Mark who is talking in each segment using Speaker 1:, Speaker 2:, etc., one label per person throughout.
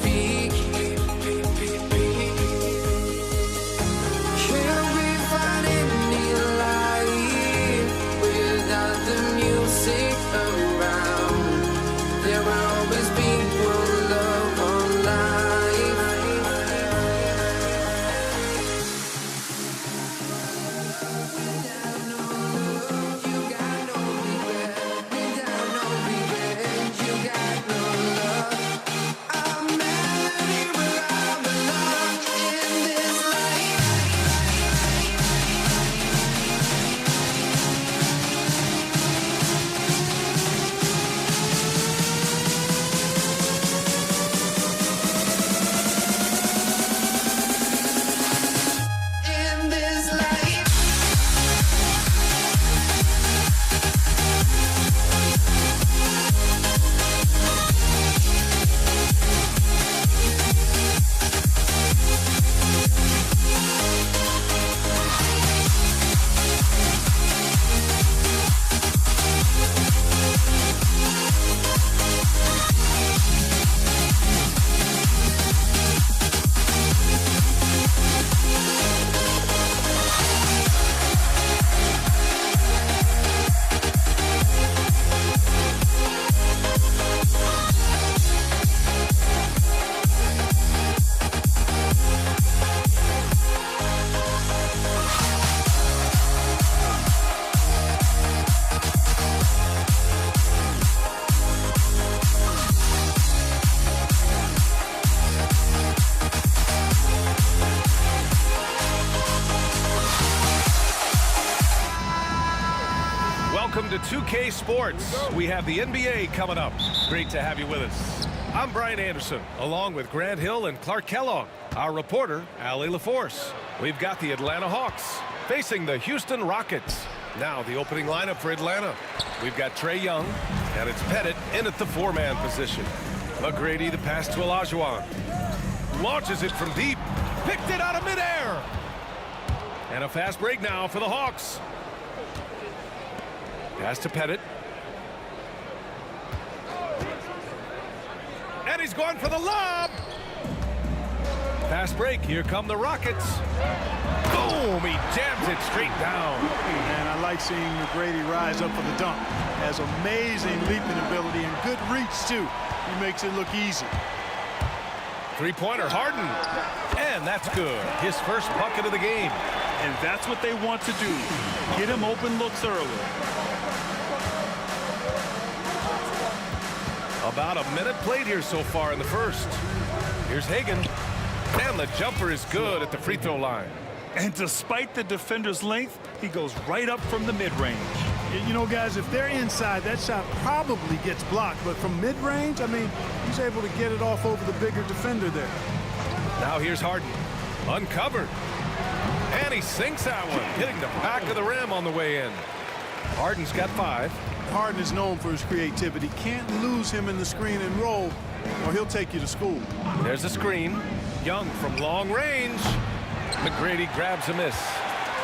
Speaker 1: peak. Can we find any light without the music around? There will always be one love, one life. Without no love, you got no regret. Without no regret, you got no love. I'm melody where I belong in this life. In this life.
Speaker 2: Welcome to 2K Sports. We have the NBA coming up. Great to have you with us. I'm Brian Anderson, along with Grant Hill and Clark Kellogg. Our reporter, Allie LaForce. We've got the Atlanta Hawks facing the Houston Rockets. Now the opening lineup for Atlanta. We've got Trae Young, and it's Pettit in at the four-man position. McGrady the pass to Olajuwon. Launches it from deep. Picked it out of midair. And a fast break now for the Hawks. Pass to Pettit. And he's going for the lob. Fast break. Here come the Rockets. Boom! He jams it straight down.
Speaker 3: And I like seeing McGrady rise up for the dunk. Has amazing leaping ability and good reach, too. He makes it look easy.
Speaker 2: Three-pointer, Harden. And that's good. His first bucket of the game.
Speaker 4: And that's what they want to do. Get him open looks early.
Speaker 2: About a minute played here so far in the first. Here's Hagan. And the jumper is good at the free throw line.
Speaker 4: And despite the defender's length, he goes right up from the mid-range.
Speaker 3: You know, guys, if they're inside, that shot probably gets blocked. But from mid-range, I mean, he's able to get it off over the bigger defender there.
Speaker 2: Now here's Harden. Uncovered. And he sinks that one, hitting the back of the rim on the way in. Harden's got 5.
Speaker 3: Harden is known for his creativity. Can't lose him in the screen and roll, or he'll take you to school.
Speaker 2: There's a screen. Young from long range. McGrady grabs a miss.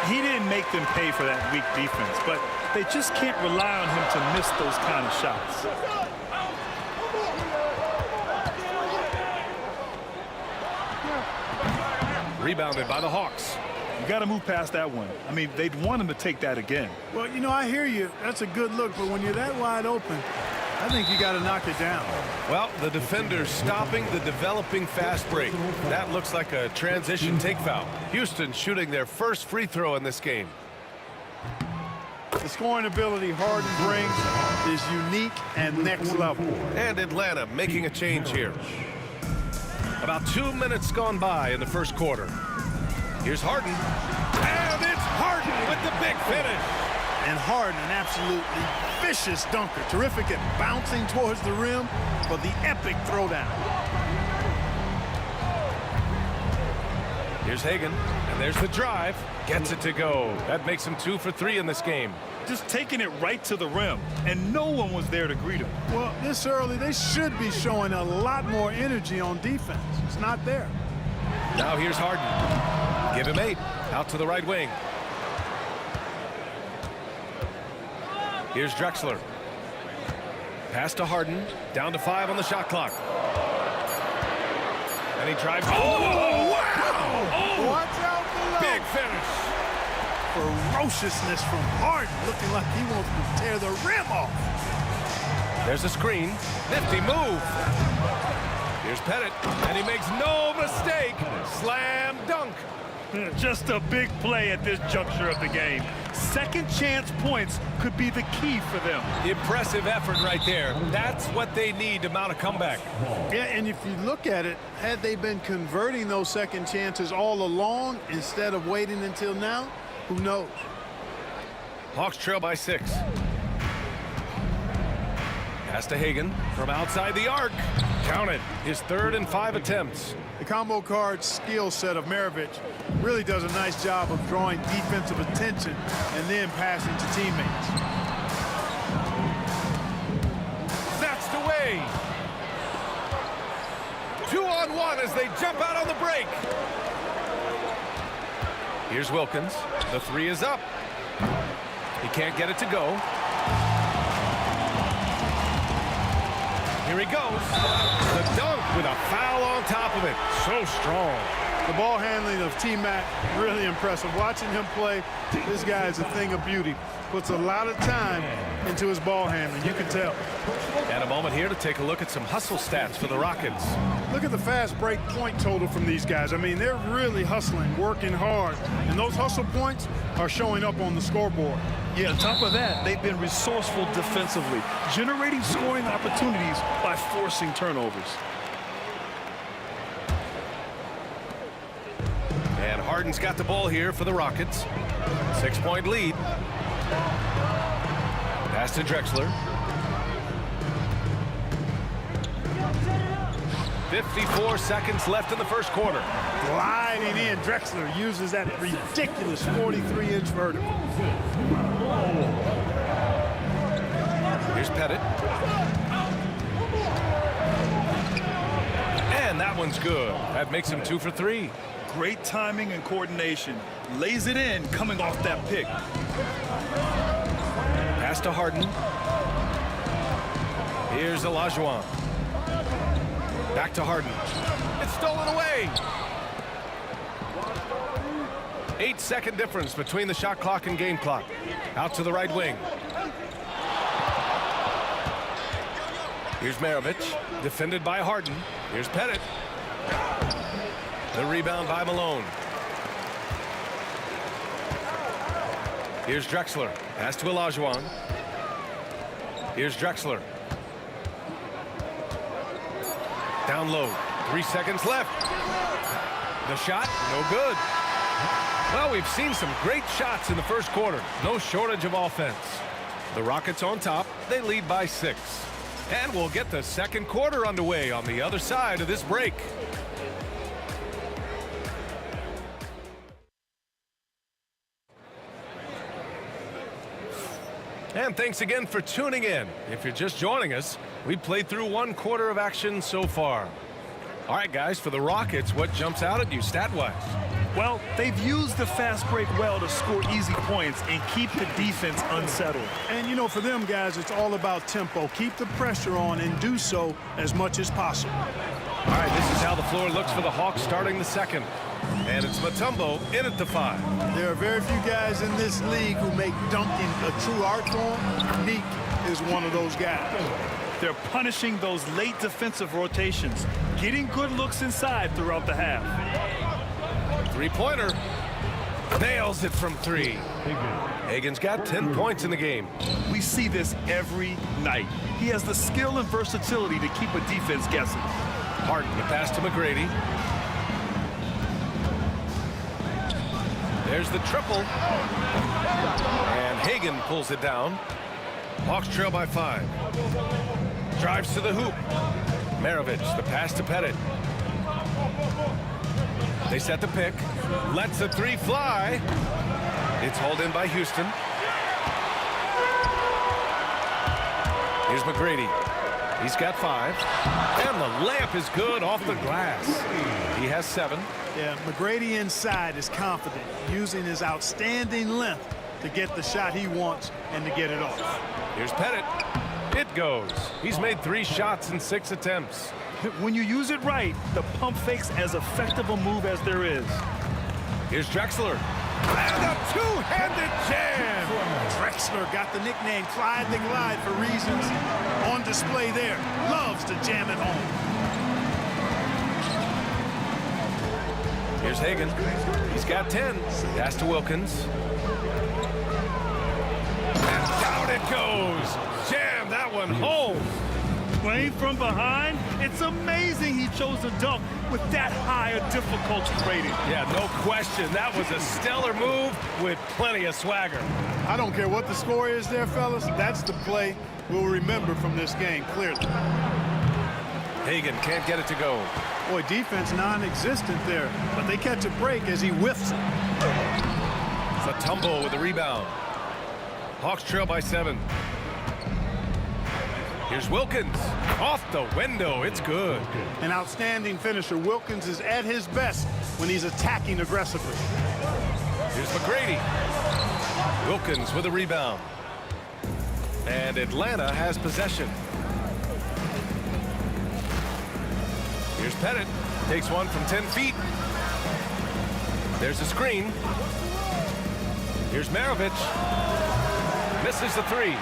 Speaker 4: He didn't make them pay for that weak defense, but they just can't rely on him to miss those kind of shots.
Speaker 2: Rebounded by the Hawks.
Speaker 4: You got to move past that one. I mean, they'd want him to take that again.
Speaker 3: Well, you know, I hear you. That's a good look, but when you're that wide open, I think you got to knock it down.
Speaker 2: Well, the defender's stopping the developing fast break. That looks like a transition take foul. Houston shooting their first free throw in this game.
Speaker 3: The scoring ability Harden brings is unique and next level.
Speaker 2: And Atlanta making a change here. About 2 minutes gone by in the first quarter. Here's Harden. And it's Harden with the big finish.
Speaker 3: And Harden, an absolutely vicious dunker. Terrific at bouncing towards the rim for the epic throwdown.
Speaker 2: Here's Hagan. And there's the drive. Gets it to go. That makes him 2 for 3 in this game.
Speaker 4: Just taking it right to the rim, and no one was there to greet him.
Speaker 3: Well, this early, they should be showing a lot more energy on defense. It's not there.
Speaker 2: Now here's Harden. Give him 8. Out to the right wing. Here's Drexler. Pass to Harden. Down to 5 on the shot clock. And he drives. Oh, wow!
Speaker 3: Watch out below.
Speaker 2: Big finish.
Speaker 3: Ferociousness from Harden, looking like he wants to tear the rim off.
Speaker 2: There's a screen. Nifty move. Here's Pettit, and he makes no mistake. Slam dunk.
Speaker 4: Just a big play at this juncture of the game. Second chance points could be the key for them.
Speaker 2: Impressive effort right there. That's what they need to mount a comeback.
Speaker 3: Yeah, and if you look at it, had they been converting those second chances all along instead of waiting until now, who knows?
Speaker 2: Hawks trail by 6. Pass to Hagan from outside the arc. Count it. His 3rd and 5 attempts.
Speaker 3: The combo card skill set of Maravich really does a nice job of drawing defensive attention and then passing to teammates.
Speaker 2: That's the way. 2-on-1 as they jump out on the break. Here's Wilkins. The 3 is up. He can't get it to go. Here he goes. The dunk with a foul on top of it. So strong.
Speaker 3: The ball handling of T-Mac, really impressive. Watching him play, this guy is a thing of beauty. Puts a lot of time into his ball handling, you can tell.
Speaker 2: And a moment here to take a look at some hustle stats for the Rockets.
Speaker 3: Look at the fast break point total from these guys. I mean, they're really hustling, working hard. And those hustle points are showing up on the scoreboard.
Speaker 4: Yeah, on top of that, they've been resourceful defensively, generating scoring opportunities by forcing turnovers.
Speaker 2: And Harden's got the ball here for the Rockets. 6-point lead. Pass to Drexler. 54 seconds left in the first quarter.
Speaker 3: Gliding in, Drexler uses that ridiculous 43-inch vertical.
Speaker 2: Here's Pettit. And that one's good. That makes him 2 for 3.
Speaker 4: Great timing and coordination. Lays it in coming off that pick.
Speaker 2: Pass to Harden. Here's Olajuwon. Back to Harden. It's stolen away. 8-second difference between the shot clock and game clock. Out to the right wing. Here's Maravich, defended by Harden. Here's Pettit. The rebound by Malone. Here's Drexler. Pass to Olajuwon. Here's Drexler. Down low. 3 seconds left. The shot, no good. Well, we've seen some great shots in the first quarter. No shortage of offense. The Rockets on top. They lead by 6. And we'll get the second quarter underway on the other side of this break. And thanks again for tuning in. If you're just joining us, we played through 1 quarter of action so far. All right, guys, for the Rockets, what jumps out at you stat-wise?
Speaker 4: Well, they've used the fast break well to score easy points and keep the defense unsettled.
Speaker 3: And, you know, for them guys, it's all about tempo. Keep the pressure on and do so as much as possible.
Speaker 2: All right, this is how the floor looks for the Hawks starting the second. And it's Mutombo in at the 5.
Speaker 3: There are very few guys in this league who make dunking a true art form. Neek is one of those guys.
Speaker 4: They're punishing those late defensive rotations, getting good looks inside throughout the half.
Speaker 2: 3-pointer. Nails it from 3. Hagan's got 10 points in the game.
Speaker 4: We see this every night. He has the skill and versatility to keep a defense guessing.
Speaker 2: Harden, the pass to McGrady. There's the triple. And Hagan pulls it down. Hawks trail by 5. Drives to the hoop. Maravich, the pass to Pettit. They set the pick. Lets the 3 fly. It's hauled in by Houston. Here's McGrady. He's got 5. And the layup is good off the glass. He has 7.
Speaker 3: Yeah, McGrady inside is confident, using his outstanding length to get the shot he wants and to get it off.
Speaker 2: Here's Pettit. It goes. He's made 3 shots in 6 attempts.
Speaker 4: When you use it right, the pump fake's as effective a move as there is.
Speaker 2: Here's Drexler. And a two-handed jam!
Speaker 3: Drexler got the nickname Clyde the Glide for reasons on display there. Loves to jam it home.
Speaker 2: Here's Hagan. He's got 10. Pass to Wilkins. And down it goes. Jam that one home.
Speaker 4: Playing from behind, it's amazing he chose to dunk with that high a difficulty rating.
Speaker 2: Yeah, no question. That was a stellar move with plenty of swagger.
Speaker 3: I don't care what the score is there, fellas. That's the play we'll remember from this game, clearly.
Speaker 2: Hagan can't get it to go.
Speaker 3: Boy, defense non-existent there, but they catch a break as he whiffs it.
Speaker 2: It's a tumble with the rebound. Hawks trail by 7. Here's Wilkins. Off the window. It's good.
Speaker 3: An outstanding finisher. Wilkins is at his best when he's attacking aggressively.
Speaker 2: Here's McGrady. Wilkins with a rebound. And Atlanta has possession. Here's Pettit. Takes one from 10 feet. There's a screen. Here's Maravich. Misses the 3.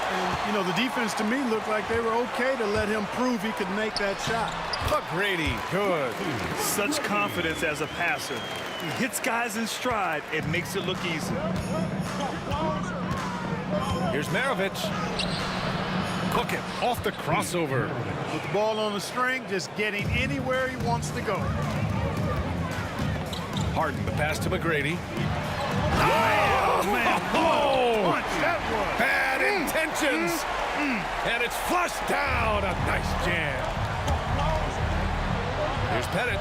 Speaker 3: And, you know, the defense to me looked like they were okay to let him prove he could make that shot.
Speaker 2: McGrady, good.
Speaker 4: Such confidence as a passer. He hits guys in stride. It makes it look easy.
Speaker 2: Here's Maravich. Cook it off the crossover.
Speaker 3: With the ball on the string, just getting anywhere he wants to go.
Speaker 2: Harden, the pass to McGrady.
Speaker 3: Oh, man.
Speaker 2: Oh!
Speaker 3: Punch, that was.
Speaker 2: Bad intentions. And it's flushed down. A nice jam. Here's Pettit.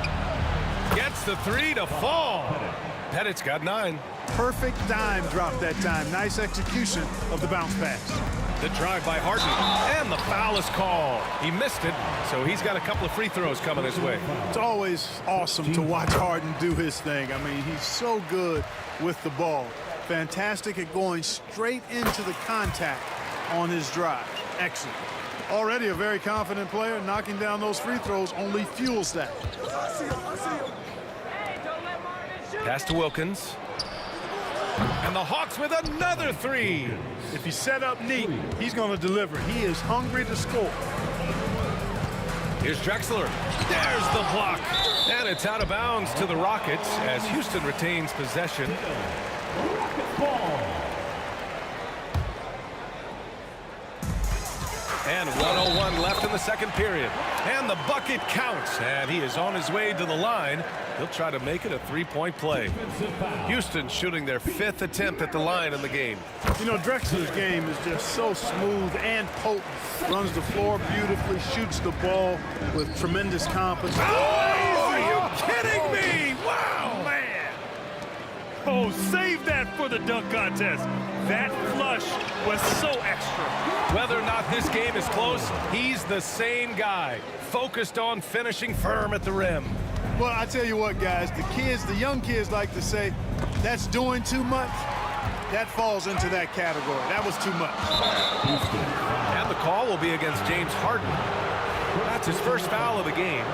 Speaker 2: Gets the 3 to fall. Pettit's got 9.
Speaker 3: Perfect dime drop that time. Nice execution of the bounce pass.
Speaker 2: The drive by Harden. And the foul is called. He missed it, so he's got a couple of free throws coming his way.
Speaker 3: It's always awesome to watch Harden do his thing. I mean, he's so good with the ball. Fantastic at going straight into the contact on his drive. Excellent. Already a very confident player. Knocking down those free throws only fuels that.
Speaker 2: Pass to Wilkins. And the Hawks with another 3.
Speaker 3: If he's set up neat, he's going to deliver. He is hungry to score.
Speaker 2: Here's Drexler. There's the block. And it's out of bounds to the Rockets as Houston retains possession. And 1:01 left in the second period. And the bucket counts. And he is on his way to the line. He'll try to make it a 3-point play. Houston shooting their 5th attempt at the line in the game.
Speaker 3: You know, Drexler's game is just so smooth and potent. Runs the floor beautifully, shoots the ball with tremendous confidence.
Speaker 2: Oh, are you kidding me? Wow,
Speaker 4: Man. Oh, save that for the dunk contest. That flush was so extra.
Speaker 2: Whether or not this game is close, he's the same guy. Focused on finishing firm at the rim.
Speaker 3: Well, I tell you what, guys, the young kids like to say, that's doing too much. That falls into that category. That was too much.
Speaker 2: And the call will be against James Harden. That's his first foul of the game.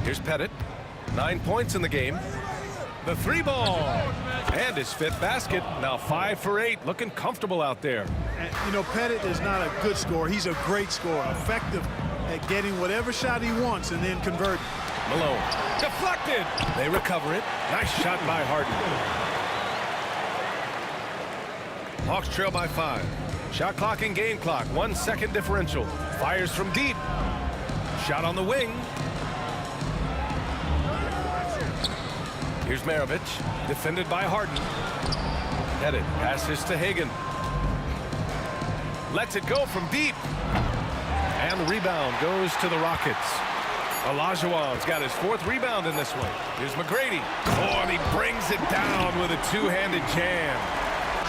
Speaker 2: Here's Pettit. 9 points in the game. The 3 ball. And his 5th basket. Now 5 for 8. Looking comfortable out there.
Speaker 3: And, you know, Pettit is not a good scorer. He's a great scorer. Effective at getting whatever shot he wants and then converting.
Speaker 2: Malone. Deflected. They recover it. Nice shot by Harden. Hawks trail by 5. Shot clock and game clock. 1 second differential. Fires from deep. Shot on the wing. Here's Maravich, defended by Harden. Pettit passes to Hagan. Lets it go from deep. And the rebound goes to the Rockets. Olajuwon's got his 4th rebound in this one. Here's McGrady. Oh, and he brings it down with a 2-handed jam.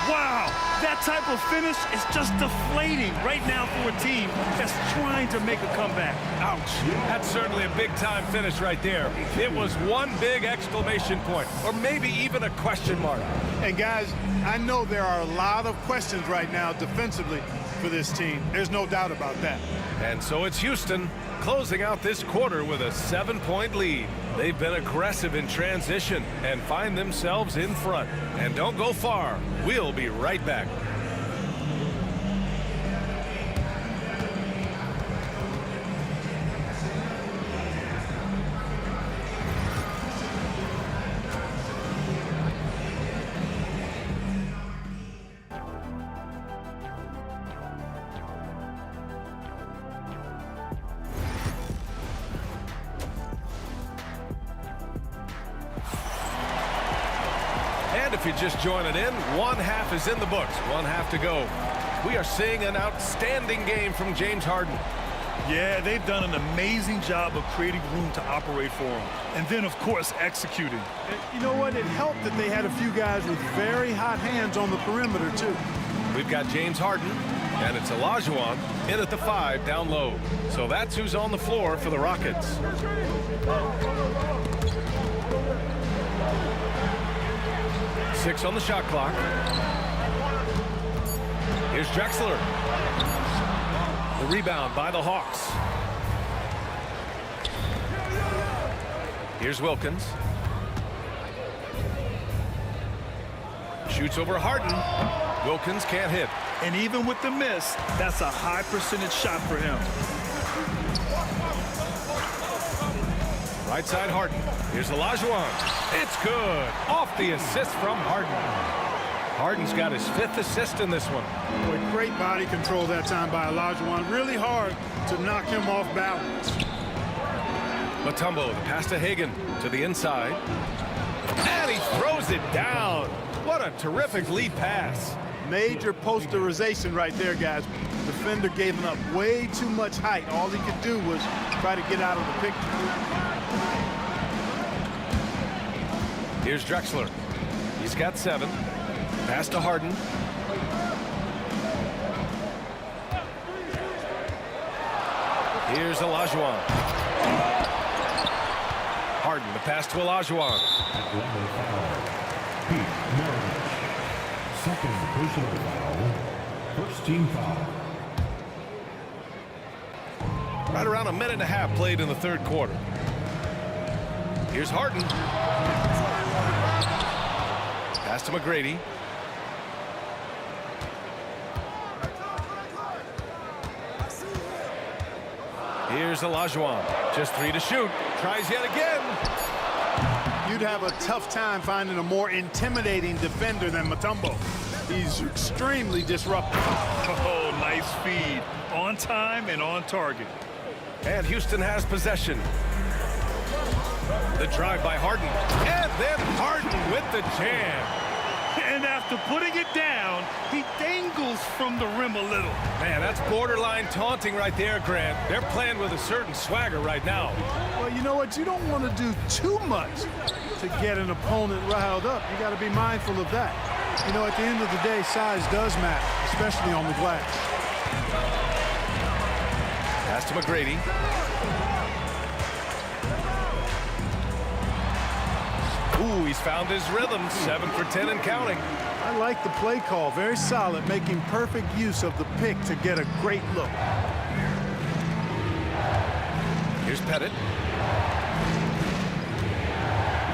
Speaker 4: Wow, that type of finish is just deflating right now for a team that's trying to make a comeback.
Speaker 2: Ouch. That's certainly a big-time finish right there. It was one big exclamation point, or maybe even a question mark.
Speaker 3: And guys, I know there are a lot of questions right now defensively for this team. There's no doubt about that.
Speaker 2: And so it's Houston closing out this quarter with a 7-point lead. They've been aggressive in transition and find themselves in front. And don't go far. We'll be right back. And if you're just joining in, one half is in the books, one half to go. We are seeing an outstanding game from James Harden.
Speaker 4: Yeah, they've done an amazing job of creating room to operate for him. And then, of course, executing.
Speaker 3: You know what? It helped that they had a few guys with very hot hands on the perimeter, too.
Speaker 2: We've got James Harden, and it's Olajuwon in at the 5 down low. So that's who's on the floor for the Rockets. Six on the shot clock. Here's Drexler. The rebound by the Hawks. Here's Wilkins. Shoots over Harden. Wilkins can't hit.
Speaker 4: And even with the miss, that's a high percentage shot for him.
Speaker 2: Right side Harden. Here's Olajuwon. It's good. Off the assist from Harden. Harden's got his 5th assist in this one.
Speaker 3: Boy, great body control that time by Olajuwon. Really hard to knock him off balance.
Speaker 2: Mutombo, the pass to Hagan to the inside. And he throws it down. What a terrific lead pass.
Speaker 3: Major posterization right there, guys. Defender gave him up way too much height. All he could do was try to get out of the picture.
Speaker 2: Here's Drexler. He's got 7. Pass to Harden. Here's Olajuwon. Harden, the pass to Olajuwon.
Speaker 5: Second personal foul. First team foul.
Speaker 2: Right around a minute and a half played in the 3rd quarter. Here's Harden. Pass to McGrady. Here's Olajuwon. Just 3 to shoot. Tries yet again.
Speaker 3: You'd have a tough time finding a more intimidating defender than Mutombo. He's extremely disruptive.
Speaker 4: Oh, nice feed. On time and on target.
Speaker 2: And Houston has possession. The drive by Harden. And then Harden with the jam.
Speaker 4: And after putting it down, he dangles from the rim a little.
Speaker 2: Man, that's borderline taunting right there, Grant. They're playing with a certain swagger right now.
Speaker 3: Well, you know what? You don't want to do too much to get an opponent riled up. You got to be mindful of that. You know, at the end of the day, size does matter, especially on the glass.
Speaker 2: Pass to McGrady. Ooh, he's found his rhythm. 7 for 10 and counting.
Speaker 3: I like the play call. Very solid, making perfect use of the pick to get a great look.
Speaker 2: Here's Pettit.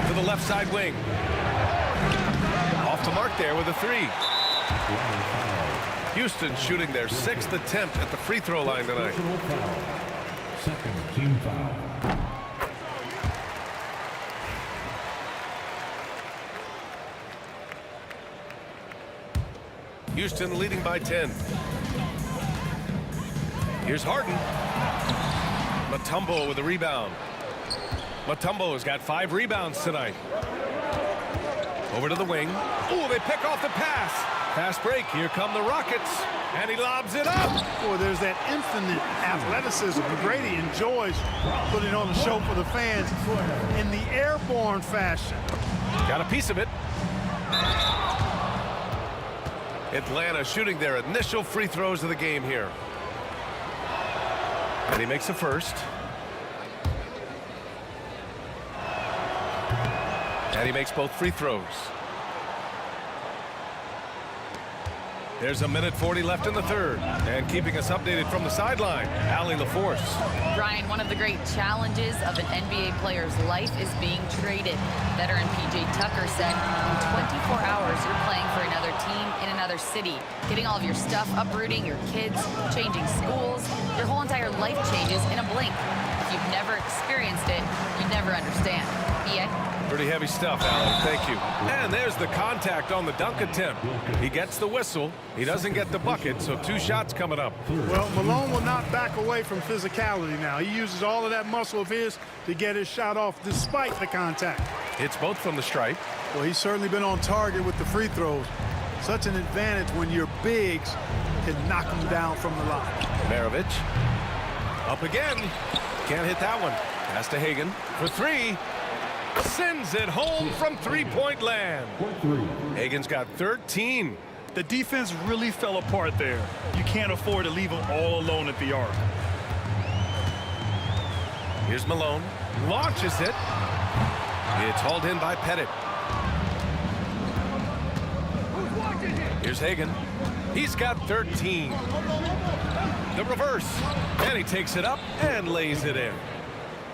Speaker 2: To the left side wing. Off the mark there with a 3. Houston shooting their 6th attempt at the free throw line tonight.
Speaker 5: Second team foul.
Speaker 2: Houston leading by 10. Here's Harden. Mutombo with the rebound. Mutombo has got 5 rebounds tonight. Over to the wing. Ooh, they pick off the pass. Fast break. Here come the Rockets. And he lobs it up.
Speaker 3: Boy, there's that infinite athleticism. McGrady enjoys putting on a show for the fans in the airborne fashion.
Speaker 2: Got a piece of it. Atlanta shooting their initial free throws of the game here. And he makes a first. And he makes both free throws. There's a minute 40 left in the third. And keeping us updated from the sideline, Allie LaForce.
Speaker 6: Brian, one of the great challenges of an NBA player's life is being traded. Veteran P.J. Tucker said, in 24 hours, you're playing for another team in another city. Getting all of your stuff, uprooting your kids, changing schools. Your whole entire life changes in a blink. If you've never experienced it, you'd never understand. P.A.?
Speaker 2: Pretty heavy stuff, Alan. Thank you. And there's the contact on the dunk attempt. He gets the whistle. He doesn't get the bucket, so 2 shots coming up.
Speaker 3: Well, Malone will not back away from physicality now. He uses all of that muscle of his to get his shot off despite the contact.
Speaker 2: It's both from the stripe.
Speaker 3: Well, he's certainly been on target with the free throws. Such an advantage when your bigs can knock them down from the line.
Speaker 2: Maravich. Up again. Can't hit that one. Pass to Hagan for 3. Sends it home from three-point land. Hagan's got 13.
Speaker 4: The defense really fell apart there. You can't afford to leave them all alone at the arc.
Speaker 2: Here's Malone. Launches it. It's hauled in by Pettit. Here's Hagan. He's got 13. The reverse. And he takes it up and lays it in.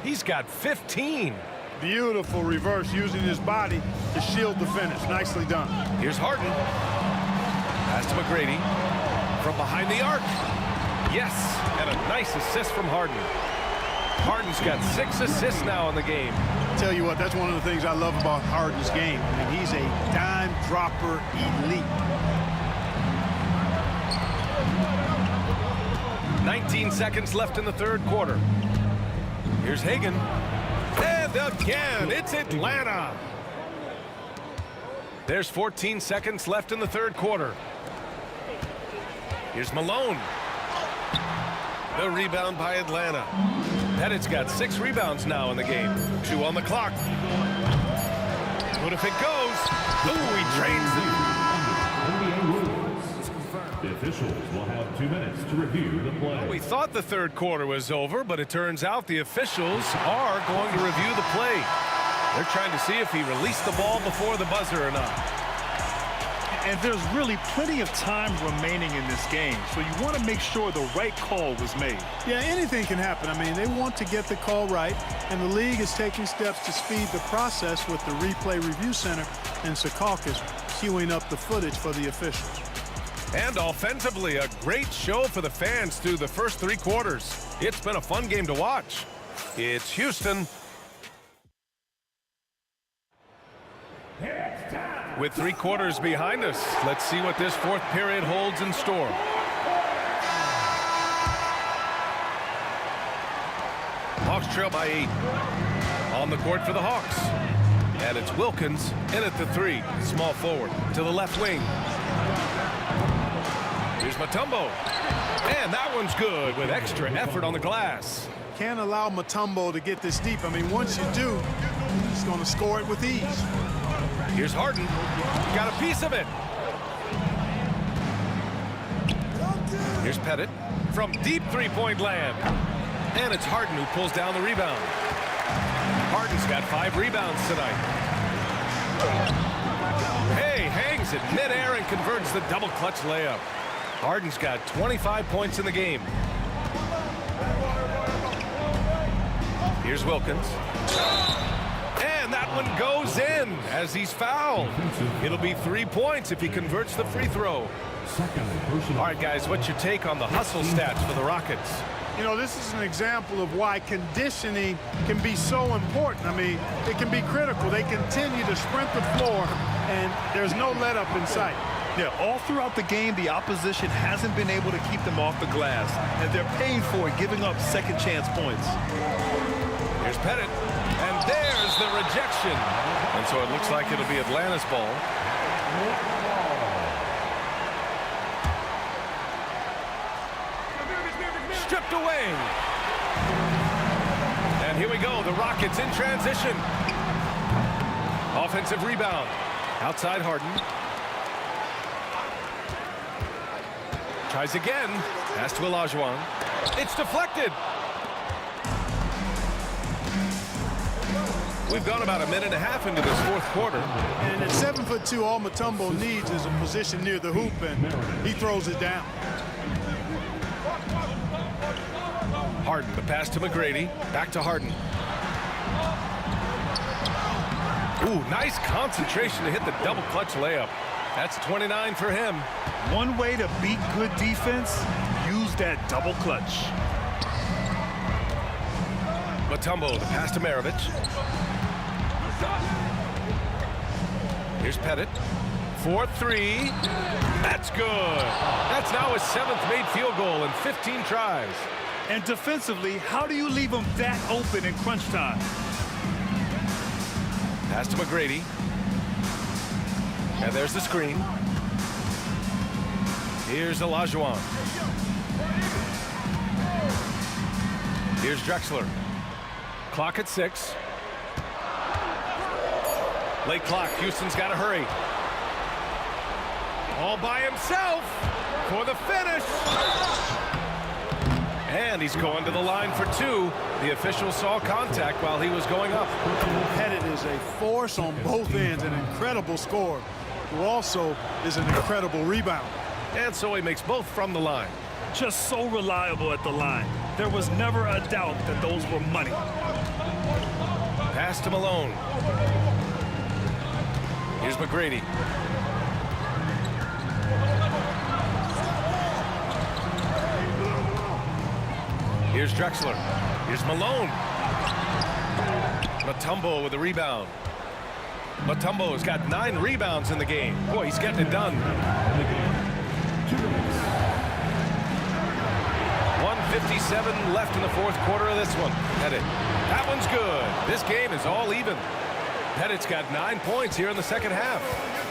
Speaker 2: He's got 15.
Speaker 3: Beautiful reverse using his body to shield the finish. Nicely done.
Speaker 2: Here's Harden. Pass to McGrady. From behind the arc. Yes, and a nice assist from Harden. Harden's got 6 assists now in the game.
Speaker 3: Tell you what, that's one of the things I love about Harden's game. I mean, he's a dime dropper elite.
Speaker 2: 19 seconds left in the third quarter. Here's Hagan. And again, it's Atlanta. There's 14 seconds left in the third quarter. Here's Malone. The rebound by Atlanta. Pettit's got 6 rebounds now in the game. 2 on the clock. What if it goes? Ooh, he drains it.
Speaker 5: The officials will have 2 minutes to review the play.
Speaker 2: We thought the third quarter was over, but it turns out the officials are going to review the play. They're trying to see if he released the ball before the buzzer or not.
Speaker 4: And there's really plenty of time remaining in this game, so you want to make sure the right call was made.
Speaker 3: Yeah, anything can happen. I mean, they want to get the call right, and the league is taking steps to speed the process with the Replay Review Center and Secaucus queuing up the footage for the officials.
Speaker 2: And offensively, a great show for the fans through the first 3 quarters. It's been a fun game to watch. It's Houston. With 3 quarters behind us, let's see what this 4th period holds in store. Hawks trail by 8. On the court for the Hawks. And it's Wilkins in at the 3. Small forward to the left wing. Here's Mutombo. And that one's good with extra effort on the glass.
Speaker 3: Can't allow Mutombo to get this deep. I mean, once you do, he's going to score it with ease.
Speaker 2: Here's Harden. Got a piece of it. Here's Pettit from deep 3-point land. And it's Harden who pulls down the rebound. Harden's got 5 rebounds tonight. Hey, hangs it midair and converts the double clutch layup. Harden's got 25 points in the game. Here's Wilkins. And that one goes in as he's fouled. It'll be 3 points if he converts the free throw. All right, guys, what's your take on the hustle stats for the Rockets?
Speaker 3: You know, this is an example of why conditioning can be so important. I mean, it can be critical. They continue to sprint the floor, and there's no let-up in sight.
Speaker 4: Yeah, all throughout the game, the opposition hasn't been able to keep them off the glass, and they're paying for it, giving up second-chance points.
Speaker 2: Here's Pettit, and there's the rejection. And so it looks like it'll be Atlanta's ball. Stripped away. And here we go, the Rockets in transition. Offensive rebound. Outside Harden. Tries again. Pass to Olajuwon. It's deflected. We've gone about a minute and a half into this fourth quarter.
Speaker 3: And at 7'2", all Mutombo needs is a position near the hoop, and he throws it down.
Speaker 2: Harden, the pass to McGrady. Back to Harden. Ooh, nice concentration to hit the double clutch layup. That's 29 for him.
Speaker 4: One way to beat good defense, use that double clutch.
Speaker 2: Mutombo, the pass to Maravich. Here's Pettit. 4-3. That's good. That's now his 7th made field goal in 15 tries.
Speaker 4: And defensively, how do you leave them that open in crunch time?
Speaker 2: Pass to McGrady. And there's the screen. Here's Olajuwon. Here's Drexler. Clock at 6. Late clock. Houston's got to hurry. All by himself for the finish. And he's going to the line for 2. The official saw contact while he was going up.
Speaker 3: Pettit is a force on both ends, an incredible scorer, who also is an incredible rebounder.
Speaker 2: And so he makes both from the line.
Speaker 4: Just so reliable at the line. There was never a doubt that those were money.
Speaker 2: Pass to Malone. Here's McGrady. Here's Drexler. Here's Malone. Mutombo with the rebound. Mutombo's got 9 rebounds in the game. Boy, he's getting it done. 1:57 left in the fourth quarter of this one. Pettit. That one's good. This game is all even. Pettit's got 9 points here in the second half.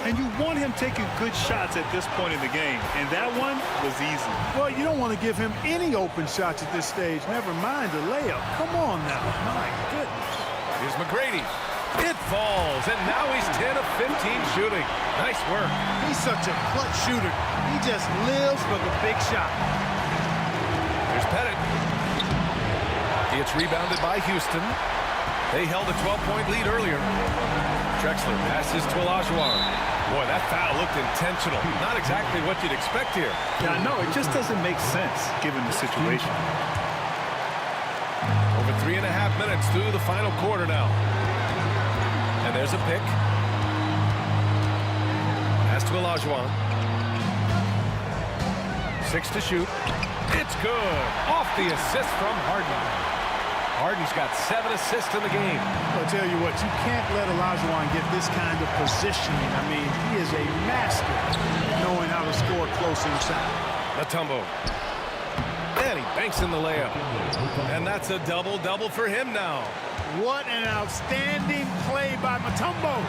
Speaker 4: And you want him taking good shots at this point in the game. And that one was easy.
Speaker 3: Well, you don't want to give him any open shots at this stage. Never mind the layup. Come on now. My goodness.
Speaker 2: Here's McGrady. It falls, and now he's 10 of 15 shooting. Nice work.
Speaker 3: He's such a clutch shooter. He just lives for the big shot.
Speaker 2: Here's Pettit. It's rebounded by Houston. They held a 12-point lead earlier. Drexler passes to Olajuwon. Boy, that foul looked intentional. Not exactly what you'd expect here.
Speaker 4: Yeah, no, it just doesn't make sense given the situation.
Speaker 2: Over 3.5 minutes through the final quarter now. And there's a pick. Pass to Olajuwon. 6 to shoot. It's good. Off the assist from Harden. Harden's got 7 assists in the game.
Speaker 3: I'll tell you what, you can't let Olajuwon get this kind of positioning. I mean, he is a master knowing how to score close inside.
Speaker 2: Mutombo. And he banks in the layup. And that's a double-double for him now.
Speaker 3: What an outstanding play by Mutombo,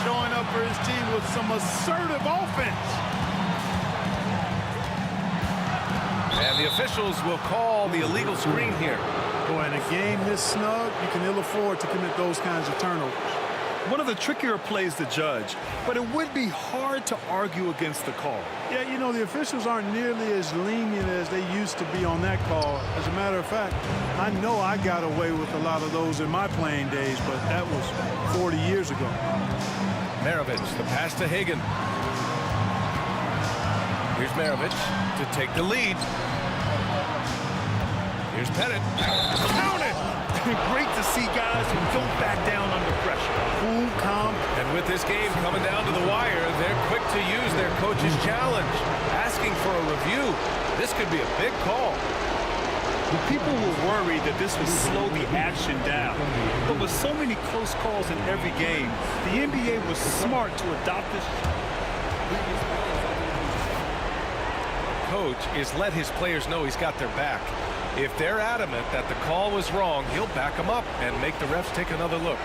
Speaker 3: showing up for his team with some assertive offense.
Speaker 2: And the officials will call the illegal screen here.
Speaker 3: Boy, in a game this snug, you can ill afford to commit those kinds of turnovers.
Speaker 4: One of the trickier plays to judge, but it would be hard to argue against the call.
Speaker 3: Yeah, you know, the officials aren't nearly as lenient as they used to be on that call. As a matter of fact, I know I got away with a lot of those in my playing days, but that was 40 years ago.
Speaker 2: Maravich, the pass to Hagan. Here's Maravich to take the lead. Here's Pettit. Count it!
Speaker 4: Great to see guys who don't back down under pressure.
Speaker 3: Cool, calm.
Speaker 2: And with this game coming down to the wire, they're quick to use their coach's challenge, asking for a review. This could be a big call.
Speaker 4: People were worried that this would slow the action down. But with so many close calls in every game, the NBA was smart to adopt this.
Speaker 2: Coach is let his players know he's got their back. If they're adamant that the call was wrong, he'll back them up and make the refs take another look.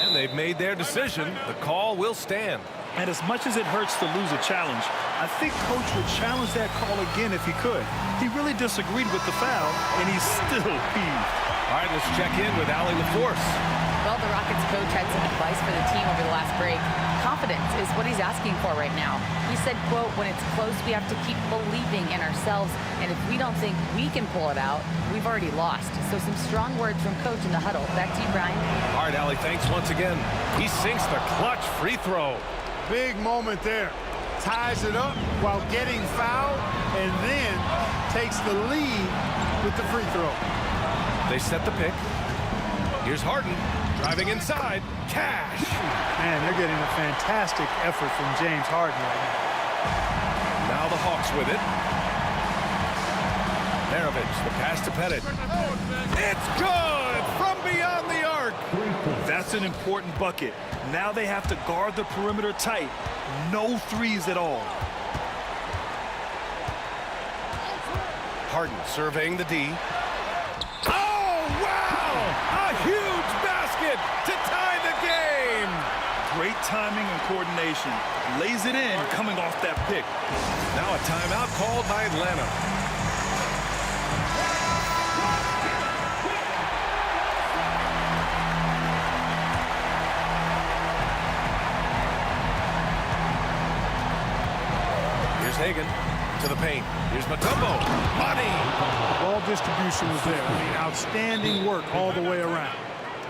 Speaker 2: And they've made their decision. The call will stand.
Speaker 4: And as much as it hurts to lose a challenge, I think Coach would challenge that call again if he could. He really disagreed with the foul, and he's still peeved.
Speaker 2: All right, let's check in with Allie LaForce.
Speaker 6: Well, the Rockets coach had some advice for the team over the last break. Confidence is what he's asking for right now. He said, quote, when it's close, we have to keep believing in ourselves. And if we don't think we can pull it out, we've already lost. So some strong words from coach in the huddle. Back to you, Brian.
Speaker 2: All right, Allie, thanks once again. He sinks the clutch free throw.
Speaker 3: Big moment there. Ties it up while getting fouled and then takes the lead with the free throw.
Speaker 2: They set the pick. Here's Harden driving inside. Cash.
Speaker 3: Man, they're getting a fantastic effort from James Harden right now.
Speaker 2: Now the Hawks with it. Maravich, the pass to Pettit. It's good from beyond the arc.
Speaker 4: That's an important bucket. Now they have to guard the perimeter tight. No threes at all.
Speaker 2: Harden surveying the D. Oh, wow! A huge basket to tie the game.
Speaker 4: Great timing and coordination. Lays it in coming off that pick.
Speaker 2: Now a timeout called by Atlanta. Here's Hagan to the paint. Here's Mutombo. Money.
Speaker 3: Ball distribution was there. I mean, outstanding work all the way around.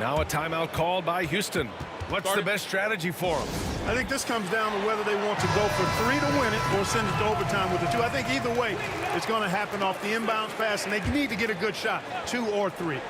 Speaker 2: Now a timeout called by Houston. What's the best strategy for them?
Speaker 3: I think this comes down to whether they want to go for 3 to win it or send it to overtime with the 2. I think either way, it's going to happen off the inbounds pass, and they need to get a good shot, 2 or 3.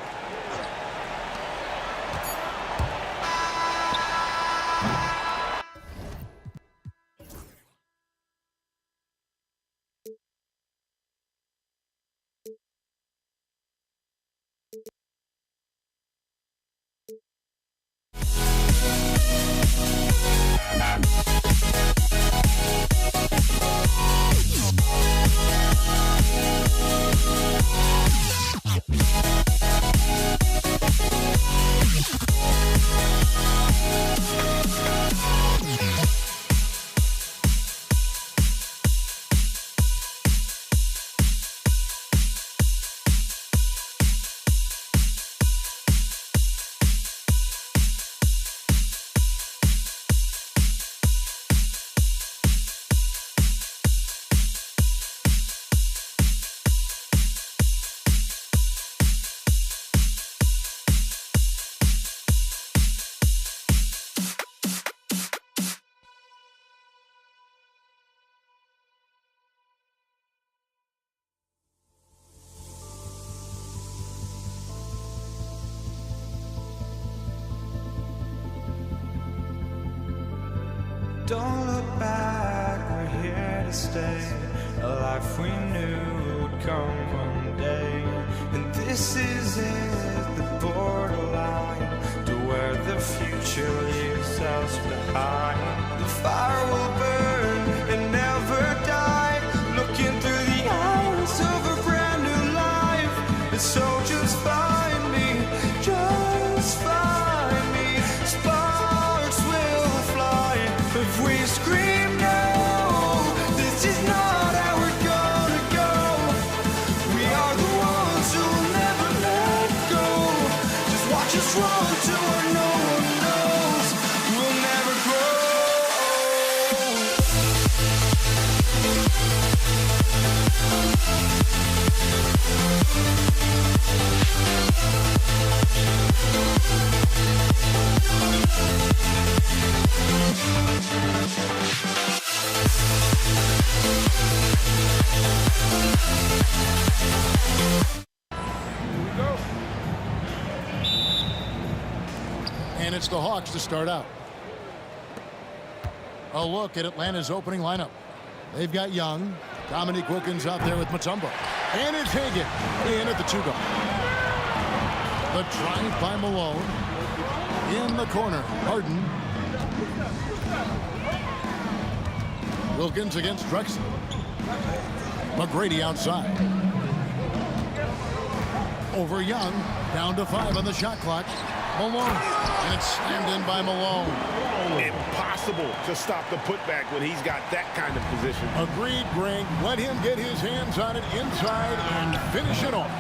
Speaker 1: Don't look back, we're here to stay. A life we knew would come one day. And this is it, the borderline to where the future leaves us behind. The fire will burn and never die, looking through the eyes of a brand new life. And so just find me, just find me. Sparks will fly if we scream no. This is not how we're gonna go. We are the ones who will never let go. Just watch us run to where no one knows. We'll never grow.
Speaker 7: And it's the Hawks to start out. A look at Atlanta's opening lineup. They've got Young. Dominique Wilkins out there with Mutombo. And it's Hagan in at the 2-guard. The drive by Malone. In the corner, Harden. Wilkins against Drexel. McGrady outside. Over Young. Down to 5 on the shot clock. Malone. And it's slammed in by Malone.
Speaker 8: Impossible to stop the putback when he's got that kind of position.
Speaker 7: Agreed, Greg. Let him get his hands on it inside and finish it off.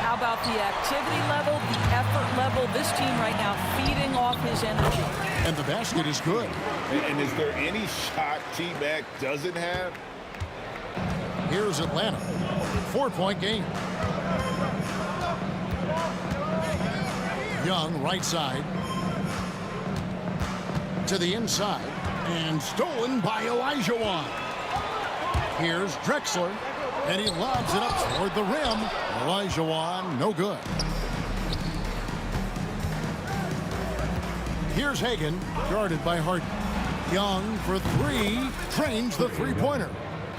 Speaker 9: How about the activity level, the effort level? This team right now feeding off his energy.
Speaker 7: And the basket is good.
Speaker 8: And is there any shot T-Mac doesn't have?
Speaker 7: Here's Atlanta. 4-point game. Young, right side. To the inside. And stolen by Elijah. Here's Drexler. And he lobs it up toward the rim. Elijah, no good. Here's Hagan, guarded by Harden. Young for three, trains the three-pointer.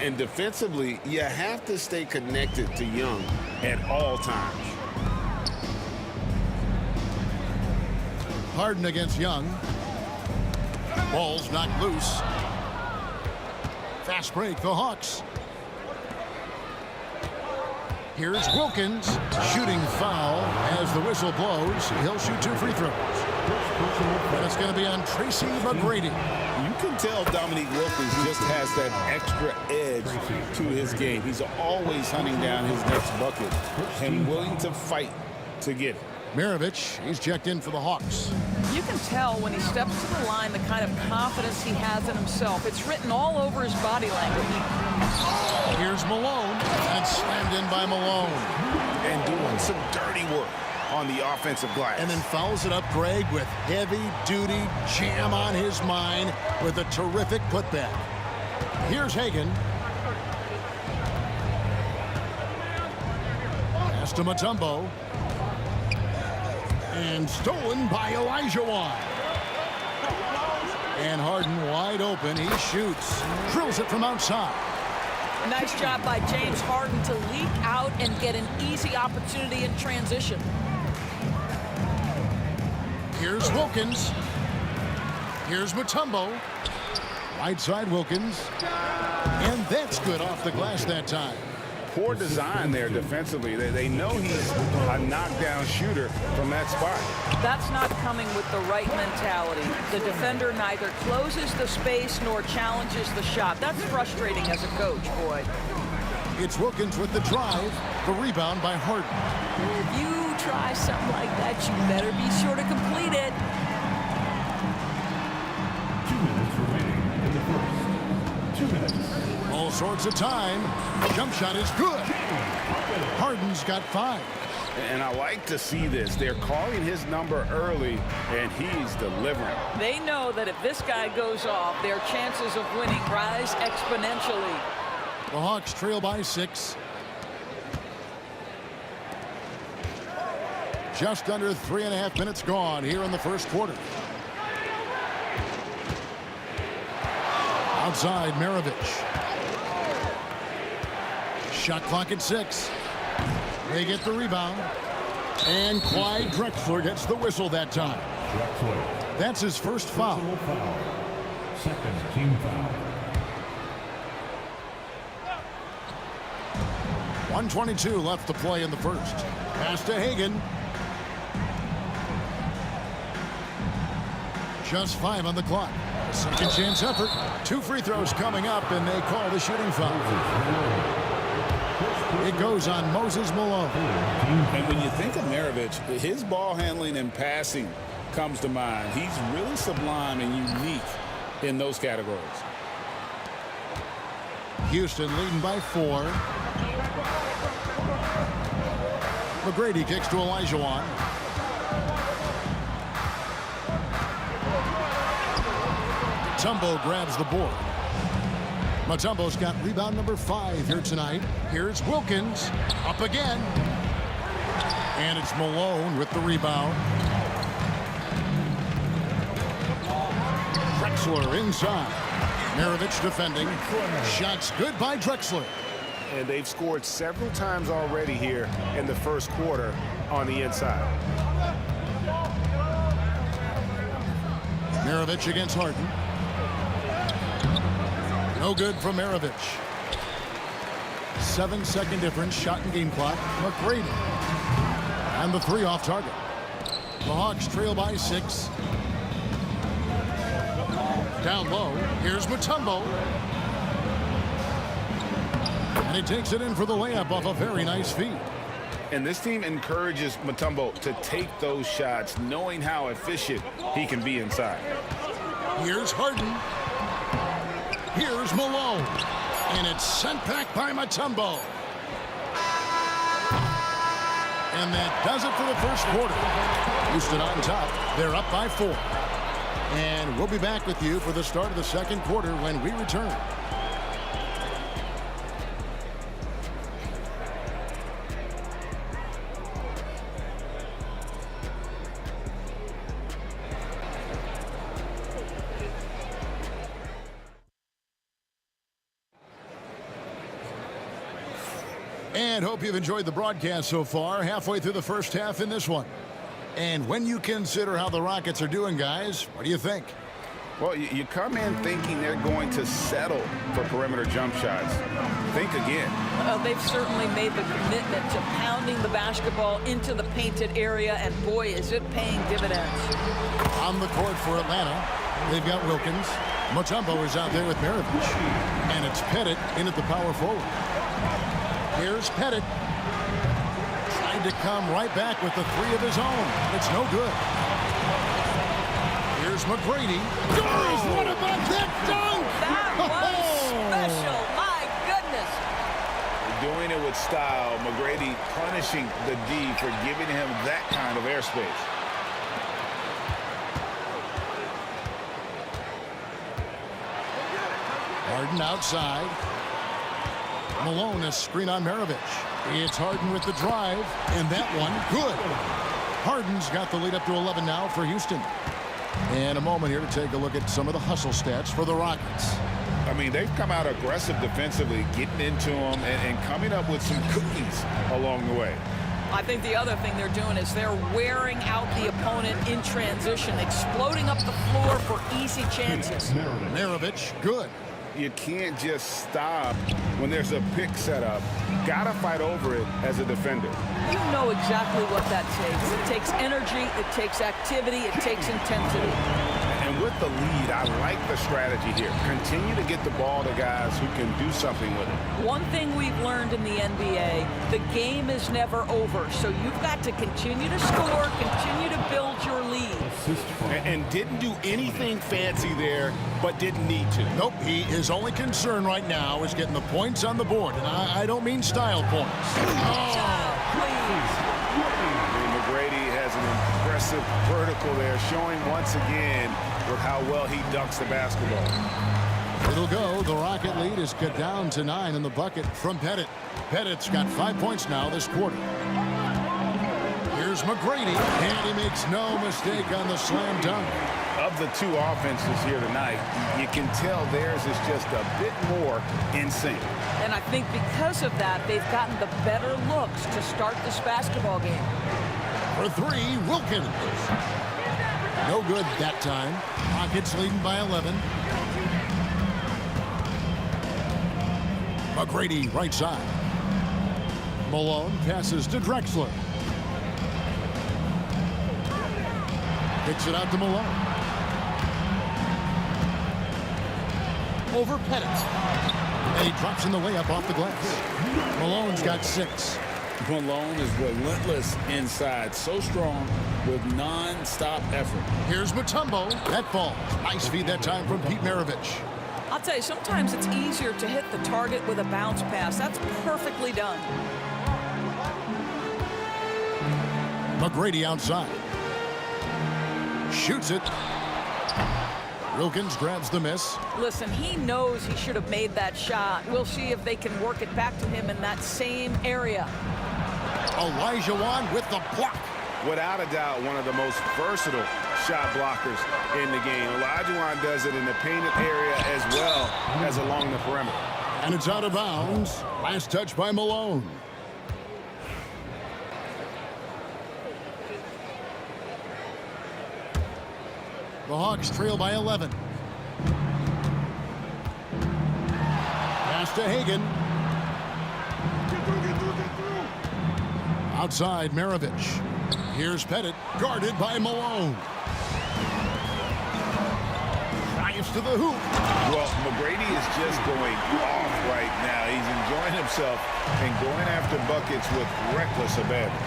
Speaker 8: And defensively, you have to stay connected to Young at all times.
Speaker 7: Harden against Young. Ball's knocked loose. Fast break, the Hawks. Here's Wilkins, shooting foul as the whistle blows. He'll shoot 2 free throws. And it's going to be on Tracy McGrady.
Speaker 8: You can tell Dominique Wilkins just has that extra edge to his game. He's always hunting down his next bucket and willing to fight to get it.
Speaker 7: Mirovic, he's checked in for the Hawks.
Speaker 9: You can tell when he steps to the line the kind of confidence he has in himself. It's written all over his body language.
Speaker 7: Here's Malone, and slammed in by Malone.
Speaker 8: And doing some dirty work on the offensive glass.
Speaker 7: And then fouls it up, Greg, with heavy-duty jam on his mind with a terrific putback. Here's Hagan. Pass to Mutombo. And stolen by Elijah. And Harden wide open. He shoots. Drills it from outside.
Speaker 9: Nice job by James Harden to leak out and get an easy opportunity in transition.
Speaker 7: Here's Wilkins. Here's Mutombo. Right side Wilkins. And that's good off the glass that time.
Speaker 8: Poor design there defensively. They know he's a knockdown shooter from that spot.
Speaker 9: That's not coming with the right mentality. The defender neither closes the space nor challenges the shot. That's frustrating as a coach, boy.
Speaker 7: It's Wilkins with the drive. The rebound by Harden.
Speaker 9: If you try something like that, you better be sure to complete it.
Speaker 5: 2 minutes remaining in the first. 2 minutes.
Speaker 7: All sorts of time. Jump shot is good. Harden's got 5.
Speaker 8: And I like to see this. They're calling his number early, and he's delivering.
Speaker 9: They know that if this guy goes off, their chances of winning rise exponentially.
Speaker 7: The Hawks trail by 6. Just under 3.5 minutes gone here in the first quarter. Outside, Mirovic. Shot clock at 6. They get the rebound. And Clyde Drexler gets the whistle that time.
Speaker 5: Drexler.
Speaker 7: That's his first foul.
Speaker 5: Personal foul. Second team foul.
Speaker 7: 1:22 left to play in the first. Pass to Hagan. Just 5 on the clock. Second chance effort. 2 free throws coming up, and they call the shooting foul. It goes on Moses Malone.
Speaker 8: And when you think of Mirovic, his ball handling and passing comes to mind. He's really sublime and unique in those categories.
Speaker 7: Houston leading by 4. McGrady kicks to Elijah. Mutombo grabs the board. Mutombo's got rebound number 5 here tonight. Here's Wilkins. Up again. And it's Malone with the rebound. Drexler inside. Mirovic defending. Shots good by Drexler.
Speaker 8: And they've scored several times already here in the first quarter on the inside.
Speaker 7: Mirovic against Harden. No good from Mirovic. 7-second difference, shot and game clock. McGrady. And the 3 off target. The Hawks trail by 6. Down low. Here's Mutombo. And he takes it in for the layup off a very nice feed.
Speaker 8: And this team encourages Mutombo to take those shots, knowing how efficient he can be inside.
Speaker 7: Here's Harden. Here's Malone. And it's sent back by Mutombo. And that does it for the first quarter. Houston on top. They're up by 4. And we'll be back with you for the start of the second quarter when we return. And hope you've enjoyed the broadcast so far. Halfway through the first half in this one. And when you consider how the Rockets are doing, guys, what do you think?
Speaker 8: Well, you come in thinking they're going to settle for perimeter jump shots. Think again.
Speaker 9: They've certainly made the commitment to pounding the basketball into the painted area, and boy, is it paying dividends.
Speaker 7: On the court for Atlanta, they've got Wilkins. Mutombo is out there with Maravich. And it's Pettit in at the power forward. Here's Pettit. Trying to come right back with the 3 of his own. It's no good. Here's McGrady. Doris, what about that dunk?
Speaker 9: That was special. My goodness.
Speaker 8: Doing it with style. McGrady punishing the D for giving him that kind of airspace.
Speaker 7: Harden outside. Malone, a screen on Maravich. It's Harden with the drive, and that one, good. Harden's got the lead up to 11 now for Houston. And a moment here to take a look at some of the hustle stats for the Rockets.
Speaker 8: I mean, they've come out aggressive defensively, getting into them and coming up with some cookies along the way.
Speaker 9: I think the other thing they're doing is they're wearing out the opponent in transition, exploding up the floor for easy chances.
Speaker 7: Maravich, good.
Speaker 8: You can't just stop when there's a pick set up. Gotta fight over it as a defender.
Speaker 9: You know exactly what that takes. It takes energy, it takes activity, it takes intensity.
Speaker 8: And with the lead, I like the strategy here. Continue to get the ball to guys who can do something with it.
Speaker 9: One thing we've learned in the NBA, the game is never over. So you've got to continue to score, continue to build your lead.
Speaker 8: And didn't do anything fancy there, but didn't need to.
Speaker 7: Nope, his only concern right now is getting the points on the board. And I don't mean style points.
Speaker 8: McGrady has an impressive vertical there, showing once again with how well he dunks the basketball.
Speaker 7: It'll go. The Rocket lead is cut down to 9 in the bucket from Pettit. Pettit's got 5 points now this quarter. Here's McGrady, and he makes no mistake on the slam dunk.
Speaker 8: Of the 2 offenses here tonight, you can tell theirs is just a bit more in sync.
Speaker 9: And I think because of that, they've gotten the better looks to start this basketball game.
Speaker 7: For 3, Wilkins. No good that time. Rockets leading by 11. McGrady right side. Malone passes to Drexler. Kicks it out to Malone. Over Pettit. And he drops in the layup off the glass. Malone's got 6.
Speaker 8: Malone is relentless inside, so strong with non-stop effort.
Speaker 7: Here's Mutombo. That ball. Nice feed that time from Pete Maravich.
Speaker 9: I'll tell you, sometimes it's easier to hit the target with a bounce pass. That's perfectly done.
Speaker 7: McGrady outside. Shoots it. Wilkins grabs the miss.
Speaker 9: Listen, he knows he should have made that shot. We'll see if they can work it back to him in that same area.
Speaker 7: Elijah Wan with the block.
Speaker 8: Without a doubt, one of the most versatile shot blockers in the game. Elijah Wan does it in the painted area as well as along the perimeter.
Speaker 7: And it's out of bounds. Last touch by Malone. The Hawks trail by 11. Pass to Hagan. Outside, Maravich. Here's Pettit, guarded by Malone. Drives to the hoop.
Speaker 8: Well, McGrady is just going off right now. He's enjoying the himself and going after buckets with reckless abandon.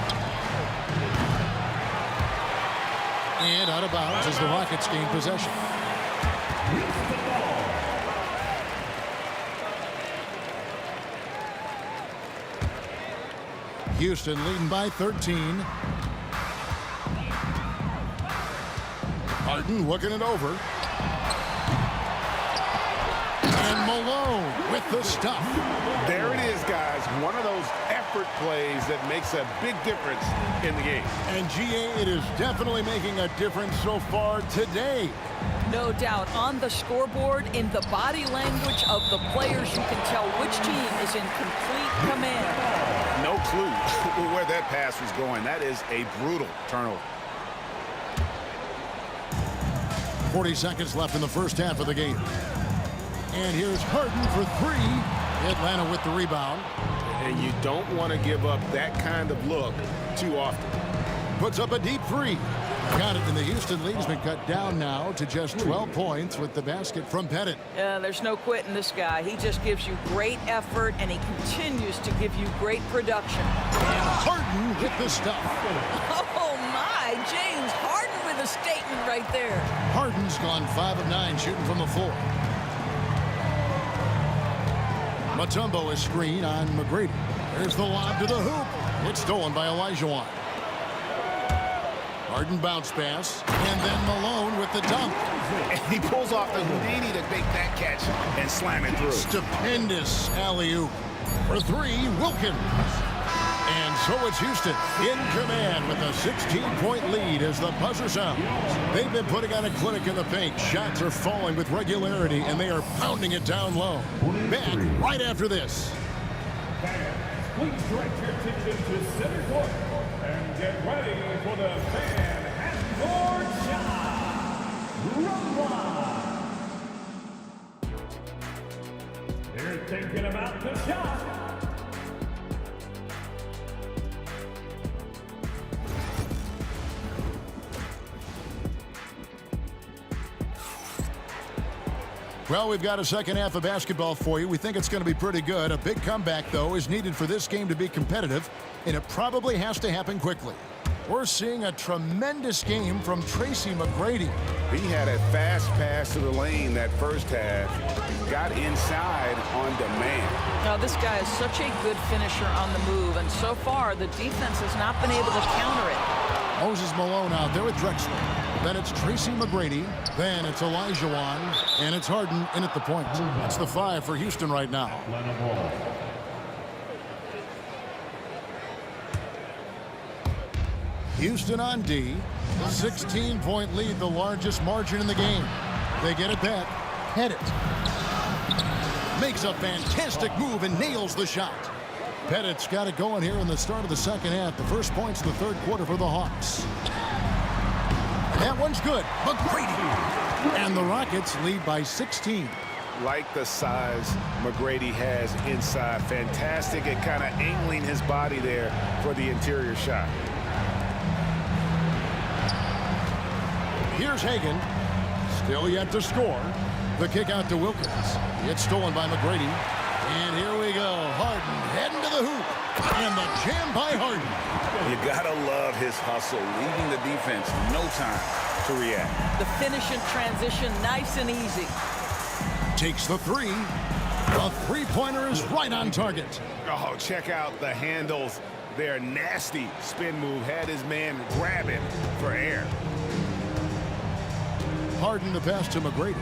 Speaker 7: And out of bounds as the Rockets gain possession. Houston leading by 13. Harden looking it over. And Malone with the stuff.
Speaker 8: There it is, guys. One of those effort plays that makes a big difference in the game.
Speaker 7: And GA, it is definitely making a difference so far today.
Speaker 9: No doubt. On the scoreboard, in the body language of the players, you can tell which team is in complete command.
Speaker 8: No clue where that pass was going. That is a brutal turnover.
Speaker 7: 40 seconds left in the first half of the game. And here's Harden for three. Atlanta with the rebound.
Speaker 8: And you don't want to give up that kind of look too often.
Speaker 7: Puts up a deep three. Got it, and the Houston lead's been cut down now to just 12 points with the basket from Pettit.
Speaker 9: There's no quitting this guy. He just gives you great effort, and he continues to give you great production.
Speaker 7: And Harden with the stuff.
Speaker 9: Oh, my. James Harden with a statement right there.
Speaker 7: Harden's gone 5 of 9 shooting from the floor. Mutombo is screen on McGrady. There's the lob to the hoop. It's stolen by Olajuwon. Harden bounce pass, and then Malone with the dunk.
Speaker 8: And he pulls off the Houdini to make that catch and slam it through.
Speaker 7: Stupendous alley-oop. For three, Wilkins. And so it's Houston in command with a 16-point lead as the buzzer sounds. They've been putting on a clinic in the paint. Shots are falling with regularity, and they are pounding it down low. Back right after this.
Speaker 5: Please direct your attention to center court and get ready for the fan and shot. Run one. They're thinking about the shot.
Speaker 7: Well, we've got a second half of basketball for you. We think it's going to be pretty good. A big comeback, though, is needed for this game to be competitive, and it probably has to happen quickly. We're seeing a tremendous game from Tracy McGrady.
Speaker 8: He had a fast pass to the lane that first half. Got inside on demand.
Speaker 9: Now, this guy is such a good finisher on the move, and so far, the defense has not been able to counter it.
Speaker 7: Moses Malone out there with Drexler. Then it's Tracy McGrady. Then it's Olajuwon. And it's Harden in at the point. That's the 5 for Houston right now. Houston on D. 16-point lead, the largest margin in the game. They get it back. Head it. Makes a fantastic move and nails the shot. Pettit's got it going here in the start of the second half. The first points of the third quarter for the Hawks. That one's good. McGrady. And the Rockets lead by 16.
Speaker 8: Like the size McGrady has inside. Fantastic at kind of angling his body there for the interior shot.
Speaker 7: Here's Hagan. Still yet to score. The kick out to Wilkins. It's stolen by McGrady. And here we go. Harden heading to the hoop. And the jam by Harden.
Speaker 8: You gotta love his hustle, leaving the defense no time to react.
Speaker 9: The finish in transition, nice and easy.
Speaker 7: Takes the three. The three-pointer is right on target.
Speaker 8: Oh, check out the handles. Their nasty spin move had his man grabbing for air.
Speaker 7: Harden the pass to McGrady.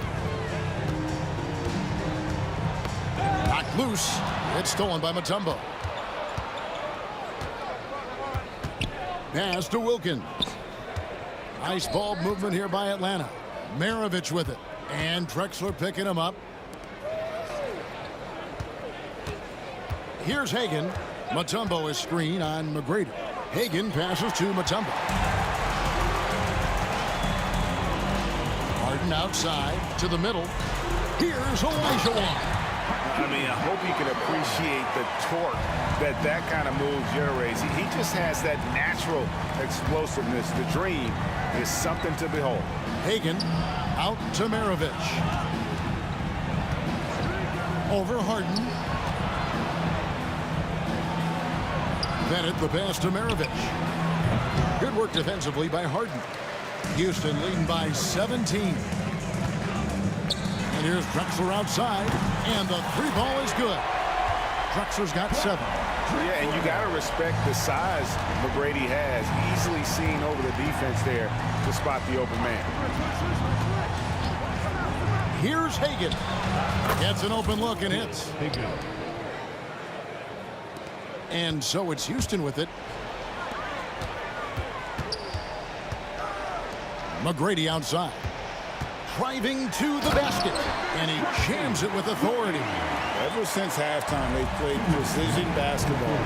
Speaker 7: Knocked loose. It's stolen by Mutombo. Pass to Wilkins. Nice ball movement here by Atlanta. Maravich with it. And Drexler picking him up. Here's Hagan. Mutombo is screen on McGrady. Hagan passes to Mutombo. Harden outside to the middle. Here's Olajuwon.
Speaker 8: I mean, I hope you can appreciate the torque that kind of move generates. He just has that natural explosiveness. The dream is something to behold.
Speaker 7: Hagan out to Maravich. Over Harden. Bennett the pass to Maravich. Good work defensively by Harden. Houston leading by 17. And here's Drexler outside, and the three ball is good. Drexler's got 7.
Speaker 8: Yeah, and you got to respect the size McGrady has. Easily seen over the defense there to spot the open man.
Speaker 7: Here's Hagan. Gets an open look and hits. And so it's Houston with it. McGrady outside. Driving to the basket. And he jams it with authority.
Speaker 8: Ever since halftime, they've played precision basketball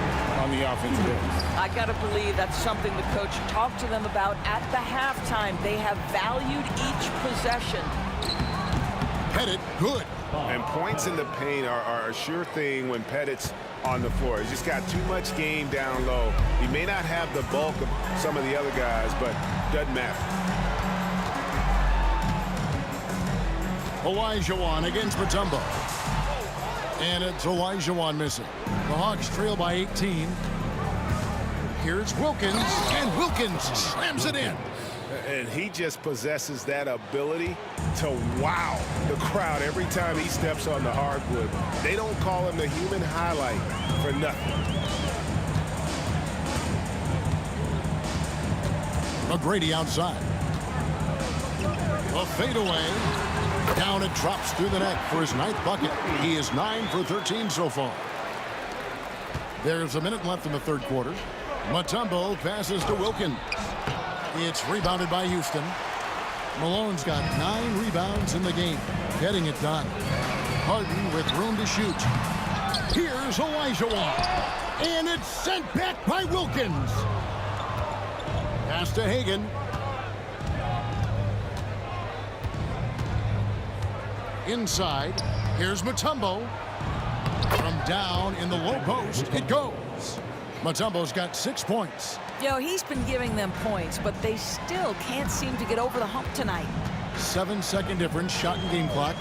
Speaker 8: on the offensive end.
Speaker 9: I got to believe that's something the coach talked to them about at the halftime. They have valued each possession.
Speaker 7: Pettit, good.
Speaker 8: And points in the paint are a sure thing when Pettit's on the floor. He's just got too much game down low. He may not have the bulk of some of the other guys, but doesn't matter.
Speaker 7: Olajuwon against Mutombo. And it's Olajuwon missing. The Hawks trail by 18. Here's Wilkins, and Wilkins slams it in.
Speaker 8: And he just possesses that ability to wow the crowd every time he steps on the hardwood. They don't call him the human highlight for nothing.
Speaker 7: McGrady outside. A fadeaway. Down it drops through the net for his 9th bucket. He is 9 for 13 so far. There's a minute left in the third quarter. Mutombo passes to Wilkins. It's rebounded by Houston. Malone's got 9 rebounds in the game, getting it done. Harden with room to shoot. Here's Olajuwon. And it's sent back by Wilkins. Pass to Hagan. Inside, here's Mutombo. From down in the low post, it goes. Mutombo's got 6 points.
Speaker 9: You know, he's been giving them points, but they still can't seem to get over the hump tonight.
Speaker 7: 7-second difference, shot and game clock.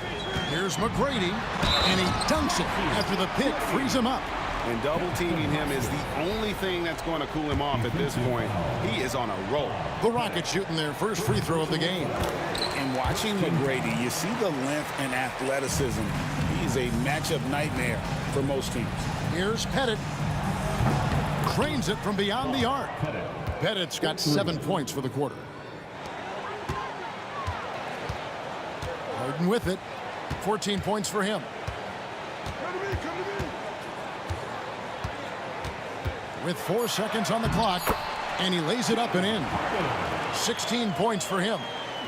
Speaker 7: Here's McGrady, and he dunks it after the pick frees him up.
Speaker 8: And double-teaming him is the only thing that's going to cool him off at this point. He is on a roll.
Speaker 7: The Rockets shooting their first free throw of the game.
Speaker 8: And watching McGrady, you see the length and athleticism. He is a matchup nightmare for most teams.
Speaker 7: Here's Pettit. Cranes it from beyond the arc. Pettit's got 7 points for the quarter. Harden with it. 14 points for him. With 4 seconds on the clock, and he lays it up and in. 16 points for him.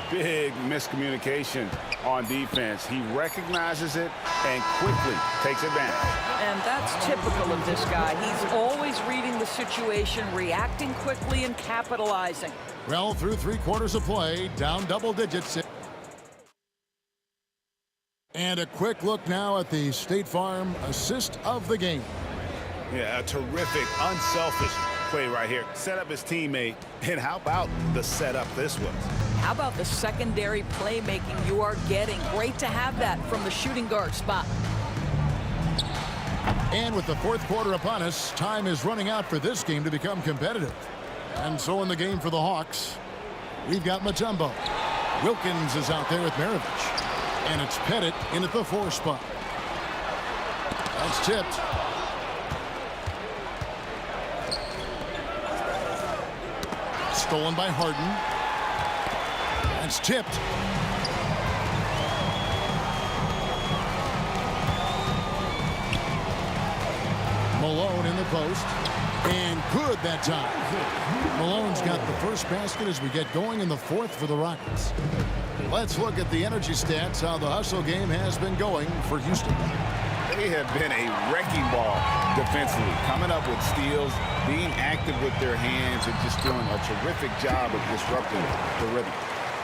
Speaker 8: Big miscommunication on defense. He recognizes it and quickly takes advantage.
Speaker 9: And that's typical of this guy. He's always reading the situation, reacting quickly, and capitalizing.
Speaker 7: Well, through 3 quarters of play, down double digits. And a quick look now at the State Farm assist of the game.
Speaker 8: Yeah, a terrific, unselfish play right here. Set up his teammate, and how about the setup this was?
Speaker 9: How about the secondary playmaking you are getting? Great to have that from the shooting guard spot.
Speaker 7: And with the fourth quarter upon us, time is running out for this game to become competitive. And so in the game for the Hawks, we've got Mutombo. Wilkins is out there with Maravich. And it's Pettit in at the 4 spot. That's tipped. Stolen by Harden. That's tipped. Malone in the post. And good that time. Malone's got the first basket as we get going in the 4th for the Rockets. Let's look at the energy stats, how the hustle game has been going for Houston.
Speaker 8: They have been a wrecking ball defensively, coming up with steals, being active with their hands, and just doing a terrific job of disrupting the rhythm.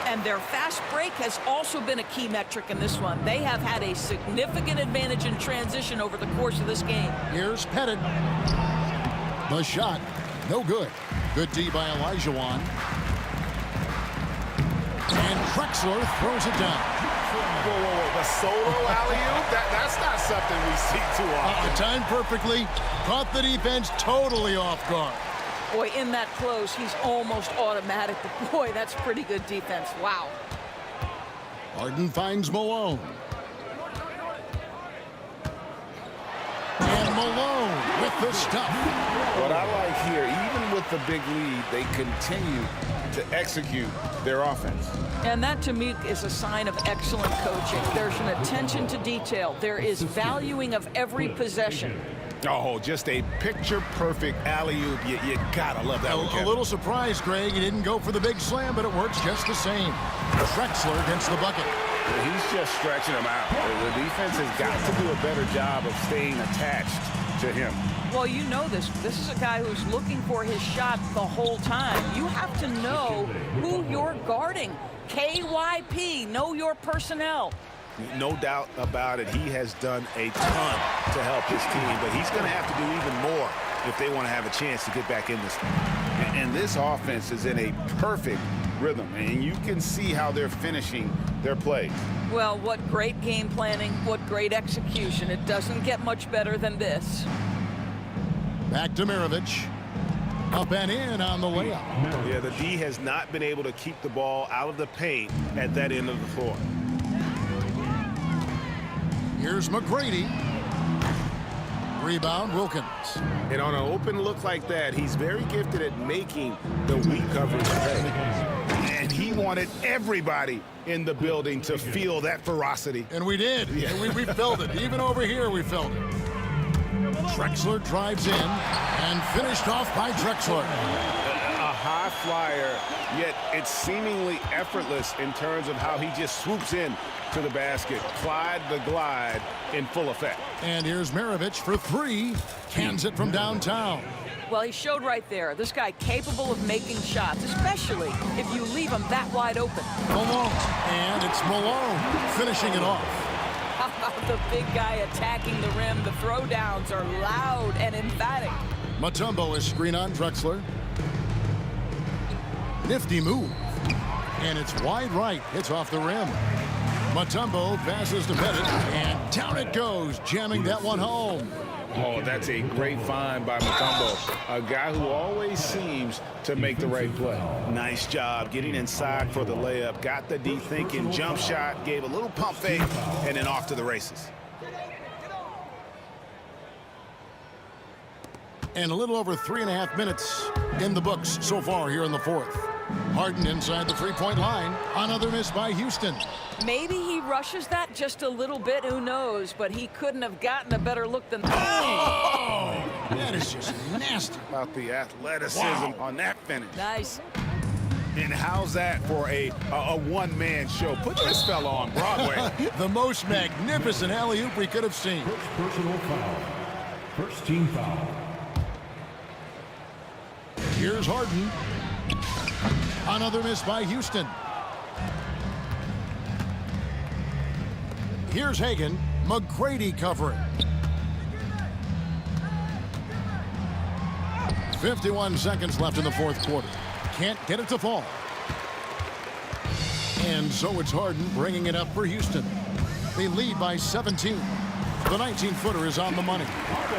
Speaker 9: And their fast break has also been a key metric in this one. They have had a significant advantage in transition over the course of this game.
Speaker 7: Here's Pettit. The shot, no good. Good D by Olajuwon. And Drexler throws it down.
Speaker 8: Whoa, the solo alley-oop? That's not something we see too often.
Speaker 7: Timed perfectly, caught the defense totally off guard.
Speaker 9: Boy, in that close, he's almost automatic. But boy, that's pretty good defense. Wow.
Speaker 7: Harden finds Malone. And Malone with the stuff.
Speaker 8: What I like here, even with the big lead, they continue to execute their offense.
Speaker 9: And that, to me, is a sign of excellent coaching. There's an attention to detail. There is valuing of every possession.
Speaker 8: Oh, just a picture-perfect alley-oop. You gotta love that one,
Speaker 7: A
Speaker 8: Kevin.
Speaker 7: little surprised, Greg. He didn't go for the big slam, but it works just the same. Drexler against the bucket.
Speaker 8: He's just stretching them out. The defense has got to do a better job of staying attached to him.
Speaker 9: Well, you know this. This is a guy who's looking for his shot the whole time. You have to know who you're guarding. KYP, know your personnel.
Speaker 8: No doubt about it. He has done a ton to help his team, but he's going to have to do even more if they want to have a chance to get back in this one. And this offense is in a perfect rhythm, and you can see how they're finishing their plays.
Speaker 9: Well, what great game planning, what great execution. It doesn't get much better than this.
Speaker 7: Back to Mirovic. Up and in on the layup.
Speaker 8: Yeah, the D has not been able to keep the ball out of the paint at that end of the floor.
Speaker 7: Here's McGrady. Rebound, Wilkins.
Speaker 8: And on an open look like that, he's very gifted at making the weak coverage pay. And he wanted everybody in the building to feel that ferocity.
Speaker 7: And we did.
Speaker 8: Yeah.
Speaker 7: We felt it. Even over here, we felt it. Drexler drives in and finished off by Drexler.
Speaker 8: A high flyer, yet it's seemingly effortless in terms of how he just swoops in to the basket. Clyde the glide in full effect.
Speaker 7: And here's Mirovic for three. Cans it from downtown.
Speaker 9: Well, he showed right there. This guy capable of making shots, especially if you leave him that wide open.
Speaker 7: Malone. And it's Malone finishing it off.
Speaker 9: How about the big guy attacking the rim? The throwdowns are loud and emphatic.
Speaker 7: Mutombo is screen on Drexler. Nifty move. And it's wide right. Hits off the rim. Mutombo passes to Pettit. And down it goes, jamming that one home.
Speaker 8: Oh, that's a great find by Mutombo, a guy who always seems to make the right play. Nice job getting inside for the layup. Got the D thinking, jump shot, gave a little pump fake, and then off to the races.
Speaker 7: And a little over 3.5 minutes in the books so far here in the fourth. Harden inside the three-point line. Another miss by Houston.
Speaker 9: Maybe he rushes that just a little bit, who knows, but he couldn't have gotten a better look than that.
Speaker 7: Oh! That is just nasty.
Speaker 8: About the athleticism on that finish.
Speaker 9: Nice.
Speaker 8: And how's that for a one-man show? Put this fella on Broadway.
Speaker 7: The most magnificent alley-oop we could have seen.
Speaker 5: First personal foul. First team foul.
Speaker 7: Here's Harden. Another miss by Houston. Here's Hagan. McGrady covering. 51 seconds left in the fourth quarter. Can't get it to fall. And so it's Harden bringing it up for Houston. They lead by 17. The 19-footer is on the money.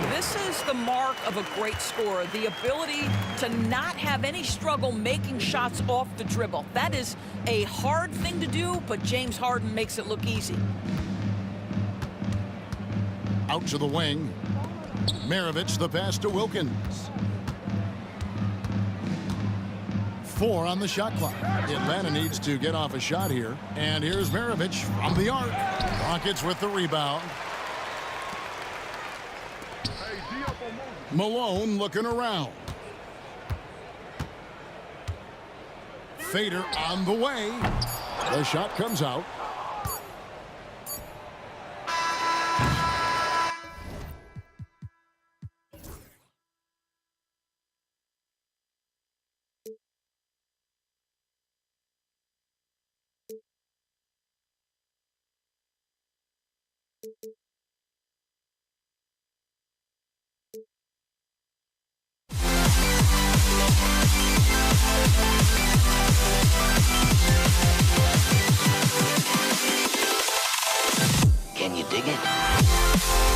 Speaker 9: This is the mark of a great scorer, the ability to not have any struggle making shots off the dribble. That is a hard thing to do, but James Harden makes it look easy.
Speaker 7: Out to the wing. Mirovic, the pass to Wilkins. 4 on the shot clock. Atlanta needs to get off a shot here. And here's Mirovic from the arc. Rockets with the rebound. Malone looking around. Fader on the way. The shot comes out.
Speaker 10: Can you dig it?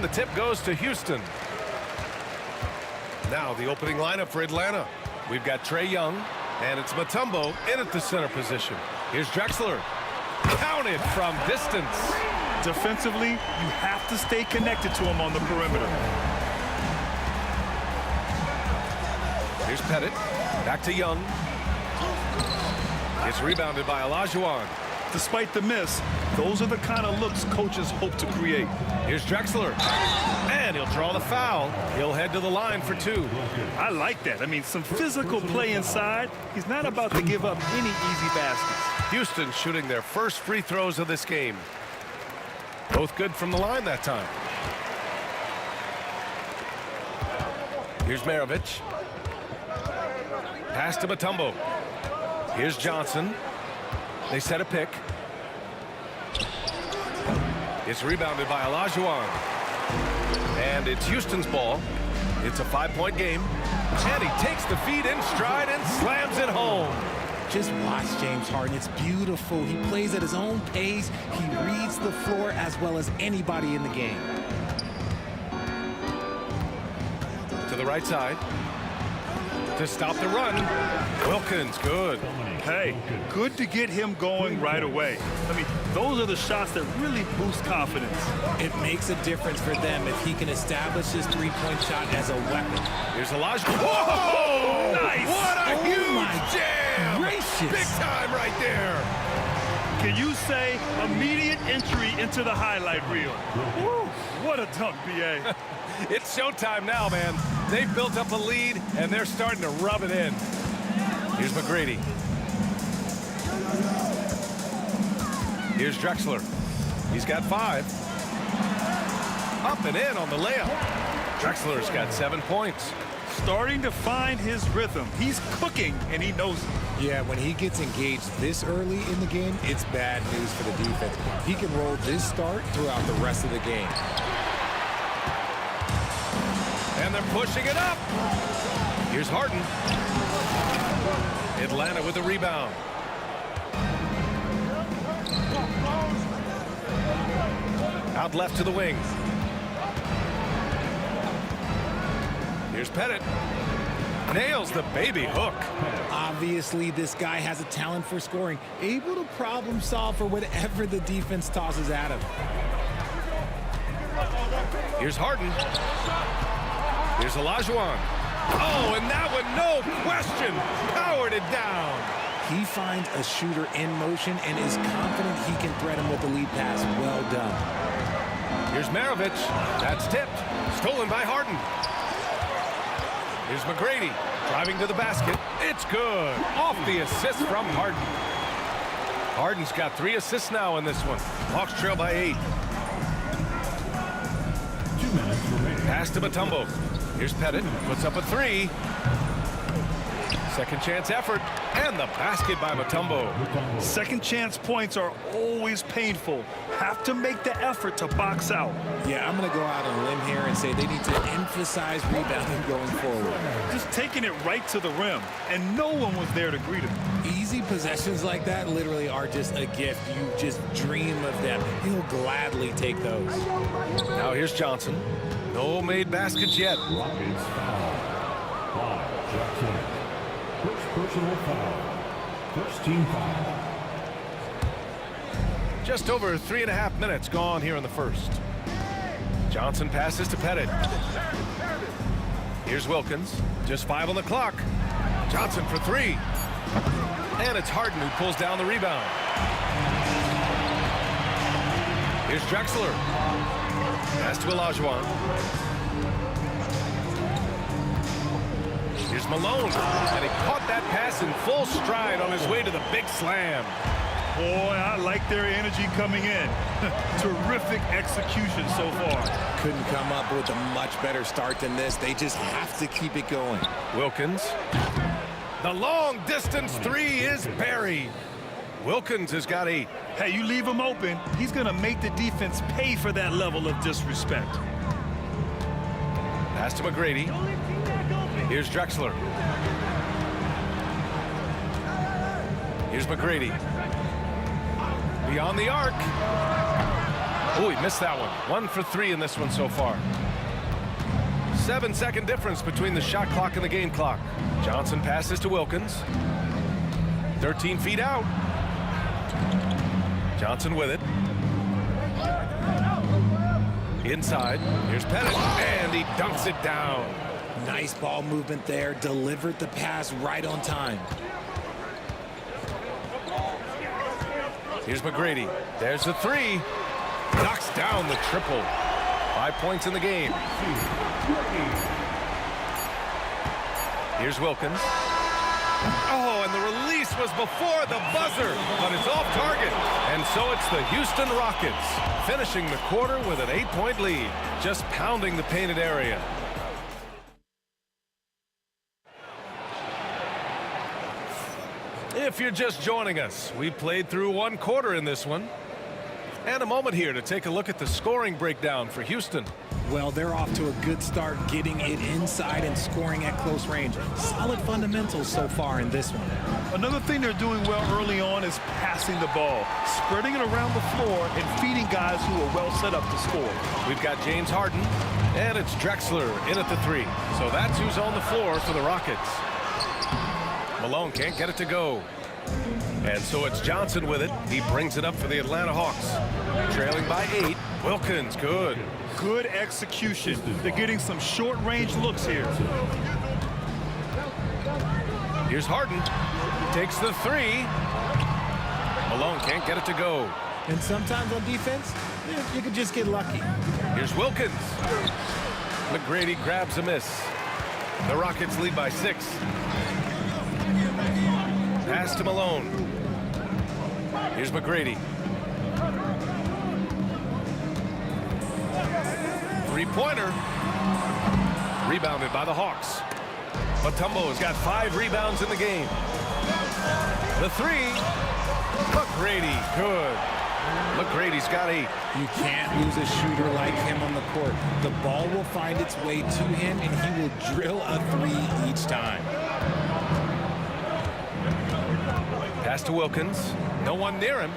Speaker 2: And the tip goes to Houston. Now the opening lineup for Atlanta. We've got Trae Young, and it's Mutombo in at the center position. Here's Drexler. Counted from distance.
Speaker 4: Defensively, you have to stay connected to him on the perimeter.
Speaker 2: Here's Pettit. Back to Young. It's rebounded by Olajuwon.
Speaker 4: Despite the miss, those are the kind of looks coaches hope to create.
Speaker 2: Here's Drexler. And he'll draw the foul. He'll head to the line for 2.
Speaker 4: I like that. I mean, some physical play inside. He's not about to give up any easy baskets.
Speaker 2: Houston shooting their first free throws of this game. Both good from the line that time. Here's Maravich. Pass to Mutombo. Here's Johnson. They set a pick. It's rebounded by Olajuwon. And it's Houston's ball. It's a 5-point game. And he takes the feed in stride and slams it home.
Speaker 10: Just watch James Harden. It's beautiful. He plays at his own pace. He reads the floor as well as anybody in the game.
Speaker 2: To the right side. To stop the run. Wilkins, good.
Speaker 4: Hey, good to get him going right away. I mean, those are the shots that really boost confidence.
Speaker 10: It makes a difference for them if he can establish his three-point shot as a weapon.
Speaker 2: Here's Olajuwon. Whoa!
Speaker 4: Nice!
Speaker 2: What a huge jam!
Speaker 10: Gracious!
Speaker 2: Big time right there.
Speaker 4: Can you say immediate entry into the highlight reel? Woo, what a dunk, B.A.
Speaker 2: It's showtime now, man. They've built up a lead, and they're starting to rub it in. Here's McGrady. Here's Drexler. He's got 5. Up and in on the layup. Drexler's got 7 points.
Speaker 4: Starting to find his rhythm. He's cooking, and he knows it.
Speaker 10: Yeah, when he gets engaged this early in the game, it's bad news for the defense. He can roll this start throughout the rest of the game.
Speaker 2: And they're pushing it up. Here's Harden. Atlanta with the rebound. Out left to the wing. Here's Pettit. Nails the baby hook.
Speaker 10: Obviously, this guy has a talent for scoring, able to problem solve for whatever the defense tosses at him.
Speaker 2: Here's Harden. Here's Olajuwon. Oh, and that one, no question, powered it down.
Speaker 10: He finds a shooter in motion and is confident he can thread him with the lead pass. Well done.
Speaker 2: Here's Maravich. That's tipped. Stolen by Harden. Here's McGrady driving to the basket. It's good. Off the assist from Harden. Harden's got 3 assists now in this one. Hawks trail by 8.
Speaker 5: 2 minutes remaining.
Speaker 2: Pass to Mutombo. Here's Pettit. Puts up a 3. Second chance effort. And the basket by Mutombo.
Speaker 4: Second chance points are always painful. Have to make the effort to box out.
Speaker 10: Yeah, I'm going to go out on a limb here and say they need to emphasize rebounding going forward.
Speaker 4: Just taking it right to the rim, and no one was there to greet him.
Speaker 10: Easy possessions like that literally are just a gift. You just dream of them. He'll gladly take those.
Speaker 2: Now here's Johnson. No made baskets yet.
Speaker 5: Rockets foul. 5 shots in. First personal foul. First team foul.
Speaker 2: Just over 3.5 minutes gone here in the first. Johnson passes to Pettit. Here's Wilkins. Just 5 on the clock. Johnson for 3. And it's Harden who pulls down the rebound. Here's Drexler. Pass to Olajuwon. Here's Malone. And he caught that pass in full stride on his way to the big slam.
Speaker 4: Boy, I like their energy coming in. Terrific execution so far.
Speaker 10: Couldn't come up with a much better start than this. They just have to keep it going.
Speaker 2: Wilkins. The long distance 3 is buried. Wilkins has got 8.
Speaker 4: Hey, you leave him open, he's going to make the defense pay for that level of disrespect.
Speaker 2: Pass to McGrady. Here's Drexler. Here's McGrady. Beyond the arc. Oh, he missed that one. 1 for 3 in this one so far. 7-second difference between the shot clock and the game clock. Johnson passes to Wilkins. 13 feet out. Johnson with it. Inside. Here's Pettit. And he dunks it down.
Speaker 10: Nice ball movement there. Delivered the pass right on time.
Speaker 2: Here's McGrady. There's the 3. Knocks down the triple. 5 points in the game. Here's Wilkins. Oh, and the release was before the buzzer, but it's off target. And so it's the Houston Rockets finishing the quarter with an 8-point lead, just pounding the painted area. If you're just joining us, we played through 1 quarter in this one. And a moment here to take a look at the scoring breakdown for Houston.
Speaker 10: Well, they're off to a good start getting it inside and scoring at close range. Solid fundamentals so far in this one.
Speaker 4: Another thing they're doing well early on is passing the ball, spreading it around the floor and feeding guys who are well set up to score.
Speaker 2: We've got James Harden, and it's Drexler in at the 3. So that's who's on the floor for the Rockets. Malone can't get it to go. And so it's Johnson with it. He brings it up for the Atlanta Hawks. Trailing by 8. Wilkins, good.
Speaker 4: Good execution. They're getting some short-range looks here.
Speaker 2: Here's Harden. Takes the 3. Malone can't get it to go.
Speaker 10: And sometimes on defense, you could just get lucky.
Speaker 2: Here's Wilkins. McGrady grabs a miss. The Rockets lead by 6. Pass to Malone. Here's McGrady. 3-pointer. Rebounded by the Hawks. Mutombo's got 5 rebounds in the game. The 3. McGrady, good. McGrady's got 8.
Speaker 10: You can't lose a shooter like him on the court. The ball will find its way to him, and he will drill a 3 each time.
Speaker 2: Pass to Wilkins. No one near him.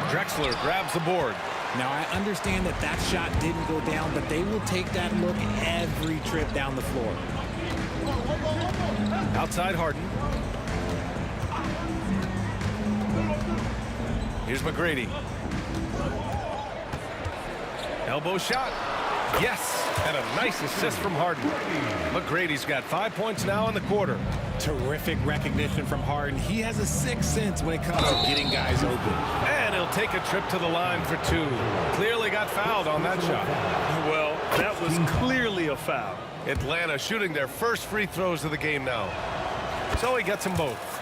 Speaker 2: Drexler grabs the board.
Speaker 10: Now, I understand that that shot didn't go down, but they will take that look every trip down the floor.
Speaker 2: Outside Harden. Here's McGrady. Elbow shot. Yes, and a nice assist from Harden. McGrady's got 5 points now in the quarter.
Speaker 10: Terrific recognition from Harden. He has a sixth sense when it comes to getting guys open.
Speaker 2: And he'll take a trip to the line for 2. Clearly got fouled on that shot.
Speaker 4: Well, that was clearly a foul.
Speaker 2: Atlanta shooting their first free throws of the game now. So he gets them both.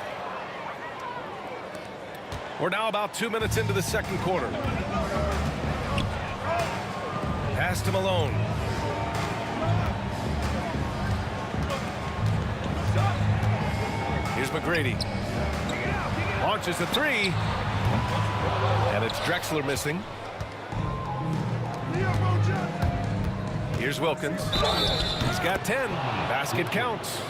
Speaker 2: We're now about 2 minutes into the second quarter. Pass to Malone. Here's McGrady. Launches a 3. And it's Drexler missing. Here's Wilkins. He's got 10. Basket counts.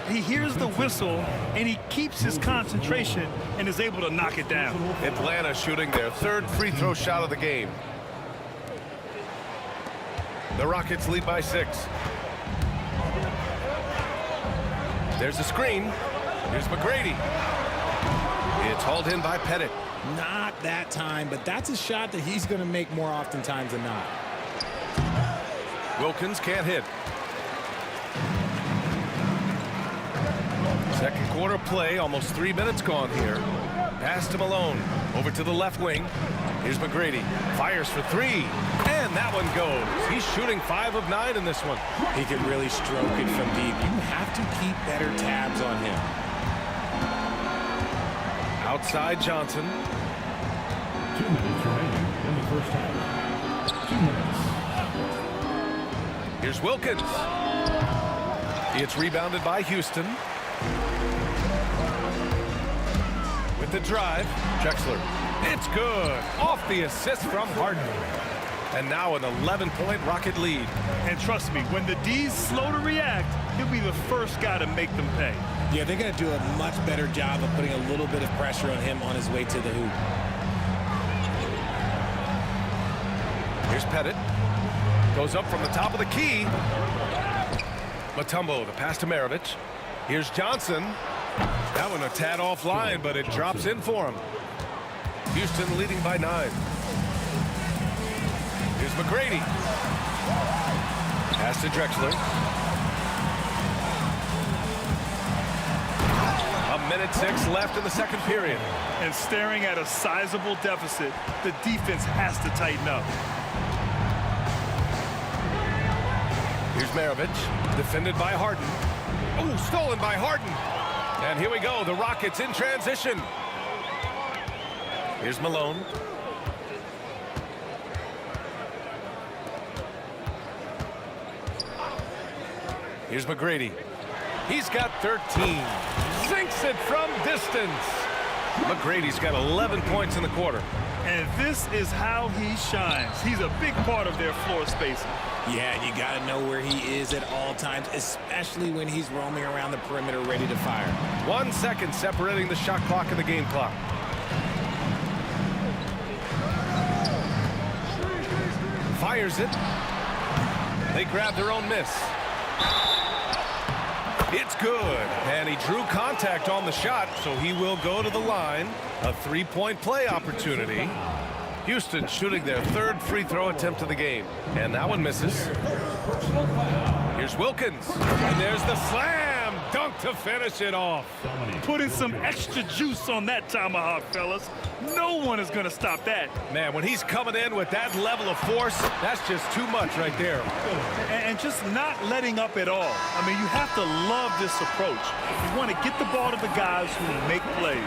Speaker 4: He hears the whistle, and he keeps his concentration and is able to knock it down.
Speaker 2: Atlanta shooting their 3rd free throw shot of the game. The Rockets lead by 6. There's a screen. Here's McGrady. It's hauled in by Pettit.
Speaker 10: Not that time, but that's a shot that he's going to make more oftentimes than not.
Speaker 2: Wilkins can't hit. Second quarter play, almost 3 minutes gone here. Pass to Malone. Over to the left wing. Here's McGrady. Fires for 3. And that one goes. He's shooting 5 of 9 in this one.
Speaker 10: He can really stroke it from deep. You have to keep better tabs on him.
Speaker 2: Outside Johnson.
Speaker 5: 2 minutes remaining in the first half. 2 minutes.
Speaker 2: Here's Wilkins. It's rebounded by Houston. With the drive, Drexler. It's good. Off the assist from Harden. And now an 11-point Rocket lead.
Speaker 4: And trust me, when the D's slow to react, he'll be the first guy to make them pay.
Speaker 10: Yeah, they're going to do a much better job of putting a little bit of pressure on him on his way to the hoop.
Speaker 2: Here's Pettit. Goes up from the top of the key. Mutombo, the pass to Maravich. Here's Johnson. That one a tad offline, but it drops in for him. Houston leading by 9. Here's McGrady. Pass to Drexler. A minute 6 left in the second period.
Speaker 4: And staring at a sizable deficit, the defense has to tighten up.
Speaker 2: Here's Maravich, defended by Harden. Oh, stolen by Harden. And here we go, the Rockets in transition. Here's Malone. Here's McGrady. He's got 13. Sinks it from distance. McGrady's got 11 points in the quarter.
Speaker 4: And this is how he shines. He's a big part of their floor spacing.
Speaker 10: Yeah, and you got to know where he is at all times, especially when he's roaming around the perimeter ready to fire.
Speaker 2: 1 second separating the shot clock and the game clock. Fires it. They grab their own miss. It's good. And he drew contact on the shot, so he will go to the line. A 3-point play opportunity. Houston shooting their 3rd free throw attempt of the game. And that one misses. Here's Wilkins. And there's the slam dunk to finish it off.
Speaker 4: Putting some extra juice on that tomahawk, fellas. No one is going to stop that.
Speaker 2: Man, when he's coming in with that level of force, that's just too much right there.
Speaker 4: And just not letting up at all. I mean, you have to love this approach. You want to get the ball to the guys who make plays.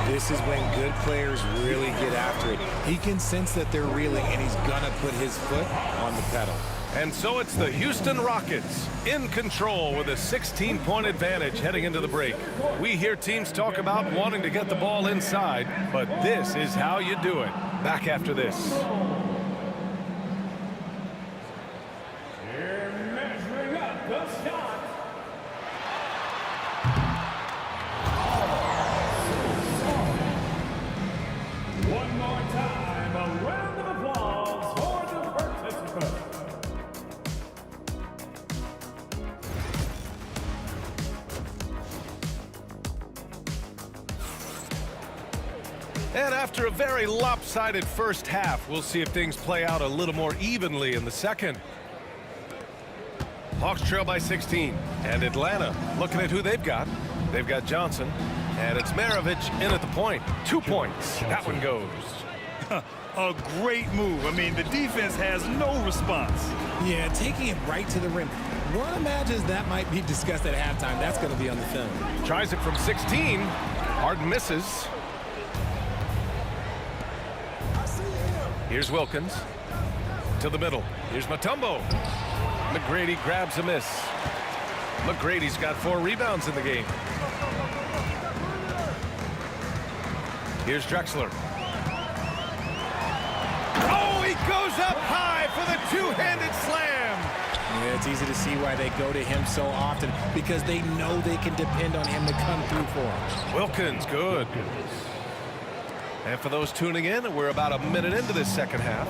Speaker 10: This is when good players really get after it. He can sense that they're reeling, and he's going to put his foot on the pedal.
Speaker 2: And so it's the Houston Rockets in control with a 16-point advantage heading into the break. We hear teams talk about wanting to get the ball inside, but this is how you do it. Back after this.
Speaker 5: Here measuring up the shot. One more time, a round of applause for the participants.
Speaker 2: And after a very lopsided first half, we'll see if things play out a little more evenly in the second. Hawks trail by 16. And Atlanta looking at who they've got. They've got Johnson. And it's Maravich in at the point. 2 points. That one goes.
Speaker 4: A great move. I mean, the defense has no response.
Speaker 10: Yeah, taking it right to the rim. One imagines that might be discussed at halftime. That's going to be on the film.
Speaker 2: Tries it from 16. Harden misses. Here's Wilkins to the middle. Here's Mutombo. McGrady grabs a miss. McGrady's got 4 rebounds in the game. Here's Drexler. Oh, he goes up high for the two-handed slam.
Speaker 10: Yeah, it's easy to see why they go to him so often, because they know they can depend on him to come through for them.
Speaker 2: Wilkins, good. And for those tuning in, we're about a minute into this second half.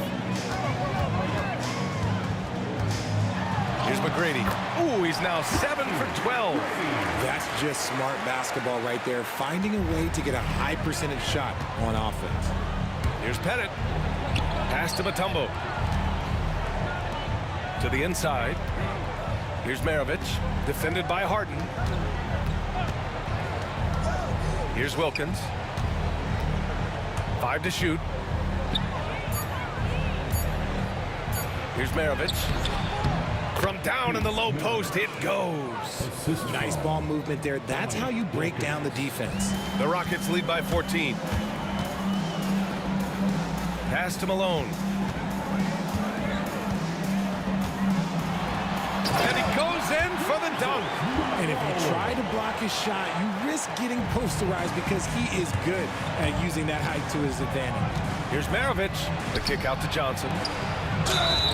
Speaker 2: Here's McGrady. Ooh, he's now 7 for 12.
Speaker 10: That's just smart basketball right there, finding a way to get a high percentage shot on offense.
Speaker 2: Here's Pettit. Pass to Mutombo. To the inside. Here's Maravich, defended by Harden. Here's Wilkins. 5 to shoot. Here's Maravich. From down in the low post, it goes.
Speaker 10: Nice ball movement there. That's how you break down the defense.
Speaker 2: The Rockets lead by 14. Pass to Malone. And he goes in for the dunk.
Speaker 10: And if you try to block his shot, you risk getting posterized because he is good at using that height to his advantage.
Speaker 2: Here's Maravich. The kick out to Johnson.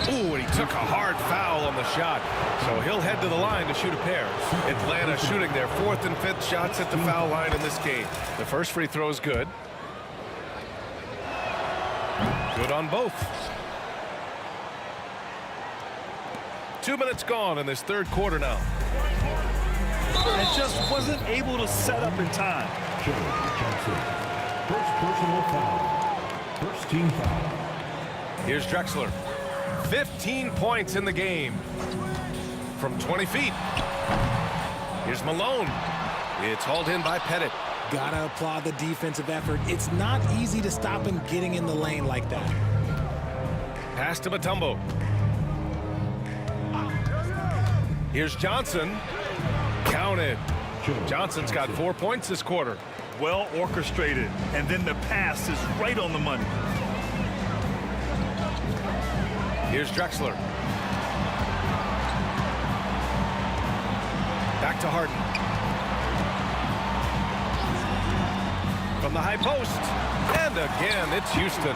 Speaker 2: Ooh, and he took a hard foul on the shot. So he'll head to the line to shoot a pair. Atlanta shooting their 4th and 5th shots at the foul line in this game. The first free throw is good. Good on both. 2 minutes gone in this third quarter now.
Speaker 4: And just wasn't able to set up in time.
Speaker 5: Johnson. First personal foul. First team foul.
Speaker 2: Here's Drexler. 15 points in the game from 20 feet. Here's Malone. It's hauled in by Pettit.
Speaker 10: Gotta applaud the defensive effort. It's not easy to stop him getting in the lane like that.
Speaker 2: Pass to Mutombo. Here's Johnson. Counted. Johnson's got 4 points this quarter.
Speaker 4: Well orchestrated, and then the pass is right on the money.
Speaker 2: Here's Drexler. Back to Harden. From the high post. And again, it's Houston.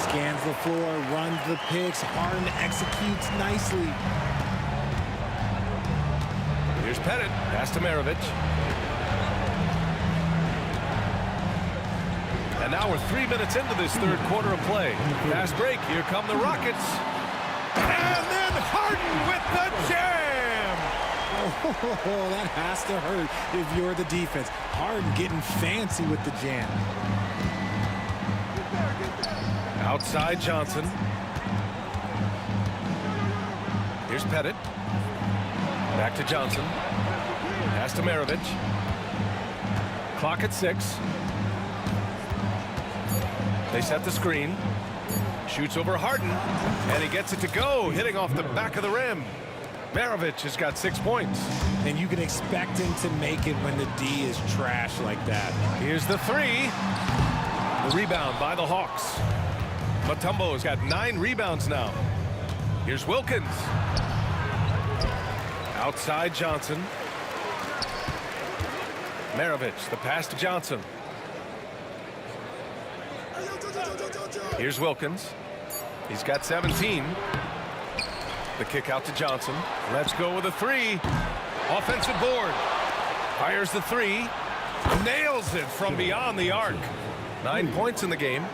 Speaker 10: Scans the floor, runs the picks. Harden executes nicely.
Speaker 2: Here's Pettit. Pass to Maravich. And now we're 3 minutes into this third quarter of play. Fast break. Here come the Rockets. And then Harden with the jam.
Speaker 10: Oh, that has to hurt if you're the defense. Harden getting fancy with the jam.
Speaker 2: Outside Johnson. Here's Pettit. Back to Johnson. Pass to Maravich. Clock at 6. They set the screen. Shoots over Harden. And he gets it to go, hitting off the back of the rim. Maravich has got 6 points.
Speaker 10: And you can expect him to make it when the D is trash like that.
Speaker 2: Here's the 3. The rebound by the Hawks. Mutombo has got 9 rebounds now. Here's Wilkins. Outside Johnson. Maravich, the pass to Johnson. Here's Wilkins. He's got 17. The kick out to Johnson. Let's go with a 3. Offensive board. Fires the 3. Nails it from beyond the arc. 9 points in the game.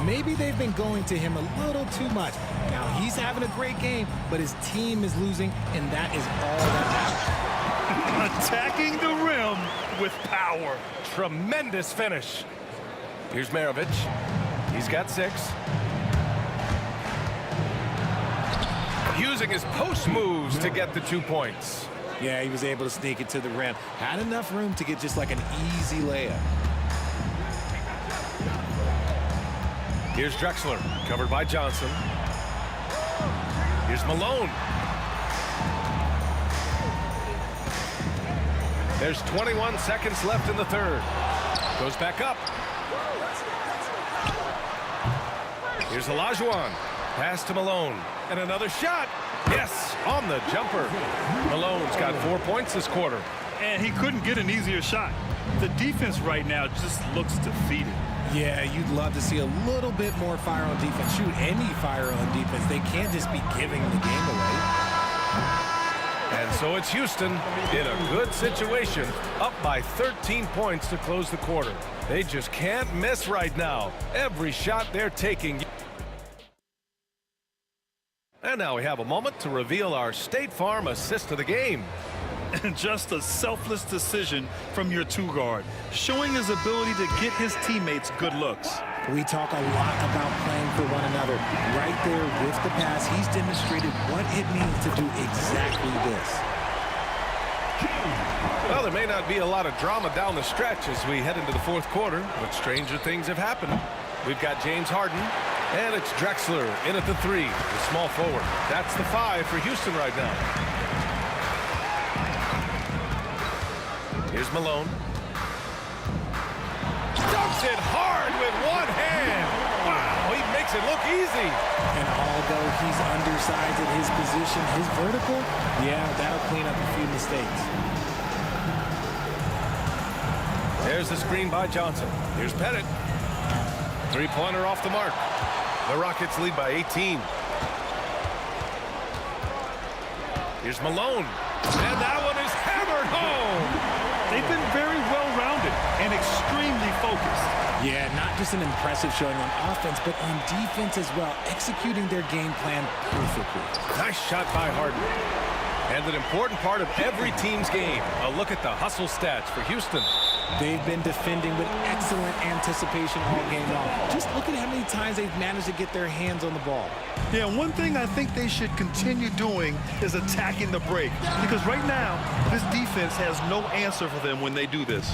Speaker 10: Maybe they've been going to him a little too much. Now, he's having a great game, but his team is losing, and that is all that matters.
Speaker 4: Attacking the rim with power.
Speaker 2: Tremendous finish. Here's Maravich. He's got 6. Using his post moves to get the 2 points.
Speaker 10: Yeah, he was able to sneak it to the rim. Had enough room to get just like an easy layup.
Speaker 2: Here's Drexler, covered by Johnson. Here's Malone. There's 21 seconds left in the third. Goes back up. Here's Olajuwon. Pass to Malone. And another shot. Yes, on the jumper. Malone's got 4 points this quarter.
Speaker 4: And he couldn't get an easier shot. The defense right now just looks defeated.
Speaker 10: Yeah, you'd love to see a little bit more fire on defense. Shoot, any fire on defense. They can't just be giving the game away.
Speaker 2: And so it's Houston in a good situation, up by 13 points to close the quarter. They just can't miss right now. Every shot they're taking. And now we have a moment to reveal our State Farm assist of the game.
Speaker 4: And just a selfless decision from your 2-guard, showing his ability to get his teammates good looks.
Speaker 10: We talk a lot about playing for one another. Right there with the pass, he's demonstrated what it means to do exactly this.
Speaker 2: Well, there may not be a lot of drama down the stretch as we head into the fourth quarter, but stranger things have happened. We've got James Harden, and it's Drexler in at the 3, the small forward. That's the 5 for Houston right now. Here's Malone. Dumps it hard with one hand. Wow, he makes it look easy.
Speaker 10: And although he's undersized at his position, his vertical, yeah, that'll clean up a few mistakes.
Speaker 2: There's the screen by Johnson. Here's Pettit. 3-pointer off the mark. The Rockets lead by 18. Here's Malone. And that one is hammered home.
Speaker 4: They've been very well-rounded and extremely focused.
Speaker 10: Yeah, not just an impressive showing on offense, but on defense as well, executing their game plan perfectly.
Speaker 2: Nice shot by Harden. And an important part of every team's game. A look at the hustle stats for Houston.
Speaker 10: They've been defending with excellent anticipation all game long. Just look at how many times they've managed to get their hands on the ball.
Speaker 4: Yeah, one thing I think they should continue doing is attacking the break. Because right now, this defense has no answer for them when they do this.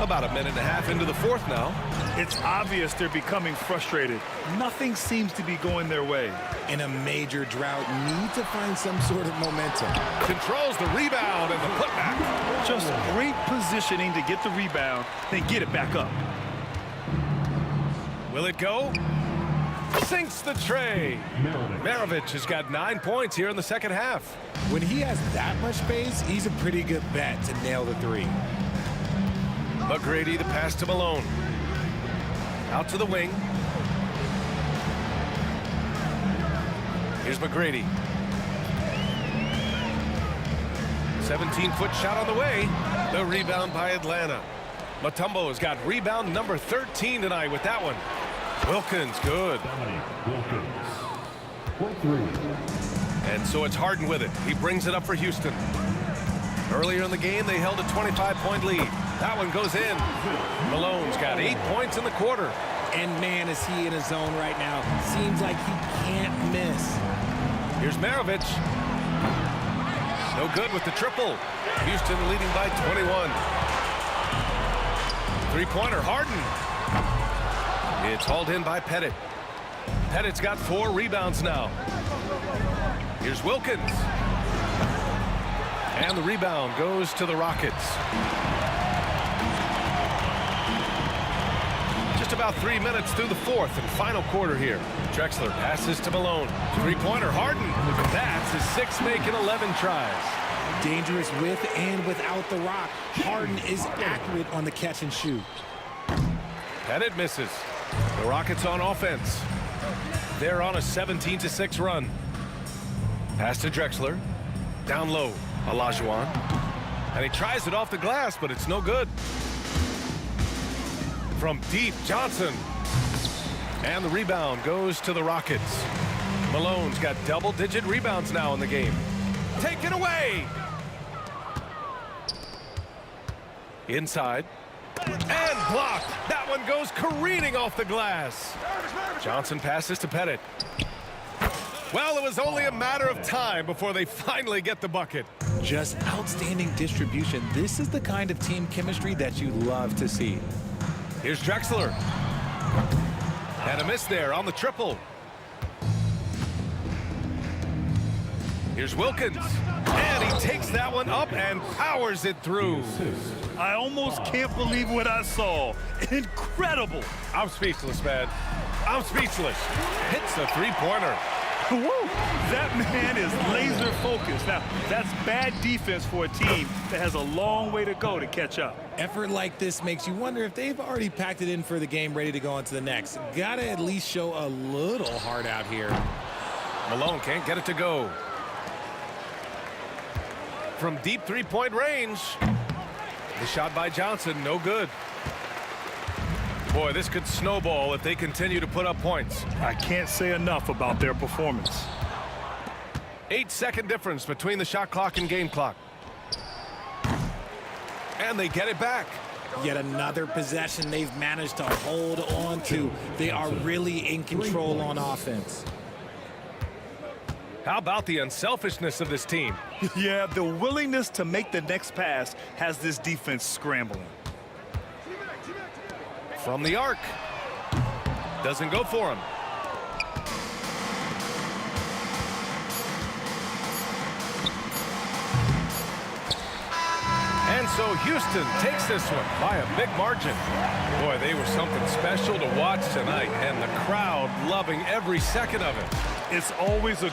Speaker 2: About a minute and a half into the fourth now.
Speaker 4: It's obvious they're becoming frustrated. Nothing seems to be going their way.
Speaker 10: In a major drought, need to find some sort of momentum.
Speaker 2: Controls the rebound and the putback.
Speaker 4: Just great positioning to get the rebound, then get it back up.
Speaker 2: Will it go? Sinks the tray. Maravich has got 9 points here in the second half.
Speaker 10: When he has that much space, he's a pretty good bet to nail the three.
Speaker 2: McGrady, the pass to Malone. Out to the wing. Here's McGrady. 17-foot shot on the way. The rebound by Atlanta. Mutombo has got rebound number 13 tonight with that one. Wilkins, good. And so it's Harden with it. He brings it up for Houston. Earlier in the game, they held a 25-point lead. That one goes in. Malone's got 8 points in the quarter.
Speaker 10: And man, is he in a zone right now. Seems like he can't miss.
Speaker 2: Here's Maravich. No good with the triple. Houston leading by 21. Three-pointer, Harden. It's hauled in by Pettit. Pettit's got 4 rebounds now. Here's Wilkins. And the rebound goes to the Rockets. Just about 3 minutes through the fourth and final quarter here. Drexler passes to Malone. Three-pointer, Harden. That's his 6th make in 11 tries.
Speaker 10: Dangerous with and without the rock. Harden is accurate on the catch and shoot.
Speaker 2: Pettit misses. The Rockets on offense. They're on a 17-6 run. Pass to Drexler. Down low, Olajuwon. And he tries it off the glass, but it's no good. From deep, Johnson. And the rebound goes to the Rockets. Malone's got double-digit rebounds now in the game. Taken away. Inside. And blocked. That one goes careening off the glass. Johnson passes to Pettit. Well, it was only a matter of time before they finally get the bucket.
Speaker 10: Just outstanding distribution. This is the kind of team chemistry that you love to see.
Speaker 2: Here's Drexler. And a miss there on the triple. Here's Wilkins. And he takes that one up and powers it through.
Speaker 4: I almost can't believe what I saw. Incredible.
Speaker 2: I'm speechless, man. I'm speechless. Hits the three-pointer.
Speaker 4: Woo! That man is laser focused. Now, that's bad defense for a team that has a long way to go to catch up.
Speaker 10: Effort like this makes you wonder if they've already packed it in for the game, ready to go on to the next. Gotta at least show a little heart out here.
Speaker 2: Malone can't get it to go. From deep three-point range. The shot by Johnson, no good. Boy, this could snowball if they continue to put up points.
Speaker 4: I can't say enough about their performance.
Speaker 2: 8-second difference between the shot clock and game clock. And they get it back.
Speaker 10: Yet another possession they've managed to hold on to. They are really in control on offense.
Speaker 2: How about the unselfishness of this team?
Speaker 4: Yeah, the willingness to make the next pass has this defense scrambling.
Speaker 2: From the arc. Doesn't go for him. And so Houston takes this one by a big margin. Boy, they were something special to watch tonight, and the crowd loving every second of it.
Speaker 4: It's always a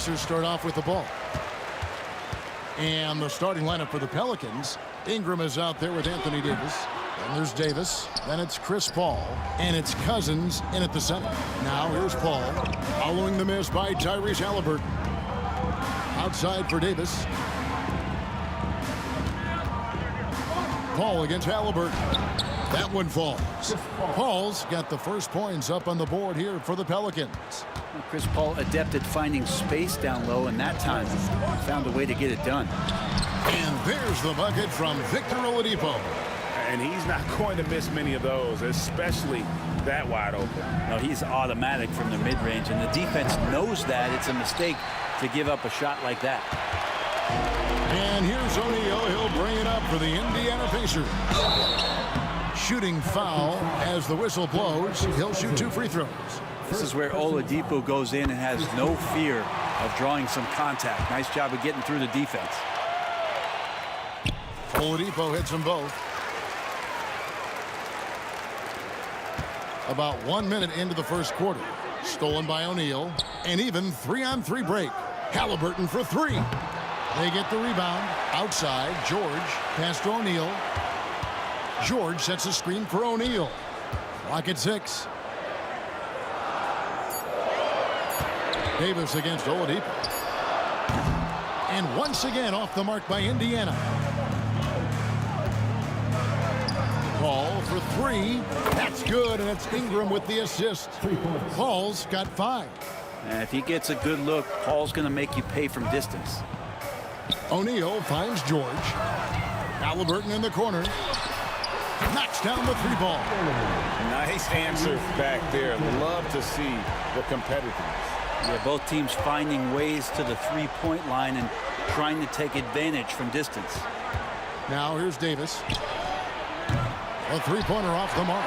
Speaker 7: Pacers start off with the ball. And the starting lineup for the Pelicans. Ingram is out there with Anthony Davis. And there's Davis. Then it's Chris Paul. And it's Cousins in at the center. Now here's Paul. Following the miss by Tyrese Halliburton. Outside for Davis. Paul against Halliburton. That one falls. Paul's got the first points up on the board here for the Pelicans.
Speaker 11: Chris Paul adept at finding space down low, and that time found a way to get it done.
Speaker 7: And there's the bucket from Victor Oladipo.
Speaker 8: And he's not going to miss many of those, especially that wide open.
Speaker 11: No, he's automatic from the mid-range, and the defense knows that it's a mistake to give up a shot like that.
Speaker 7: And here's O'Neal. He'll bring it up for the Indiana Pacers. Shooting foul as the whistle blows. He'll shoot 2 free throws.
Speaker 11: This is where Oladipo goes in and has no fear of drawing some contact. Nice job of getting through the defense.
Speaker 7: Oladipo hits them both. About 1 minute into the first quarter. Stolen by O'Neal. And even 3-on-3 break. Halliburton for 3. They get the rebound. Outside, George. Pass to O'Neal. George sets a screen for O'Neal. Clock at 6. Davis against Oladipo. And once again off the mark by Indiana. Paul for 3. That's good, and it's Ingram with the assist. Paul's got 5.
Speaker 11: And if he gets a good look, Paul's going to make you pay from distance.
Speaker 7: O'Neal finds George. Halliburton in the corner. Knocks down the 3 ball.
Speaker 8: Nice answer back there. Love to see the competitiveness.
Speaker 11: Yeah, both teams finding ways to the 3-point line and trying to take advantage from distance.
Speaker 7: Now here's Davis. A 3-pointer off the mark.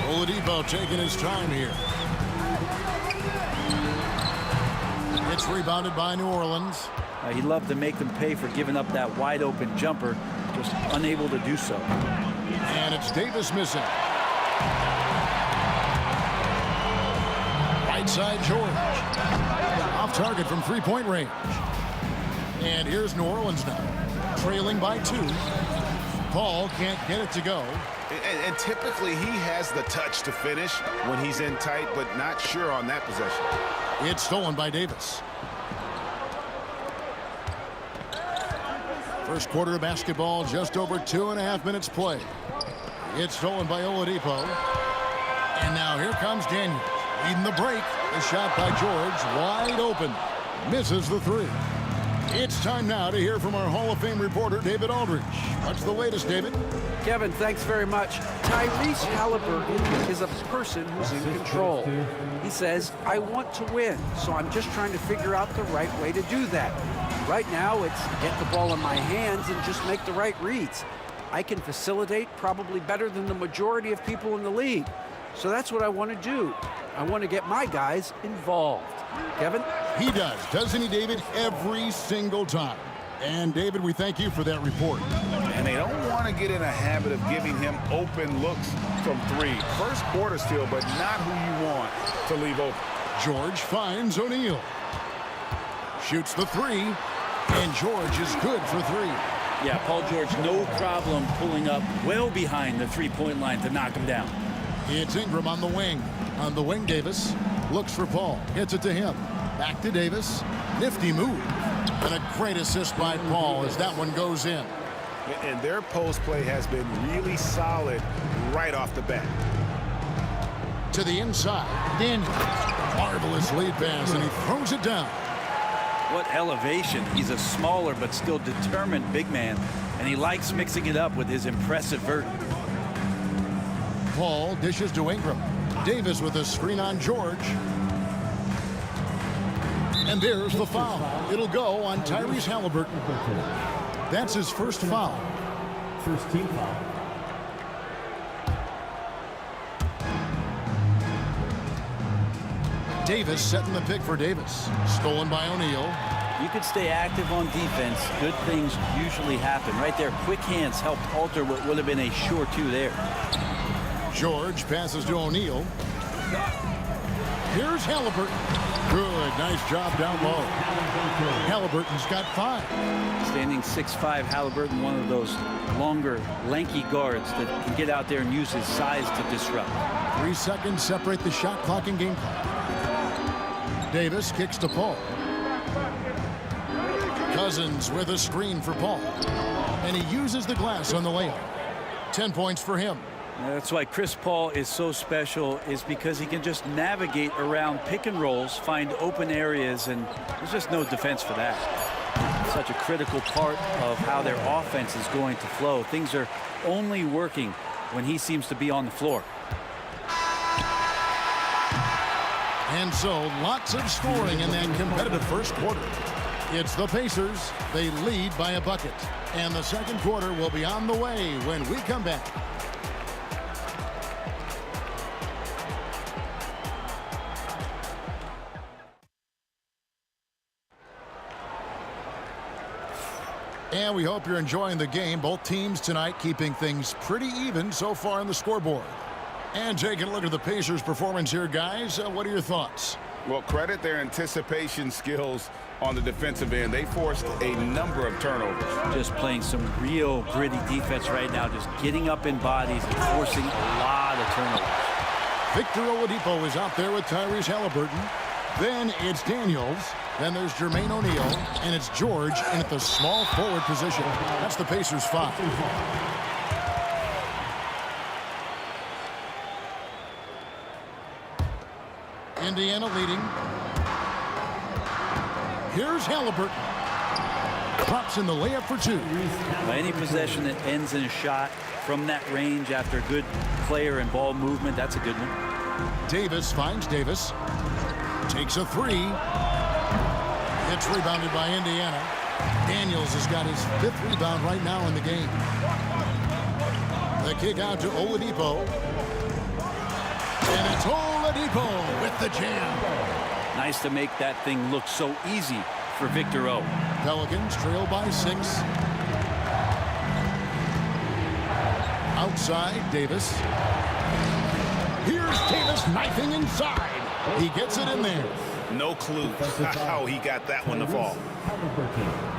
Speaker 7: Oladipo taking his time here. It's rebounded by New Orleans.
Speaker 11: He'd love to make them pay for giving up that wide open jumper, just unable to do so.
Speaker 7: And it's Davis missing. Right side George. Off target from 3-point range. And here's New Orleans now. Trailing by 2. Paul can't get it to go.
Speaker 8: And typically he has the touch to finish when he's in tight, but not sure on that possession.
Speaker 7: It's stolen by Davis. First quarter of basketball, just over 2.5 minutes played. It's stolen by Oladipo. And now here comes Daniels. Leading the break. The shot by George. Wide open. Misses the 3. It's time now to hear from our Hall of Fame reporter, David Aldridge. What's the latest, David?
Speaker 12: Kevin, thanks very much. Tyrese Halliburton is a person who's in control. He says, I want to win, so I'm just trying to figure out the right way to do that. Right now, it's get the ball in my hands and just make the right reads. I can facilitate probably better than the majority of people in the league. So that's what I want to do. I want to get my guys involved. Kevin?
Speaker 7: He does, doesn't he, David? Every single time. And, David, we thank you for that report.
Speaker 8: And they don't want to get in a habit of giving him open looks from 3. First quarter still, but not who you want to leave open.
Speaker 7: George finds O'Neal. Shoots the 3. And George is good for 3.
Speaker 11: Yeah, Paul George, no problem pulling up well behind the 3-point line to knock him down.
Speaker 7: It's Ingram on the wing. On the wing, Davis looks for Paul. Gets it to him. Back to Davis. Nifty move. And a great assist by Paul as that one goes in.
Speaker 8: And their post play has been really solid right off the bat.
Speaker 7: To the inside. Daniels. Marvelous lead pass, and he throws it down.
Speaker 11: What elevation. He's a smaller but still determined big man, and he likes mixing it up with his impressive vert.
Speaker 7: Paul dishes to Ingram. Davis with a screen on George. And there's the foul. It'll go on Tyrese Halliburton. That's his first foul.
Speaker 5: First team foul.
Speaker 7: Davis setting the pick for Davis. Stolen by O'Neal.
Speaker 11: You could stay active on defense. Good things usually happen. Right there, quick hands helped alter what would have been a sure 2 there.
Speaker 7: George passes to O'Neal. Here's Halliburton. Good, nice job down low. Halliburton's got 5.
Speaker 11: Standing 6'5", Halliburton, one of those longer, lanky guards that can get out there and use his size to disrupt.
Speaker 7: 3 seconds separate the shot clock and game clock. Davis kicks to Paul. Cousins with a screen for Paul. And he uses the glass on the layup. 10 points for him.
Speaker 11: That's why Chris Paul is so special, is because he can just navigate around pick and rolls, find open areas, and there's just no defense for that. Such a critical part of how their offense is going to flow. Things are only working when he seems to be on the floor.
Speaker 7: And so lots of scoring in that competitive first quarter. It's the Pacers. They lead by a bucket. And the second quarter will be on the way when we come back. And we hope you're enjoying the game. Both teams tonight keeping things pretty even so far on the scoreboard. And taking a look at the Pacers' performance here, guys. What are your thoughts?
Speaker 8: Well, credit their anticipation skills on the defensive end. They forced a number of turnovers.
Speaker 11: Just playing some real gritty defense right now, just getting up in bodies and forcing a lot of turnovers.
Speaker 7: Victor Oladipo is out there with Tyrese Halliburton. Then it's Daniels. Then there's Jermaine O'Neal. And it's George in at the small forward position. That's the Pacers' 5. Indiana leading. Here's Halliburton. Drops in the layup for 2.
Speaker 11: Any possession that ends in a shot from that range after a good player and ball movement, that's a good one.
Speaker 7: Davis finds Davis. Takes a 3. It's rebounded by Indiana. Daniels has got his 5th rebound right now in the game. The kick out to Oladipo. And it's Oladipo with the jam.
Speaker 11: Nice to make that thing look so easy for Victor O.
Speaker 7: Pelicans trail by 6. Outside, Davis. Here's Davis knifing inside. He gets it in there.
Speaker 8: No clue how he got that one to fall.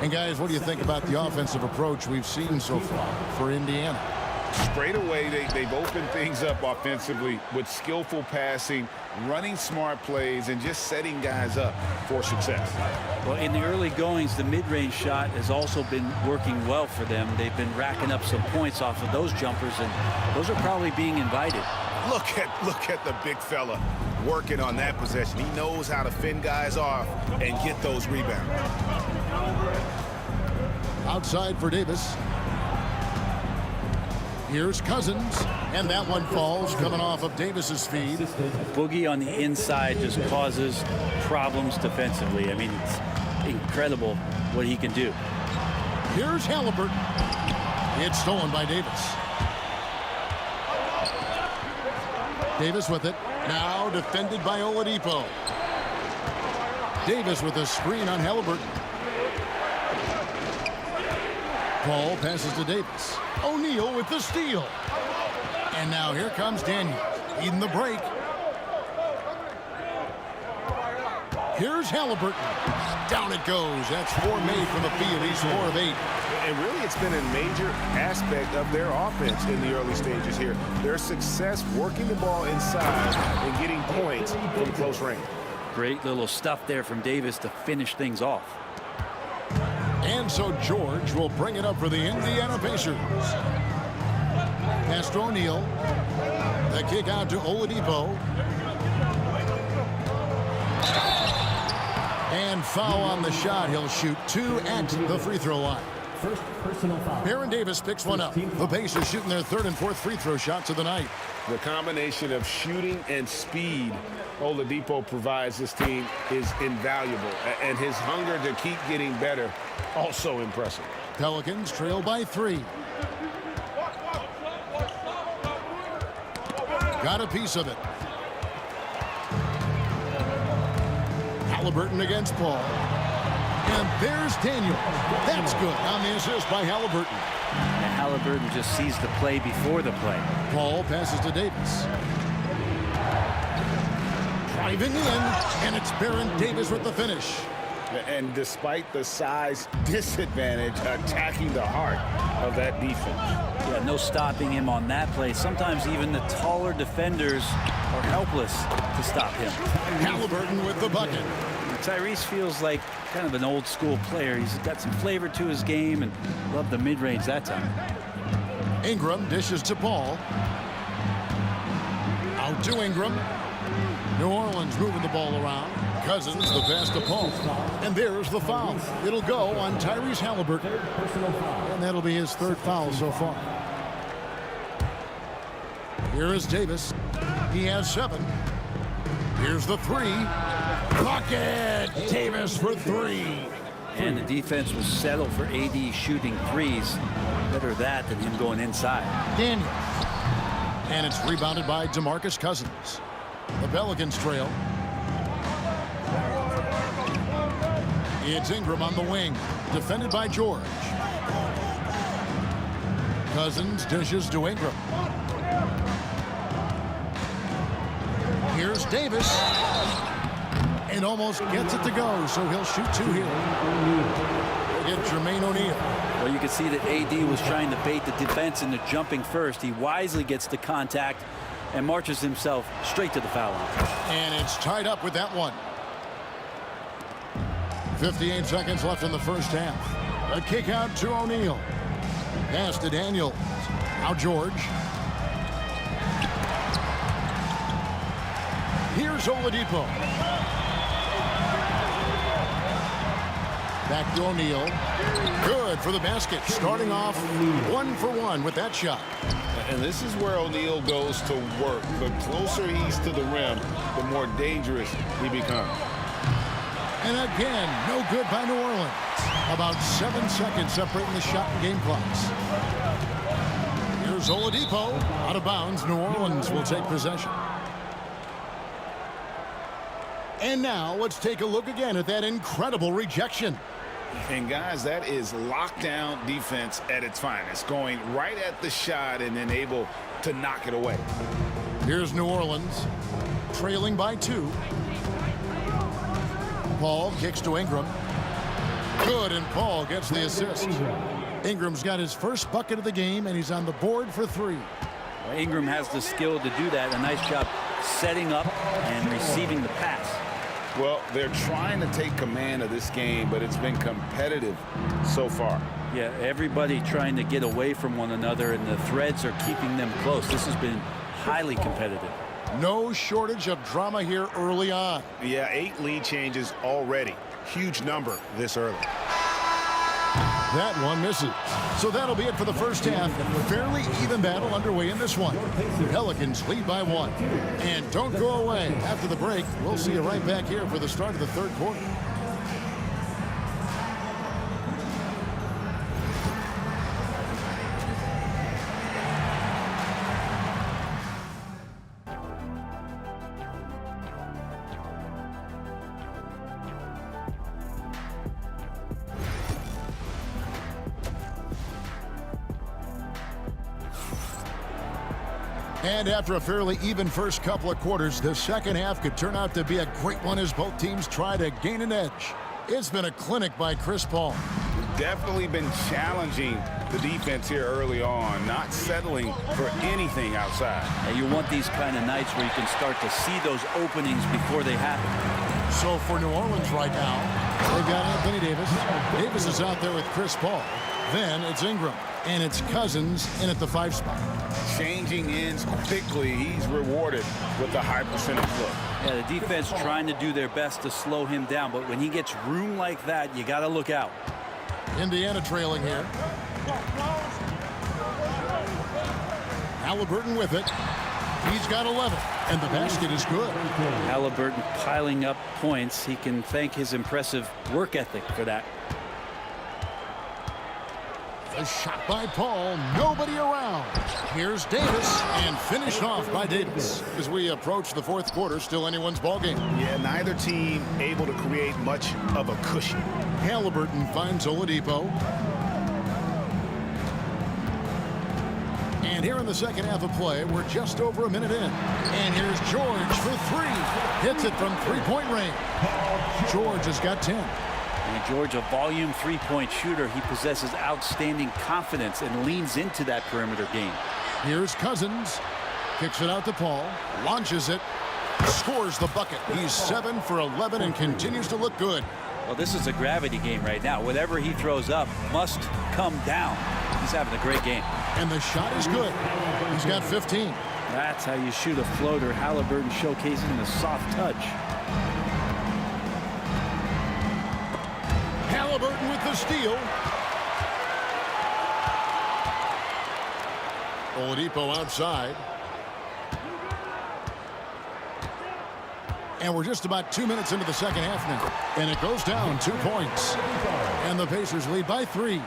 Speaker 7: And guys, what do you think about the offensive approach we've seen so far for Indiana?
Speaker 8: Straight away, they've opened things up offensively with skillful passing, running smart plays, and just setting guys up for success.
Speaker 11: Well, in the early goings, the mid-range shot has also been working well for them. They've been racking up some points off of those jumpers, and those are probably being invited.
Speaker 8: Look at the big fella working on that possession. He knows how to fend guys off and get those rebounds.
Speaker 7: Outside for Davis. Here's Cousins, and that one falls coming off of Davis's feed.
Speaker 11: Boogie on the inside just causes problems defensively. I mean, it's incredible what he can do.
Speaker 7: Here's Halliburton. It's stolen by Davis. Davis with it. Now defended by Oladipo. Davis with a screen on Halliburton. Paul passes to Davis. O'Neal with the steal. And now here comes Daniels. Eating the break. Here's Halliburton. Down it goes. That's 4 made from the field. He's 4 of 8.
Speaker 8: And really, it's been a major aspect of their offense in the early stages here. Their success working the ball inside and getting points from close range.
Speaker 11: Great little stuff there from Davis to finish things off.
Speaker 7: And so George will bring it up for the Indiana Pacers. Pass to O'Neal. The kick out to Oladipo. And foul on the shot. He'll shoot 2 at the free throw line.
Speaker 5: First personal foul.
Speaker 7: Baron Davis picks one up. The Pacers shooting their 3rd and 4th free throw shots of the night.
Speaker 8: The combination of shooting and speed Oladipo provides this team is invaluable. And his hunger to keep getting better, also impressive.
Speaker 7: Pelicans trail by 3. Got a piece of it. Halliburton against Paul. And there's Daniel. That's good on the assist by Halliburton.
Speaker 11: And Halliburton just sees the play before the play.
Speaker 7: Paul passes to Davis. Trying Driving in, and it's Baron Davis with the finish.
Speaker 8: And despite the size disadvantage, attacking the heart of that defense.
Speaker 11: Yeah, no stopping him on that play. Sometimes even the taller defenders are helpless to stop him.
Speaker 7: Halliburton with the bucket.
Speaker 11: Tyrese feels like kind of an old school player. He's got some flavor to his game and loved the mid-range that time.
Speaker 7: Ingram dishes to Paul. Out to Ingram. New Orleans moving the ball around. Cousins the pass to Paul. And there's the foul. It'll go on Tyrese Halliburton. And that'll be his third foul so far. Here is Davis. He has 7. Here's the 3. Bucket! Davis for 3.
Speaker 11: And the defense was settled for AD shooting threes. Better that than him going inside.
Speaker 7: Daniels. And it's rebounded by DeMarcus Cousins. The Pelicans trail. It's Ingram on the wing, defended by George. Cousins dishes to Ingram. Here's Davis. And almost gets it to go, so he'll shoot 2 here. We'll get Jermaine O'Neal.
Speaker 11: Well, you can see that AD was trying to bait the defense into jumping first. He wisely gets the contact and marches himself straight to the foul line.
Speaker 7: And it's tied up with that one. 58 seconds left in the first half. A kick out to O'Neal. Pass to Daniels. Now George. Here's Oladipo. Back to O'Neal. Good for the basket. Starting off 1 for 1 with that shot.
Speaker 8: And this is where O'Neal goes to work. The closer he's to the rim, the more dangerous he becomes.
Speaker 7: And again, no good by New Orleans. About 7 seconds separating the shot and game clocks. Here's Oladipo. Out of bounds. New Orleans will take possession. And now let's take a look again at that incredible rejection.
Speaker 8: And guys, that is lockdown defense at its finest. Going right at the shot and then able to knock it away.
Speaker 7: Here's New Orleans. Trailing by 2. Paul kicks to Ingram. Good, and Paul gets the assist. Ingram's got his first bucket of the game, and he's on the board for 3.
Speaker 11: Well, Ingram has the skill to do that. A nice job setting up and receiving the pass.
Speaker 8: Well, they're trying to take command of this game, but it's been competitive so far.
Speaker 11: Yeah, everybody trying to get away from one another, and the threads are keeping them close. This has been highly competitive.
Speaker 7: No shortage of drama here early on.
Speaker 8: Yeah, 8 lead changes already. Huge number this early.
Speaker 7: That one misses. So that'll be it for the first half. Fairly even battle underway in this one. Pelicans lead by 1. And don't go away. After the break, we'll see you right back here for the start of the third quarter. And after a fairly even first couple of quarters, the second half could turn out to be a great one as both teams try to gain an edge. It's been a clinic by Chris Paul.
Speaker 8: Definitely been challenging the defense here early on, not settling for anything outside.
Speaker 11: And you want these kind of nights where you can start to see those openings before they happen.
Speaker 7: So for New Orleans right now, they've got Anthony Davis. Davis is out there with Chris Paul. Then it's Ingram. And it's Cousins in at the 5 spot.
Speaker 8: Changing ends quickly. He's rewarded with a high percentage look.
Speaker 11: Yeah, the defense trying to do their best to slow him down, but when he gets room like that, you got to look out.
Speaker 7: Indiana trailing here. Halliburton with it. He's got 11, and the basket is good.
Speaker 11: Halliburton piling up points. He can thank his impressive work ethic for that.
Speaker 7: A shot by Paul, nobody around. Here's Davis, and finished off by Davis. As we approach the fourth quarter, still anyone's ballgame.
Speaker 8: Yeah, neither team able to create much of a cushion.
Speaker 7: Halliburton finds Oladipo. And And here in the second half of play, we're just over a minute in. And here's George for three. Hits it from three-point range. George has got 10.
Speaker 11: And George, a volume three-point shooter. He possesses outstanding confidence and leans into that perimeter game.
Speaker 7: Here's Cousins. Kicks it out to Paul. Launches it. Scores the bucket. He's 7 for 11 and continues to look good.
Speaker 11: Well, this is a gravity game right now. Whatever he throws up must come down. He's having a great game.
Speaker 7: And the shot is good. He's got 15.
Speaker 11: That's how you shoot a floater. Halliburton showcasing the soft touch.
Speaker 7: Halliburton with the steal. Oladipo outside. And we're just about 2 minutes into the second half now. And it goes down 2 points. And the Pacers lead by 3.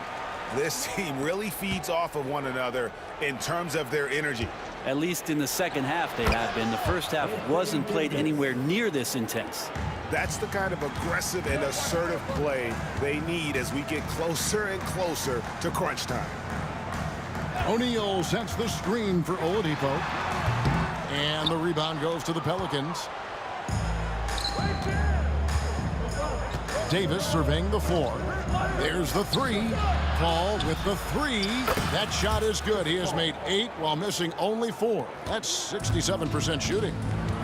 Speaker 8: This team really feeds off of one another in terms of their energy.
Speaker 11: At least in the second half they have been. The first half wasn't played anywhere near this intense.
Speaker 8: That's the kind of aggressive and assertive play they need as we get closer and closer to crunch time.
Speaker 7: O'Neal sets the screen for Oladipo. And the rebound goes to the Pelicans. Davis surveying the floor. There's the three. Paul with the three. That shot is good. He has made 8 while missing only 4. That's 67% shooting.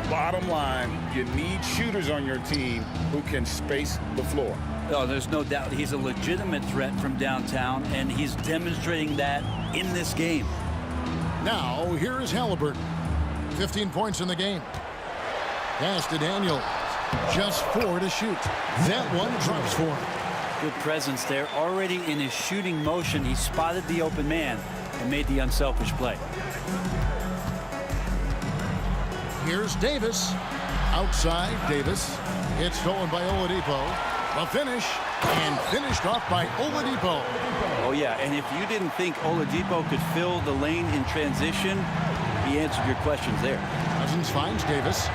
Speaker 8: Bottom line, you need shooters on your team who can space the floor.
Speaker 11: Oh, there's no doubt he's a legitimate threat from downtown, and he's demonstrating that in this game.
Speaker 7: Now, here is Halliburton. 15 points in the game. Pass to Daniels. Just 4 to shoot. That one drops for him.
Speaker 11: Good presence there. Already in his shooting motion, he spotted the open man and made the unselfish play.
Speaker 7: Here's Davis. Outside, Davis. It's stolen by Oladipo. The finish, and finished off by Oladipo.
Speaker 11: Oh, yeah, and if you didn't think Oladipo could fill the lane in transition, he answered your questions there.
Speaker 7: Cousins finds Davis.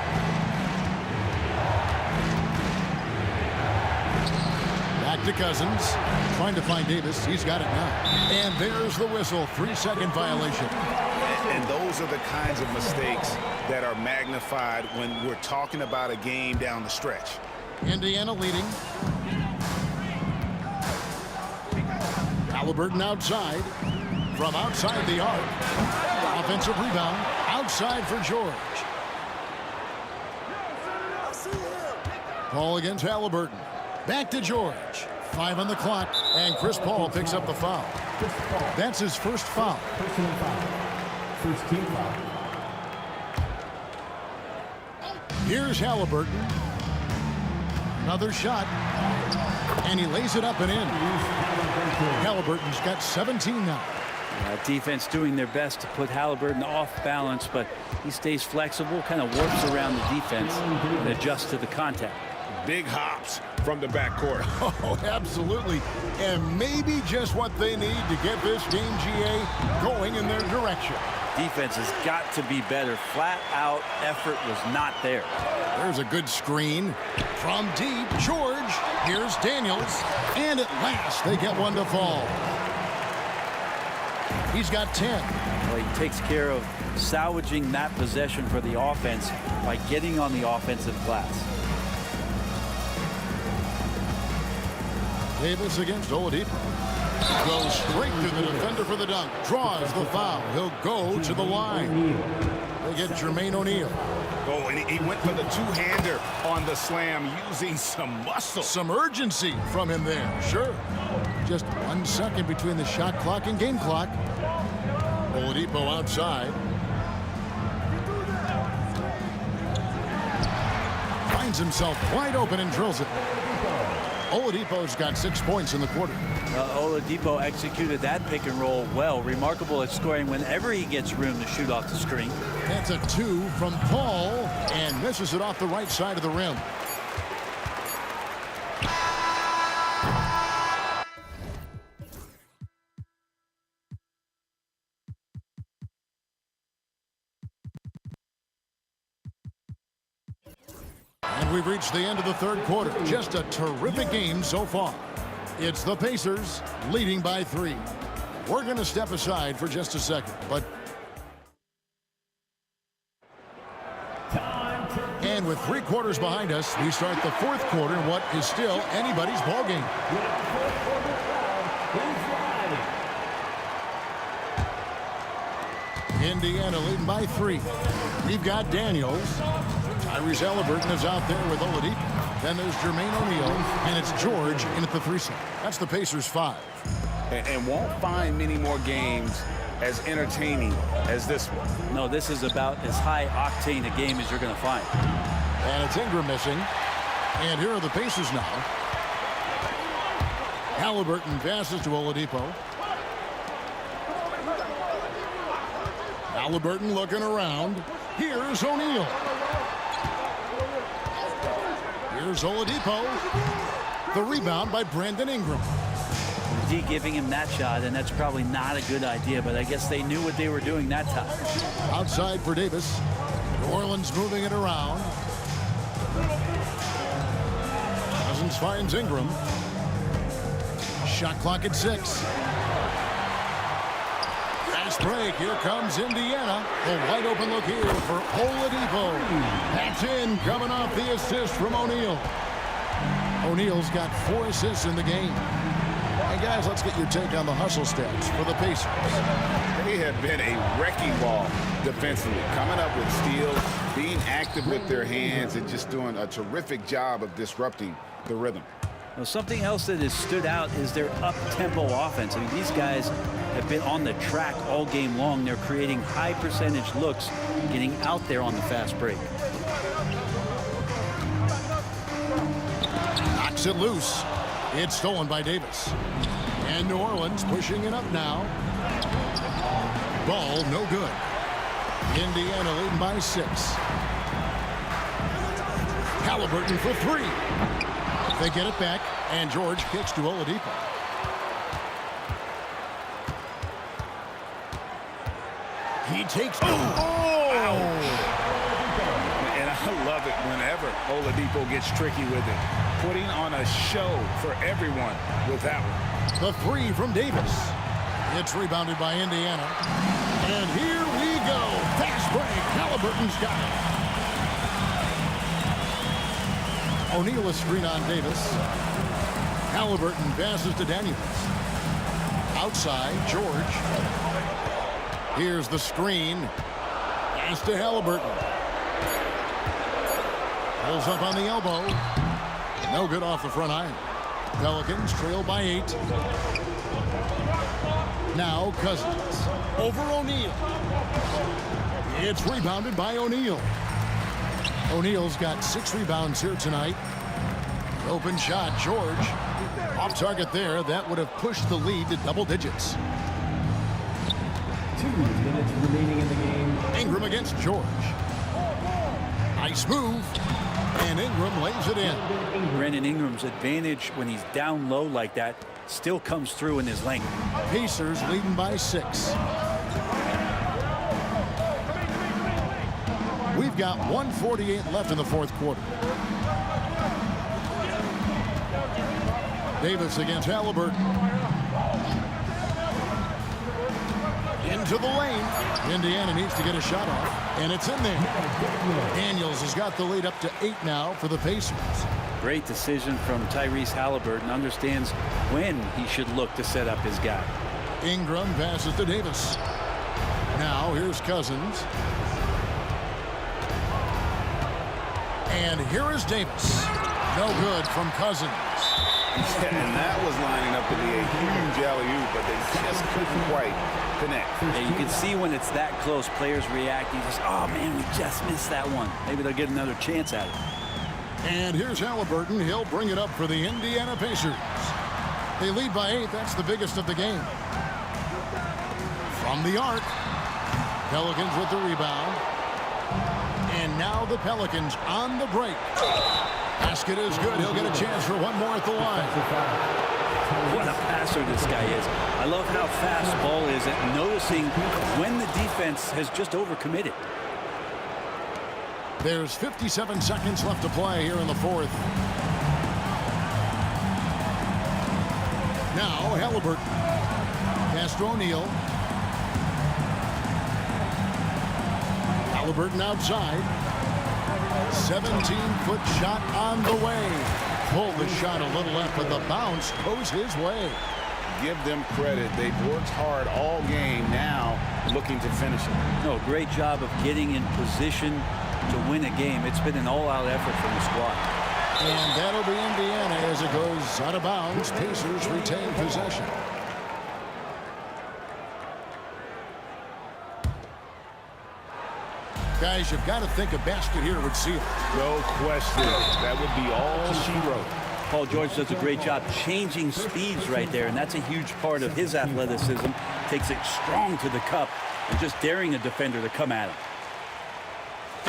Speaker 7: Back to Cousins. Trying to find Davis. He's got it now. And there's the whistle. 3-second violation.
Speaker 8: And those are the kinds of mistakes that are magnified when we're talking about a game down the stretch.
Speaker 7: Indiana leading. Halliburton outside. From outside the arc. Offensive rebound. Outside for George. Paul against Halliburton. Back to George. 5 on the clock. And Chris Paul picks up the foul. That's his first foul.
Speaker 5: Personal foul. First team foul.
Speaker 7: Here's Halliburton. Another shot. And he lays it up and in. Halliburton's got 17 now.
Speaker 11: Defense doing their best to put Halliburton off balance, but he stays flexible, kind of works around the defense and adjusts to the contact.
Speaker 8: Big hops from the backcourt.
Speaker 7: Oh, absolutely. And maybe just what they need to get this game, GA, going in their direction.
Speaker 11: Defense has got to be better. Flat out effort was not there.
Speaker 7: There's a good screen from deep. George. Here's Daniels. And at last, they get one to fall. He's got 10.
Speaker 11: Well, he takes care of salvaging that possession for the offense by getting on the offensive glass.
Speaker 7: Davis against Oladipo. Goes straight to the defender for the dunk. Draws the foul. He'll go to the line. They get Jermaine O'Neal.
Speaker 8: Oh, and he went for the two-hander on the slam using some muscle.
Speaker 7: Some urgency from him there. Sure. Just 1 second between the shot clock and game clock. Oladipo outside. Finds himself wide open and drills it. Oladipo's got 6 points in the quarter.
Speaker 11: Oladipo executed that pick and roll well. Remarkable at scoring whenever he gets room to shoot off the screen.
Speaker 7: That's a 2 from Paul and misses it off the right side of the rim. And we've reached the end of the third quarter. Just a terrific game so far. It's the Pacers leading by 3. We're going to step aside for just a second, but with 3 quarters behind us, we start the 4th quarter in what is still anybody's ball game. Indiana leading by 3. We've got Daniels. Tyrese Halliburton is out there with Oladipo. Then there's Jermaine O'Neal, and it's George in at the 3 slot. That's the Pacers 5.
Speaker 8: And won't find many more games as entertaining as this one.
Speaker 11: No, this is about as high octane a game as you're going to find.
Speaker 7: And it's Ingram missing. And here are the Pacers now. Halliburton passes to Oladipo. Halliburton looking around. Here's O'Neal. Here's Oladipo. The rebound by Brandon Ingram.
Speaker 11: D giving him that shot, and that's probably not a good idea, but I guess they knew what they were doing that time.
Speaker 7: Outside for Davis. New Orleans moving it around. Cousins finds Ingram. Shot clock at 6. Fast break. Here comes Indiana. A wide open look here for Oladipo. That's in, coming off the assist from O'Neal. O'Neal's got 4 assists in the game. Hey guys, let's get your take on the hustle stats for the Pacers.
Speaker 8: They have been a wrecking ball defensively, coming up with steals, being active with their hands, and just doing a terrific job of disrupting the rhythm.
Speaker 11: Well, something else that has stood out is their up-tempo offense. I mean, these guys have been on the track all game long. They're creating high percentage looks, getting out there on the fast break.
Speaker 7: Knocks it loose. It's stolen by Davis. And New Orleans pushing it up now. Ball no good. Indiana leading by 6. Halliburton for 3. They get it back, and George kicks to Oladipo. He takes...
Speaker 8: And I love it whenever Oladipo gets tricky with it. Putting on a show for everyone with that one.
Speaker 7: The 3 from Davis. It's rebounded by Indiana. And here we go. Fast break. Halliburton's got it. O'Neal a screen on Davis. Halliburton passes to Daniels. Outside, George. Here's the screen. Pass to Halliburton. Pulls up on the elbow. No good off the front iron. Pelicans trail by 8. Now Cousins over O'Neal. It's rebounded by O'Neal. O'Neal's got 6 rebounds here tonight. Open shot, George. Off target there. That would have pushed the lead to double digits.
Speaker 5: 2 minutes remaining in the game.
Speaker 7: Ingram against George. Nice move. And Ingram lays it in.
Speaker 11: Brandon Ingram's advantage when he's down low like that still comes through in his length.
Speaker 7: Pacers leading by 6. We've got 1:48 left in the 4th quarter. Davis against Halliburton. Into the lane. Indiana needs to get a shot off, and it's in there. Daniels has got the lead up to 8 now for the Pacers.
Speaker 11: Great decision from Tyrese Halliburton. Understands when he should look to set up his guy.
Speaker 7: Ingram passes to Davis. Now here's Cousins. And here is Davis. No good from Cousins.
Speaker 8: And that was lining up to be a huge alley-oop, but they just couldn't quite connect.
Speaker 11: Yeah, you can see when it's that close, players reacting. Just, oh man, we just missed that one. Maybe they'll get another chance at it.
Speaker 7: And here's Halliburton. He'll bring it up for the Indiana Pacers. They lead by 8. That's the biggest of the game. From the arc. Pelicans with the rebound. And now the Pelicans on the break. Basket is good. He'll get a chance for one more at the line.
Speaker 11: What a passer this guy is. I love how fast ball is at noticing when the defense has just overcommitted.
Speaker 7: There's 57 seconds left to play here in the 4th. Now Halliburton. Pass to O'Neal. Halliburton outside. 17-foot shot on the way. Pulled the shot a little left, but the bounce goes his way.
Speaker 8: Give them credit. They've worked hard all game, now looking to finish it.
Speaker 11: No, great job of getting in position to win a game. It's been an all-out effort from the squad.
Speaker 7: And that'll be Indiana as it goes out of bounds. Pacers retain possession. Guys, you've got to think a basket here would seal.
Speaker 8: No question. That would be all she wrote.
Speaker 11: Paul George does a great job changing speeds right there, and that's a huge part of his athleticism. Takes it strong to the cup and just daring a defender to come at him.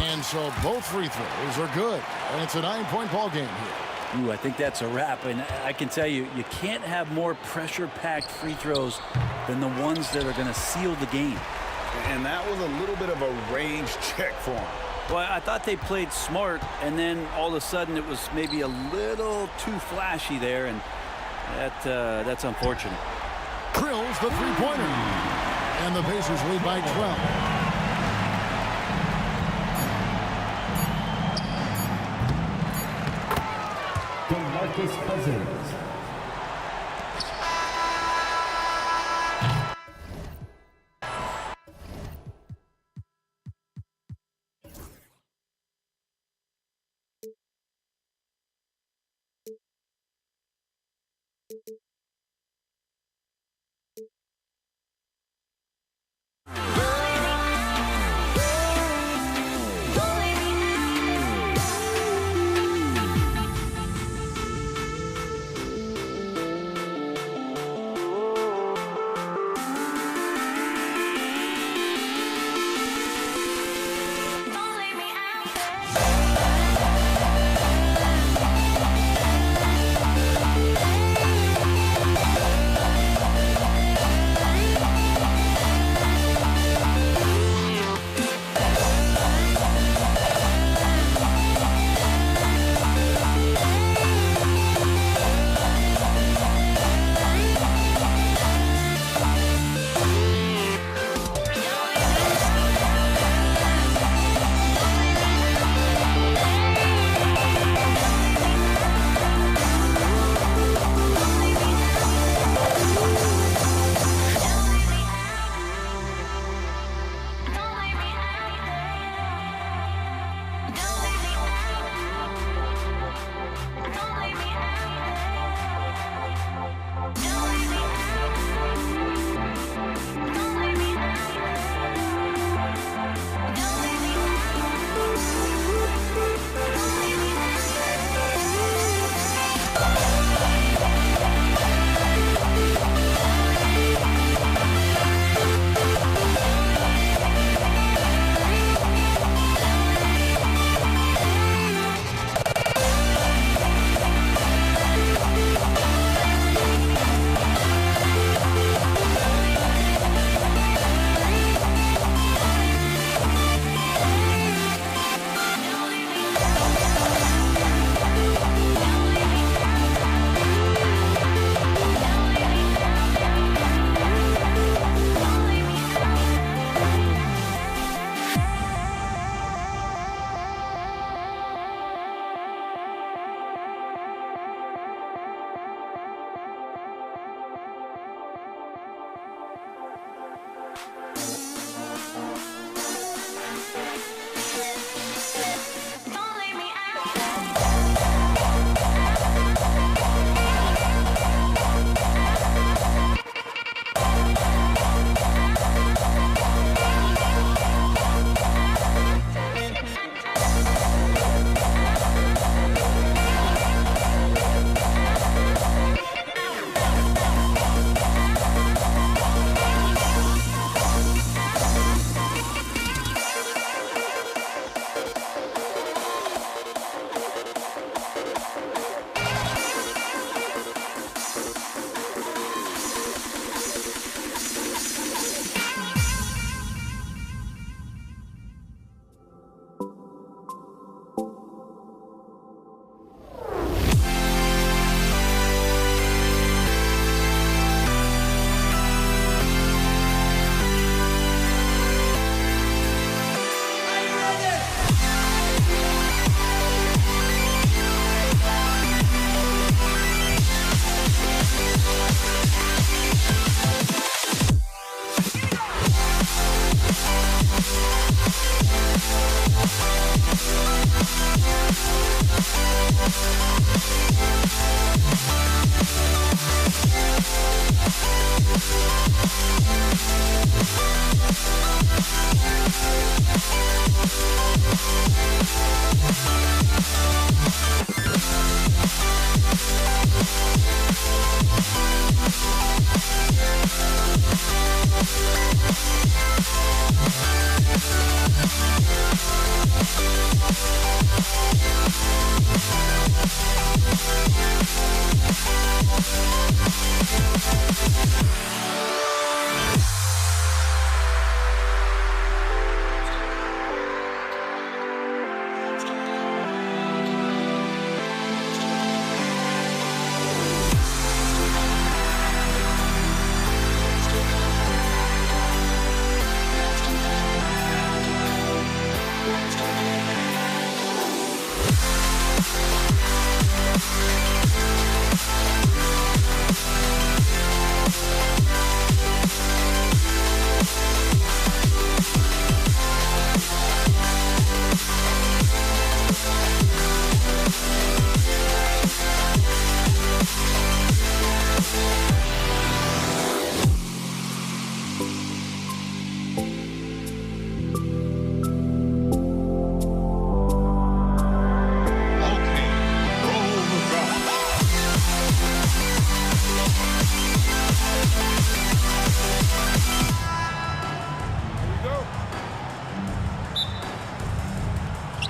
Speaker 7: And so both free throws are good, and it's a 9-point ball game here.
Speaker 11: Ooh, I think that's a wrap, and I can tell you, you can't have more pressure-packed free throws than the ones that are going to seal the game.
Speaker 8: And that was a little bit of a range check for him.
Speaker 11: Well, I thought they played smart, and then all of a sudden it was maybe a little too flashy there, and that's unfortunate.
Speaker 7: Drills the three-pointer, and the Pacers lead by 12.
Speaker 5: DeMarcus Cousins.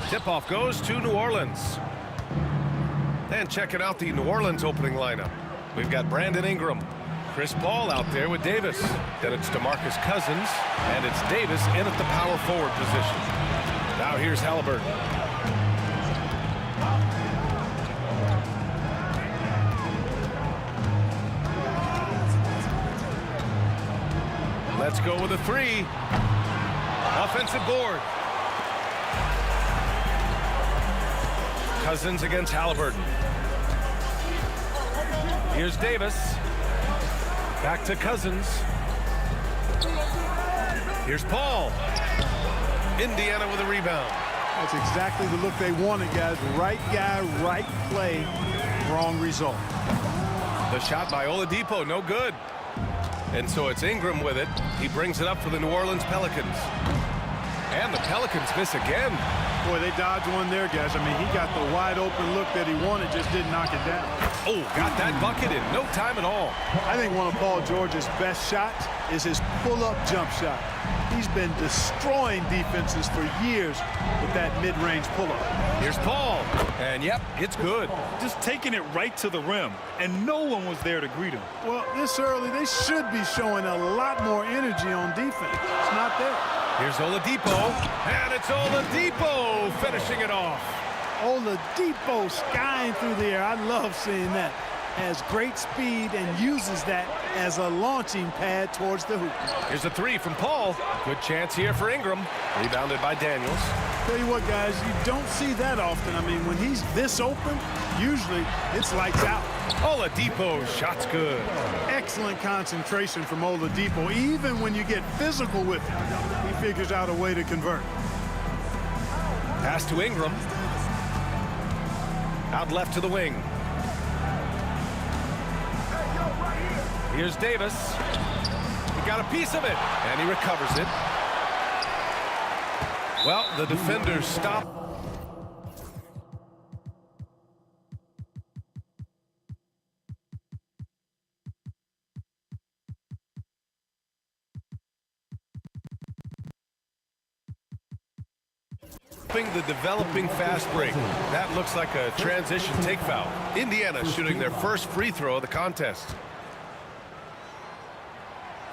Speaker 2: Tip-off goes to New Orleans. And checking out the New Orleans opening lineup. We've got Brandon Ingram, Chris Paul out there with Davis. Then it's DeMarcus Cousins, and it's Davis in at the power forward position. Now here's Halliburton. Let's go with a three. Offensive board. Cousins against Halliburton. Here's Davis. Back to Cousins. Here's Paul. Indiana with a rebound.
Speaker 3: That's exactly the look they wanted, guys. Right guy, right play, wrong result.
Speaker 2: The shot by Oladipo, no good. And so it's Ingram with it. He brings it up for the New Orleans Pelicans. And the Pelicans miss again.
Speaker 3: Boy, they dodged one there, guys. I mean, he got the wide open look that he wanted, just didn't knock it down.
Speaker 2: Oh, got that bucket in no time at all.
Speaker 3: I think one of Paul George's best shots is his pull-up jump shot. He's been destroying defenses for years with that mid-range pull-up.
Speaker 2: Here's Paul. And yep, it's good.
Speaker 4: Just taking it right to the rim, and no one was there to greet him.
Speaker 3: Well, this early, they should be showing a lot more energy on defense. It's not there.
Speaker 2: Here's Oladipo, and it's Oladipo finishing it off.
Speaker 3: Oladipo skying through the air. I love seeing that. Has great speed and uses that as a launching pad towards the hoop.
Speaker 2: Here's a three from Paul. Good chance here for Ingram. Rebounded by Daniels.
Speaker 3: Tell you what, guys, you don't see that often. I mean, when he's this open, usually it's lights out.
Speaker 2: Oladipo, shot's good.
Speaker 3: Excellent concentration from Oladipo. Even when you get physical with him, he figures out a way to convert.
Speaker 2: Pass to Ingram. Out left to the wing. Here's Davis. He got a piece of it, and he recovers it. Well, the defenders stop. The developing fast break. That looks like a transition take foul. Indiana shooting their first free throw of the contest.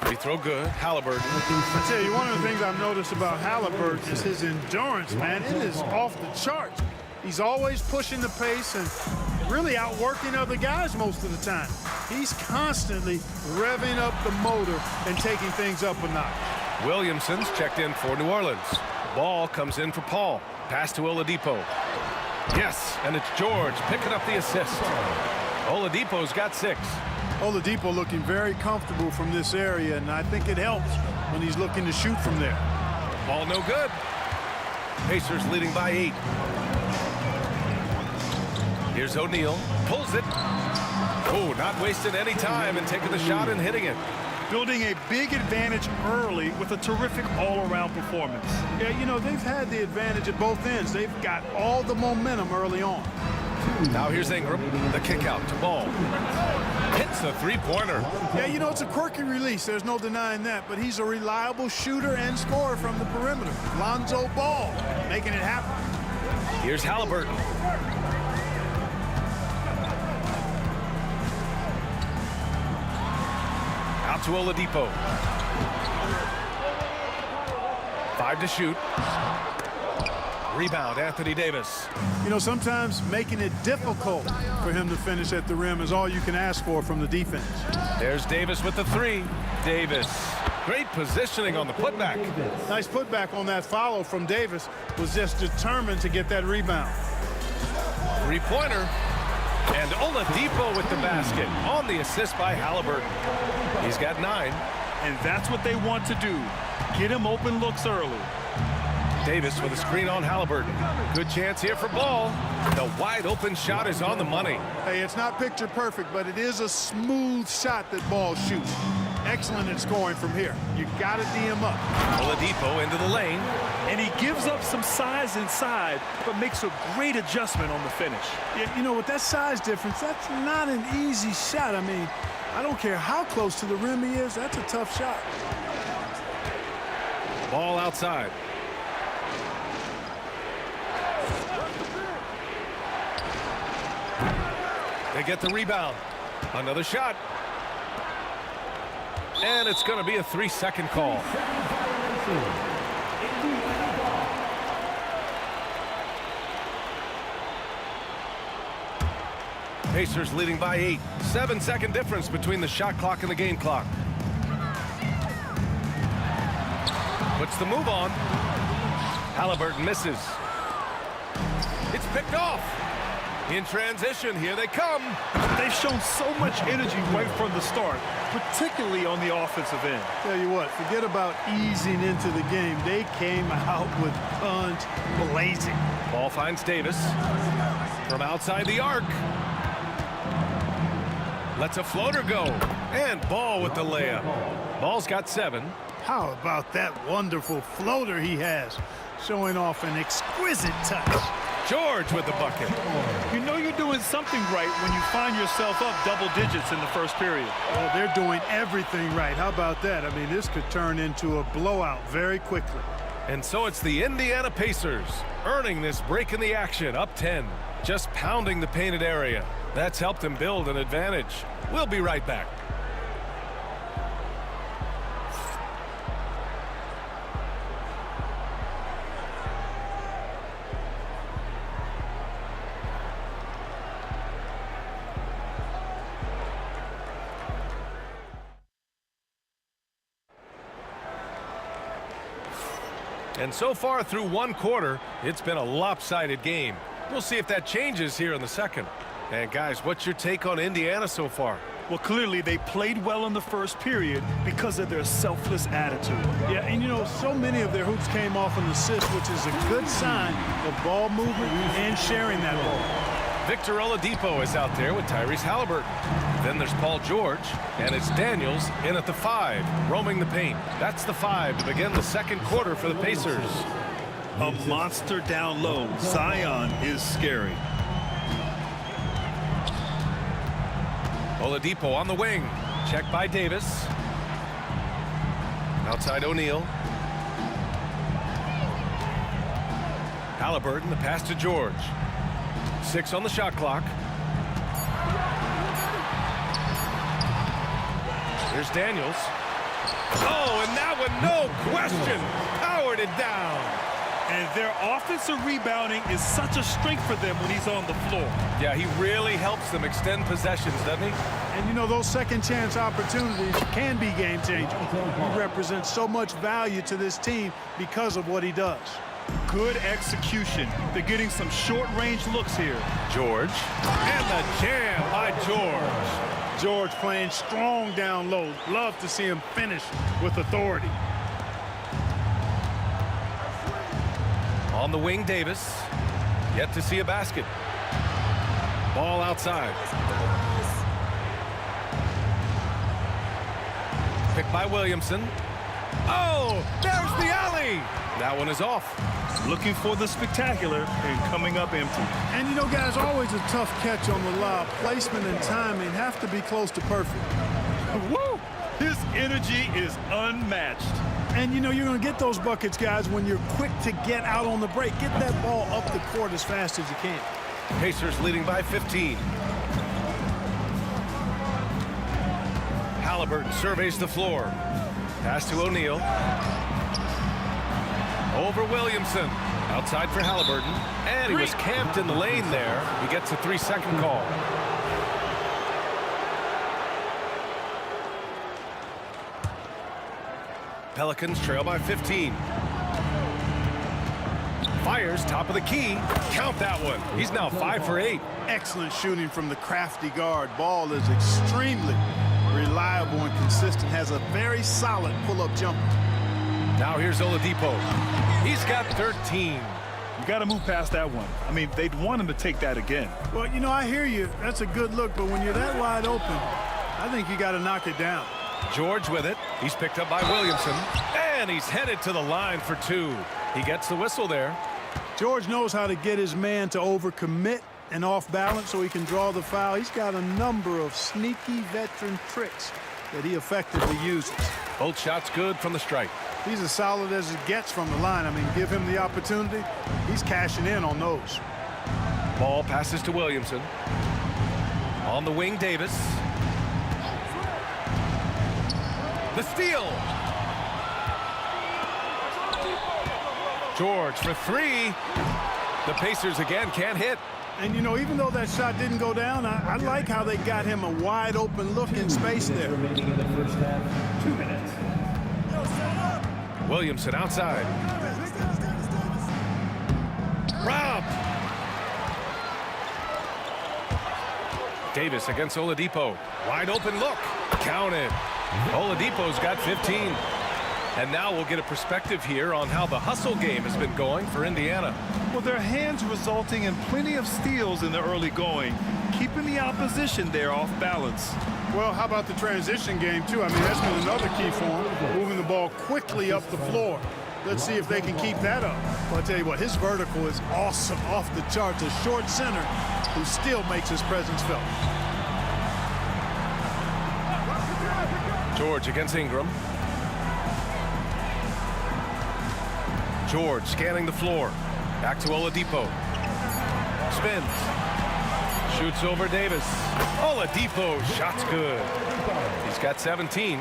Speaker 2: Free throw good. Halliburton.
Speaker 3: I tell you, one of the things I've noticed about Halliburton is his endurance, man. It is off the charts. He's always pushing the pace and really outworking other guys most of the time. He's constantly revving up the motor and taking things up a notch.
Speaker 2: Williamson's checked in for New Orleans. Ball comes in for Paul. Pass to Oladipo. Yes, and it's George picking up the assist. Oladipo's got 6.
Speaker 3: Oladipo looking very comfortable from this area, and I think it helps when he's looking to shoot from there.
Speaker 2: Ball no good. Pacers leading by 8. Here's O'Neal. Pulls it. Oh, not wasting any time and taking the shot and hitting it.
Speaker 4: Building a big advantage early with a terrific all-around performance.
Speaker 3: Yeah, you know, they've had the advantage at both ends. They've got all the momentum early on.
Speaker 2: Now here's Ingram. The kick out to Ball. hits the three-pointer.
Speaker 3: Yeah, you know, it's a quirky release. There's no denying that. But he's a reliable shooter and scorer from the perimeter. Lonzo Ball making it happen.
Speaker 2: Here's Halliburton. Out to Oladipo. 5 to shoot. Rebound, Anthony Davis.
Speaker 3: You know, sometimes making it difficult for him to finish at the rim is all you can ask for from the defense.
Speaker 2: There's Davis with the three. Davis. Great positioning on the putback.
Speaker 3: Nice putback on that follow from Davis. Was just determined to get that rebound.
Speaker 2: Three-pointer. And Oladipo with the basket on the assist by Halliburton. He's got 9.
Speaker 4: And that's what they want to do. Get him open looks early.
Speaker 2: Davis with a screen on Halliburton. Good chance here for Ball. The wide open shot is on the money.
Speaker 3: Hey, it's not picture perfect, but it is a smooth shot that Ball shoots. Excellent at scoring from here. You got to D him up.
Speaker 2: Oladipo into the lane.
Speaker 4: And he gives up some size inside, but makes a great adjustment on the finish.
Speaker 3: Yeah, you know, with that size difference, that's not an easy shot. I mean, I don't care how close to the rim he is. That's a tough shot.
Speaker 2: Ball outside. They get the rebound. Another shot. And it's going to be a 3-second call. Pacers leading by 8. 7-second difference between the shot clock and the game clock. Puts the move on. Halliburton misses. It's picked off. In transition, here they come.
Speaker 4: They've shown so much energy right from the start, particularly on the offensive end.
Speaker 3: Tell you what, forget about easing into the game. They came out with guns blazing.
Speaker 2: Ball finds Davis from outside the arc. Lets a floater go. And Ball with the layup. Ball's got 7.
Speaker 3: How about that wonderful floater he has? Showing off an exquisite touch.
Speaker 2: George with the bucket.
Speaker 4: You know you're doing something right when you find yourself up double digits in the first period.
Speaker 3: Well, they're doing everything right. How about that? I mean, this could turn into a blowout very quickly.
Speaker 2: And so it's the Indiana Pacers earning this break in the action, up 10. Just pounding the painted area. That's helped them build an advantage. We'll be right back. And so far through one quarter, it's been a lopsided game. We'll see if that changes here in the second. And guys, what's your take on Indiana so far?
Speaker 4: Well, clearly they played well in the first period because of their selfless attitude.
Speaker 3: Yeah, and you know, so many of their hoops came off an assist, which is a good sign of ball movement and sharing that ball.
Speaker 2: Victor Oladipo is out there with Tyrese Halliburton. Then there's Paul George, and it's Daniels in at the 5, roaming the paint. That's the 5 to begin the second quarter for the Pacers.
Speaker 4: A monster down low. Zion is scary.
Speaker 2: Oladipo on the wing. Check by Davis. Outside O'Neal. Halliburton, the pass to George. 6 on the shot clock. Here's Daniels. Oh, and that one, no question, powered it down.
Speaker 4: And their offensive rebounding is such a strength for them when he's on the floor.
Speaker 2: Yeah, he really helps them extend possessions, doesn't he?
Speaker 3: And you know, those second chance opportunities can be game changers. He represents so much value to this team because of what he does.
Speaker 4: Good execution. They're getting some short-range looks here.
Speaker 2: George. And the jam by George.
Speaker 3: George playing strong down low. Love to see him finish with authority.
Speaker 2: On the wing, Davis. Yet to see a basket. Ball outside. Picked by Williamson. Oh, there's the alley. That one is off.
Speaker 4: Looking for the spectacular and coming up empty.
Speaker 3: And, you know, guys, always a tough catch on the lob. Placement and timing have to be close to perfect.
Speaker 4: Woo! His energy is unmatched.
Speaker 3: And, you know, you're going to get those buckets, guys, when you're quick to get out on the break. Get that ball up the court as fast as you can.
Speaker 2: Pacers leading by 15. Halliburton surveys the floor. Pass to O'Neal. Over Williamson. Outside for Halliburton. And he was camped in the lane there. He gets a 3-second call. Pelicans trail by 15. Fires top of the key. Count that one. He's now 5 for 8.
Speaker 3: Excellent shooting from the crafty guard. Ball is extremely reliable and consistent. Has a very solid pull-up jumper.
Speaker 2: Now here's Oladipo. He's got 13.
Speaker 4: You got to move past that one. I mean, they'd want him to take that again.
Speaker 3: Well, you know, I hear you. That's a good look, but when you're that wide open, I think you got to knock it down.
Speaker 2: George with it. He's picked up by Williamson. And he's headed to the line for 2. He gets the whistle there.
Speaker 3: George knows how to get his man to overcommit and off balance so he can draw the foul. He's got a number of sneaky veteran tricks that he effectively uses.
Speaker 2: Both shots good from the stripe.
Speaker 3: He's as solid as it gets from the line. I mean, give him the opportunity. He's cashing in on those.
Speaker 2: Ball passes to Williamson. On the wing, Davis. The steal. George for 3. The Pacers again can't hit.
Speaker 3: And, you know, even though that shot didn't go down, I like how they got him a wide open look in space there.
Speaker 5: Remaining in the first half, 2 minutes.
Speaker 2: Williamson outside. Robbed. Davis against Oladipo. Wide open look. Counted. Oladipo's got 15. And now we'll get a perspective here on how the hustle game has been going for Indiana.
Speaker 4: Well, their hands resulting in plenty of steals in the early going, keeping the opposition there off balance.
Speaker 3: Well, how about the transition game, too? I mean, that's been another key for him, moving the ball quickly up the floor. Let's see if they can keep that up. Well, I'll tell you what, his vertical is awesome, off the charts. A short center who still makes his presence felt.
Speaker 2: George against Ingram. George scanning the floor. Back to Oladipo. Spins. Shoots over Davis. Oladipo, shot's good. He's got 17.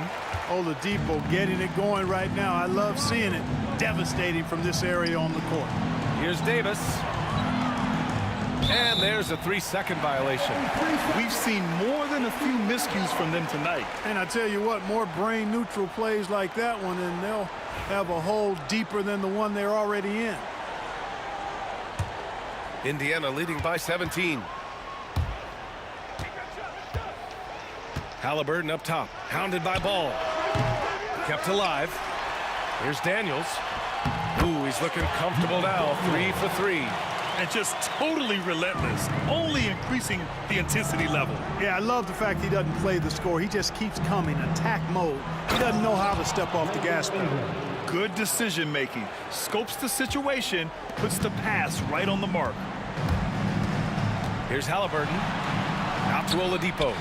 Speaker 3: Oladipo getting it going right now. I love seeing it. Devastating from this area on the court.
Speaker 2: Here's Davis. And there's a 3-second violation.
Speaker 4: We've seen more than a few miscues from them tonight.
Speaker 3: And I tell you what, more brain-neutral plays like that one, and they'll have a hole deeper than the one they're already in.
Speaker 2: Indiana leading by 17. Halliburton up top, hounded by Ball. Kept alive. Here's Daniels. Ooh, he's looking comfortable now. 3 for 3.
Speaker 4: And just totally relentless, only increasing the intensity level.
Speaker 3: Yeah, I love the fact he doesn't play the score. He just keeps coming, attack mode. He doesn't know how to step off the gas pedal.
Speaker 4: Good decision making. Scopes the situation, puts the pass right on the mark.
Speaker 2: Here's Halliburton. Out to Oladipo.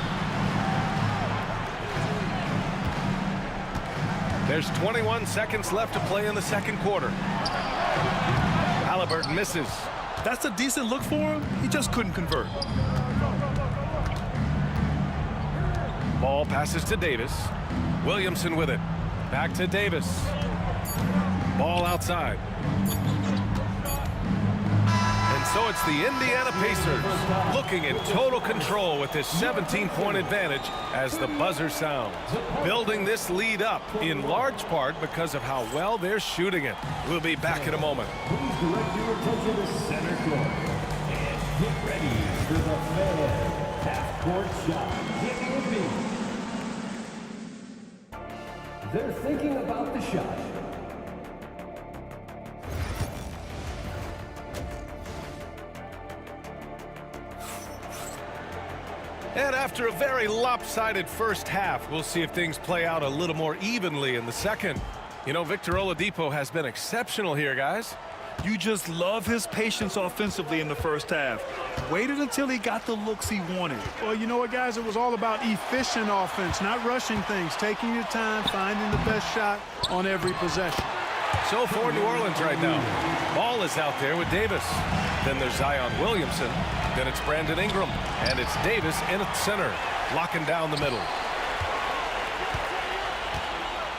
Speaker 2: There's 21 seconds left to play in the second quarter. Halliburton misses.
Speaker 4: That's a decent look for him. He just couldn't convert.
Speaker 2: Ball passes to Davis. Williamson with it. Back to Davis. Ball outside. And so it's the Indiana Pacers looking in total control with this 17-point advantage as the buzzer sounds. Building this lead up in large part because of how well they're shooting it. We'll be back in a moment.
Speaker 5: Please direct your attention to center court. And get ready for the fan half-court shot. Taking a beat. They're thinking about the shot.
Speaker 2: And after a very lopsided first half, we'll see if things play out a little more evenly in the second. You know, Victor Oladipo has been exceptional here, guys.
Speaker 4: You just love his patience offensively in the first half. Waited until he got the looks he wanted.
Speaker 3: Well, you know what, guys? It was all about efficient offense, not rushing things, taking your time, finding the best shot on every possession.
Speaker 2: So for New Orleans right now, ball is out there with Davis. Then there's Zion Williamson. Then it's Brandon Ingram. And it's Davis in at center, locking down the middle.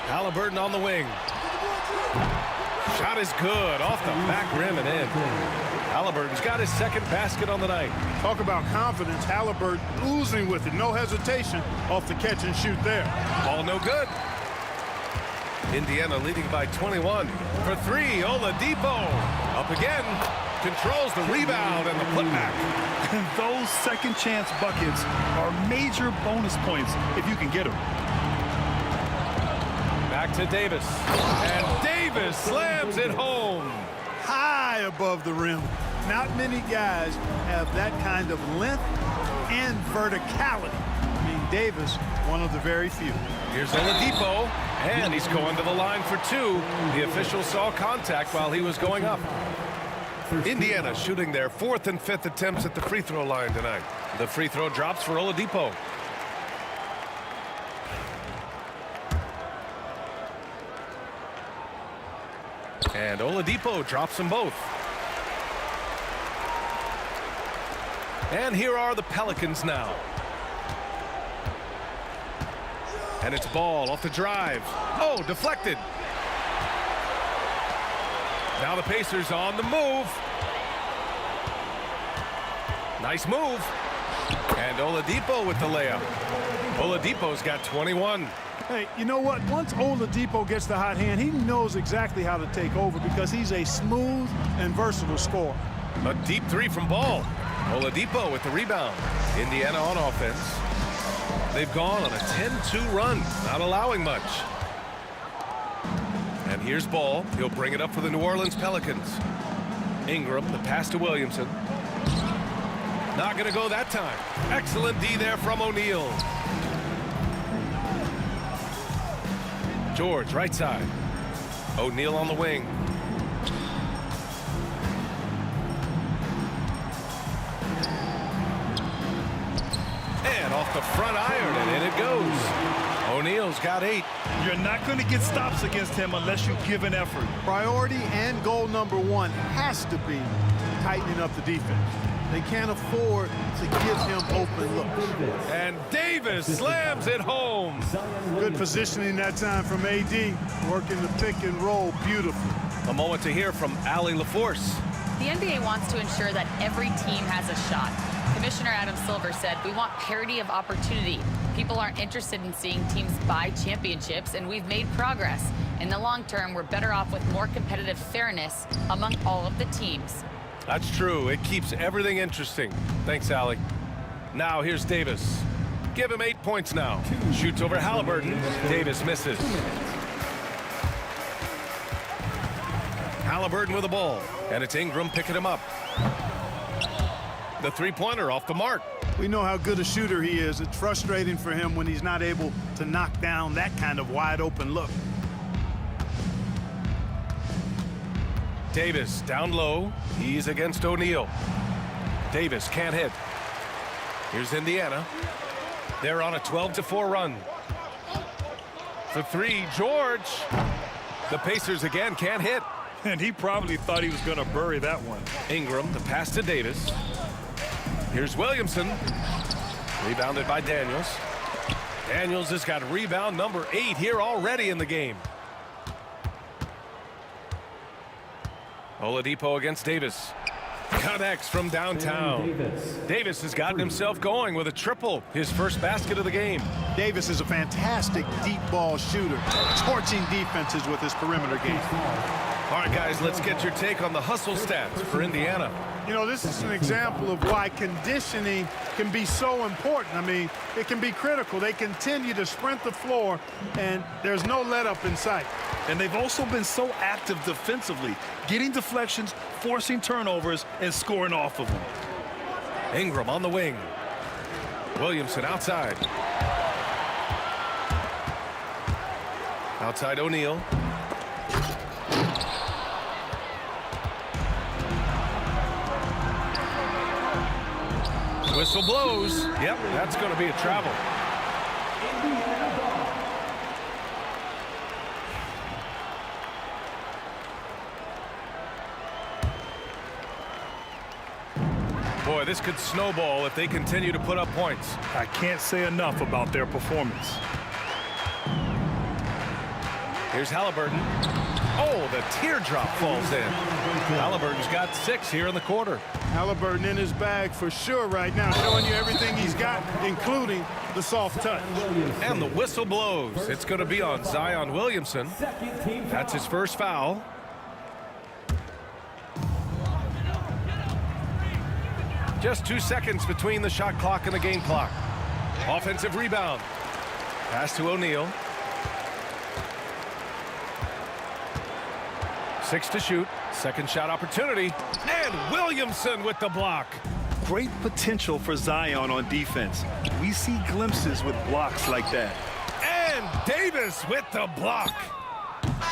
Speaker 2: Halliburton on the wing. Shot is good, off the back rim and in. Halliburton's got his second basket on the night.
Speaker 3: Talk about confidence. Halliburton oozing with it. No hesitation off the catch and shoot there.
Speaker 2: Ball no good. Indiana leading by 21. For three, Oladipo. Up again. Controls the rebound and the putback.
Speaker 4: And those second chance buckets are major bonus points if you can get them.
Speaker 2: Back to Davis. And Davis slams it home.
Speaker 3: High above the rim. Not many guys have that kind of length and verticality. I mean, Davis, one of the very few.
Speaker 2: Here's Oladipo, and he's going to the line for two. The official saw contact while he was going up. Indiana shooting their fourth and fifth attempts at the free throw line tonight. The free throw drops for Oladipo. And Oladipo drops them both. And here are the Pelicans now. And it's ball off the drive. Oh, deflected. Now the Pacers on the move. Nice move. And Oladipo with the layup. Oladipo's got 21.
Speaker 3: Hey, you know what? Once Oladipo gets the hot hand, he knows exactly how to take over because he's a smooth and versatile scorer.
Speaker 2: A deep three from Ball. Oladipo with the rebound. Indiana on offense. They've gone on a 10-2 run, not allowing much. And here's Ball. He'll bring it up for the New Orleans Pelicans. Ingram, the pass to Williamson. Not going to go that time. Excellent D there from O'Neal. George, right side. O'Neal on the wing. And off the front iron, and in it goes. O'Neal's got 8.
Speaker 4: You're not going to get stops against him unless you give an effort.
Speaker 3: Priority and goal number one has to be tightening up the defense. They can't afford to give him open looks.
Speaker 2: And Davis slams it home.
Speaker 3: Good positioning that time from AD. Working the pick and roll beautifully.
Speaker 2: A moment to hear from Allie LaForce.
Speaker 6: The NBA wants to ensure that every team has a shot. Commissioner Adam Silver said, "We want parity of opportunity. People aren't interested in seeing teams buy championships, and we've made progress. In the long term, we're better off with more competitive fairness among all of the teams."
Speaker 2: That's true. It keeps everything interesting. Thanks, Allie. Now here's Davis. Give him 8 points now. Shoots over Halliburton. Davis misses. Halliburton with the ball. And it's Ingram picking him up. The three-pointer off the mark.
Speaker 3: We know how good a shooter he is. It's frustrating for him when he's not able to knock down that kind of wide-open look.
Speaker 2: Davis down low. He's against O'Neal. Davis can't hit. Here's Indiana. They're on a 12-4 run. For three, George. The Pacers again can't hit.
Speaker 4: And he probably thought he was going to bury that one.
Speaker 2: Ingram, the pass to Davis. Here's Williamson. Rebounded by Daniels. Daniels has got rebound number 8 here already in the game. Oladipo against Davis. Connects from downtown. Davis has gotten himself going with a triple, his first basket of the game.
Speaker 3: Davis is a fantastic deep ball shooter, torching defenses with his perimeter game.
Speaker 2: All right, guys, let's get your take on the hustle stats for Indiana.
Speaker 3: You know, this is an example of why conditioning can be so important. I mean, it can be critical. They continue to sprint the floor, and there's no let-up in sight.
Speaker 4: And they've also been so active defensively, getting deflections, forcing turnovers, and scoring off of them.
Speaker 2: Ingram on the wing. Williamson outside. Outside O'Neal. Whistle blows. Yep, that's going to be a travel. Boy, this could snowball if they continue to put up points.
Speaker 4: I can't say enough about their performance.
Speaker 2: Here's Halliburton. Oh, the teardrop falls in. Halliburton's got 6 here in the quarter.
Speaker 3: Halliburton in his bag for sure right now, showing you everything he's got, including the soft touch.
Speaker 2: And the whistle blows. It's going to be on Zion Williamson. That's his first foul. Just 2 seconds between the shot clock and the game clock. Offensive rebound. Pass to O'Neal. 6 to shoot. Second shot opportunity. And Williamson with the block.
Speaker 4: Great potential for Zion on defense. We see glimpses with blocks like that.
Speaker 2: And Davis with the block.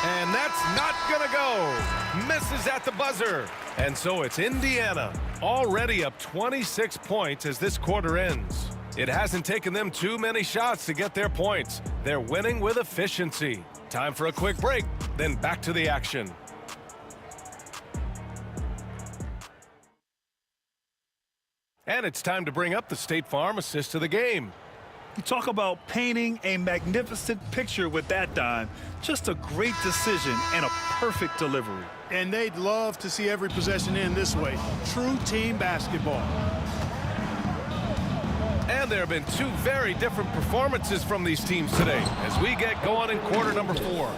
Speaker 2: And that's not going to go. Misses at the buzzer. And so it's Indiana already up 26 points as this quarter ends. It hasn't taken them too many shots to get their points. They're winning with efficiency. Time for a quick break, then back to the action. And it's time to bring up the State Farm assist of the game.
Speaker 4: You talk about painting a magnificent picture with that dime. Just a great decision and a perfect delivery.
Speaker 3: And they'd love to see every possession end this way. True team basketball.
Speaker 2: And there have been 2 very different performances from these teams today as we get going in quarter number 4.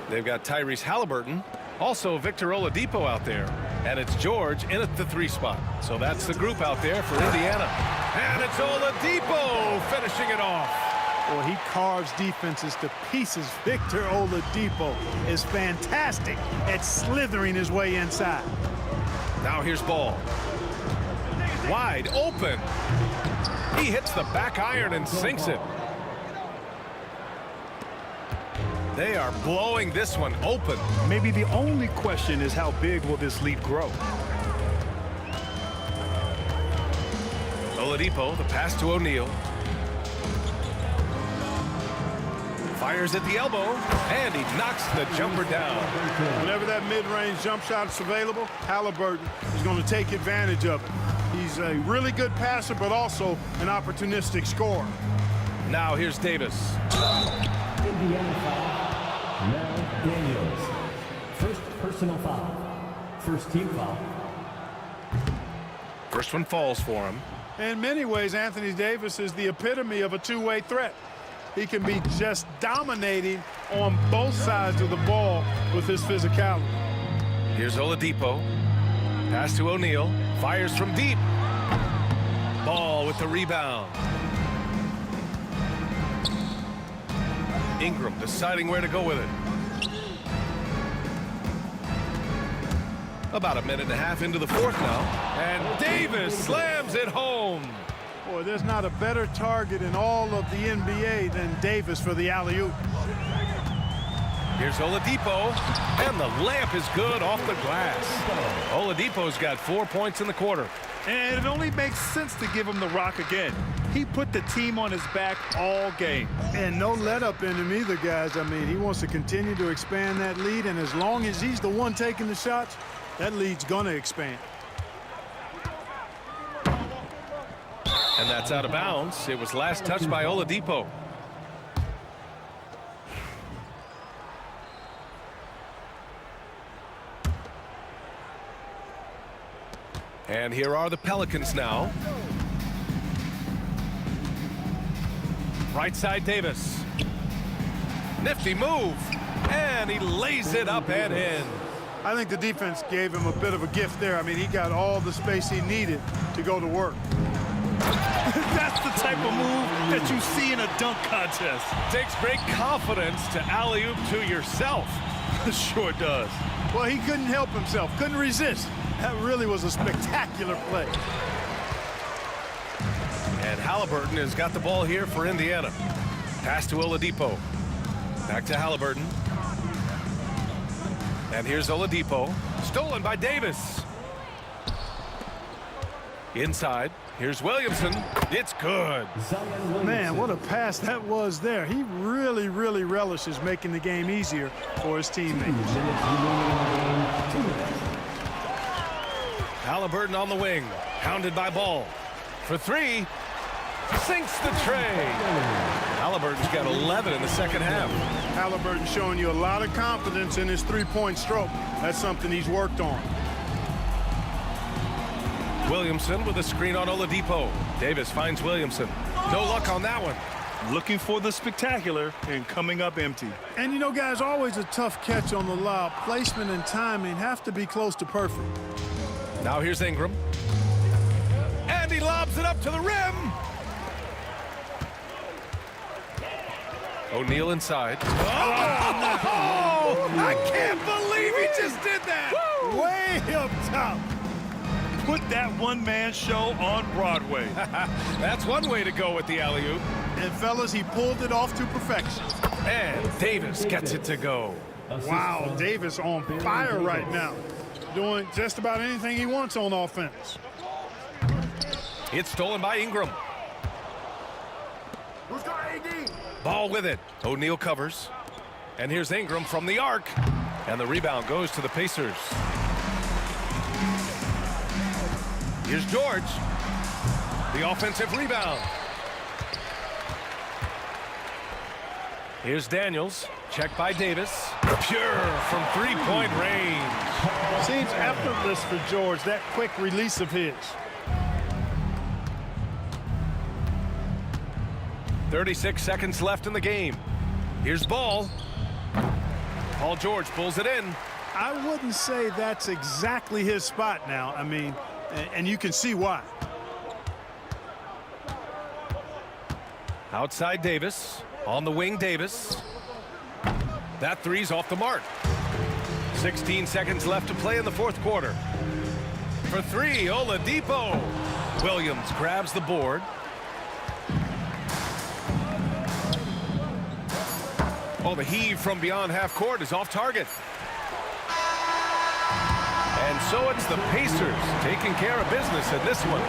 Speaker 2: They've got Tyrese Halliburton, also Victor Oladipo out there, and it's George in at the 3 spot. So that's the group out there for Indiana. And it's Oladipo finishing it off.
Speaker 3: Well, he carves defenses to pieces. Victor Oladipo is fantastic at slithering his way inside.
Speaker 2: Now here's Ball. Wide open. He hits the back iron and sinks it. They are blowing this one open.
Speaker 4: Maybe the only question is how big will this lead grow?
Speaker 2: Oladipo, the pass to O'Neal. Fires at the elbow, and he knocks the jumper down.
Speaker 3: Whenever that mid-range jump shot is available, Halliburton is going to take advantage of it. He's a really good passer, but also an opportunistic scorer.
Speaker 2: Now here's Davis.
Speaker 5: Indiana foul. Now Daniels. First personal foul. First team foul.
Speaker 2: First one falls for him.
Speaker 3: In many ways, Anthony Davis is the epitome of a two-way threat. He can be just dominating on both sides of the ball with his physicality.
Speaker 2: Here's Oladipo. Pass to O'Neal. Fires from deep. Ball with the rebound. Ingram deciding where to go with it. About a minute and a half into the 4th now. And Davis slams it home.
Speaker 3: Boy, there's not a better target in all of the NBA than Davis for the alley-oop.
Speaker 2: Here's Oladipo, and the layup is good off the glass. Oladipo's got 4 points in the quarter.
Speaker 4: And it only makes sense to give him the rock again. He put the team on his back all game.
Speaker 3: And no let-up in him either, guys. I mean, he wants to continue to expand that lead, and as long as he's the one taking the shots, that lead's going to expand.
Speaker 2: And that's out of bounds. It was last touched by Oladipo. And here are the Pelicans now. Right side Davis. Nifty move. And he lays it up and in.
Speaker 3: I think the defense gave him a bit of a gift there. I mean, he got all the space he needed to go to work.
Speaker 4: That's the type of move that you see in a dunk contest.
Speaker 2: Takes great confidence to alley-oop to yourself.
Speaker 4: Sure does.
Speaker 3: Well, he couldn't help himself, couldn't resist. That really was a spectacular play.
Speaker 2: And Halliburton has got the ball here for Indiana. Pass to Oladipo. Back to Halliburton. And here's Oladipo. Stolen by Davis. Inside. Here's Williamson. It's good.
Speaker 3: Man, what a pass that was there. He really, really relishes making the game easier for his teammates.
Speaker 2: Halliburton on the wing. Hounded by Ball. For three. Sinks the tray. Halliburton's got 11 in the second half.
Speaker 3: Halliburton showing you a lot of confidence in his three-point stroke. That's something he's worked on.
Speaker 2: Williamson with a screen on Oladipo. Davis finds Williamson. No luck on that one.
Speaker 4: Looking for the spectacular and coming up empty.
Speaker 3: And you know, guys, always a tough catch on the lob. Placement and timing have to be close to perfect.
Speaker 2: Now here's Ingram. And he lobs it up to the rim. O'Neal inside. Oh, I can't believe he just did that.
Speaker 3: Way up top.
Speaker 4: Put that one-man show on Broadway.
Speaker 2: That's one way to go with the alley-oop.
Speaker 3: And, fellas, he pulled it off to perfection.
Speaker 2: And Davis gets it to go.
Speaker 3: Wow, Davis on fire right now. Doing just about anything he wants on offense.
Speaker 2: It's stolen by Ingram. Ball with it. O'Neal covers. And here's Ingram from the arc. And the rebound goes to the Pacers. Here's George. The offensive rebound. Here's Daniels. Checked by Davis. Pure from three-point range.
Speaker 3: Seems effortless for George, that quick release of his.
Speaker 2: 36 seconds left in the game. Here's Ball. Paul George pulls it in.
Speaker 3: I wouldn't say that's exactly his spot now. I mean, and you can see why.
Speaker 2: Outside Davis. On the wing, Davis. That three's off the mark. 16 seconds left to play in the fourth quarter. For three, Oladipo. Williams grabs the board. Oh, the heave from beyond half court is off target. And so it's the Pacers taking care of business in this one.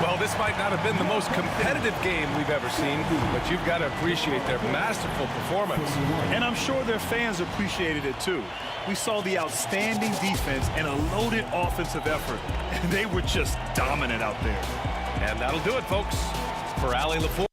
Speaker 2: Well, this might not have been the most competitive game we've ever seen, but you've got to appreciate their masterful performance.
Speaker 4: And I'm sure their fans appreciated it too. We saw the outstanding defense and a loaded offensive effort. And they were just dominant out there.
Speaker 2: And that'll do it, folks. For Allie LaForce.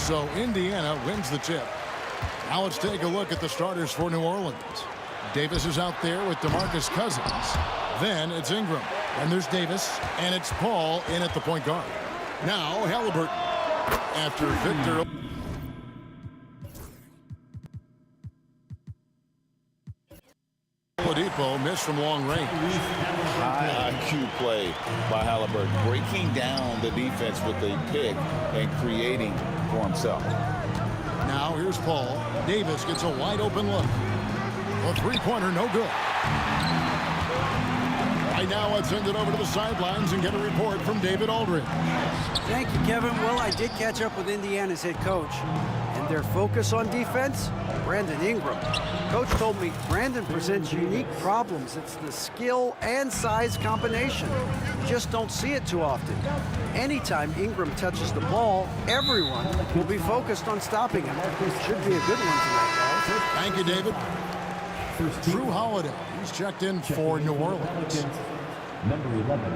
Speaker 7: So Indiana wins the tip. Now let's take a look at the starters for New Orleans. Davis is out there with DeMarcus Cousins. Then it's Ingram. And there's Davis. And it's Paul in at the point guard. Now Halliburton. After Victor. Oladipo missed from long range.
Speaker 8: High IQ play by Halliburton, breaking down the defense with a pick and creating for himself.
Speaker 7: Now here's Paul. Davis gets a wide open look. A three-pointer, no good. Right now, let's send it over to the sidelines and get a report from David Aldridge.
Speaker 12: Thank you, Kevin. Well, I did catch up with Indiana's head coach, and their focus on defense, Brandon Ingram. Coach told me Brandon presents unique problems. It's the skill and size combination. You just don't see it too often. Anytime Ingram touches the ball, everyone will be focused on stopping him. Should be a good one tonight, guys.
Speaker 7: Thank you, David. Drew Holiday. He's checked in for New Orleans.
Speaker 5: Number 11,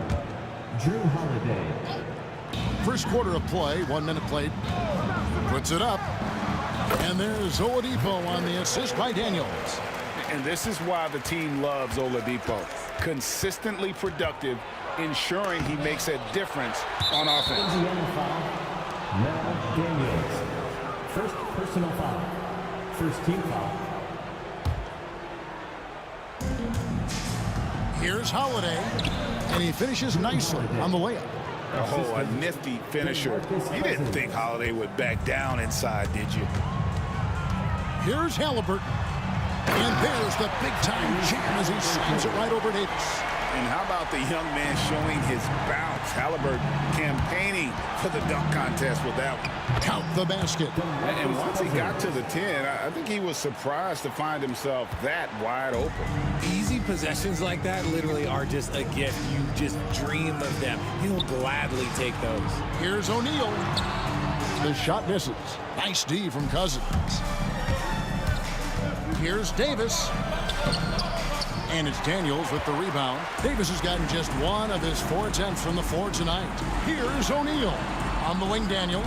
Speaker 5: Drew Holiday.
Speaker 7: First quarter of play, 1 minute played. Puts it up. And there's Oladipo on the assist by Daniels.
Speaker 8: And this is why the team loves Oladipo. Consistently productive, ensuring he makes a difference on offense.
Speaker 5: Indiana foul. Now Daniels. First personal foul. First team foul.
Speaker 7: Here's Holiday, and he finishes nicely on the layup.
Speaker 8: Oh, a nifty finisher. You didn't think Holiday would back down inside, did you?
Speaker 7: Here's Halliburton. And there's the big-time jam as he sends it right over Davis.
Speaker 8: And how about the young man showing his bounce? Halliburton campaigning for the dunk contest with that one.
Speaker 7: Count the basket.
Speaker 8: And once he got to the 10, I think he was surprised to find himself that wide open.
Speaker 10: Easy possessions like that literally are just a gift. You just dream of them. He'll gladly take those.
Speaker 7: Here's O'Neal. The shot misses. Nice D from Cousins. Here's Davis. And it's Daniels with the rebound. Davis has gotten just one of his 4 attempts from the floor tonight. Here's O'Neal. On the wing, Daniels.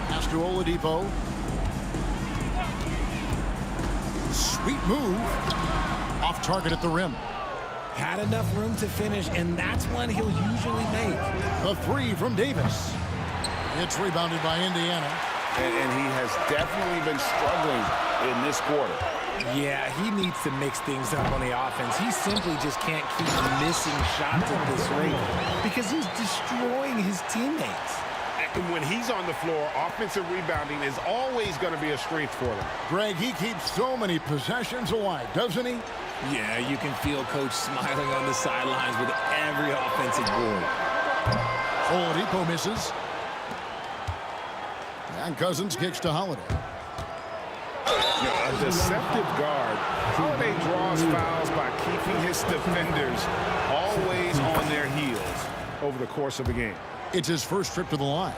Speaker 7: Pass to Oladipo. Sweet move. Off target at the rim.
Speaker 10: Had enough room to finish, and that's one he'll usually make.
Speaker 7: The three from Davis. It's rebounded by Indiana.
Speaker 8: And he has definitely been struggling in this quarter.
Speaker 10: Yeah, he needs to mix things up on the offense. He simply just can't keep missing shots at this rate because he's destroying his teammates.
Speaker 8: And when he's on the floor, offensive rebounding is always going to be a strength for them.
Speaker 7: Greg, he keeps so many possessions alive, doesn't he?
Speaker 10: Yeah, you can feel Coach smiling on the sidelines with every offensive board.
Speaker 7: Oladipo misses. And Cousins kicks to Holiday.
Speaker 8: A deceptive guard. Holiday draws fouls by keeping his defenders always on their heels over the course of the game.
Speaker 7: It's his first trip to the line.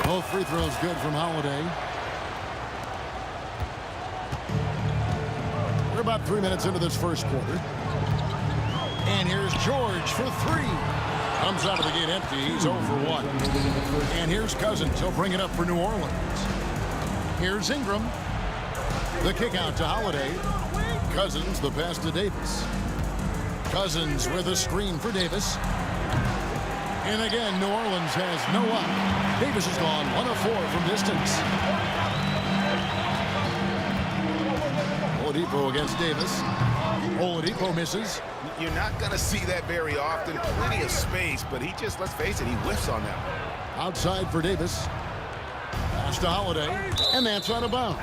Speaker 7: Both free throws good from Holiday. We're about 3 minutes into this first quarter. And here's George for three. Comes out of the gate empty. He's 0 for 1. And here's Cousins. He'll bring it up for New Orleans. Here's Ingram. The kick out to Holiday. Cousins, the pass to Davis. Cousins with a screen for Davis. And again, New Orleans has no up. Davis has gone 1 of 4 from distance. Oladipo against Davis. Oladipo misses.
Speaker 8: You're not going to see that very often. Plenty of space, but he just, let's face it, he whiffs on that one.
Speaker 7: Outside for Davis. Pass to Holiday, and that's out of bounds.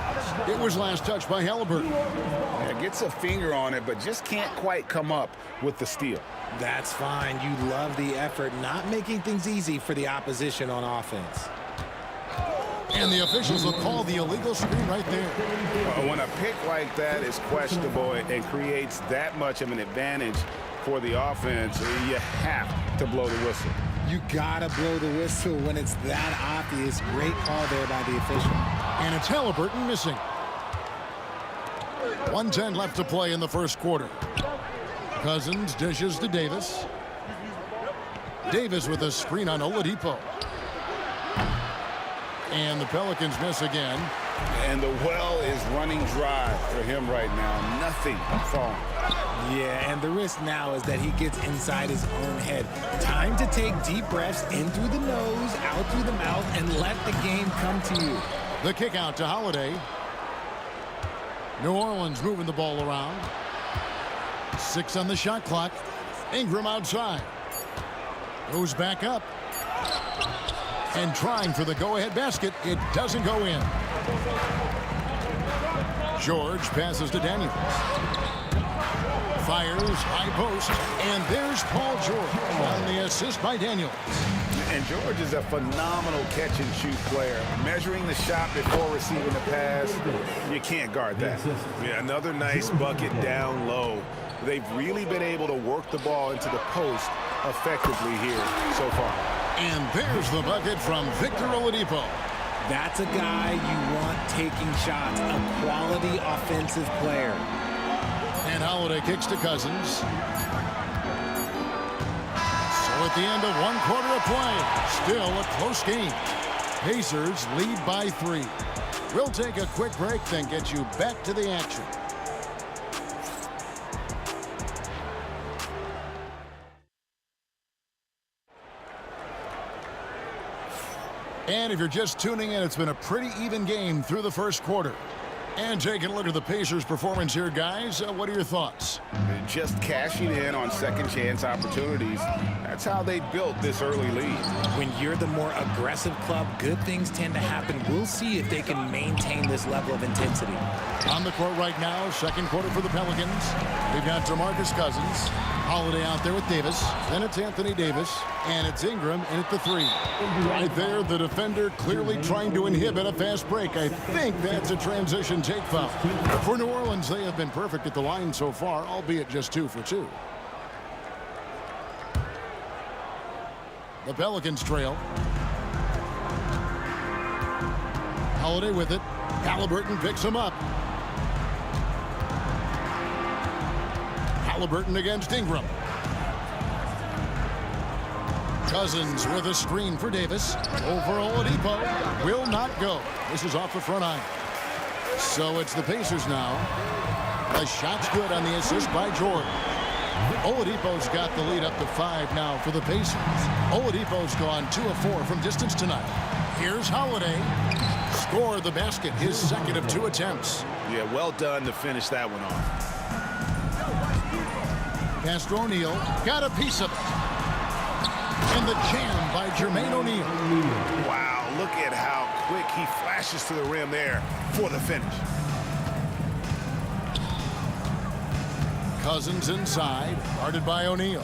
Speaker 7: It was last touched by Halliburton.
Speaker 8: Yeah, gets a finger on it, but just can't quite come up with the steal.
Speaker 10: That's fine. You love the effort, not making things easy for the opposition on offense.
Speaker 7: And the officials will call the illegal screen right there.
Speaker 8: When a pick like that is questionable and creates that much of an advantage for the offense, you have to blow the whistle.
Speaker 10: You gotta blow the whistle when it's that obvious. Great call there by the official.
Speaker 7: And it's Halliburton missing. 1:10 left to play in the first quarter. Cousins dishes to Davis. Davis with a screen on Oladipo. And the Pelicans miss again.
Speaker 8: And the well is running dry for him right now. Nothing falling.
Speaker 10: Yeah, and the risk now is that he gets inside his own head. Time to take deep breaths in through the nose, out through the mouth, and let the game come to you.
Speaker 7: The kick out to Holiday. New Orleans moving the ball around. 6 on the shot clock. Ingram outside. Goes back up. And trying for the go-ahead basket. It doesn't go in. George passes to Daniels. Fires, high post, and there's Paul George on the assist by Daniels.
Speaker 8: And George is a phenomenal catch-and-shoot player. Measuring the shot before receiving the pass, you can't guard that. Yeah, another nice bucket down low. They've really been able to work the ball into the post effectively here so far.
Speaker 7: And there's the bucket from Victor Oladipo.
Speaker 10: That's a guy you want taking shots, a quality offensive player.
Speaker 7: And Holiday kicks to Cousins. So at the end of 1 quarter of play, still a close game. Pacers lead by 3. We'll take a quick break, then get you back to the action. And if you're just tuning in, it's been a pretty even game through the first quarter. And taking a look at the Pacers' performance here, guys. What are your thoughts?
Speaker 8: Just cashing in on second chance opportunities. That's how they built this early lead.
Speaker 10: When you're the more aggressive club, good things tend to happen. We'll see if they can maintain this level of intensity.
Speaker 7: On the court right now, second quarter for the Pelicans. We've got DeMarcus Cousins. Holiday out there with Davis. Then it's Anthony Davis. And it's Ingram in at the 3. Right there, the defender clearly trying to inhibit a fast break. I think that's a transition take foul. For New Orleans, they have been perfect at the line so far, albeit just 2 for 2. The Pelicans trail. Holiday with it. Halliburton picks him up. Halliburton against Ingram. Cousins with a screen for Davis. Over Oladipo. Will not go. This is off the front iron. So it's the Pacers now. The shot's good on the assist by George. Oladipo's got the lead up to 5 now for the Pacers. Oladipo's gone 2 of 4 from distance tonight. Here's Holiday. Score the basket, his second of 2 attempts.
Speaker 8: Yeah, well done to finish that one off.
Speaker 7: Pass to O'Neal. Got a piece of it. And the jam by Jermaine O'Neal.
Speaker 8: Wow, look at how quick he flashes to the rim there for the finish.
Speaker 7: Cousins inside, guarded by O'Neal.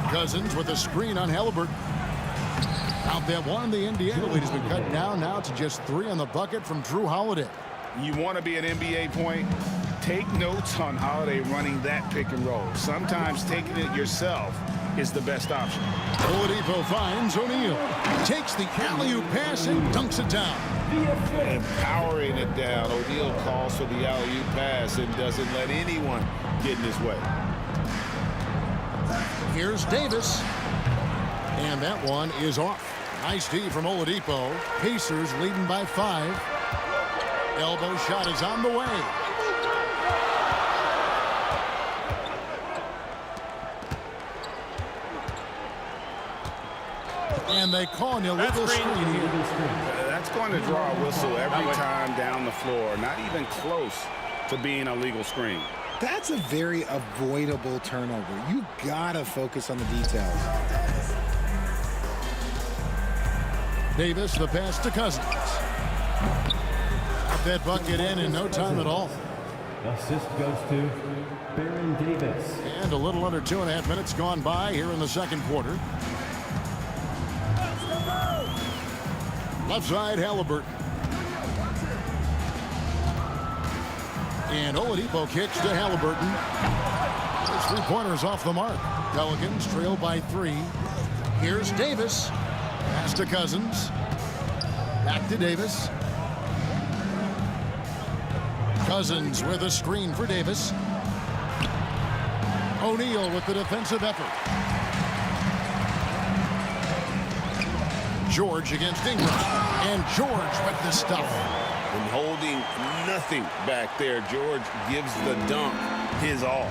Speaker 7: Cousins with a screen on Halliburton. Out that one, the Indiana lead has been cut down now to just 3 on the bucket from Drew Holiday.
Speaker 8: You want to be an NBA point? Take notes on Holiday running that pick and roll. Sometimes taking it yourself is the best option.
Speaker 7: Oladipo finds O'Neal. Takes the alley-oop pass and dunks it down.
Speaker 8: And powering it down, O'Neal calls for the alley-oop pass and doesn't let anyone get in his way.
Speaker 7: Here's Davis. And that one is off. Nice D from Oladipo. Pacers leading by 5. Elbow shot is on the way. And they call an illegal screen here.
Speaker 8: That's going to draw a whistle every time down the floor. Not even close to being a legal screen.
Speaker 10: That's a very avoidable turnover. You gotta focus on the details.
Speaker 7: Davis, the pass to Cousins. Got that bucket in no time at all.
Speaker 5: Assist goes to Baron Davis.
Speaker 7: And a little under 2.5 minutes gone by here in the second quarter. Left side, Halliburton. And Oladipo kicks to Halliburton. His 3-pointers off the mark. Pelicans trail by 3. Here's Davis. Pass to Cousins. Back to Davis. Cousins with a screen for Davis. O'Neal with the defensive effort. George against Ingram. And George with the stuff.
Speaker 8: And holding nothing back there, George gives the dunk his all.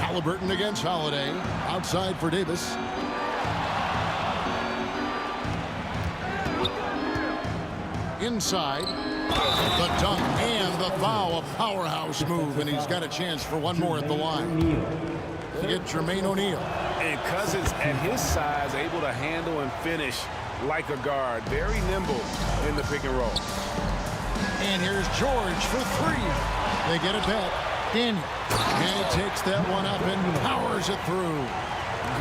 Speaker 7: Halliburton against Holiday. Outside for Davis. Inside. The dunk and the foul. A powerhouse move, and he's got a chance for one more at the line. They get Jermaine O'Neal.
Speaker 8: And Cousins, at his size, able to handle and finish like a guard. Very nimble in the pick and roll.
Speaker 7: And here's George for three. They get it back. Daniel. And he takes that one up and powers it through.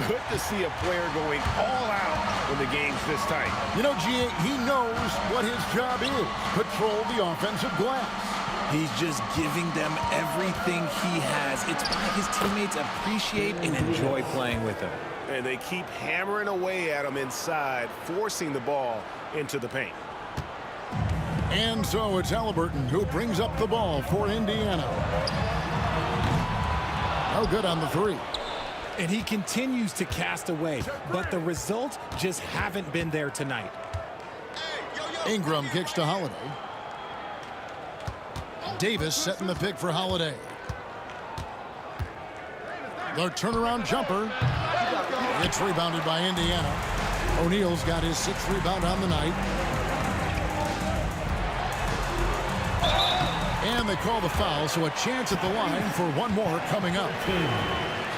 Speaker 8: Good to see a player going all out when the game's this tight.
Speaker 7: You know, G.A., he knows what his job is. Control the offensive glass.
Speaker 10: He's just giving them everything he has. It's why his teammates appreciate and enjoy playing with him.
Speaker 8: And they keep hammering away at him inside, forcing the ball into the paint.
Speaker 7: And so it's Halliburton who brings up the ball for Indiana. No good on the three.
Speaker 10: And he continues to cast away, but the results just haven't been there tonight.
Speaker 7: Ingram kicks to Holiday. Davis setting the pick for Holiday. The turnaround jumper. It's rebounded by Indiana. O'Neal's got his 6th rebound on the night. And they call the foul, so a chance at the line for one more coming up.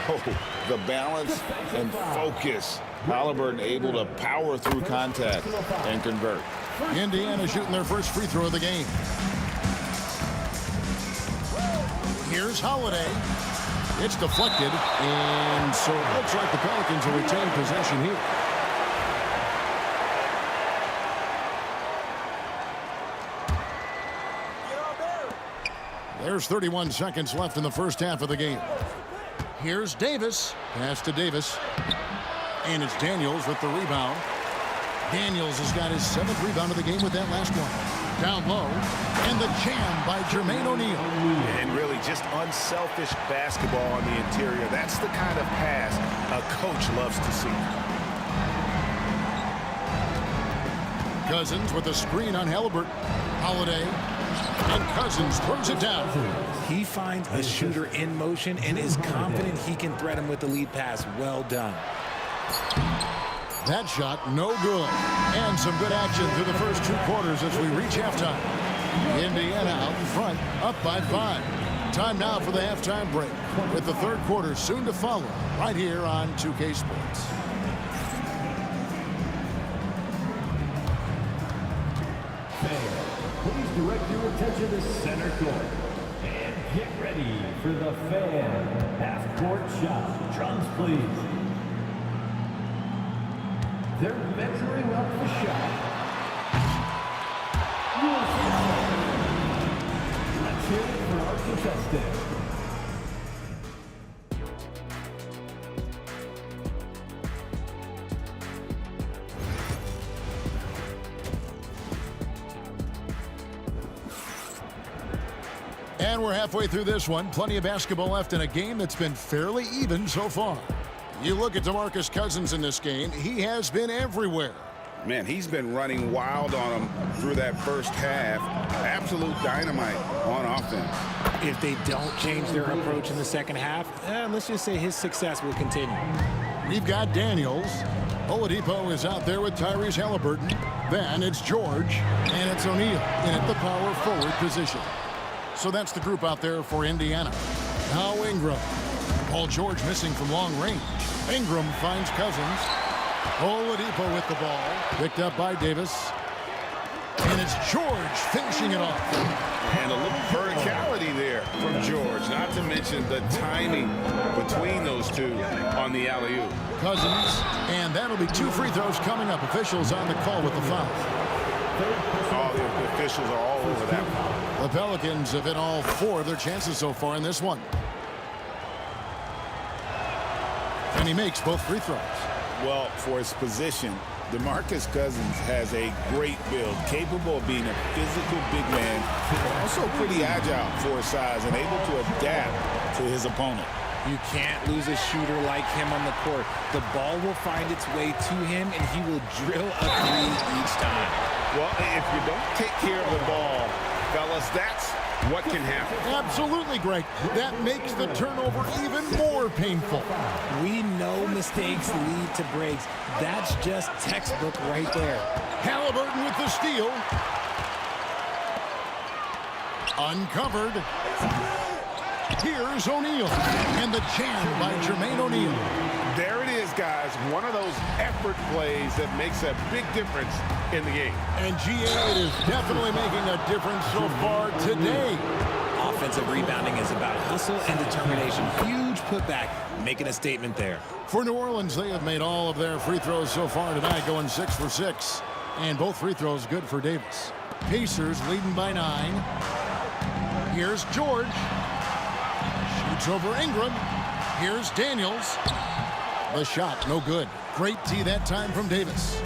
Speaker 8: Oh, the balance and focus. Halliburton able to power through contact and convert.
Speaker 7: Indiana shooting their first free throw of the game. Here's Holiday. It's deflected, and so it looks like the Pelicans will retain possession here. There's 31 seconds left in the first half of the game. Here's Davis. Pass to Davis. And it's Daniels with the rebound. Daniels has got his 7th rebound of the game with that last one. Down low. And the jam by Jermaine O'Neal.
Speaker 8: And really just unselfish basketball on the interior. That's the kind of pass a coach loves to see.
Speaker 7: Cousins with a screen on Halliburton. Holiday. And Cousins throws it down.
Speaker 10: He finds a shooter in motion and is confident he can thread him with the lead pass. Well done.
Speaker 7: That shot, no good. And some good action through the first 2 quarters as we reach halftime. Indiana out in front, up by 5. Time now for the halftime break, with the 3rd quarter soon to follow, right here on 2K Sports.
Speaker 5: Please direct your attention to center court. And get ready for the fan half-court shot. Drums, please. They're measuring up the shot. Let's hear it for our contestant.
Speaker 7: And we're halfway through this one. Plenty of basketball left in a game that's been fairly even so far. You look at DeMarcus Cousins in this game, he has been everywhere.
Speaker 8: Man, he's been running wild on him through that first half. Absolute dynamite on offense.
Speaker 10: If they don't change their approach in the second half, let's just say his success will continue.
Speaker 7: We've got Daniels. Oladipo is out there with Tyrese Halliburton. Then it's George, and it's O'Neal in at the power forward position. So that's the group out there for Indiana. Now Ingram. Paul George missing from long range. Ingram finds Cousins. Oladipo with the ball. Picked up by Davis. And it's George finishing it off.
Speaker 8: And a little verticality there from George. Not to mention the timing between those two on the alley-oop.
Speaker 7: Cousins. And that'll be 2 free throws coming up. Officials on the call with the foul.
Speaker 8: Oh, the officials are all over that one.
Speaker 7: The Pelicans have hit all 4 of their chances so far in this one. And he makes both free throws.
Speaker 8: Well, for his position, DeMarcus Cousins has a great build, capable of being a physical big man, also pretty agile for his size and able to adapt to his opponent.
Speaker 10: You can't lose a shooter like him on the court. The ball will find its way to him, and he will drill a three each time.
Speaker 8: Well, if you don't take care of the ball, fellas, that's what can happen.
Speaker 7: Absolutely, Greg. That makes the turnover even more painful.
Speaker 10: We know mistakes lead to breaks. That's just textbook right there.
Speaker 7: Halliburton with the steal. Uncovered. Here's O'Neal. And the jam by Jermaine O'Neal.
Speaker 8: There it is, guys. One of those effort plays that makes a big difference in the game.
Speaker 7: And GA is definitely making a difference so far today.
Speaker 10: Offensive rebounding is about hustle and determination. Huge putback, making a statement there.
Speaker 7: For New Orleans, they have made all of their free throws so far tonight, going 6 for 6. And both free throws good for Davis. Pacers leading by 9. Here's George. Shoots over Ingram. Here's Daniels. The shot, no good. Great tee that time from Davis.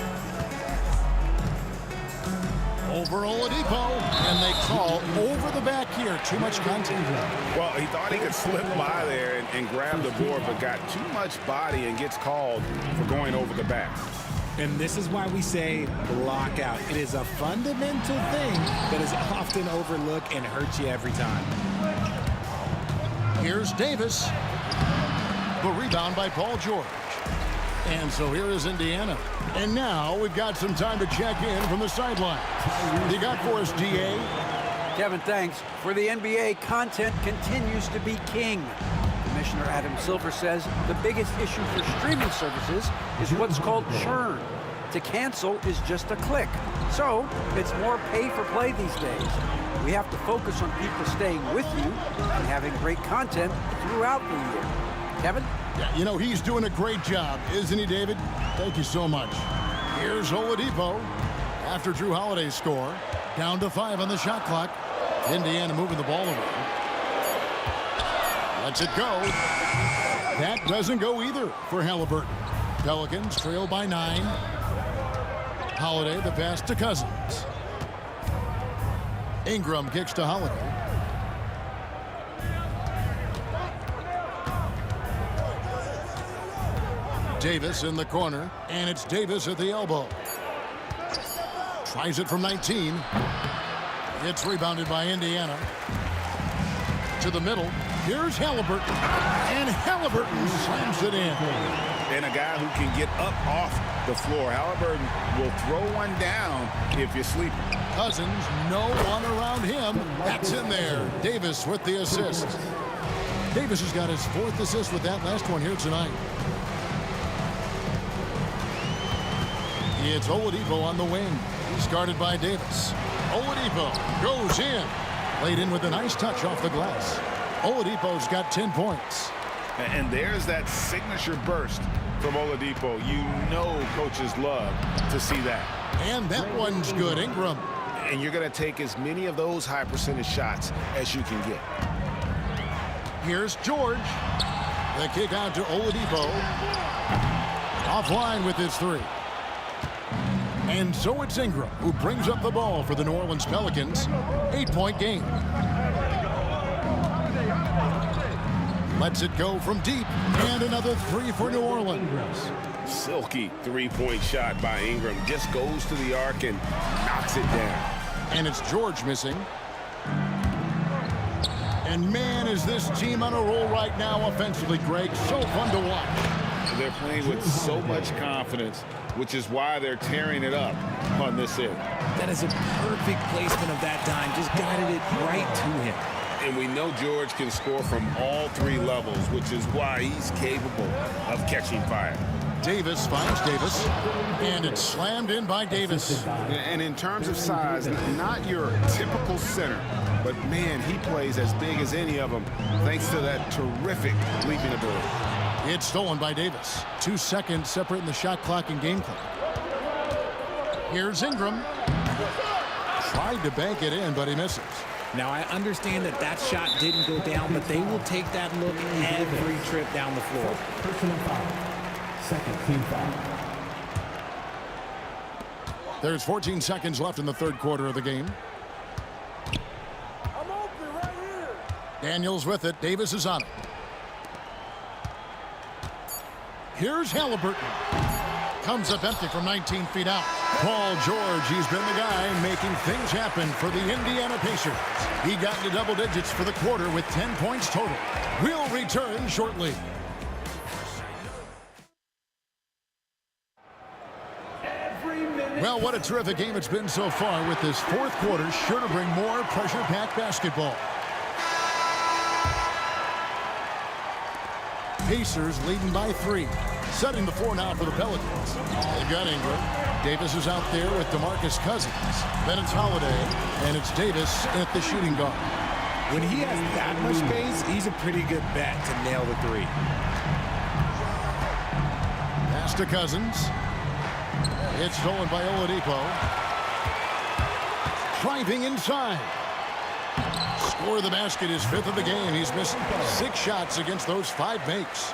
Speaker 7: Over Oladipo, and they call over the back here. Too much contact.
Speaker 8: Well, he thought he could slip by there and grab the board, but got too much body and gets called for going over the back.
Speaker 10: And this is why we say block out. It is a fundamental thing that is often overlooked and hurts you every time.
Speaker 7: Here's Davis. The rebound by Paul George. And so here is Indiana. And now we've got some time to check in from the sideline. You got for us, DA?
Speaker 12: Kevin, thanks. For the NBA, content continues to be king. Commissioner Adam Silver says the biggest issue for streaming services is what's called churn. To cancel is just a click. So it's more pay for play these days. We have to focus on people staying with you and having great content throughout the year. Kevin?
Speaker 7: Yeah, you know, he's doing a great job, isn't he, David? Thank you so much. Here's Oladipo. After Drew Holiday's score, down to 5 on the shot clock. Indiana moving the ball around. Lets it go. That doesn't go either for Halliburton. Pelicans trail by 9. Holiday, the pass to Cousins. Ingram kicks to Holiday. Davis in the corner, and it's Davis at the elbow. Tries it from 19. It's rebounded by Indiana. To the middle. Here's Halliburton. And Halliburton slams it in.
Speaker 8: And a guy who can get up off the floor. Halliburton will throw one down if you sleep.
Speaker 7: Cousins, no one around him. That's in there. Davis with the assist. Davis has got his 4th assist with that last one here tonight. It's Oladipo on the wing. He's guarded by Davis. Oladipo goes in. Laid in with a nice touch off the glass. Oladipo's got 10 points.
Speaker 8: And there's that signature burst from Oladipo. You know coaches love to see that.
Speaker 7: And that one's good. Ingram.
Speaker 8: And you're going to take as many of those high percentage shots as you can get.
Speaker 7: Here's George. The kick out to Oladipo. Offline with his 3. And so it's Ingram who brings up the ball for the New Orleans Pelicans. 8-point game. Lets it go from deep. And another 3 for New Orleans.
Speaker 8: Silky 3-point shot by Ingram. Just goes to the arc and knocks it down.
Speaker 7: And it's George missing. And man, is this team on a roll right now offensively, Greg. So fun to watch.
Speaker 8: They're playing with so much confidence, which is why they're tearing it up on this end.
Speaker 10: That is a perfect placement of that dime. Just guided it right to him.
Speaker 8: And we know George can score from all 3 levels, which is why he's capable of catching fire.
Speaker 7: Davis finds Davis, and it's slammed in by Davis.
Speaker 8: And in terms of size, not your typical center, but man, he plays as big as any of them, thanks to that terrific leaping ability.
Speaker 7: It's stolen by Davis. 2 seconds separating the shot clock and game clock. Here's Ingram. Tried to bank it in, but he misses.
Speaker 10: Now, I understand that that shot didn't go down, but they will take that look every trip down the floor.
Speaker 5: Personal foul. Second team foul.
Speaker 7: There's 14 seconds left in the 3rd quarter of the game.
Speaker 1: I'm open right here.
Speaker 7: Daniels with it. Davis is on it. Here's Halliburton. Comes up empty from 19 feet out. Paul George, he's been the guy making things happen for the Indiana Pacers. He got into double digits for the quarter with 10 points total. We'll return shortly. Well, what a terrific game it's been so far, with this fourth quarter sure to bring more pressure-packed basketball. Pacers leading by 3. Setting the floor now for the Pelicans. They've got Ingram. Davis is out there with DeMarcus Cousins. Then it's Holiday, and it's Davis at the shooting guard.
Speaker 10: When he has that much space, he's a pretty good bet to nail the 3.
Speaker 7: Pass to Cousins. It's stolen by Oladipo. Driving inside. Score the basket, his 5th of the game. He's missed 6 shots against those 5 makes.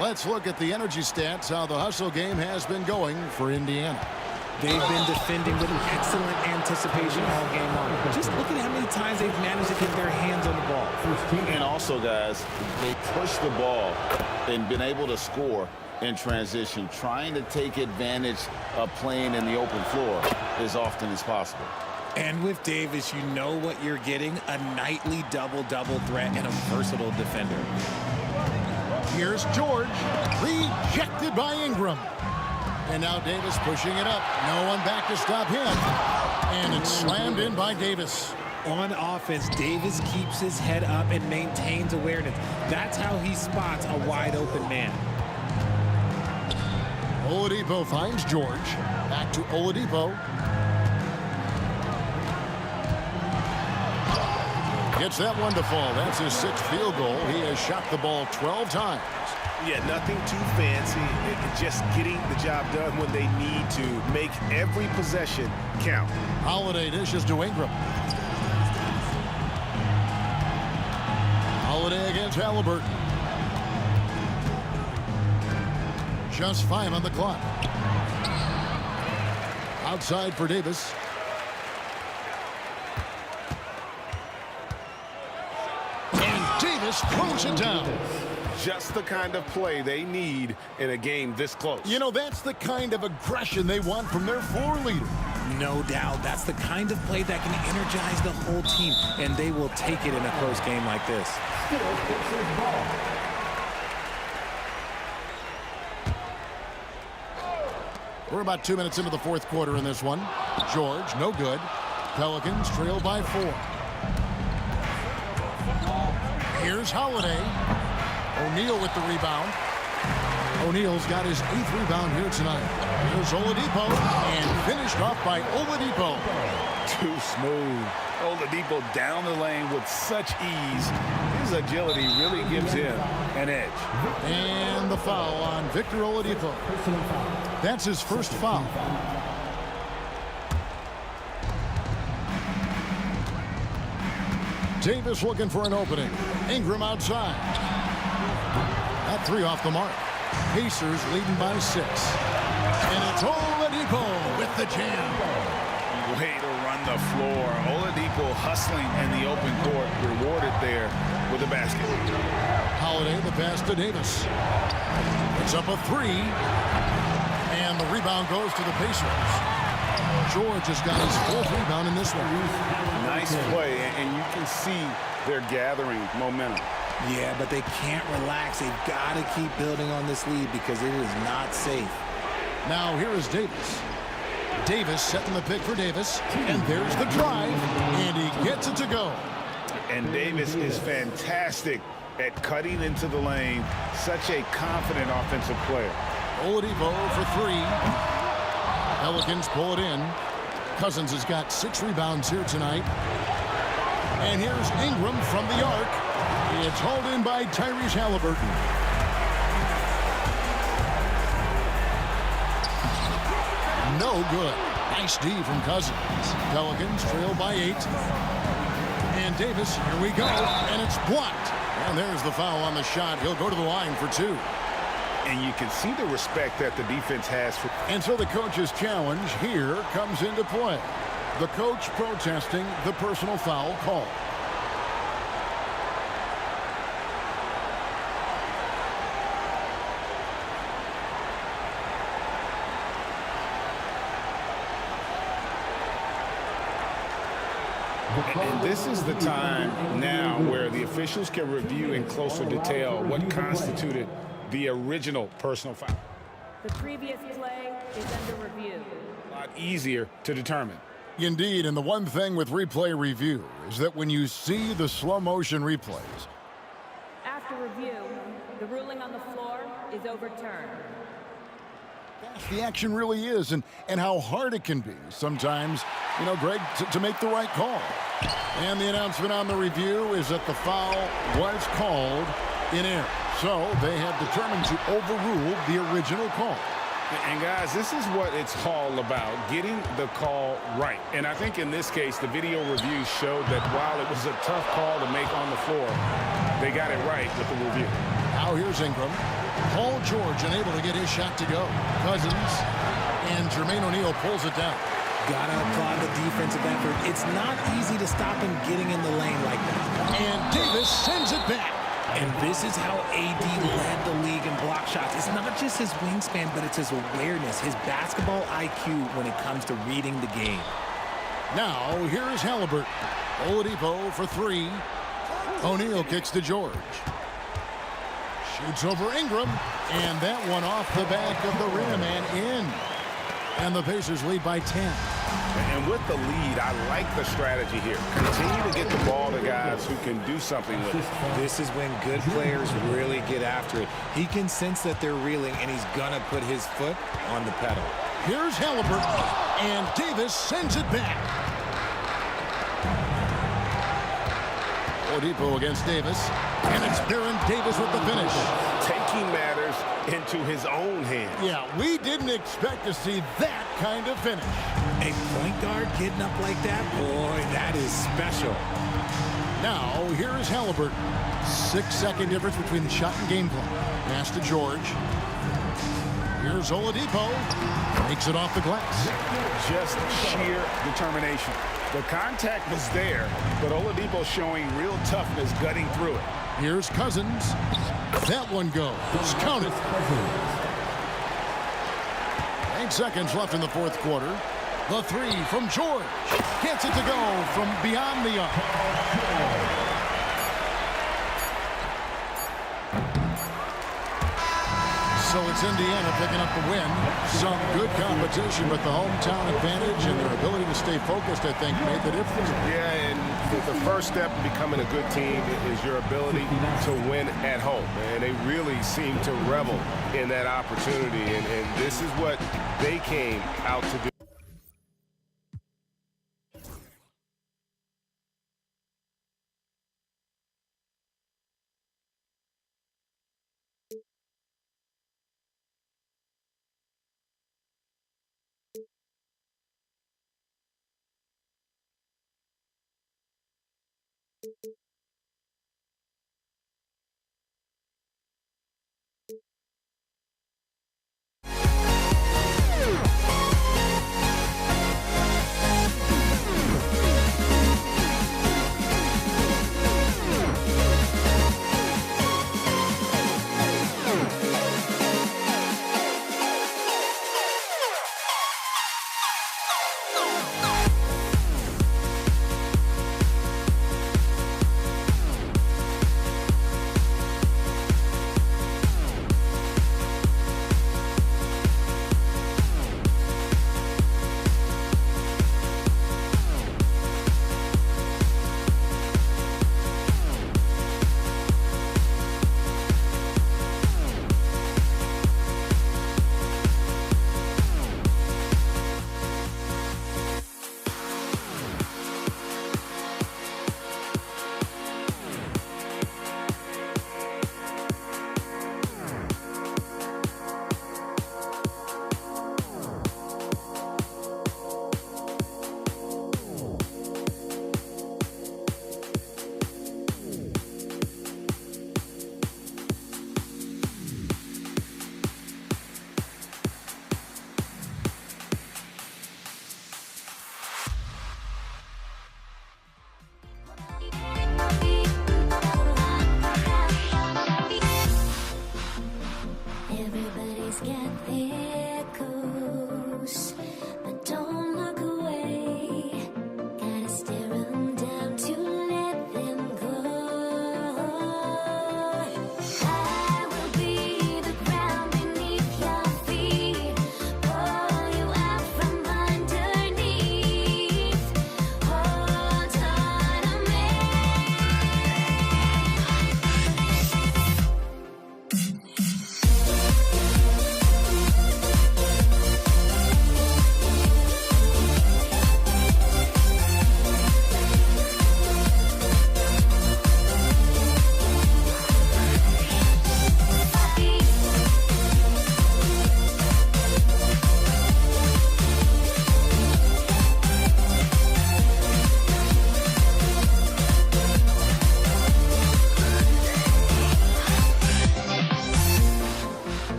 Speaker 7: Let's look at the energy stats, how the hustle game has been going for Indiana.
Speaker 10: They've been defending with excellent anticipation all game long. Just look at how many times they've managed to get their hands on the ball.
Speaker 8: And also, guys, they push the ball and been able to score in transition, trying to take advantage of playing in the open floor as often as possible.
Speaker 10: And with Davis, you know what you're getting, a nightly double-double threat and a versatile defender.
Speaker 7: Here's George, rejected by Ingram. And now Davis pushing it up. No one back to stop him. And it's slammed in by Davis.
Speaker 10: On offense, Davis keeps his head up and maintains awareness. That's how he spots a wide-open man.
Speaker 7: Oladipo finds George. Back to Oladipo. Gets that one to fall. That's his 6th field goal. He has shot the ball 12 times.
Speaker 8: Yeah, nothing too fancy. Just getting the job done when they need to. Make every possession count.
Speaker 7: Holiday dishes to Ingram. Holiday against Halliburton. Just 5 on the clock. Outside for Davis. And Davis throws it down.
Speaker 8: Just the kind of play they need in a game this close.
Speaker 7: You know, that's the kind of aggression they want from their floor leader.
Speaker 10: No doubt. That's the kind of play that can energize the whole team, and they will take it in a close game like this.
Speaker 7: We're about 2 minutes into the fourth quarter in this one. George, no good. Pelicans trail by 4. Here's Holiday. O'Neal with the rebound. O'Neal's got his 8th rebound here tonight. Here's Oladipo, and finished off by Oladipo.
Speaker 8: Too smooth. Oladipo down the lane with such ease. His agility really gives him an edge.
Speaker 7: And the foul on Victor Oladipo. That's his first foul. Davis looking for an opening. Ingram outside. That 3 off the mark. Pacers leading by 6. And it's Oladipo with the jam.
Speaker 8: Way to run the floor. Oladipo hustling in the open court. Rewarded there with a basket.
Speaker 7: Holiday, the pass to Davis. It's up a 3. And the rebound goes to the Pacers. George has got his 4th rebound in this one.
Speaker 8: Nice play, and you can see they're gathering momentum.
Speaker 10: Yeah, but they can't relax. They've got to keep building on this lead because it is not safe.
Speaker 7: Now here is Davis. Davis setting the pick for Davis. And there's the drive. And he gets it to go.
Speaker 8: And Davis is fantastic at cutting into the lane. Such a confident offensive player.
Speaker 7: Oladipo for 3. Pelicans pull it in. Cousins has got 6 rebounds here tonight. And here's Ingram from the arc. It's hauled in by Tyrese Halliburton. No good. Nice D from Cousins. Pelicans trail by 8. And Davis, here we go. And it's blocked. And there's the foul on the shot. He'll go to the line for 2.
Speaker 8: And you can see the respect that the defense has for.
Speaker 7: And so the coach's challenge here comes into play. The coach protesting the personal foul call.
Speaker 8: And this is the time now where the officials can review in closer detail what constituted the original personal foul.
Speaker 13: The previous play is under review.
Speaker 8: A lot easier to determine.
Speaker 7: Indeed, and the one thing with replay review is that when you see the slow motion replays,
Speaker 13: After review, the ruling on the floor is overturned.
Speaker 7: the action really is and how hard it can be sometimes, Greg, to make the right call. And the announcement on the review is that the foul was called in error. So they have determined to overrule the original call.
Speaker 8: And guys, this is what it's all about, getting the call right. And I think in this case, the video review showed that while it was a tough call to make on the floor, they got it right with the review.
Speaker 7: Now here's Ingram. Paul George unable to get his shot to go. Cousins and Jermaine O'Neal pulls it down.
Speaker 10: Gotta applaud the defensive effort. It's not easy to stop him getting in the lane like that.
Speaker 7: And Davis sends it back.
Speaker 10: And this is how AD led the league in block shots. It's not just his wingspan, but it's his awareness, his basketball IQ when it comes to reading the game.
Speaker 7: Now, here is Halliburton. Oladipo for three. O'Neal kicks to George. Shoots over Ingram. And that one off the back of the rim and in. And the Pacers lead by 10.
Speaker 8: And with the lead, I like the strategy here. Continue to get the ball to guys who can do something with it.
Speaker 10: This is when good players really get after it. He can sense that they're reeling, and he's going to put his foot on the pedal.
Speaker 7: Here's Halliburton, and Davis sends it back. Oladipo against Davis, and it's Baron Davis with the finish.
Speaker 8: Taking matters into his own hands.
Speaker 7: Yeah, we didn't expect to see that kind of finish.
Speaker 10: A point guard getting up like that, boy, that is special.
Speaker 7: Now, here is Halliburton. 6-second difference between the shot and game clock. Pass to George. Here's Oladipo. Makes it off the glass.
Speaker 8: Just sheer determination. The contact was there, but Oladipo showing real toughness gutting through it.
Speaker 7: Here's Cousins. That one goes. Counted. 8 seconds left in the fourth quarter. The three from George. Gets it to go from beyond the arc. So it's Indiana picking up the win. Some good competition, but the hometown advantage and their ability to stay focused, I think, made the difference.
Speaker 2: Yeah, and the first step in becoming a good team is your ability to win at home. And they really seem to revel in that opportunity. And this is what they came out to do.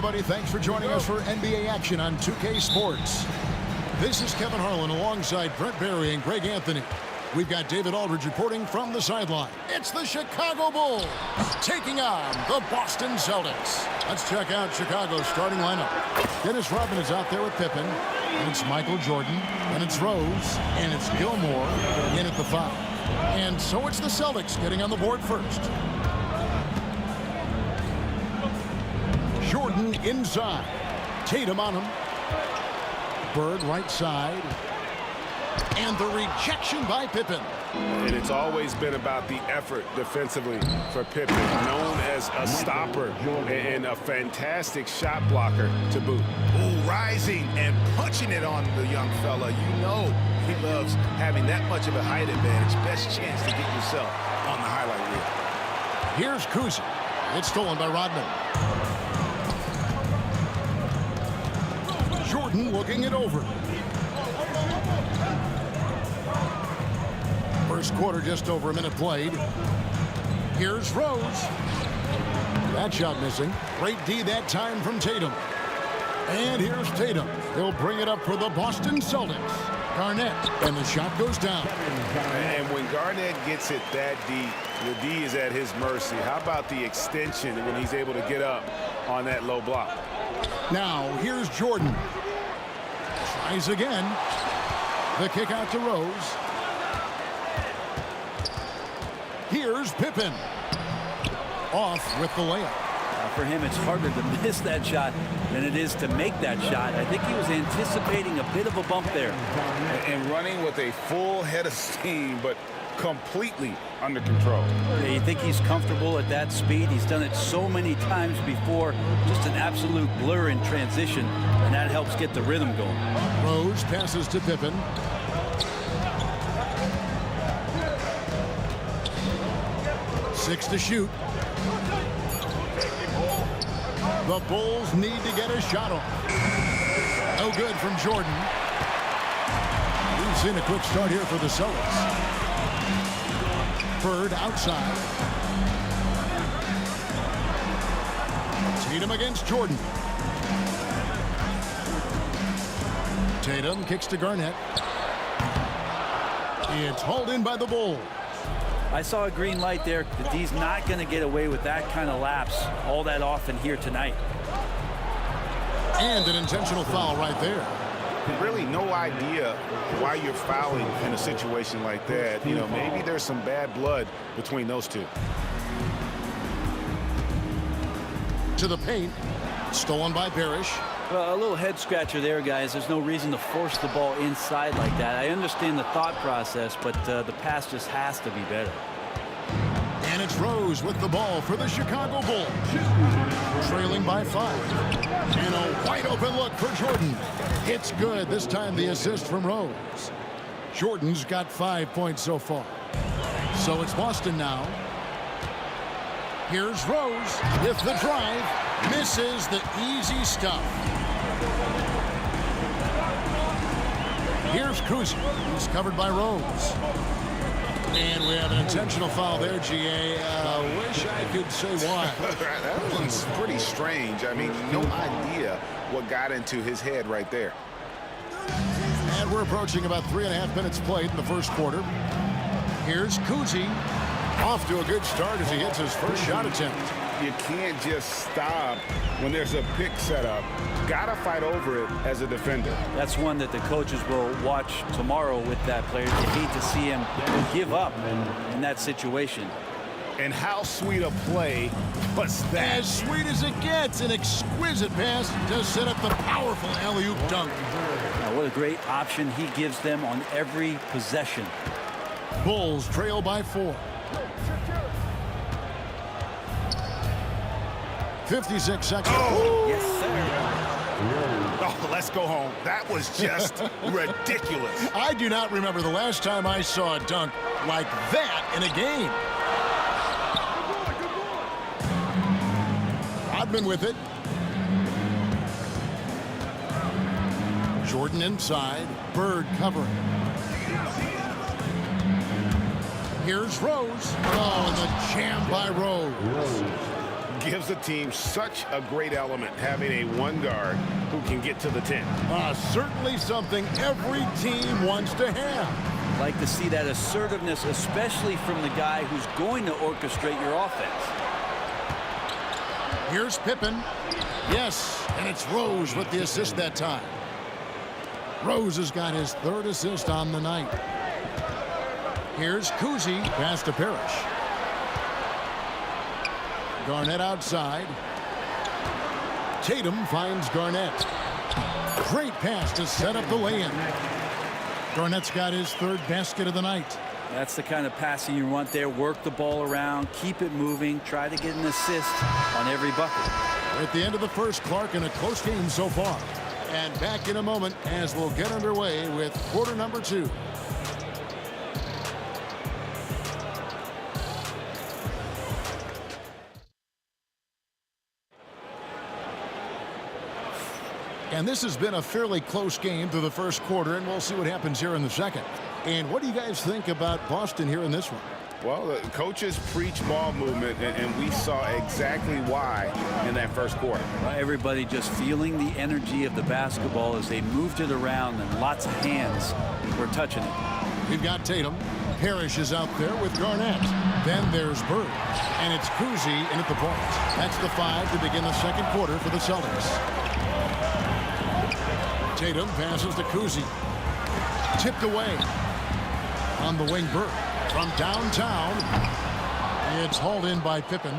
Speaker 7: everybody. Thanks for joining us for NBA action on 2K Sports. This is Kevin Harlan alongside Brent Barry and Greg Anthony. We've got David Aldridge reporting from the sideline. It's the Chicago Bulls taking on the Boston Celtics. Let's check out Chicago's starting lineup. Dennis Rodman is out there with Pippen. And it's Michael Jordan. And it's Rose. And it's Gilmore in at the 5. And so it's the Celtics getting on the board first. Jordan inside. Tatum on him. Bird right side. And the rejection by Pippen.
Speaker 8: And it's always been about the effort defensively for Pippen, known as a stopper and a fantastic shot blocker to boot. Ooh, rising and punching it on the young fella. You know he loves having that much of a height advantage. Best chance to get yourself on the highlight reel.
Speaker 7: Here's Kuzi. It's stolen by Rodman. Jordan looking it over. First quarter, just over a minute played. Here's Rose. That shot missing. Great D that time from Tatum. And here's Tatum. He'll bring it up for the Boston Celtics. Garnett, and the shot goes down.
Speaker 8: And when Garnett gets it that deep, the D is at his mercy. How about the extension when he's able to get up on that low block?
Speaker 7: Now, here's Jordan. Tries again. The kick out to Rose. Here's Pippen. Off with the layup.
Speaker 11: For him, it's harder to miss that shot than it is to make that shot. I think he was anticipating a bit of a bump there.
Speaker 8: And running with a full head of steam, but completely under control.
Speaker 11: Yeah, you think he's comfortable at that speed? He's done it so many times before. Just an absolute blur in transition, and that helps get the rhythm going.
Speaker 7: Rose passes to Pippen. Six to shoot. The Bulls need to get a shot off. No good from Jordan. We've seen a quick start here for the Celtics. Bird outside. Tatum against Jordan. Tatum kicks to Garnett. It's hauled in by the Bulls.
Speaker 11: I saw a green light there. The D's not going to get away with that kind of lapse all that often here tonight.
Speaker 7: And an intentional foul right there.
Speaker 8: Really no idea why you're fouling in a situation like that. You know, maybe there's some bad blood between those two.
Speaker 7: To the paint. Stolen by Parrish.
Speaker 11: Well, a little head scratcher there, guys. There's no reason to force the ball inside like that. I understand the thought process, but the pass just has to be better.
Speaker 7: And it's Rose with the ball for the Chicago Bulls. Trailing by 5. And a wide open look for Jordan. It's good. This time the assist from Rose. Jordan's got 5 points so far. So it's Boston now. Here's Rose with the drive. Misses the easy stuff. Here's Kuzi. He's covered by Rose. And we have an intentional foul there, GA. Wish I could say why.
Speaker 8: That one's pretty strange. I mean, no idea what got into his head right there.
Speaker 7: And we're approaching about 3.5 minutes played in the first quarter. Here's Kuzi. Off to a good start as he hits his first shot attempt.
Speaker 8: You can't just stop when there's a pick set up. Gotta fight over it as a defender.
Speaker 11: That's one that the coaches will watch tomorrow with that player. You hate to see him give up in that situation.
Speaker 8: And how sweet a play was that?
Speaker 7: As sweet as it gets, an exquisite pass to set up the powerful alley-oop dunk.
Speaker 11: Now, what a great option he gives them on every possession.
Speaker 7: Bulls trail by 4. 56 seconds.
Speaker 8: Oh,
Speaker 11: yes, sir.
Speaker 8: Oh, let's go home. That was just ridiculous.
Speaker 7: I do not remember the last time I saw a dunk like that in a game. Rodman with it. Jordan inside. Bird covering. Here's Rose. Oh, and the jam by Rose.
Speaker 8: gives the team such a great element, having a one guard who can get to the 10.
Speaker 7: Certainly something every team wants to have.
Speaker 11: Like to see that assertiveness, especially from the guy who's going to orchestrate your offense.
Speaker 7: Here's Pippen. Yes, and it's Rose with the assist that time. Rose has got his 3rd assist on the night. Here's Kuzi, pass to Parrish. Garnett outside. Tatum finds Garnett. Great pass to set up the lay-in. Garnett's got his 3rd basket of the night.
Speaker 11: That's the kind of passing you want there. Work the ball around, keep it moving, try to get an assist on every bucket.
Speaker 7: We're at the end of the first, Clark, in a close game so far. And back in a moment as we'll get underway with quarter number 2. And this has been a fairly close game through the first quarter, and we'll see what happens here in the second. And what do you guys think about Boston here in this one?
Speaker 8: Well, the coaches preach ball movement, and we saw exactly why in that first quarter.
Speaker 11: Everybody just feeling the energy of the basketball as they moved it around, and lots of hands were touching it.
Speaker 7: We've got Tatum. Parrish is out there with Garnett. Then there's Bird. And it's Kuzi in at the point. That's the 5 to begin the second quarter for the Celtics. Tatum passes to Kuzi. Tipped away. On the wing, Bird. From downtown, it's hauled in by Pippen.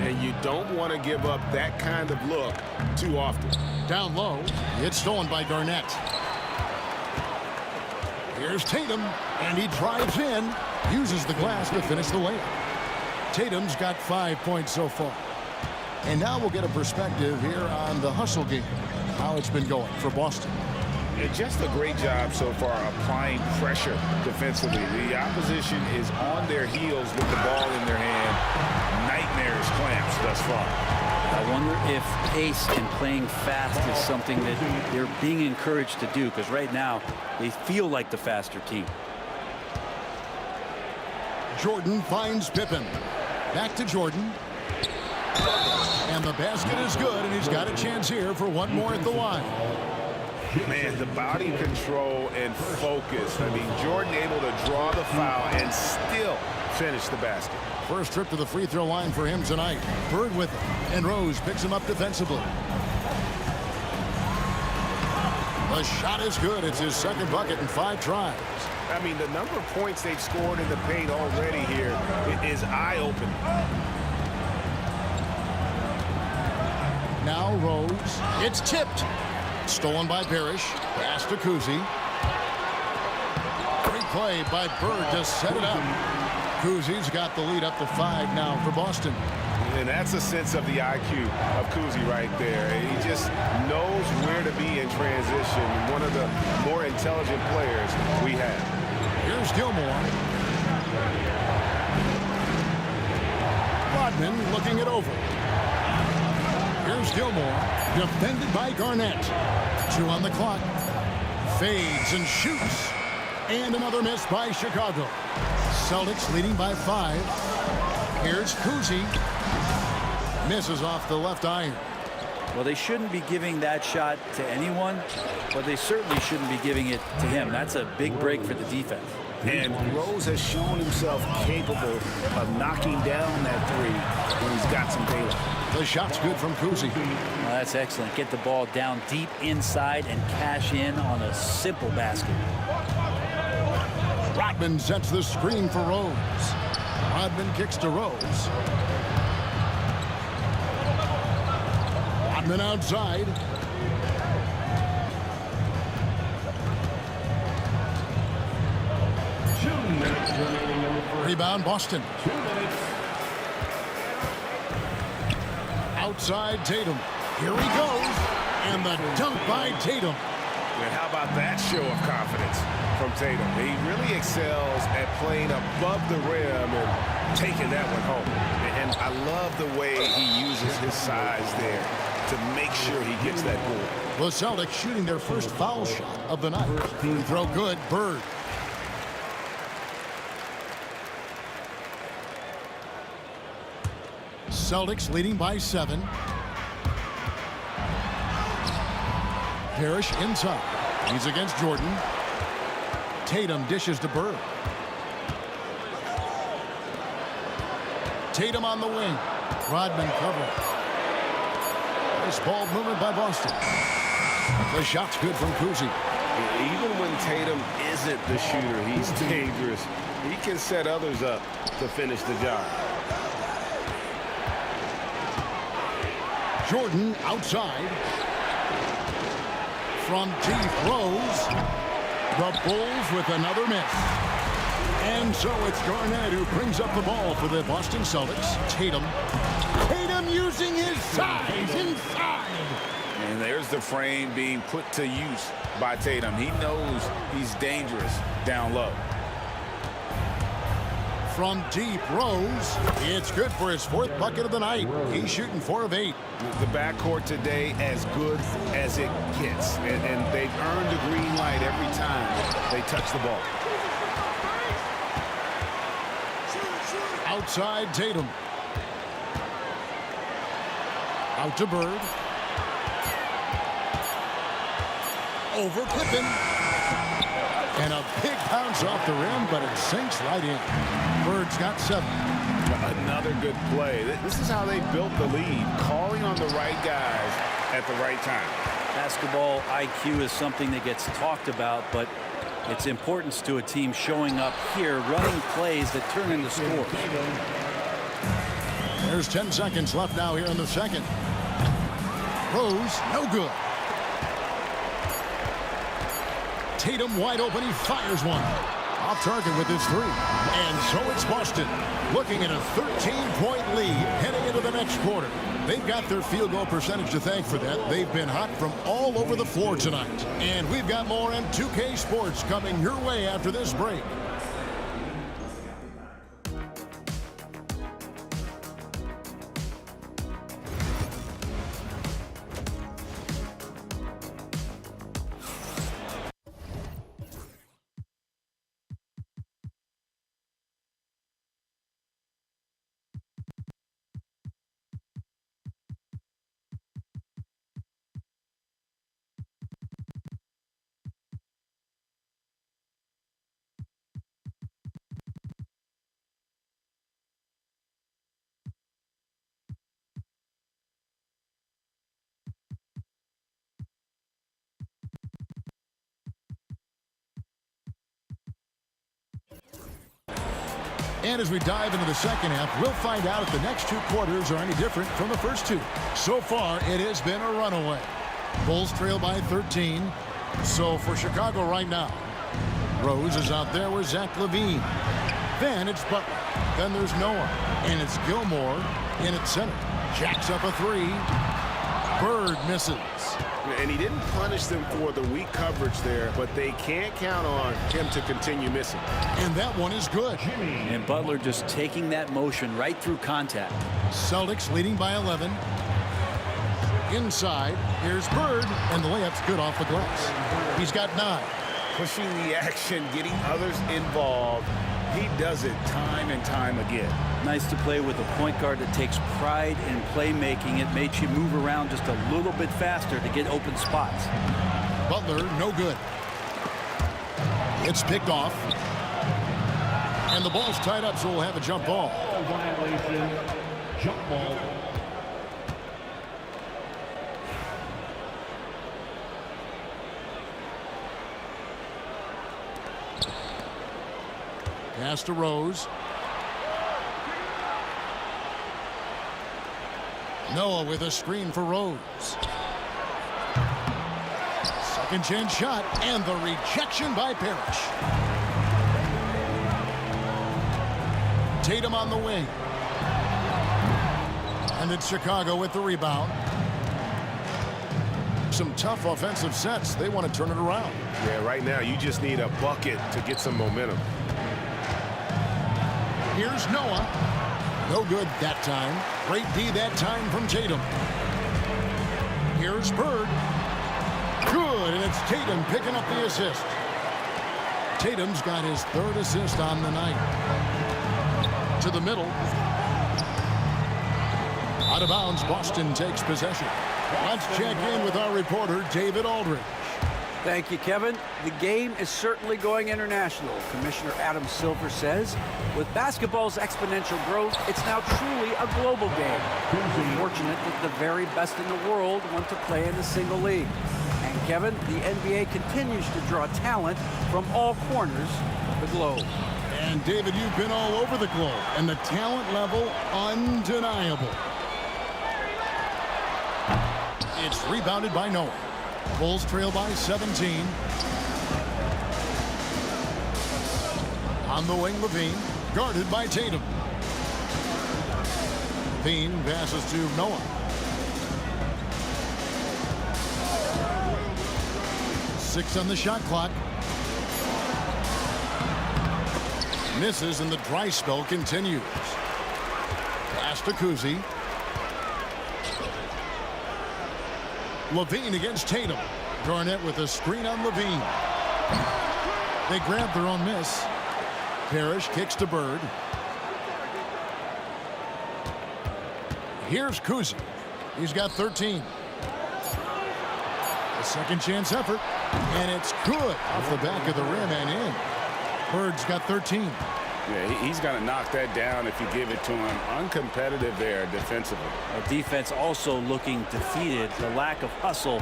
Speaker 8: And you don't want to give up that kind of look too often.
Speaker 7: Down low, it's stolen by Garnett. Here's Tatum, and he drives in, uses the glass to finish the layup. Tatum's got 5 points so far. And now we'll get a perspective here on the hustle game, how it's been going for Boston.
Speaker 8: Yeah, just a great job so far applying pressure defensively. The opposition is on their heels with the ball in their hand. Nightmares clamps thus far.
Speaker 11: I wonder if pace and playing fast is something that they're being encouraged to do, because right now they feel like the faster team.
Speaker 7: Jordan finds Pippen. Back to Jordan. And the basket is good, and he's got a chance here for one more at the line.
Speaker 8: Man, the body control and focus. I mean, Jordan able to draw the foul and still finish the basket.
Speaker 7: First trip to the free throw line for him tonight. Bird with him, and Rose picks him up defensively. The shot is good. It's his 2nd bucket in 5 tries.
Speaker 8: I mean, the number of points they've scored in the paint already here is eye-opening.
Speaker 7: Now Rose. It's tipped. Stolen by Parrish. Pass to Kuzi. Great play by Bird to set it up. Kuzi's got the lead up to 5 now for Boston.
Speaker 8: And that's a sense of the IQ of Kuzi right there. He just knows where to be in transition. One of the more intelligent players we have.
Speaker 7: Here's Gilmore. Rodman looking it over. Here's Gilmore, defended by Garnett. 2 on the clock. Fades and shoots. And another miss by Chicago. Celtics leading by 5. Here's Kuzi. Misses off the left iron.
Speaker 11: Well, they shouldn't be giving that shot to anyone, but they certainly shouldn't be giving it to him. That's a big break for the defense.
Speaker 8: And Rose has shown himself capable of knocking down that 3 when he's got some daylight.
Speaker 7: The shot's good from Kuzi.
Speaker 11: Well, that's excellent. Get the ball down deep inside and cash in on a simple basket.
Speaker 7: Rodman sets the screen for Rose. Rodman kicks to Rose. Rodman outside. Rebound Boston. Outside Tatum. Here he goes. And the dunk by Tatum.
Speaker 8: And how about that show of confidence from Tatum? He really excels at playing above the rim and taking that one home. And I love the way he uses his size there to make sure he gets that goal.
Speaker 7: The Celtics shooting their first foul shot of the night. Free throw good. Bird. Celtics leading by 7. Parrish inside. He's against Jordan. Tatum dishes to Bird. Tatum on the wing. Rodman covering. Nice ball movement by Boston. The shot's good from Kuzi.
Speaker 8: Even when Tatum isn't the shooter, he's dangerous. He can set others up to finish the job.
Speaker 7: Jordan outside. From deep Rose. The Bulls with another miss. And so it's Garnett who brings up the ball for the Boston Celtics. Tatum using his size inside.
Speaker 8: And there's the frame being put to use by Tatum. He knows he's dangerous down low.
Speaker 7: From deep Rose, it's good for his 4th bucket of the night. He's shooting 4 of 8.
Speaker 8: The backcourt today as good as it gets. And they've earned the green light every time they touch the ball.
Speaker 7: Outside Tatum. Out to Bird. Over Pippen. And a big bounce off the rim, but it sinks right in. Bird's got 7.
Speaker 8: Another good play. This is how they built the lead, calling on the right guys at the right time.
Speaker 11: Basketball IQ is something that gets talked about, but its importance to a team showing up here, running plays that turn into scores.
Speaker 7: There's 10 seconds left now here in the second. Rose, no good. Tatum wide open, he fires one. Off target with his 3. And so it's Boston looking at a 13-point lead heading into the next quarter. They've got their field goal percentage to thank for that. They've been hot from all over the floor tonight. And we've got more on 2K Sports coming your way after this break. And as we dive into the second half, we'll find out if the next 2 quarters are any different from the first 2. So far, it has been a runaway. Bulls trail by 13. So for Chicago right now, Rose is out there with Zach LaVine. Then it's Butler. Then there's Noah. And it's Gilmore in at center. Jacks up a 3. Bird misses.
Speaker 8: And he didn't punish them for the weak coverage there, but they can't count on him to continue missing.
Speaker 7: And that one is good.
Speaker 11: And Butler just taking that motion right through contact.
Speaker 7: Celtics leading by 11. Inside, here's Bird, and the layup's good off the glass. He's got 9.
Speaker 8: Pushing the action, getting others involved. He does it time and time again.
Speaker 11: Nice to play with a point guard that takes pride in playmaking. It makes you move around just a little bit faster to get open spots.
Speaker 7: Butler, no good. It's picked off. And the ball's tied up, so we'll have a jump ball.
Speaker 5: Violation, jump ball.
Speaker 7: Pass to Rose. Noah with a screen for Rose. Second chance shot, and the rejection by Parrish. Tatum on the wing. And it's Chicago with the rebound. Some tough offensive sets. They want to turn it around.
Speaker 8: Yeah, right now you just need a bucket to get some momentum.
Speaker 7: Here's Noah. No good that time. Great D that time from Tatum. Here's Bird. Good, and it's Tatum picking up the assist. Tatum's got his 3rd assist on the night. To the middle. Out of bounds, Boston takes possession. Let's check in with our reporter, David Aldridge.
Speaker 12: Thank you, Kevin. The game is certainly going international. Commissioner Adam Silver says, with basketball's exponential growth, it's now truly a global game. We're fortunate that the very best in the world want to play in a single league. And Kevin, the NBA continues to draw talent from all corners of the globe.
Speaker 7: And David, you've been all over the globe, and the talent level undeniable. It's rebounded by Noah. Bulls trail by 17. On the wing, Levine, guarded by Tatum. Levine passes to Noah. Six on the shot clock. Misses, and the dry spell continues. Pass to Kuzi. Levine against Tatum. Garnett with a screen on Levine. They grab their own miss. Parrish kicks to Bird. Here's Kuzi. He's got 13. A second chance effort. And it's good off the back of the rim and in. Bird's got 13.
Speaker 8: Yeah, he's going to knock that down if you give it to him. Uncompetitive there defensively.
Speaker 11: A defense also looking defeated. The lack of hustle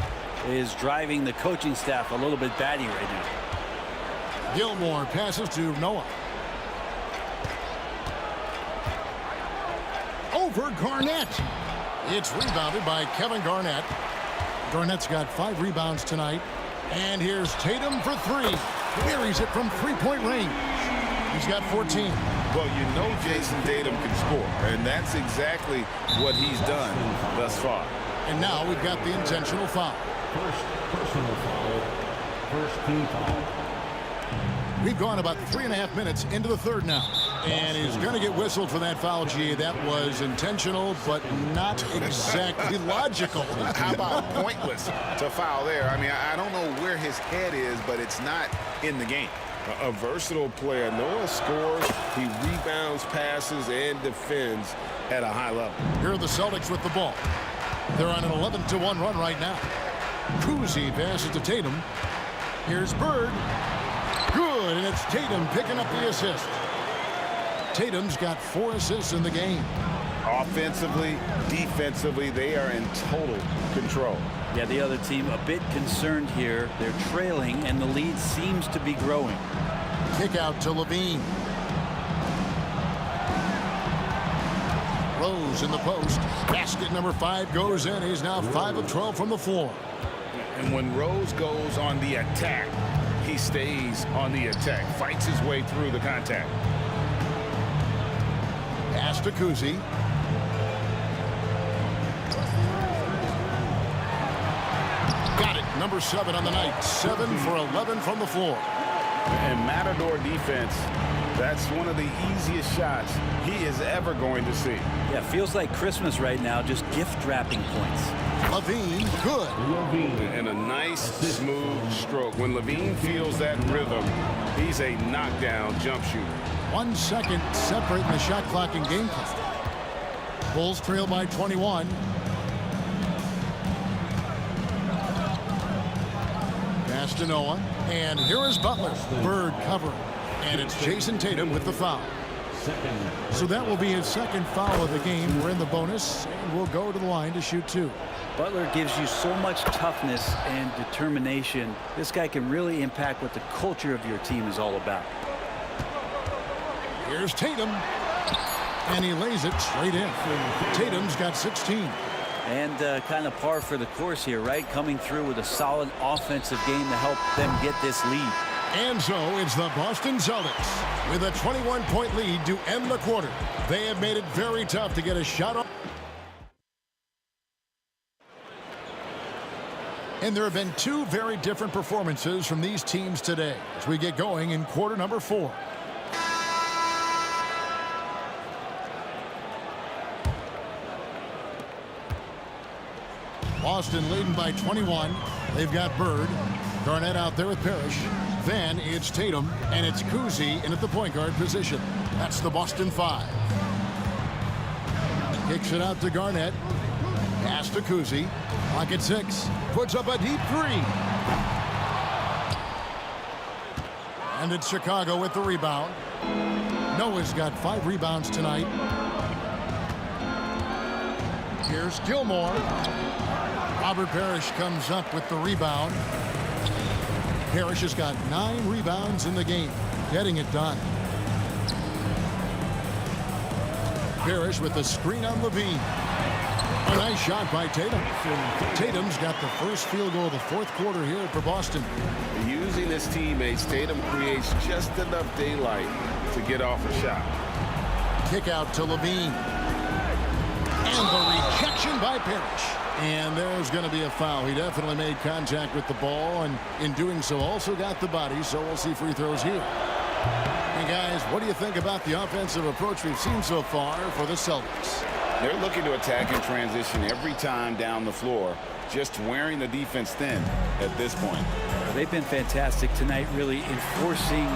Speaker 11: is driving the coaching staff a little bit batty right now.
Speaker 7: Gilmore passes to Noah. Over Garnett. It's rebounded by Kevin Garnett. Garnett's got 5 rebounds tonight. And here's Tatum for 3. Buries it from 3-point range. He's got 14.
Speaker 8: Well, you know Jason Tatum can score, and that's exactly what he's done thus far.
Speaker 7: And now we've got the intentional foul.
Speaker 5: First personal foul. First team foul.
Speaker 7: We've gone about 3.5 minutes into the third now. And he's going to get whistled for that foul, G. That was intentional, but not exactly logical.
Speaker 8: How about pointless to foul there? I mean, I don't know where his head is, but it's not in the game. A versatile player. Noah scores, he rebounds, passes, and defends at a high level.
Speaker 7: Here are the Celtics with the ball. They're on an 11-1 run right now. Kuzi passes to Tatum. Here's Bird. Good, and it's Tatum picking up the assist. Tatum's got 4 assists in the game.
Speaker 8: Offensively, defensively, they are in total control.
Speaker 11: Yeah, the other team a bit concerned here. They're trailing, and the lead seems to be growing.
Speaker 7: Kick out to Levine. Rose in the post. Basket number 5 goes in. He's now 5 of 12 from the floor.
Speaker 8: And when Rose goes on the attack, he stays on the attack, fights his way through the contact.
Speaker 7: Pass to Kuzi. Got it. Number 7 on the night. 7 for 11 from the floor.
Speaker 8: And Matador defense, that's one of the easiest shots he is ever going to see.
Speaker 11: Yeah, feels like Christmas right now, just gift wrapping points.
Speaker 7: Levine, good.
Speaker 8: And a nice, smooth stroke. When Levine feels that rhythm, he's a knockdown jump shooter. 1
Speaker 7: second separating the shot clock and game clock. Bulls trail by 21. Pass to Noah. And here is Butler. Bird covering. And it's Jason Tatum with the foul. So that will be his second foul of the game. We're in the bonus, and we'll go to the line to shoot 2.
Speaker 11: Butler gives you so much toughness and determination. This guy can really impact what the culture of your team is all about.
Speaker 7: Here's Tatum. And he lays it straight in. Tatum's got 16.
Speaker 11: And kind of par for the course here, right? Coming through with a solid offensive game to help them get this lead.
Speaker 7: And so it's the Boston Celtics with a 21-point lead to end the quarter. They have made it very tough to get a shot on. And there have been 2 very different performances from these teams today as we get going in quarter number 4. Boston leading by 21. They've got Bird. Garnett out there with Parrish. Then it's Tatum, and it's Kuzi in at the point guard position. That's the Boston 5. Kicks it out to Garnett. Pass to Kuzi. Clock at 6. Puts up a deep 3. And it's Chicago with the rebound. Noah's got 5 rebounds tonight. Here's Gilmore. Robert Parrish comes up with the rebound. Parrish has got 9 rebounds in the game, getting it done. Parrish with the screen on Levine. A nice shot by Tatum. Tatum's got the first field goal of the 4th quarter here for Boston.
Speaker 8: Using his teammates, Tatum creates just enough daylight to get off a shot.
Speaker 7: Kick out to Levine. And the rejection by Parrish. And there's going to be a foul. He definitely made contact with the ball, and in doing so also got the body, so we'll see free throws here. Hey guys, what do you think about the offensive approach we've seen so far for the Celtics?
Speaker 8: They're looking to attack in transition every time down the floor, just wearing the defense thin at this point.
Speaker 11: They've been fantastic tonight, really enforcing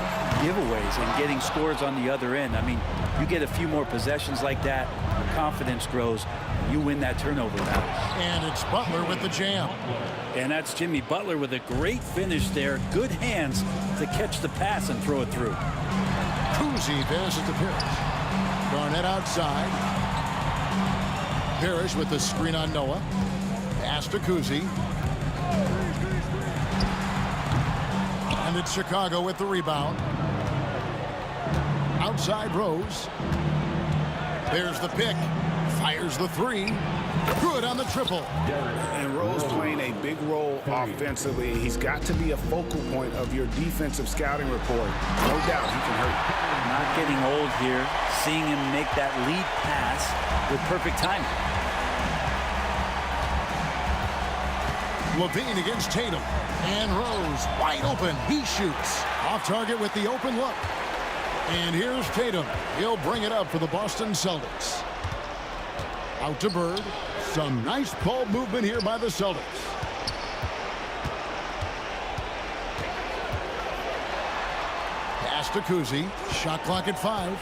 Speaker 11: giveaways and getting scores on the other end. I mean, you get a few more possessions like that, your confidence grows, and you win that turnover battle.
Speaker 7: And it's Butler with the jam.
Speaker 11: And that's Jimmy Butler with a great finish there. Good hands to catch the pass and throw it through.
Speaker 7: Kuzi passes to Parrish. Garnett outside. Parrish with the screen on Noah. Pass to Kuzi. And it's Chicago with the rebound. Outside Rose. There's the pick. Fires the 3. Good on the triple.
Speaker 8: And Rose playing a big role offensively. He's got to be a focal point of your defensive scouting report. No doubt he can hurt.
Speaker 11: Not getting old here. Seeing him make that lead pass with perfect timing.
Speaker 7: Levine against Tatum. And Rose wide open. He shoots. Off target with the open look. And here's Tatum. He'll bring it up for the Boston Celtics. Out to Bird. Some nice ball movement here by the Celtics. Pass to Kuzi. Shot clock at 5.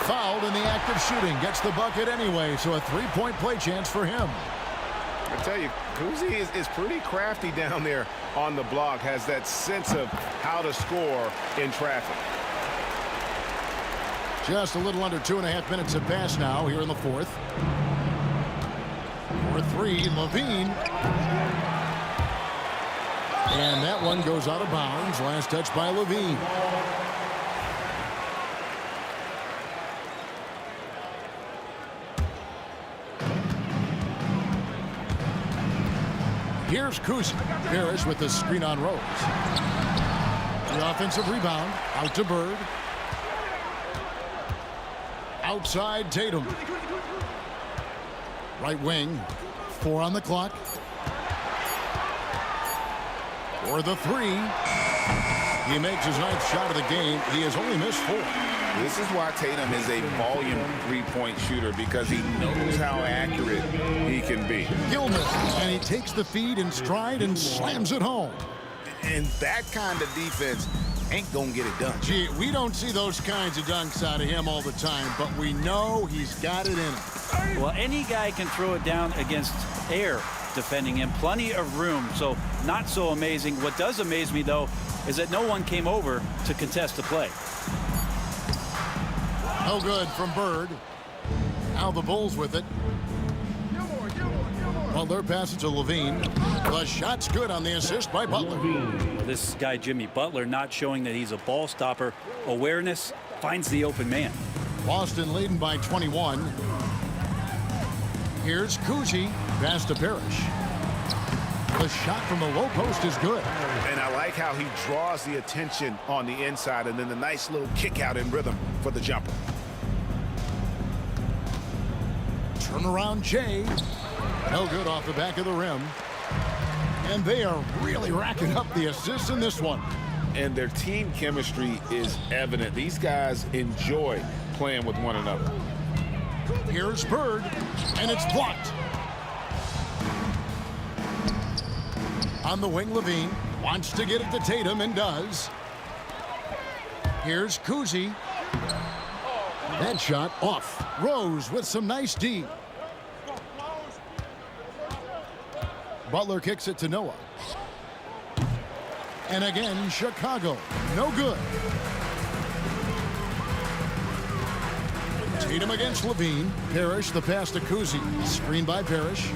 Speaker 7: Fouled in the act of shooting. Gets the bucket anyway, so a 3-point play chance for him.
Speaker 8: I tell you, Kuzi is pretty crafty down there on the block. Has that sense of how to score in traffic.
Speaker 7: Just a little under 2.5 minutes have passed now here in the 4th. For 3, Levine. And that one goes out of bounds. Last touch by Levine. Here's Kuzi. Parrish with the screen on Rose. The offensive rebound. Out to Bird. Outside Tatum. Right wing. 4 on the clock. For the 3. He makes his 9th shot of the game. He has only missed 4.
Speaker 8: This is why Tatum is a volume 3-point shooter, because he knows how accurate he can be.
Speaker 7: Gilman, and he takes the feed in stride and slams it home.
Speaker 8: And that kind of defense ain't gonna get it done.
Speaker 7: Gee, we don't see those kinds of dunks out of him all the time, but we know he's got it in him.
Speaker 11: Well, any guy can throw it down against air defending him. Plenty of room, so not so amazing. What does amaze me, though, is that no one came over to contest the play.
Speaker 7: No good from Bird. Now the Bulls with it. Butler passes to Levine. The shot's good on the assist by Butler.
Speaker 11: This guy, Jimmy Butler, not showing that he's a ball stopper. Awareness, finds the open man.
Speaker 7: Boston leading by 21. Here's Kuzi. Pass to Parrish. The shot from the low post is good.
Speaker 8: And I like how he draws the attention on the inside, and then the nice little kick out in rhythm for the jumper.
Speaker 7: Turnaround Jay. No good off the back of the rim. And they are really racking up the assists in this one.
Speaker 8: And their team chemistry is evident. These guys enjoy playing with one another.
Speaker 7: Here's Bird, and it's blocked. On the wing, Levine wants to get it to Tatum and does. Here's Kuzi. That shot off. Rose with some nice D. Butler kicks it to Noah. And again, Chicago. No good. Tatum against Levine. Parrish, the pass to Kuzi. Screen by Parrish.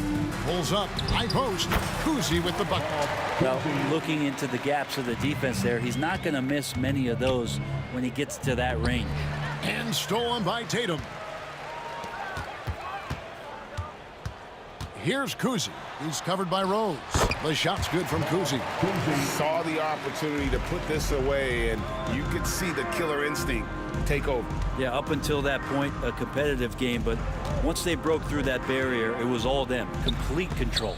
Speaker 7: Pulls up. High post. Kuzi with the bucket.
Speaker 11: Well, looking into the gaps of the defense there, he's not going to miss many of those when he gets to that range.
Speaker 7: And stolen by Tatum. Here's Kuzi. He's covered by Rose. The shot's good from Kuzi.
Speaker 8: Saw the opportunity to put this away, and you could see the killer instinct take over.
Speaker 11: Yeah, up until that point, a competitive game, but once they broke through that barrier, it was all them. Complete control.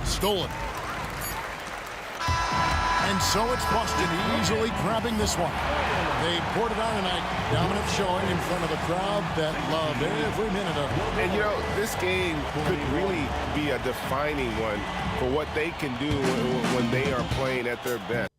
Speaker 7: Stolen. And so it's Boston easily grabbing this one. They poured it on tonight. Dominant showing in front of a crowd that loved every minute of it.
Speaker 8: And, you know, this game could really be a defining one for what they can do when they are playing at their best.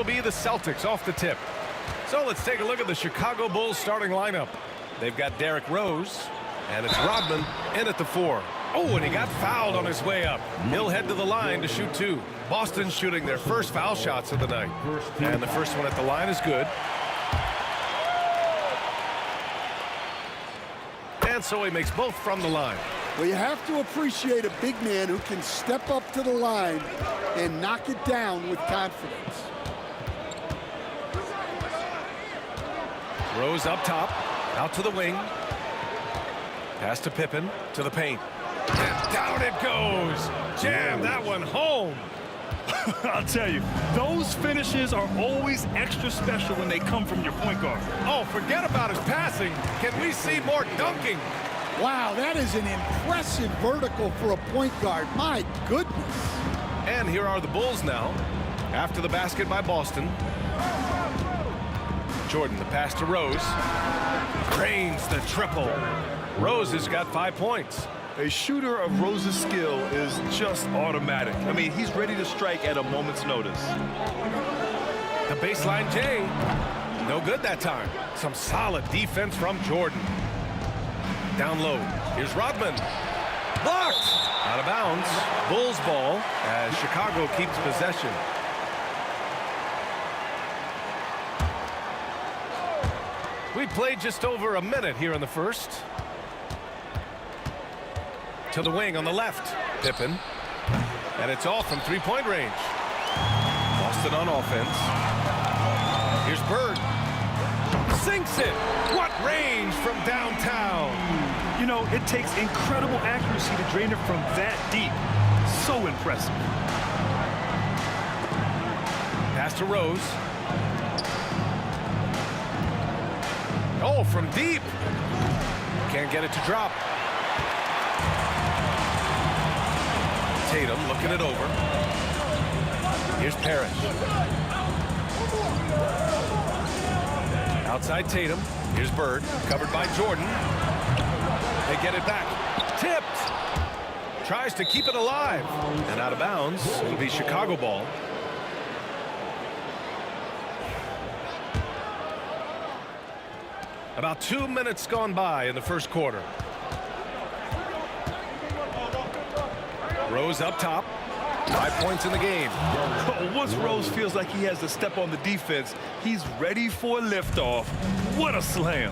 Speaker 2: it'll be the Celtics off the tip. So let's take a look at the Chicago Bulls starting lineup. They've got Derrick Rose, and it's Rodman in at the 4. Oh, and he got fouled on his way up. He'll head to the line to shoot 2. Boston's shooting their first foul shots of the night. And the first one at the line is good. And so he makes both from the line.
Speaker 14: Well, you have to appreciate a big man who can step up to the line and knock it down with confidence.
Speaker 2: Rose up top, out to the wing. Pass to Pippen, to the paint. And down it goes. Jam that one home.
Speaker 4: I'll tell you, those finishes are always extra special when they come from your point guard.
Speaker 2: Oh, forget about his passing. Can we see more dunking?
Speaker 14: Wow, that is an impressive vertical for a point guard. My goodness.
Speaker 2: And here are the Bulls now, after the basket by Boston. Jordan, the pass to Rose. Drains the triple. Rose has got 5 points.
Speaker 4: A shooter of Rose's skill is just automatic. I mean, he's ready to strike at a moment's notice.
Speaker 2: The baseline J. No good that time. Some solid defense from Jordan. Down low. Here's Rodman. Blocked. Out of bounds. Bulls ball as Chicago keeps possession. We played just over a minute here in the first. To the wing on the left. Pippen. And it's off from three-point range. Boston on offense. Here's Bird. Sinks it. What range from downtown.
Speaker 4: You know, it takes incredible accuracy to drain it from that deep. So impressive.
Speaker 2: Pass to Rose. Oh, from deep. Can't get it to drop. Tatum looking it over. Here's Parrish. Outside Tatum. Here's Bird. Covered by Jordan. They get it back. Tipped. Tries to keep it alive. And out of bounds. It'll be Chicago ball. About 2 minutes gone by in the first quarter. Rose up top. 5 points in the game.
Speaker 4: Once Rose feels like he has to step on the defense, he's ready for a liftoff. What a slam.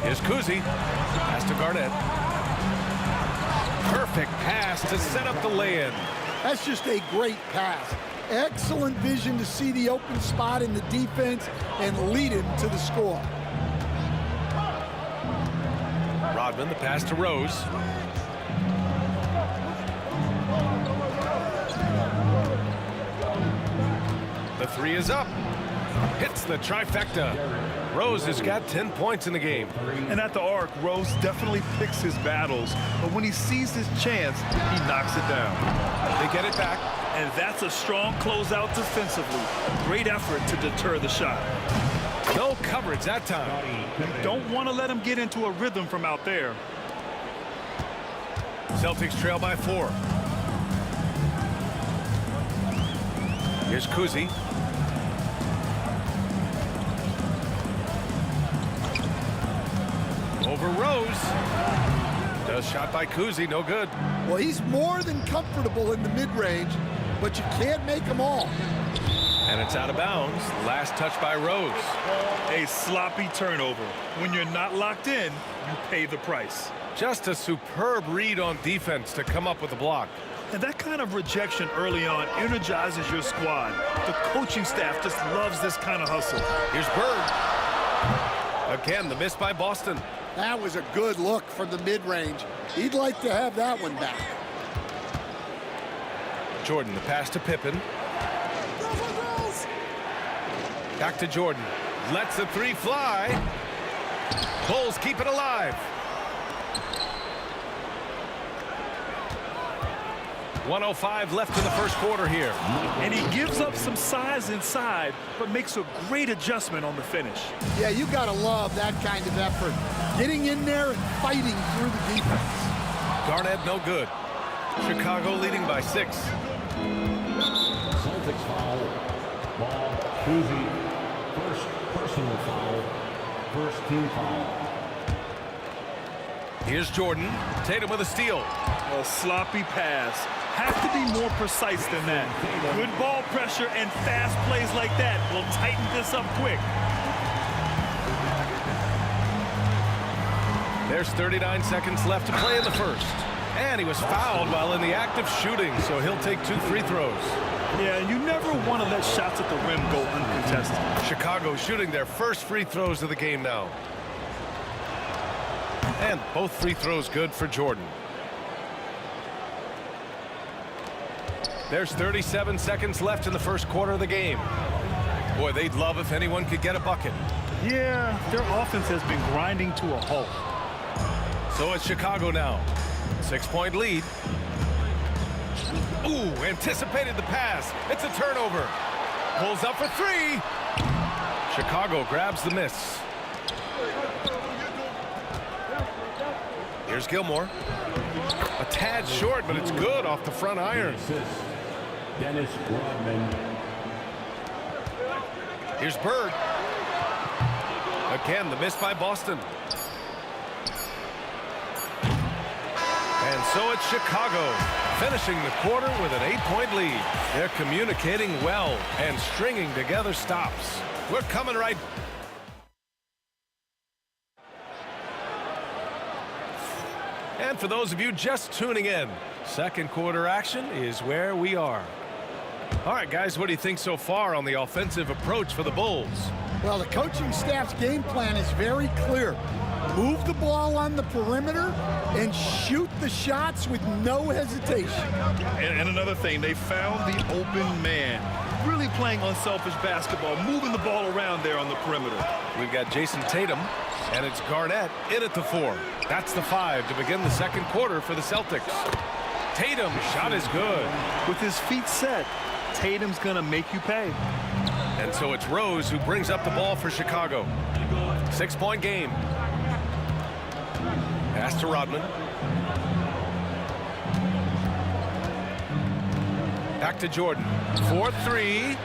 Speaker 2: Here's Kuzi. Pass to Garnett. Perfect pass to set up the lay-in.
Speaker 14: That's just a great pass. Excellent vision to see the open spot in the defense and lead him to the score.
Speaker 2: Rodman, the pass to Rose. The three is up. Hits the trifecta. Rose has got 10 points in the game.
Speaker 4: And at the arc, Rose definitely picks his battles, but when he sees his chance, he knocks it down.
Speaker 2: They get it back.
Speaker 4: And that's a strong closeout defensively. Great effort to deter the shot.
Speaker 2: No coverage that time.
Speaker 4: You don't want to let him get into a rhythm from out there.
Speaker 2: Celtics trail by 4. Here's Kuzi. Over Rose. Does shot by Kuzi, no good.
Speaker 14: Well, he's more than comfortable in the mid-range, but you can't make them all.
Speaker 2: And it's out of bounds. Last touch by Rose.
Speaker 4: A sloppy turnover. When you're not locked in, you pay the price.
Speaker 2: Just a superb read on defense to come up with a block.
Speaker 4: And that kind of rejection early on energizes your squad. The coaching staff just loves this kind of hustle.
Speaker 2: Here's Bird. Again, the miss by Boston.
Speaker 14: That was a good look from the mid-range. He'd like to have that one back.
Speaker 2: Jordan, the pass to Pippen. Back to Jordan. Lets the three fly. Bulls keep it alive. 1:05 left in the first quarter here.
Speaker 4: And he gives up some size inside, but makes a great adjustment on the finish.
Speaker 14: Yeah, you got to love that kind of effort. Getting in there and fighting through the defense.
Speaker 2: Garnett, no good. Chicago leading by 6.
Speaker 5: Celtics foul. Ball, Kuzi. First personal foul. First team foul.
Speaker 2: Here's Jordan. Tatum with a steal.
Speaker 4: A sloppy pass. Have to be more precise than that. Good ball pressure and fast plays like that will tighten this up quick.
Speaker 2: There's 39 seconds left to play in the first. And he was fouled while in the act of shooting, so he'll take 2 free throws.
Speaker 4: Yeah, you never want to let shots at the rim go uncontested.
Speaker 2: Chicago shooting their first free throws of the game now. And both free throws good for Jordan. There's 37 seconds left in the first quarter of the game. Boy, they'd love if anyone could get a bucket.
Speaker 4: Yeah, their offense has been grinding to a halt.
Speaker 2: So it's Chicago now. 6-point lead. Ooh, anticipated the pass. It's a turnover. Pulls up for 3. Chicago grabs the miss. Here's Gilmore. A tad short, but it's good off the front iron.
Speaker 5: Dennis Rodman.
Speaker 2: Here's Bird. Again, the miss by Boston. And so it's Chicago, finishing the quarter with an 8-point lead. They're communicating well and stringing together stops. We're coming right. And for those of you just tuning in, second quarter action is where we are. All right, guys, what do you think so far on the offensive approach for the Bulls?
Speaker 14: Well, the coaching staff's game plan is very clear. Move the ball on the perimeter and shoot the shots with no hesitation.
Speaker 4: And another thing, they found the open man. Really playing unselfish basketball, moving the ball around there on the perimeter.
Speaker 2: We've got Jason Tatum, and it's Garnett in at the 4. That's the 5 to begin the second quarter for the Celtics. Tatum, shot is good.
Speaker 4: With his feet set, Tatum's going to make you pay.
Speaker 2: And so it's Rose who brings up the ball for Chicago. 6-point game. Pass to Rodman. Back to Jordan. 4-3.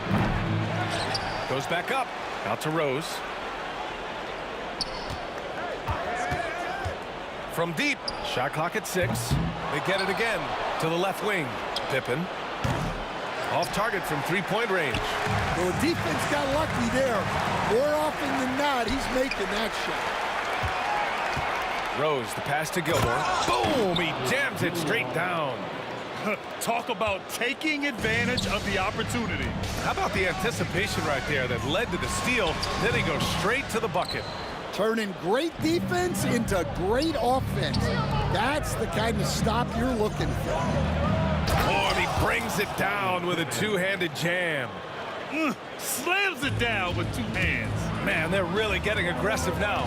Speaker 2: Goes back up. Out to Rose. From deep. Shot clock at 6. They get it again to the left wing. Pippen. Off target from 3-point range.
Speaker 14: Well, the defense got lucky there. More often than not, he's making that shot.
Speaker 2: Rose, the pass to Gilmore. Boom! He jams it straight down.
Speaker 4: Talk about taking advantage of the opportunity.
Speaker 2: How about the anticipation right there that led to the steal? Then he goes straight to the bucket.
Speaker 14: Turning great defense into great offense. That's the kind of stop you're looking for.
Speaker 2: Oh, and he brings it down with a two-handed jam.
Speaker 4: Slams it down with 2 hands.
Speaker 2: Man, they're really getting aggressive now.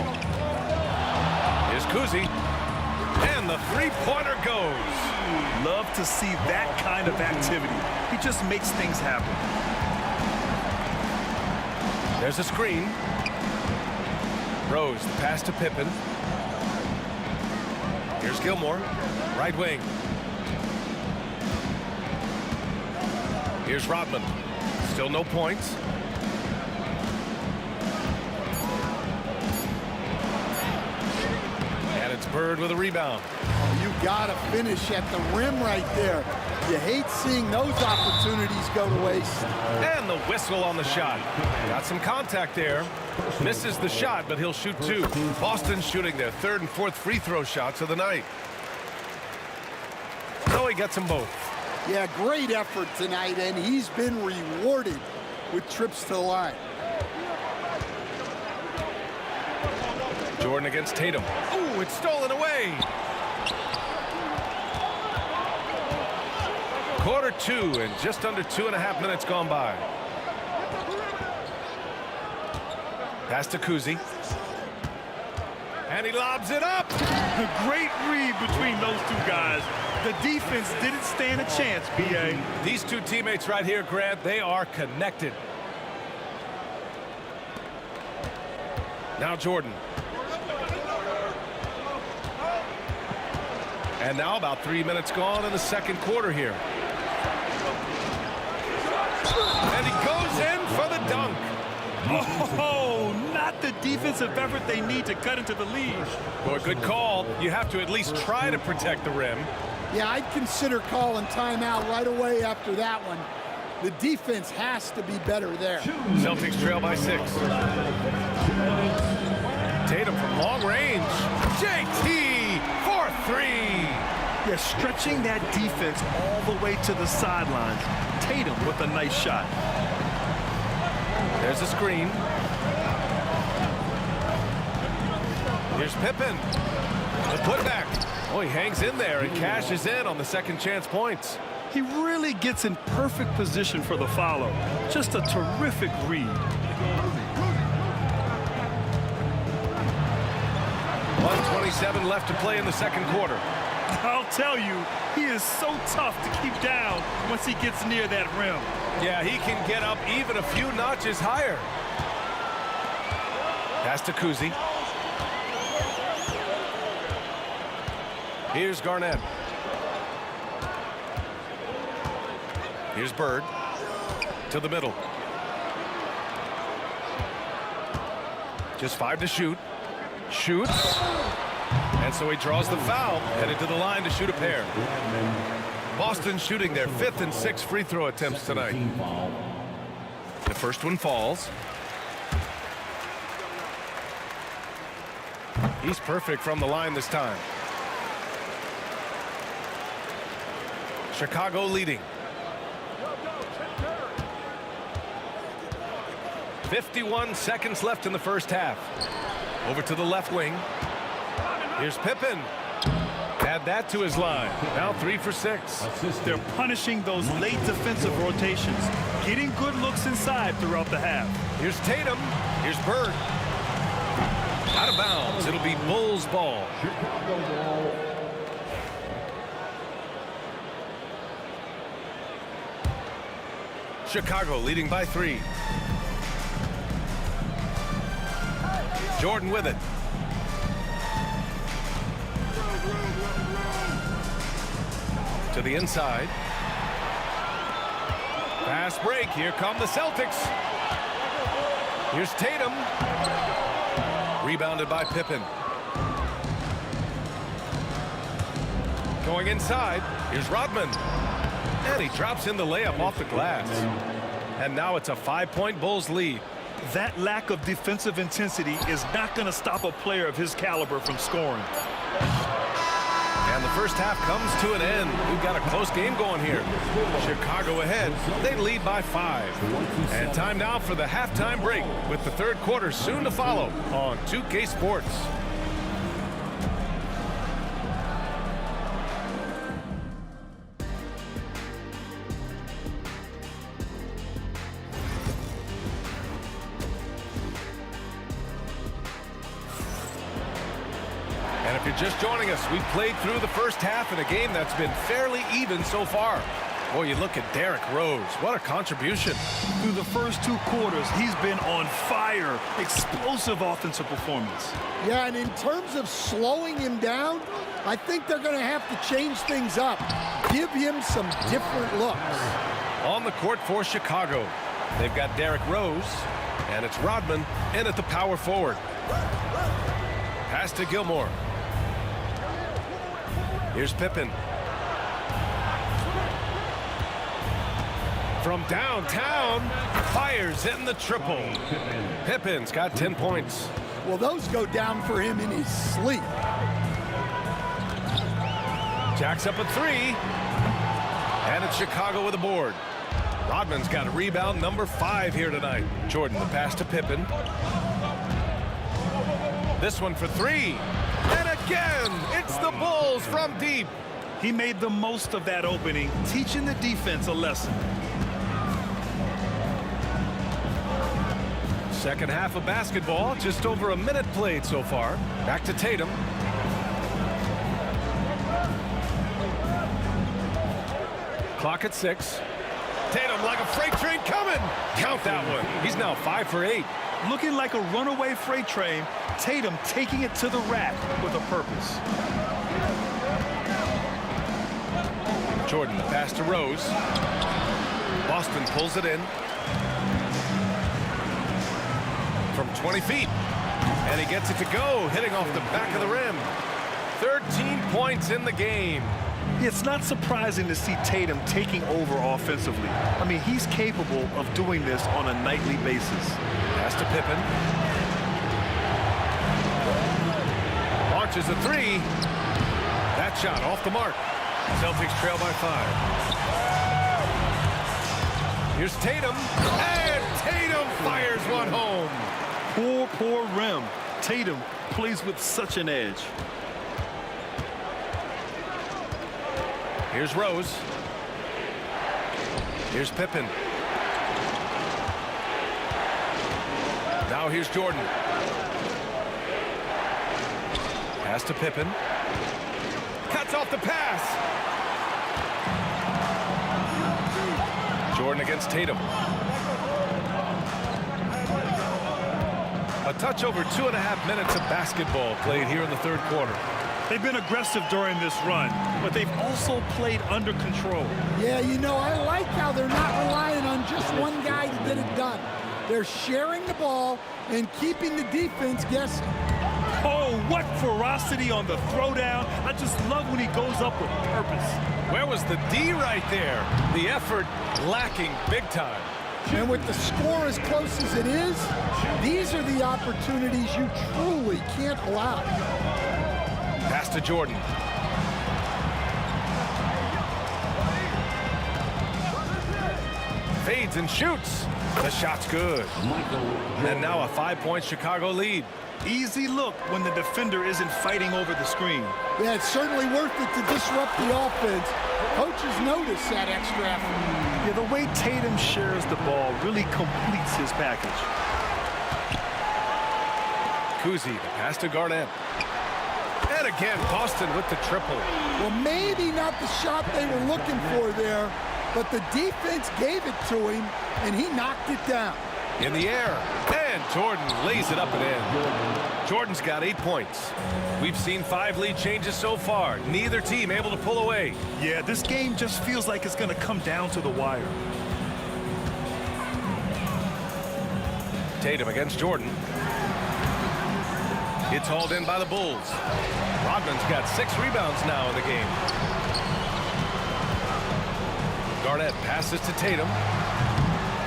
Speaker 2: Here's Kuzi. And the three-pointer goes.
Speaker 4: Love to see that kind of activity. He just makes things happen.
Speaker 2: There's a screen. Rose, the pass to Pippen. Here's Gilmore, right wing. Here's Rodman. Still no points. And it's Bird with a rebound.
Speaker 14: Oh, you gotta finish at the rim right there. You hate seeing those opportunities go to waste.
Speaker 2: And the whistle on the shot. Got some contact there. Misses the shot, but he'll shoot 2. Boston shooting their 3rd and 4th free throw shots of the night. So he gets them both.
Speaker 14: Yeah, great effort tonight, and he's been rewarded with trips to the line.
Speaker 2: Jordan against Tatum. Ooh, it's stolen away. Quarter 2 and just under 2.5 minutes gone by. Pass to Kuzi. And he lobs it up.
Speaker 4: Great read between those 2 guys. The defense didn't stand a chance, B.A.
Speaker 2: These 2 teammates right here, Grant, they are connected. Now Jordan. And now about 3 minutes gone in the second quarter here. And he goes in for the dunk.
Speaker 4: Oh, not the defensive effort they need to cut into the lead.
Speaker 2: Boy, good call. You have to at least try to protect the rim.
Speaker 14: Yeah, I'd consider calling timeout right away after that one. The defense has to be better there.
Speaker 2: Celtics trail by 6. Tatum from long range. JT for 3.
Speaker 4: Yeah, stretching that defense all the way to the sidelines. Tatum with a nice shot.
Speaker 2: There's a screen. Here's Pippen. The putback. Oh, he hangs in there and cashes in on the second chance points.
Speaker 4: He really gets in perfect position for the follow. Just a terrific read.
Speaker 2: 1:27 left to play in the second quarter.
Speaker 4: I'll tell you, he is so tough to keep down once he gets near that rim.
Speaker 2: Yeah, he can get up even a few notches higher. Pass to Kuzi. Here's Garnett. Here's Bird. To the middle. Just 5 to shoot. Shoots. And so he draws the foul, headed to the line to shoot a pair. Boston shooting their 5th and 6th free throw attempts tonight. The first one falls. He's perfect from the line this time. Chicago leading. 51 seconds left in the first half. Over to the left wing. Here's Pippen. Add that to his line. Now 3 for 6.
Speaker 4: They're punishing those late defensive rotations. Getting good looks inside throughout the half.
Speaker 2: Here's Tatum. Here's Bird. Out of bounds. It'll be Bulls ball. Chicago leading by 3. Jordan with it. To the inside. Fast break. Here come the Celtics. Here's Tatum. Rebounded by Pippen. Going inside. Here's Rodman. And he drops in the layup off the glass. And now it's a 5-point Bulls lead.
Speaker 4: That lack of defensive intensity is not going to stop a player of his caliber from scoring.
Speaker 2: And the first half comes to an end. We've got a close game going here. Chicago ahead. They lead by 5. And time now for the halftime break with the third quarter soon to follow on 2K Sports. And if you're just joining us, we've played through the first half in a game that's been fairly even so far. Boy, you look at Derrick Rose. What a contribution.
Speaker 4: Through the first 2 quarters, he's been on fire. Explosive offensive performance.
Speaker 14: Yeah, and in terms of slowing him down, I think they're going to have to change things up. Give him some different looks.
Speaker 2: On the court for Chicago, they've got Derrick Rose, and it's Rodman in at the power forward. Pass to Gilmore. Here's Pippen. From downtown, fires in the triple. Pippen's got 10 points.
Speaker 14: Well, those go down for him in his sleep.
Speaker 2: Jacks up a 3. And it's Chicago with a board. Rodman's got a rebound number 5 here tonight. Jordan, the pass to Pippen. This one for 3. And again, it's the Bulls from deep.
Speaker 4: He made the most of that opening, teaching the defense a lesson.
Speaker 2: Second half of basketball, just over a minute played so far. Back to Tatum. Clock at 6. Tatum like a freight train coming. Count that one. He's now 5 for 8.
Speaker 4: Looking like a runaway freight train, Tatum taking it to the rack with a purpose.
Speaker 2: Jordan, the pass to Rose. Boston pulls it in. from 20 feet. And he gets it to go, hitting off the back of the rim. 13 points in the game.
Speaker 4: It's not surprising to see Tatum taking over offensively. I mean, he's capable of doing this on a nightly basis.
Speaker 2: Pass to Pippen. Launches a three. That shot off the mark. Celtics trail by 5. Here's Tatum. And Tatum fires one home.
Speaker 4: Poor rim. Tatum plays with such an edge.
Speaker 2: Here's Rose. Here's Pippen. Now here's Jordan. Pass to Pippen. Cuts off the pass. Jordan against Tatum. A touch over 2.5 minutes of basketball played here in the third quarter.
Speaker 4: They've been aggressive during this run, but they've also played under control.
Speaker 14: Yeah, you know, I like how they're not relying on just one guy to get it done. They're sharing the ball and keeping the defense guessing.
Speaker 4: Oh, what ferocity on the throwdown. I just love when he goes up with purpose.
Speaker 2: Where was the D right there? The effort lacking big time.
Speaker 14: And with the score as close as it is, these are the opportunities you truly can't allow.
Speaker 2: Pass to Jordan. Fades and shoots. The shot's good. And now a 5-point Chicago lead.
Speaker 4: Easy look when the defender isn't fighting over the screen.
Speaker 14: Yeah, it's certainly worth it to disrupt the offense. Coaches notice that extra effort.
Speaker 4: Yeah, the way Tatum shares the ball really completes his package.
Speaker 2: Kuzi, the pass to Garnett. And again, Boston with the triple.
Speaker 14: Well, maybe not the shot they were looking for there, but the defense gave it to him, and he knocked it down.
Speaker 2: In the air, and Jordan lays it up and in. Jordan's got 8 points. We've seen 5 lead changes so far. Neither team able to pull away.
Speaker 4: Yeah, this game just feels like it's going to come down to the wire.
Speaker 2: Tatum against Jordan. It's hauled in by the Bulls. Rodman's got 6 rebounds now in the game. Garnett passes to Tatum.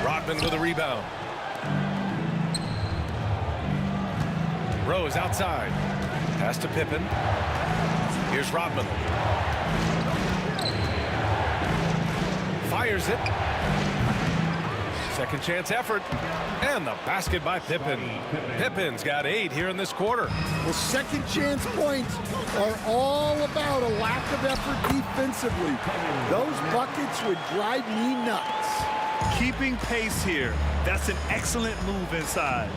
Speaker 2: Rodman with a rebound. Rose outside. Pass to Pippen. Here's Rodman. Fires it. Second chance effort. And the basket by Pippen. Pippen's got 8 here in this quarter.
Speaker 14: Well, second chance points are all about a lack of effort defensively. Those buckets would drive me nuts.
Speaker 4: Keeping pace here. That's an excellent move inside.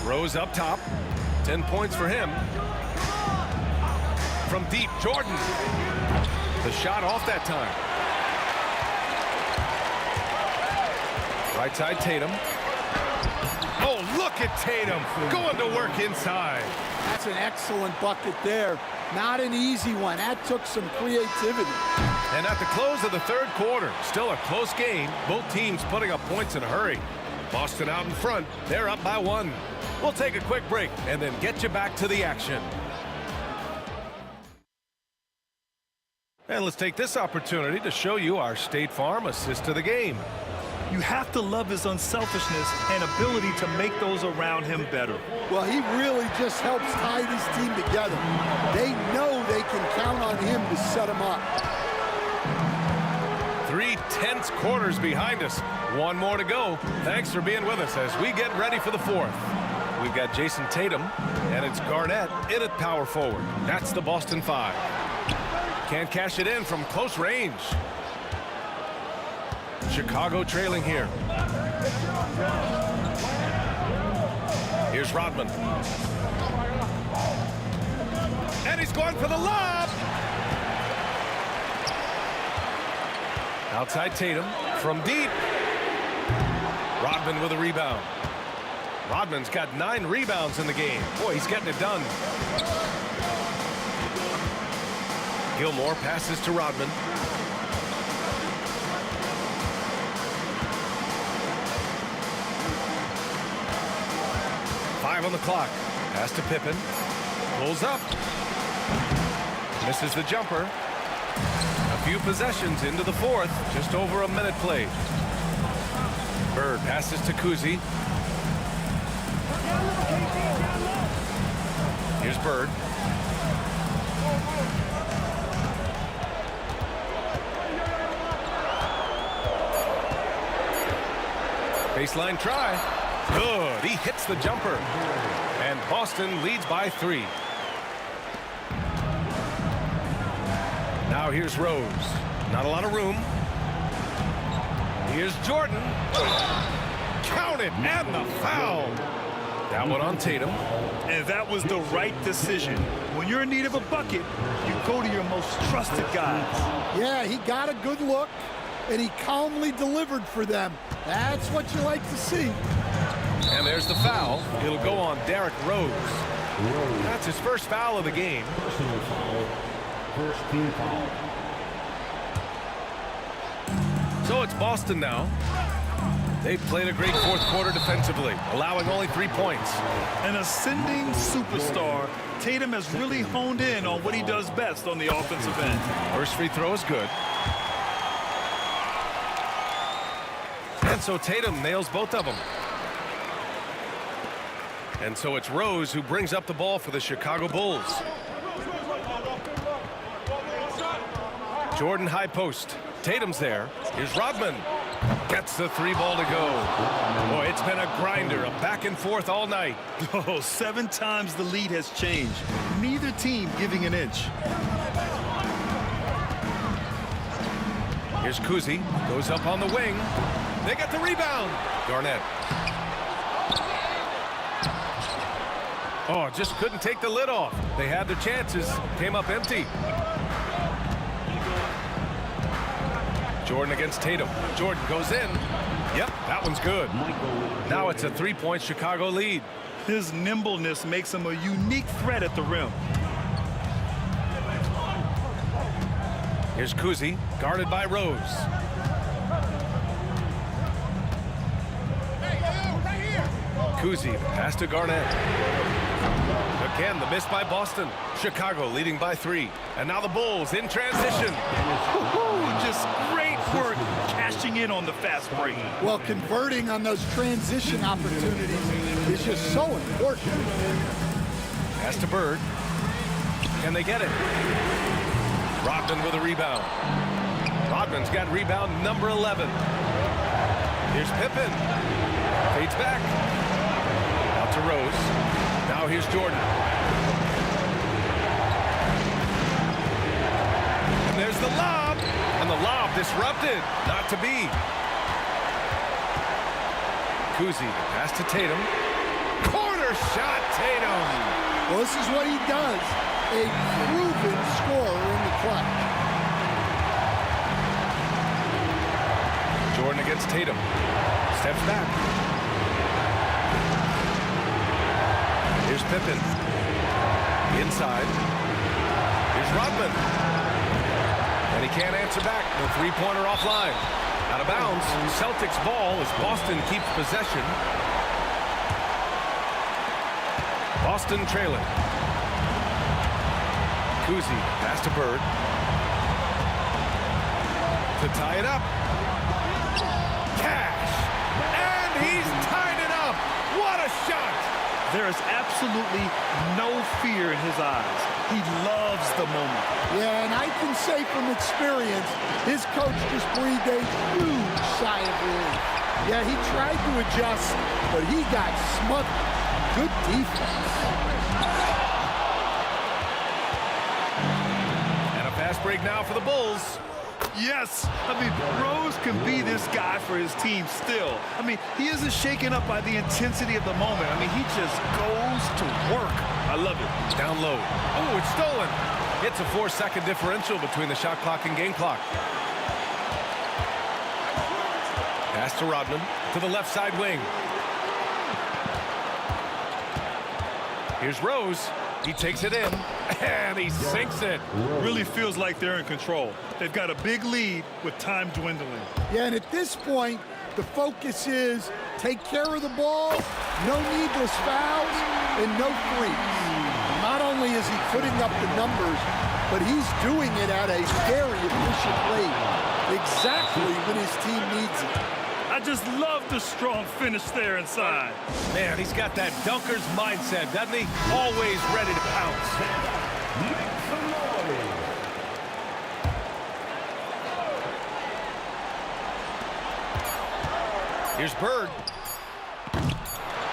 Speaker 2: Rose up top. 10 points for him. From deep, Jordan. The shot off that time. Right side, Tatum. Oh, look at Tatum going to work inside.
Speaker 14: That's an excellent bucket there. Not an easy one. That took some creativity.
Speaker 2: And at the close of the third quarter, still a close game. Both teams putting up points in a hurry. Boston out in front. They're up by 1. We'll take a quick break and then get you back to the action. And let's take this opportunity to show you our State Farm assist to the game.
Speaker 4: You have to love his unselfishness and ability to make those around him better.
Speaker 14: Well, he really just helps tie this team together. They know they can count on him to set them up.
Speaker 2: 3 tense quarters behind us. 1 more to go. Thanks for being with us as we get ready for the 4th. We've got Jason Tatum, and it's Garnett in at power forward. That's the Boston 5. Can't cash it in from close range. Chicago trailing here. Here's Rodman. And he's going for the lob. Outside Tatum from deep. Rodman with a rebound. Rodman's got 9 rebounds in the game. Boy, he's getting it done. Gilmore passes to Rodman. 5 on the clock. Pass to Pippen. Pulls up. Misses the jumper. A few possessions into the fourth. Just over a minute played. Bird passes to Kuzi. Here's Bird. Baseline try. Good. He hits the jumper. And Boston leads by 3. Now here's Rose. Not a lot of room. Here's Jordan. Count it, and the foul. That one on Tatum.
Speaker 4: And that was the right decision. When you're in need of a bucket, you go to your most trusted guys.
Speaker 14: Yeah, he got a good look, and he calmly delivered for them. That's what you like to see.
Speaker 2: And there's the foul. It'll go on Derrick Rose. That's his first foul of the game.
Speaker 5: First team foul.
Speaker 2: So it's Boston now. They've played a great fourth quarter defensively, allowing only 3 points.
Speaker 4: An ascending superstar, Tatum has really honed in on what he does best on the offensive end.
Speaker 2: First free throw is good. And so Tatum nails both of them. And so it's Rose who brings up the ball for the Chicago Bulls. Jordan high post. Tatum's there. Here's Rodman. Gets the 3 ball to go. Boy, it's been a grinder, a back and forth all night.
Speaker 4: Oh, 7 times the lead has changed. Neither team giving an inch.
Speaker 2: Here's Kuzi. Goes up on the wing. They get the rebound. Garnett. Oh, just couldn't take the lid off. They had their chances. Came up empty. Jordan against Tatum. Jordan goes in. Yep, that one's good. Now it's a 3-point Chicago lead.
Speaker 4: His nimbleness makes him a unique threat at the rim.
Speaker 2: Here's Kuzi, guarded by Rose. Kuzi, pass to Garnett. Again, the miss by Boston. Chicago leading by 3. And now the Bulls in transition.
Speaker 4: Just great work cashing in on the fast break.
Speaker 14: Well, converting on those transition opportunities is just so important.
Speaker 2: Pass to Bird. Can they get it? Rodman with a rebound. Rodman's got rebound number 11. Here's Pippen. Fades back. Out to Rose. Now here's Jordan. And there's the lob. And the lob disrupted. Not to be. Kuzi, pass to Tatum. Corner shot, Tatum.
Speaker 14: Well, this is what he does. A proven scorer in the clutch.
Speaker 2: Jordan against Tatum. Steps back. Here's Pippen. Inside. Here's Rodman. And he can't answer back. The 3-pointer offline. Out of bounds. Celtics ball as Boston keeps possession. Boston trailing. Kuzi, pass to Bird. To tie it up. Cash. And he's tied it up. What a shot.
Speaker 4: There is absolutely no fear in his eyes. He loves the moment.
Speaker 14: Yeah, and I can say from experience, his coach just breathed a huge sigh of relief. Yeah, he tried to adjust, but he got smothered. Good defense.
Speaker 2: And a fast break now for the Bulls.
Speaker 4: Yes, I mean, Rose can be this guy for his team still. I mean, he isn't shaken up by the intensity of the moment. I mean, he just goes to work. I love it.
Speaker 2: Down low. Oh, it's stolen. It's a 4-second differential between the shot clock and game clock. Pass to Rodman to the left side wing. Here's Rose. He takes it in, and he sinks it.
Speaker 4: Really feels like they're in control. They've got a big lead with time dwindling.
Speaker 14: Yeah, and at this point, the focus is take care of the ball, No needless fouls and no freaks. Not only is he putting up the numbers, but he's doing it at a very efficient rate, exactly when his team needs it.
Speaker 5: I just love the strong finish there inside.
Speaker 2: Man, he's got that dunker's mindset, doesn't he? Always ready to pounce. Here's Bird.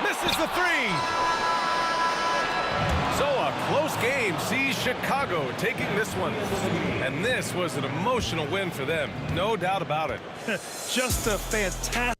Speaker 2: Misses the three. So a close game sees Chicago taking this one. And this was an emotional win for them. No doubt about it.
Speaker 5: Just a fantastic.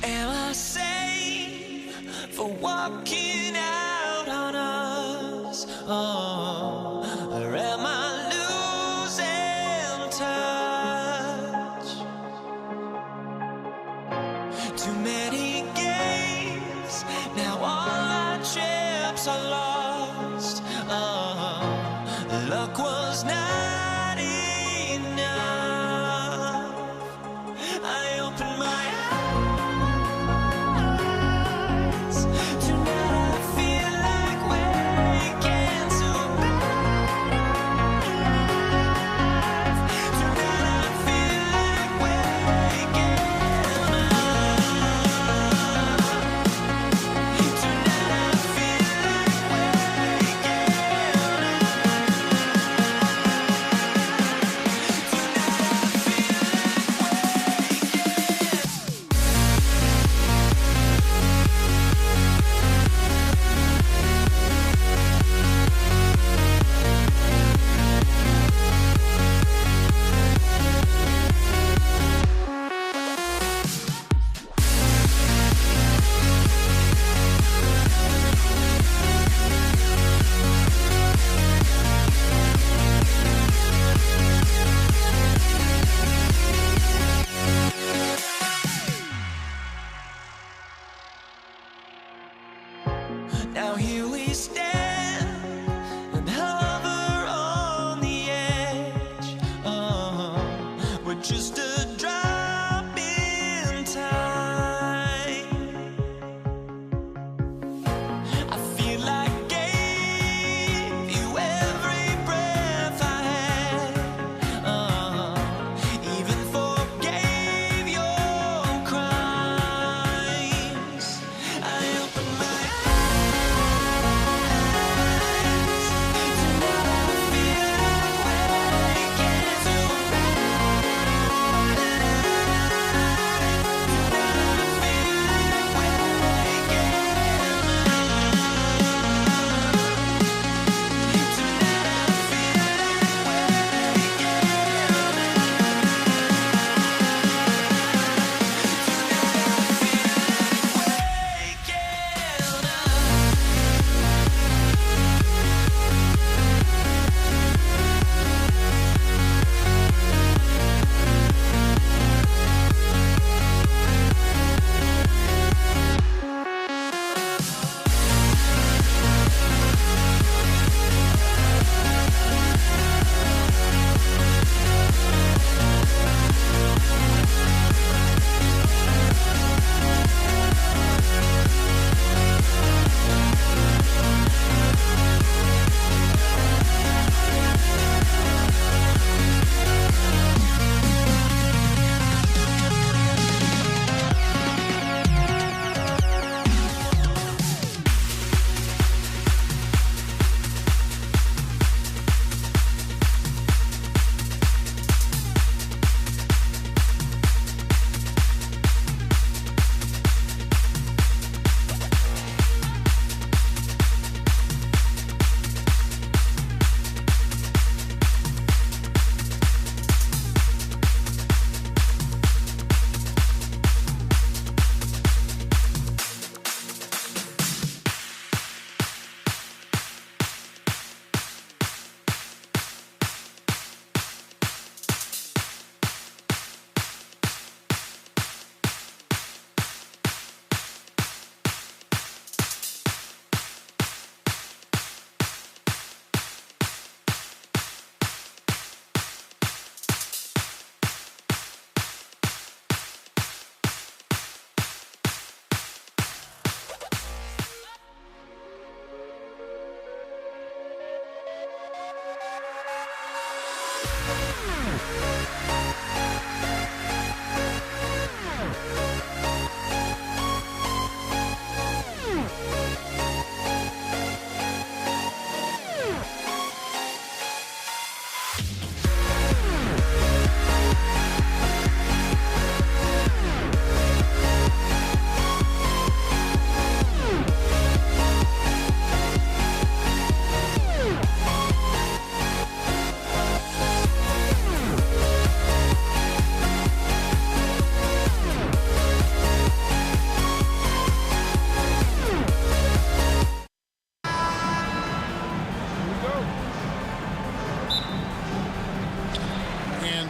Speaker 1: Am I safe for walking out on us? Oh, or am I losing touch? Too many games, now all our chips are lost. Oh, luck was not enough. I opened my eyes. Now here we stand and hover on the edge. We're just a drop in time. I feel like I gave you every breath I had. Even forgave your crimes. I opened my eyes.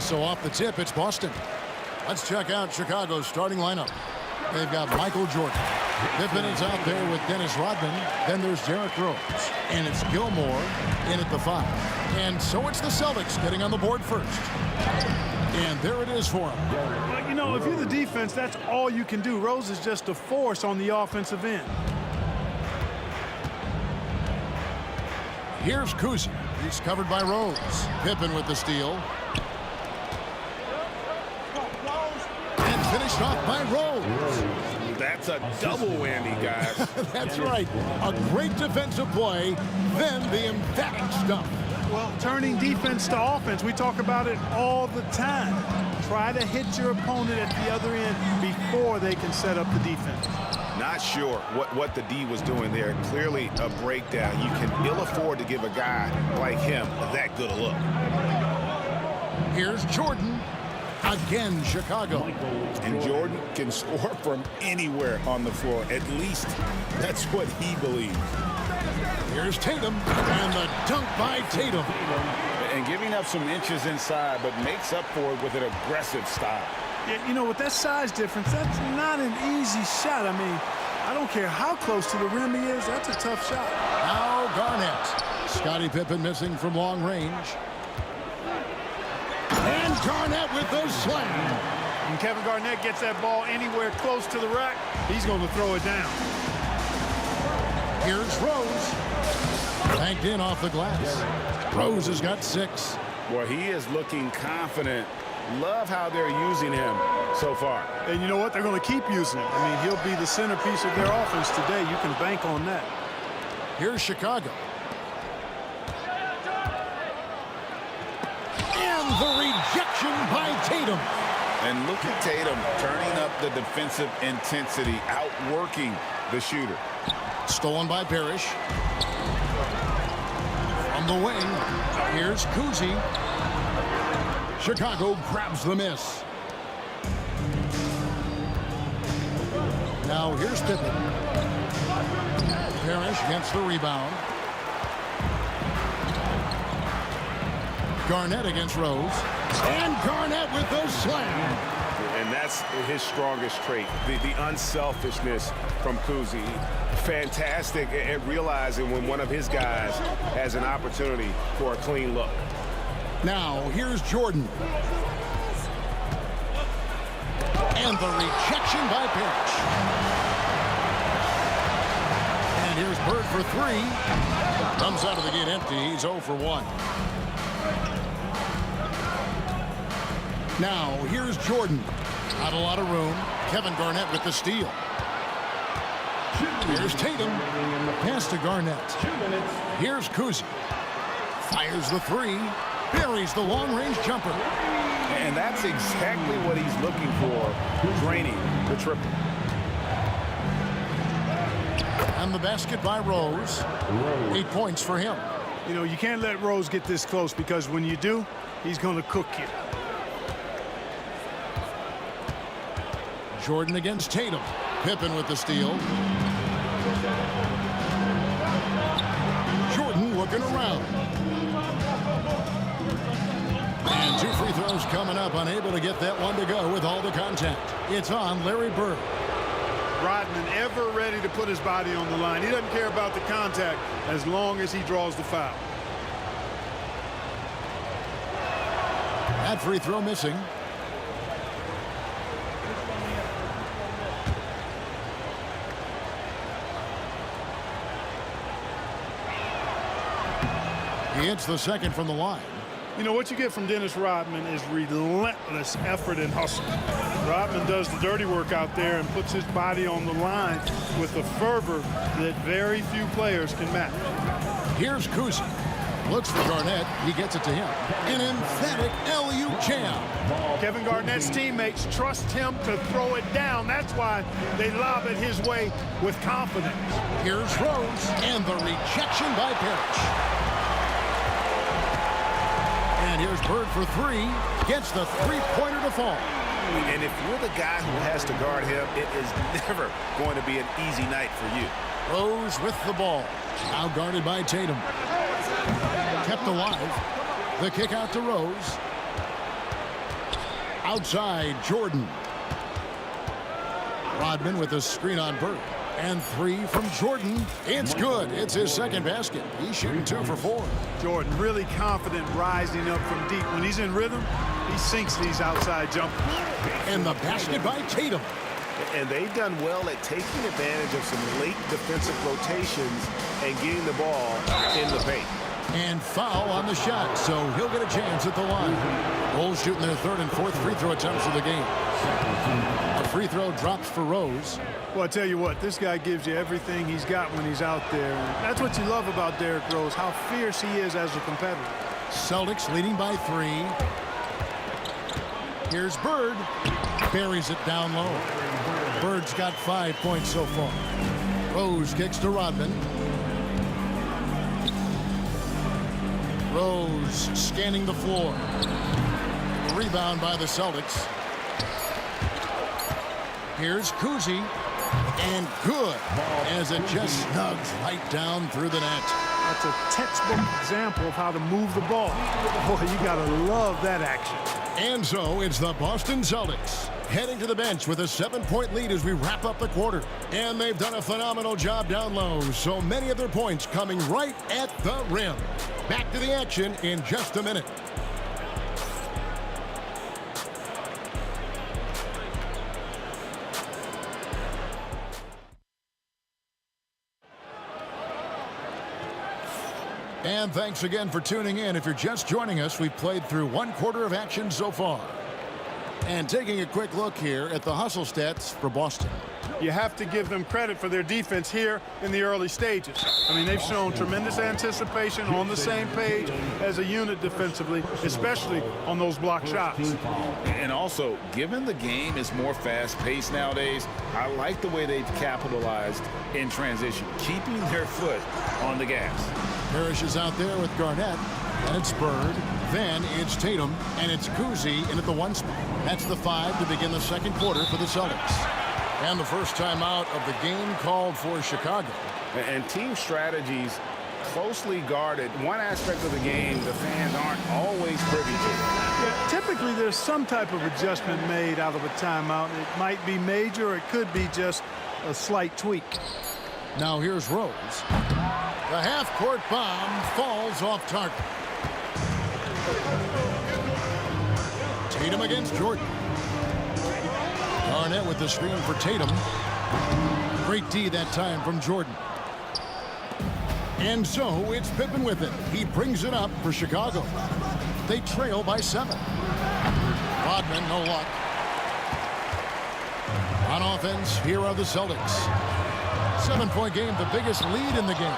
Speaker 7: so off the tip, it's Boston. Let's check out Chicago's starting lineup. They've got Michael Jordan. Pippen is out there with Dennis Rodman. Then there's Derrick Rose. And it's Gilmore in at the 5. And so it's the Celtics getting on the board first. And there it is for them.
Speaker 3: Well, you know, if you're the defense, that's all you can do. Rose is just a force on the offensive end.
Speaker 7: Here's Kuzi. He's covered by Rose. Pippen with the steal. And finished off by Rose.
Speaker 8: That's a double whammy, guys.
Speaker 7: That's right. A great defensive play, then the emphatic stuff.
Speaker 3: Well, turning defense to offense, we talk about it all the time. Try to hit your opponent at the other end before they can set up the defense.
Speaker 8: Not sure what the D was doing there. Clearly a breakdown. You can ill afford to give a guy like him that good a look.
Speaker 7: Here's Jordan. Again, Chicago.
Speaker 8: And Jordan can score from anywhere on the floor. At least that's what he believes.
Speaker 7: Here's Tatum, and the dunk by Tatum.
Speaker 8: And giving up some inches inside, but makes up for it with an aggressive style.
Speaker 3: Yeah, you know, with that size difference, that's not an easy shot. I mean, I don't care how close to the rim he is, that's a tough shot.
Speaker 7: Now Garnett. Scottie Pippen missing from long range. And Garnett with the slam.
Speaker 3: When Kevin Garnett gets that ball anywhere close to the rack, he's going to throw it down.
Speaker 7: Here's Rose. Banked in off the glass. Rose has got 6.
Speaker 8: Well, he is looking confident. Love how they're using him so far.
Speaker 3: And you know what? They're going to keep using him. I mean, he'll be the centerpiece of their offense today. You can bank on that.
Speaker 7: Here's Chicago. And the rejection by Tatum.
Speaker 8: And look at Tatum turning up the defensive intensity, outworking the shooter.
Speaker 7: Stolen by Parrish. From the wing, here's Kuzi. Chicago grabs the miss. Now here's Pippen. Parrish gets the rebound. Garnett against Rose. And Garnett with the slam.
Speaker 8: And that's his strongest trait, the unselfishness from Kuzi. Fantastic at realizing when one of his guys has an opportunity for a clean look.
Speaker 7: Now, here's Jordan. And the rejection by Parrish. And here's Bird for 3. Comes out of the gate empty. He's 0 for 1. Now, here's Jordan. Not a lot of room. Kevin Garnett with the steal. Here's Tatum. Pass to Garnett. Here's Kuzi. Fires the 3. Buries the long-range jumper.
Speaker 8: And that's exactly what he's looking for, draining the triple.
Speaker 7: And the basket by Rose. 8 points for him.
Speaker 3: You know, you can't let Rose get this close because when you do, he's going to cook you.
Speaker 7: Jordan against Tatum. Pippen with the steal. Jordan looking around. And 2 free throws coming up. Unable to get that one to go with all the contact. It's on Larry Bird.
Speaker 3: Rodman ever ready to put his body on the line. He doesn't care about the contact as long as he draws the foul.
Speaker 7: That free throw missing. He hits the second from the line.
Speaker 3: You know, what you get from Dennis Rodman is relentless effort and hustle. Rodman does the dirty work out there and puts his body on the line with a fervor that very few players can match.
Speaker 7: Here's Kuzi. Looks for Garnett. He gets it to him. An emphatic alley-oop jam.
Speaker 3: Kevin Garnett's teammates trust him to throw it down. That's why they lob it his way with confidence.
Speaker 7: Here's Rose. And the rejection by Parrish. And here's Bird for 3. Gets the three-pointer to fall.
Speaker 8: And if you're the guy who has to guard him, it is never going to be an easy night for you.
Speaker 7: Rose with the ball. Now guarded by Tatum. Kept alive. The kick out to Rose. Outside, Jordan. Rodman with a screen on Bird. And 3 from Jordan. It's good. It's his second basket. He's shooting 2 for 4.
Speaker 3: Jordan really confident rising up from deep. When he's in rhythm, he sinks these outside jumpers.
Speaker 7: And the basket by Tatum.
Speaker 8: And they've done well at taking advantage of some late defensive rotations and getting the ball in the paint.
Speaker 7: And foul on the shot, so he'll get a chance at the line. Bulls shooting their 3rd and 4th free throw attempts of the game. A free throw drops for Rose.
Speaker 3: Well, I tell you what, this guy gives you everything he's got when he's out there. And that's what you love about Derrick Rose, how fierce he is as a competitor.
Speaker 7: Celtics leading by 3. Here's Bird. Buries it down low. Bird's got 5 points so far. Rose kicks to Rodman. Rose scanning the floor. Rebound by the Celtics. Here's Kuzi. And good, as it just snugs right down through the net.
Speaker 3: That's a textbook example of how to move the ball. Boy, you got to love that action.
Speaker 7: And so it's the Boston Celtics heading to the bench with a 7-point lead as we wrap up the quarter. And they've done a phenomenal job down low, so many of their points coming right at the rim. Back to the action in just a minute. And thanks again for tuning in. If you're just joining us, we've played through 1 quarter of action so far. And taking a quick look here at the hustle stats for Boston.
Speaker 3: You have to give them credit for their defense here in the early stages. I mean, they've shown tremendous anticipation, on the same page as a unit defensively, especially on those block shots.
Speaker 8: And also, given the game is more fast-paced nowadays, I like the way they've capitalized in transition, keeping their foot on the gas.
Speaker 7: Parrish is out there with Garnett, and it's Bird, then it's Tatum, and it's Kuzi in at the 1 spot. That's the 5 to begin the second quarter for the Celtics. And the first time out of the game called for Chicago.
Speaker 8: And team strategies closely guarded. One aspect of the game the fans aren't always privy to.
Speaker 3: Yeah, typically there's some type of adjustment made out of a timeout. It might be major, or it could be just a slight tweak.
Speaker 7: Now here's Rose. The half-court bomb falls off target. Tatum against Jordan. Garnett with the screen for Tatum. Great D that time from Jordan. And so it's Pippen with it. He brings it up for Chicago. They trail by 7. Rodman, no luck. On offense, here are the Celtics. 7-point game, the biggest lead in the game.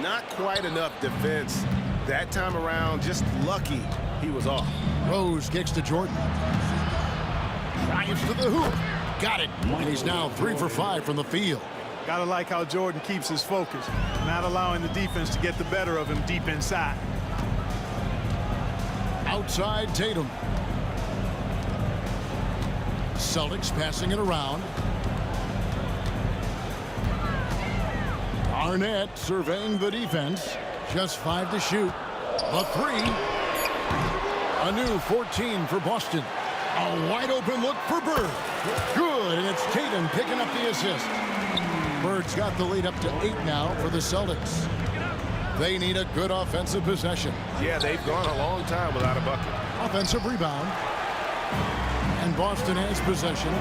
Speaker 8: Not quite enough defense that time around. Just lucky he was off.
Speaker 7: Rose kicks to Jordan. Drives to the hoop. Got it. And he's now 3 for 5 from the field.
Speaker 3: Gotta like how Jordan keeps his focus, not allowing the defense to get the better of him deep inside.
Speaker 7: Outside Tatum. Celtics passing it around. Garnett surveying the defense. Just 5 to shoot. The 3. A new 14 for Boston. A wide open look for Bird. Good, and it's Tatum picking up the assist. Bird's got the lead up to 8 now for the Celtics. They need a good offensive possession.
Speaker 8: Yeah, they've gone a long time without a bucket.
Speaker 7: Offensive rebound. And Boston has possession.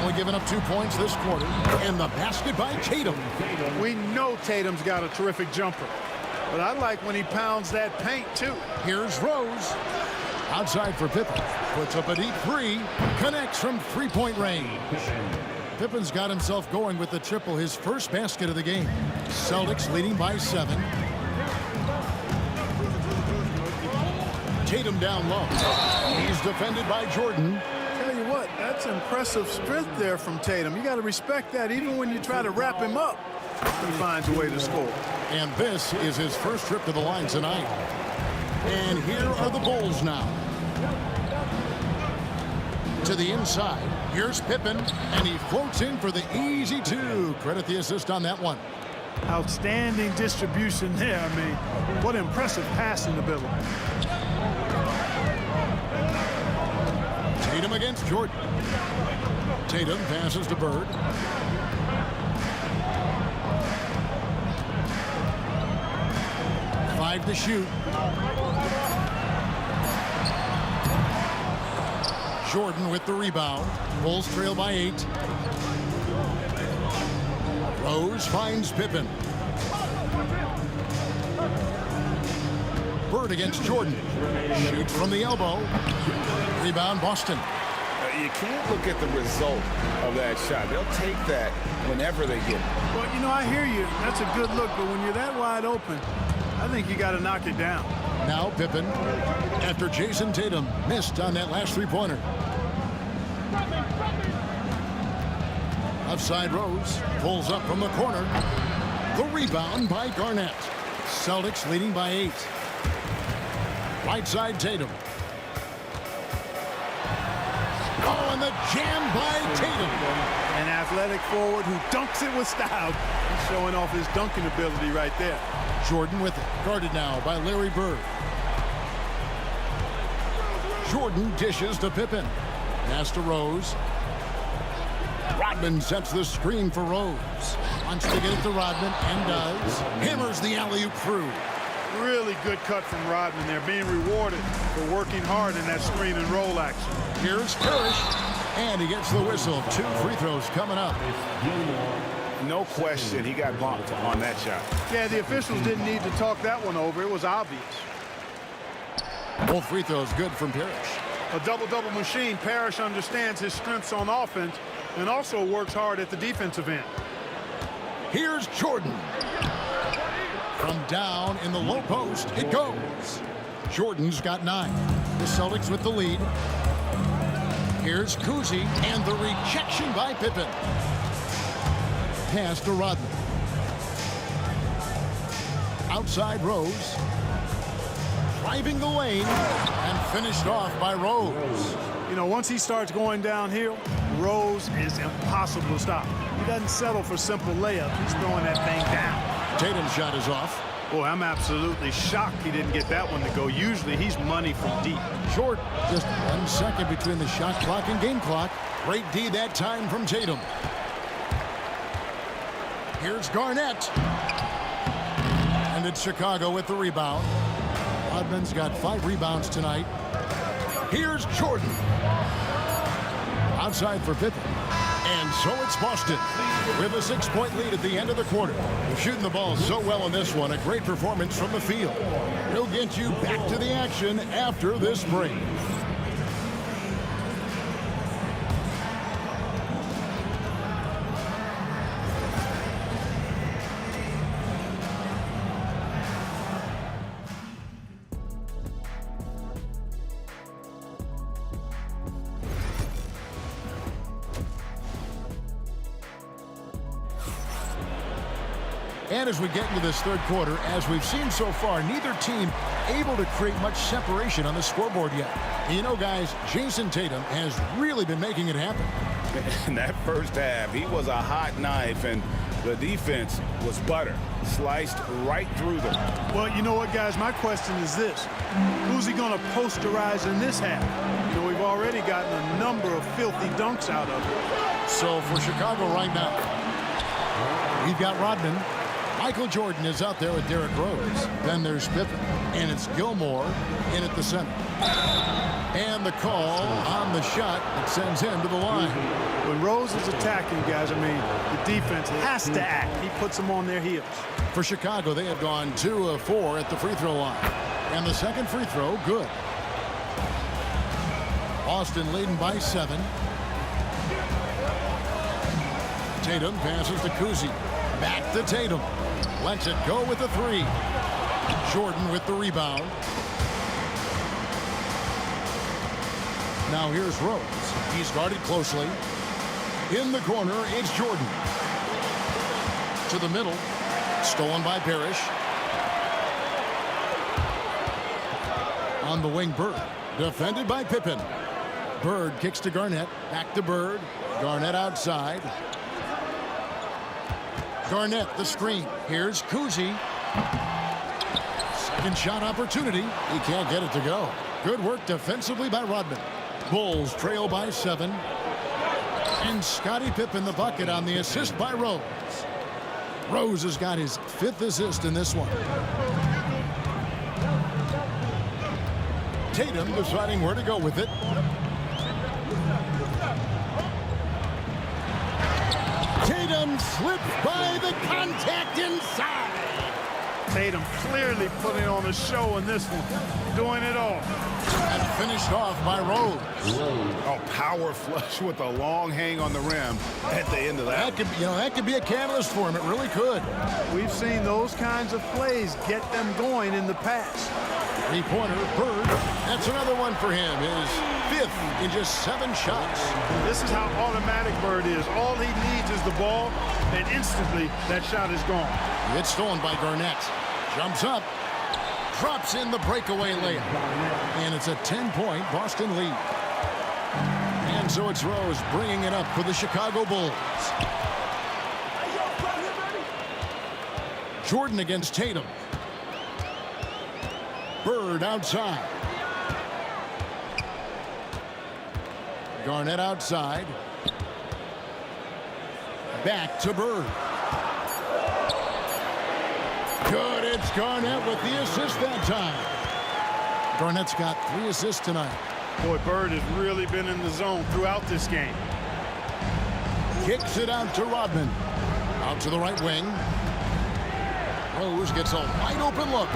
Speaker 7: Only giving up 2 points this quarter. And the basket by Tatum.
Speaker 3: We know Tatum's got a terrific jumper, but I like when he pounds that paint too.
Speaker 7: Here's Rose. Outside for Pippen. Puts up a deep 3. Connects from 3-point range. Pippen's got himself going with the triple, his first basket of the game. Celtics leading by 7. Tatum down low. He's defended by Jordan.
Speaker 3: Tell you what, that's impressive strength there from Tatum. You got to respect that even when you try to wrap him up. He finds a way to score.
Speaker 7: And this is his first trip to the line tonight. And here are the Bulls now. To the inside. Here's Pippen, and he floats in for the easy 2. Credit the assist on that one.
Speaker 3: Outstanding distribution there. I mean, what impressive passing ability.
Speaker 7: against Jordan. Tatum passes to Bird. Five to shoot. Jordan with the rebound. Bulls trail by 8. Rose finds Pippen. Bird against Jordan. Shoots from the elbow. Rebound Boston.
Speaker 8: You can't look at the result of that shot. They'll take that whenever they get it.
Speaker 3: Well, you know, I hear you. That's a good look, but when you're that wide open, I think you got to knock it down.
Speaker 7: Now Pippen, after Jason Tatum missed on that last three-pointer. Offside Rose pulls up from the corner. The rebound by Garnett. Celtics leading by 8. Right side Tatum. Oh, and the jam by Tatum.
Speaker 3: An athletic forward who dunks it with style. He's showing off his dunking ability right there.
Speaker 7: Jordan with it. Guarded now by Larry Bird. Jordan dishes to Pippen. Pass to Rose. Rodman sets the screen for Rose. Wants to get it to Rodman and does. Hammers the alley-oop through.
Speaker 3: Really good cut from Rodman. They're being rewarded for working hard in that screen and roll action.
Speaker 7: Here's Parrish. And he gets the whistle. 2 free throws coming up.
Speaker 8: No question he got bumped on that shot.
Speaker 3: Yeah, the officials didn't need to talk that one over. It was obvious.
Speaker 7: Both free throws good from Parrish.
Speaker 3: A double-double machine. Parrish understands his strengths on offense and also works hard at the defensive end.
Speaker 7: Here's Jordan. From down in the low post, it goes. Jordan's got 9. The Celtics with the lead. Here's Kuzi, and the rejection by Pippen. Pass to Rodman. Outside Rose. Driving the lane, and finished off by Rose.
Speaker 3: You know, once he starts going downhill, Rose is impossible to stop. He doesn't settle for simple layups. He's throwing that thing down.
Speaker 7: Tatum's shot is off.
Speaker 3: Boy, I'm absolutely shocked he didn't get that one to go. Usually he's money from deep.
Speaker 7: Short, just 1 second between the shot clock and game clock. Great D that time from Tatum. Here's Garnett. And it's Chicago with the rebound. Rodman's got 5 rebounds tonight. Here's Jordan. Outside for Pippen. And so it's Boston with a 6-point lead at the end of the quarter. They're shooting the ball so well in this one. A great performance from the field. He'll get you back to the action after this break. And as we get into this third quarter, as we've seen so far, neither team able to create much separation on the scoreboard yet. You know, guys, Jason Tatum has really been making it happen.
Speaker 8: In that first half, he was a hot knife, and the defense was butter. Sliced right through them.
Speaker 3: Well, you know what, guys? My question is this. Who's he going to posterize in this half? You know, we've already gotten a number of filthy dunks out of him.
Speaker 7: So for Chicago right now, we've got Rodman. Michael Jordan is out there with Derrick Rose. Then there's Pippen. And it's Gilmore in at the center. And the call on the shot that sends him to the line.
Speaker 3: When Rose is attacking, guys, I mean, the defense has to act. He puts them on their heels.
Speaker 7: For Chicago, they have gone 2 of 4 at the free throw line. And the second free throw, good. Boston leading by 7. Tatum passes to Kuzi. Back to Tatum. Lets it go with the 3. Jordan with the rebound. Now here's Rose. He's guarded closely. In the corner, it's Jordan. To the middle. Stolen by Parrish. On the wing, Bird. Defended by Pippen. Bird kicks to Garnett. Back to Bird. Garnett outside. Garnett, the screen. Here's Kuzi. Second shot opportunity. He can't get it to go. Good work defensively by Rodman. Bulls trail by 7. And Scottie Pippen the bucket on the assist by Rose. Rose has got his 5th assist in this one. Tatum deciding where to go with it. Tatum slips by the contact inside.
Speaker 3: Tatum clearly putting on a show in this one, doing it all.
Speaker 7: And finished off by Rose.
Speaker 8: Oh, power flush with a long hang on the rim at the end of that.
Speaker 7: That could be a catalyst for him. It really could.
Speaker 3: We've seen those kinds of plays get them going in the past.
Speaker 7: Three-pointer, Bird. That's another one for him. His 5th in just 7 shots.
Speaker 3: This is how automatic Bird is. All he needs is the ball, and instantly that shot is gone.
Speaker 7: It's stolen by Garnett. Jumps up. Drops in the breakaway layup. And it's a 10-point Boston lead. And so it's Rose bringing it up for the Chicago Bulls. Jordan against Tatum. Bird outside. Garnett outside. Back to Bird. Good, it's Garnett with the assist that time. Garnett's got 3 assists tonight.
Speaker 3: Boy, Bird has really been in the zone throughout this game.
Speaker 7: Kicks it out to Rodman. Out to the right wing. Rose gets a wide open look.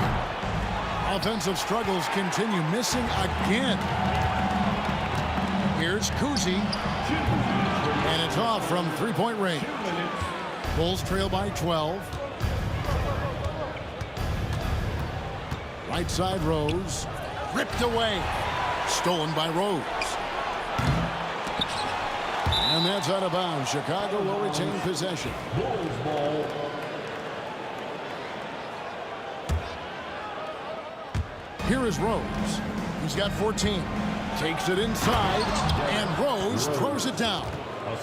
Speaker 7: Offensive struggles continue, missing again. Here's Kuzi. And it's off from 3-point range. Bulls trail by 12. Right side Rose. Ripped away. Stolen by Rose. And that's out of bounds. Chicago will retain possession.
Speaker 5: Bulls ball.
Speaker 7: Here is Rose. He's got 14. Takes it inside, and Rose throws it down.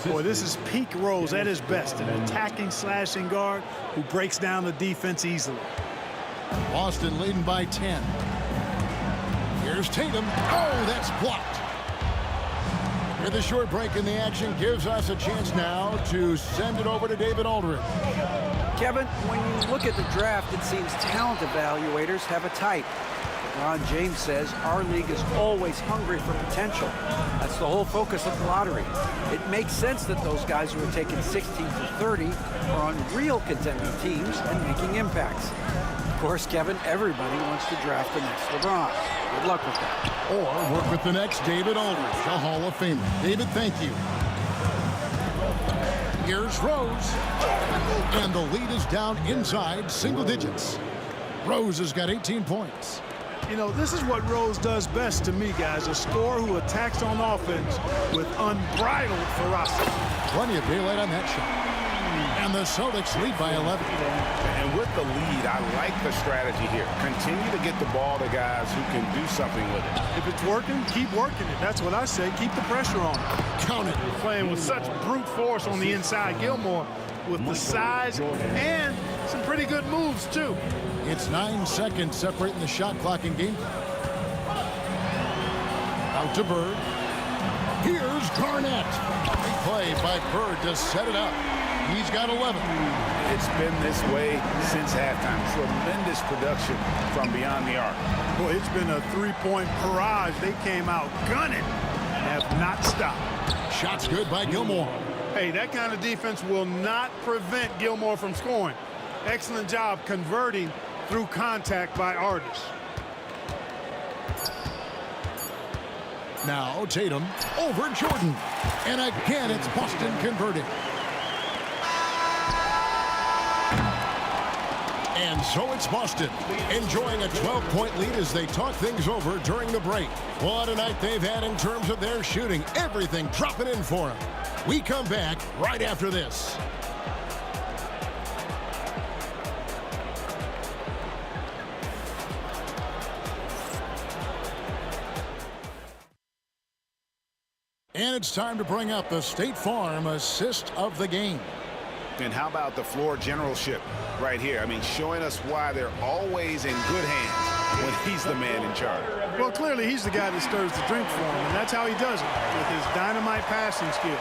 Speaker 3: Boy, this is peak Rose at his best. An attacking, slashing guard who breaks down the defense easily.
Speaker 7: Boston leading by 10. Here's Tatum. Oh, that's blocked. With a short break in the action gives us a chance now to send it over to David Aldridge.
Speaker 12: Kevin, when you look at the draft, it seems talent evaluators have a type. Ron James says our league is always hungry for potential. That's the whole focus of the lottery. It makes sense that those guys who are taken 16 to 30 are on real contending teams and making impacts. Of course, Kevin, everybody wants to draft the next LeBron. Good luck with that.
Speaker 7: Or work with the next David Aldridge, a Hall of Famer. David, thank you. Here's Rose. And the lead is down inside single digits. Rose has got 18 points.
Speaker 3: You know, this is what Rose does best to me, guys. A scorer who attacks on offense with unbridled ferocity.
Speaker 7: Plenty of daylight on that shot. And the Celtics lead by 11.
Speaker 8: And with the lead, I like the strategy here. Continue to get the ball to guys who can do something with it.
Speaker 3: If it's working, keep working it. That's what I say. Keep the pressure on.
Speaker 7: Count it.
Speaker 3: Playing with such brute force on the inside. Gilmore with the size and some pretty good moves, too.
Speaker 7: It's 9 seconds separating the shot clock and game. Out to Bird. Here's Garnett. Big play by Bird to set it up. He's got 11.
Speaker 8: It's been this way since halftime. Tremendous production from beyond the arc.
Speaker 3: Boy, it's been a three-point barrage. They came out gunning and have not stopped.
Speaker 7: Shots good by Gilmore.
Speaker 3: Hey, that kind of defense will not prevent Gilmore from scoring. Excellent job converting through contact by Artis.
Speaker 7: Now Tatum over Jordan. And again, it's Boston converting. And so it's Boston enjoying a 12-point lead as they talk things over during the break. What a night they've had in terms of their shooting. Everything dropping in for them. We come back right after this. And it's time to bring up the State Farm assist of the game.
Speaker 8: And how about the floor generalship right here? I mean, showing us why they're always in good hands. when he's the man in charge.
Speaker 3: Well, clearly he's the guy that stirs the drink for him, and that's how he does it, with his dynamite passing skills.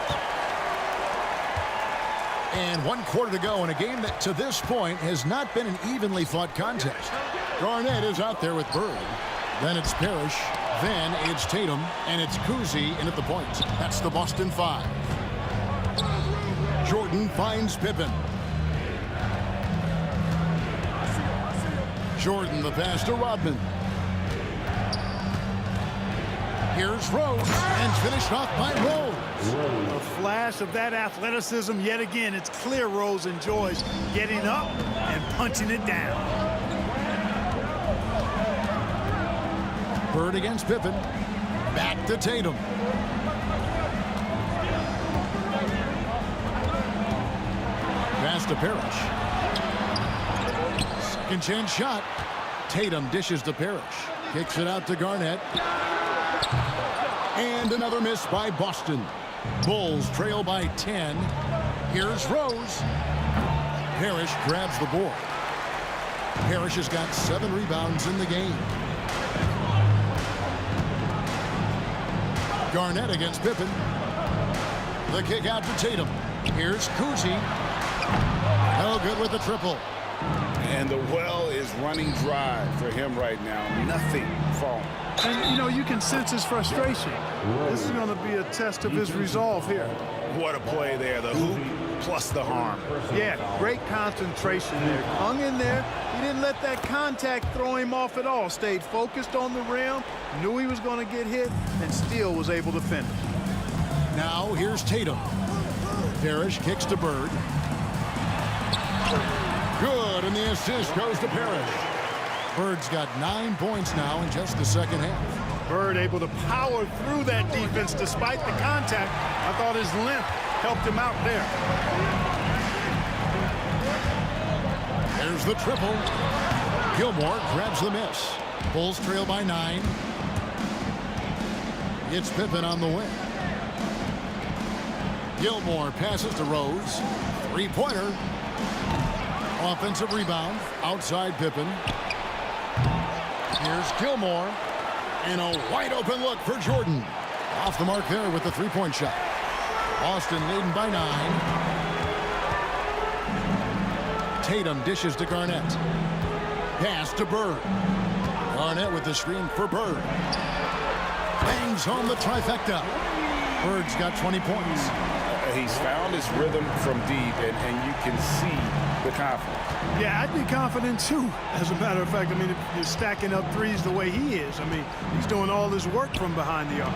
Speaker 7: And 1 quarter to go in a game that to this point has not been an evenly fought contest. Garnett is out there with Bird. Then it's Parrish. Then it's Tatum. And it's Kuzi in at the point. That's the Boston 5. Jordan finds Pippen. Jordan the pass to Rodman. Here's Rose, and finished off by Rose.
Speaker 3: A flash of that athleticism yet again. It's clear Rose enjoys getting up and punching it down.
Speaker 7: Bird against Pippen. Back to Tatum. Pass to Parrish. Second chance shot. Tatum dishes to Parrish. Kicks it out to Garnett. And another miss by Boston. Bulls trail by 10. Here's Rose. Parrish grabs the board. Parrish has got 7 rebounds in the game. Garnett against Pippen. The kick out to Tatum. Here's Kuzi. No good with the triple.
Speaker 8: And the well is running dry for him right now. Nothing falling.
Speaker 3: And, you know, you can sense his frustration. This is going to be a test of his resolve here.
Speaker 8: What a play there. The hoop plus the harm.
Speaker 3: Yeah, great concentration there. Hung in there. He didn't let that contact throw him off at all. Stayed focused on the rim, knew he was going to get hit, and still was able to finish.
Speaker 7: Now here's Tatum. Parrish kicks to Bird. Good, and the assist goes to Parrish. Bird's got 9 points now in just the second half.
Speaker 3: Bird able to power through that defense despite the contact. I thought his length helped him out there.
Speaker 7: There's the triple. Gilmore grabs the miss. Bulls trail by 9. It's Pippen on the wing. Gilmore passes to Rose. 3-pointer. Offensive rebound. Outside Pippen. Here's Gilmore. And a wide open look for Jordan. Off the mark there with the 3-point shot. Boston leading by 9. Tatum dishes to Garnett. Pass to Bird. Garnett with the screen for Bird. Bangs home the trifecta. Bird's got 20 points.
Speaker 8: He's found his rhythm from deep, and you can see the confidence.
Speaker 3: Yeah, I'd be confident too. As a matter of fact, I mean, if you're stacking up threes the way he is, I mean, he's doing all his work from behind the arc.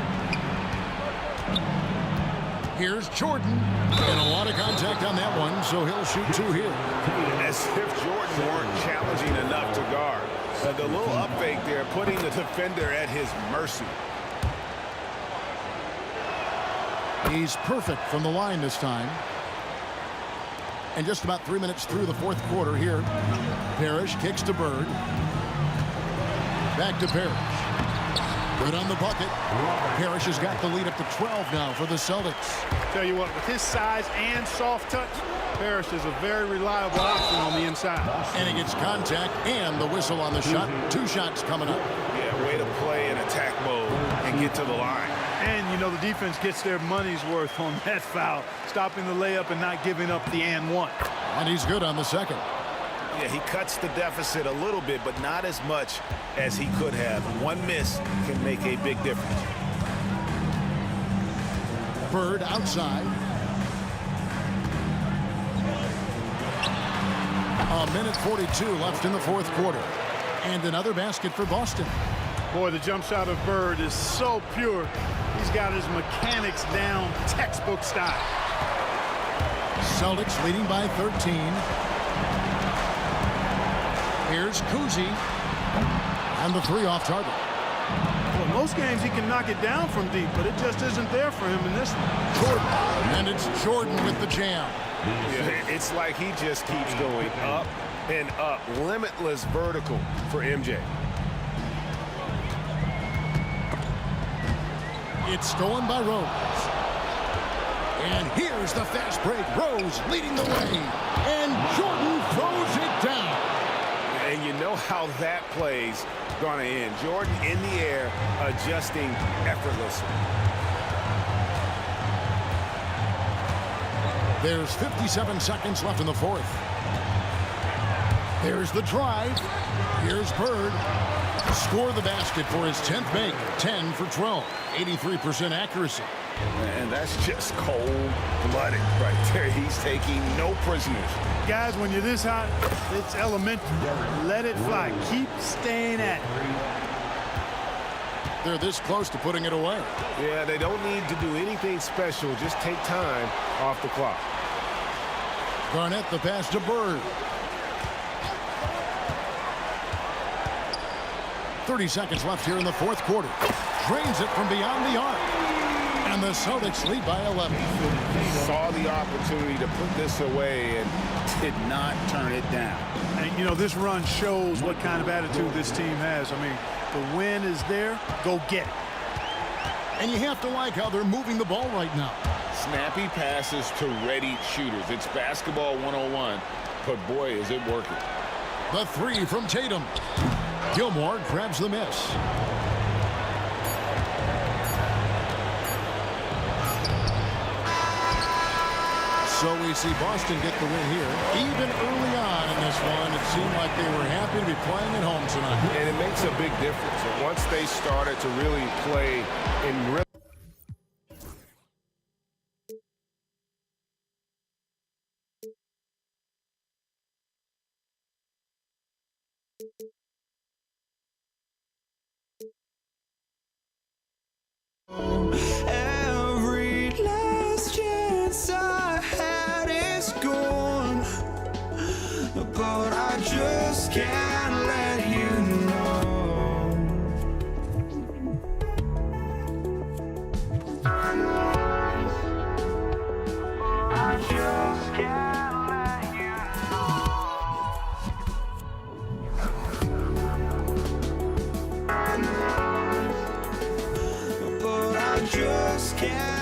Speaker 7: Here's Jordan. And a lot of contact on that one, so he'll shoot 2 here.
Speaker 8: As if Jordan weren't challenging enough to guard. The little up fake there, putting the defender at his mercy.
Speaker 7: He's perfect from the line this time. And just about 3 minutes through the 4th quarter here. Parrish kicks to Bird. Back to Parrish. Good on the bucket. Parrish has got the lead up to 12 now for the Celtics.
Speaker 3: Tell you what, with his size and soft touch, Parrish is a very reliable option on the inside.
Speaker 7: And he gets contact and the whistle on the shot. 2 shots coming up.
Speaker 8: Yeah, way to play in attack mode and get to the line.
Speaker 3: And, you know, the defense gets their money's worth on that foul, stopping the layup and not giving up the and one.
Speaker 7: And he's good on the second.
Speaker 8: Yeah, he cuts the deficit a little bit, but not as much as he could have. One miss can make a big difference.
Speaker 7: Bird outside. A minute 42 left in the 4th quarter. And another basket for Boston.
Speaker 3: Boy, the jump shot of Bird is so pure. He's got his mechanics down, textbook style.
Speaker 7: Celtics leading by 13. Here's Kuzi. And the 3 off target.
Speaker 3: Well, most games he can knock it down from deep, but it just isn't there for him in this one.
Speaker 7: Jordan. And it's Jordan with the jam.
Speaker 8: Yeah, it's like he just keeps going up and up. Limitless vertical for MJ.
Speaker 7: It's stolen by Rose. And here's the fast break. Rose leading the way. And Jordan throws it down.
Speaker 8: And you know how that play's going to end. Jordan in the air, adjusting effortlessly.
Speaker 7: There's 57 seconds left in the fourth. There's the drive. Here's Bird. Score the basket for his 10th make. 10 for 12. 83% accuracy.
Speaker 8: And that's just cold-blooded right there. He's taking no prisoners.
Speaker 3: Guys, when you're this hot, it's elementary. Let it fly. Keep staying at it.
Speaker 7: They're this close to putting it away.
Speaker 8: Yeah, they don't need to do anything special. Just take time off the clock.
Speaker 7: Garnett the pass to Bird. 30 seconds left here in the fourth quarter. Drains it from beyond the arc. And the Celtics lead by 11.
Speaker 8: Saw the opportunity to put this away and did not turn it down.
Speaker 3: And, you know, this run shows what kind of attitude this team has. I mean, the win is there. Go get it.
Speaker 7: And you have to like how they're moving the ball right now.
Speaker 8: Snappy passes to ready shooters. It's basketball 101, but boy, is it working.
Speaker 7: The three from Tatum. Gilmore grabs the miss. So we see Boston get the win here. Even early on in this one, it seemed like they were happy to be playing at home tonight.
Speaker 8: And it makes a big difference. And once they started to really play in rhythm.
Speaker 1: Every last chance I had is gone, but I just can't let you know. I just can't let you know. But I just can't.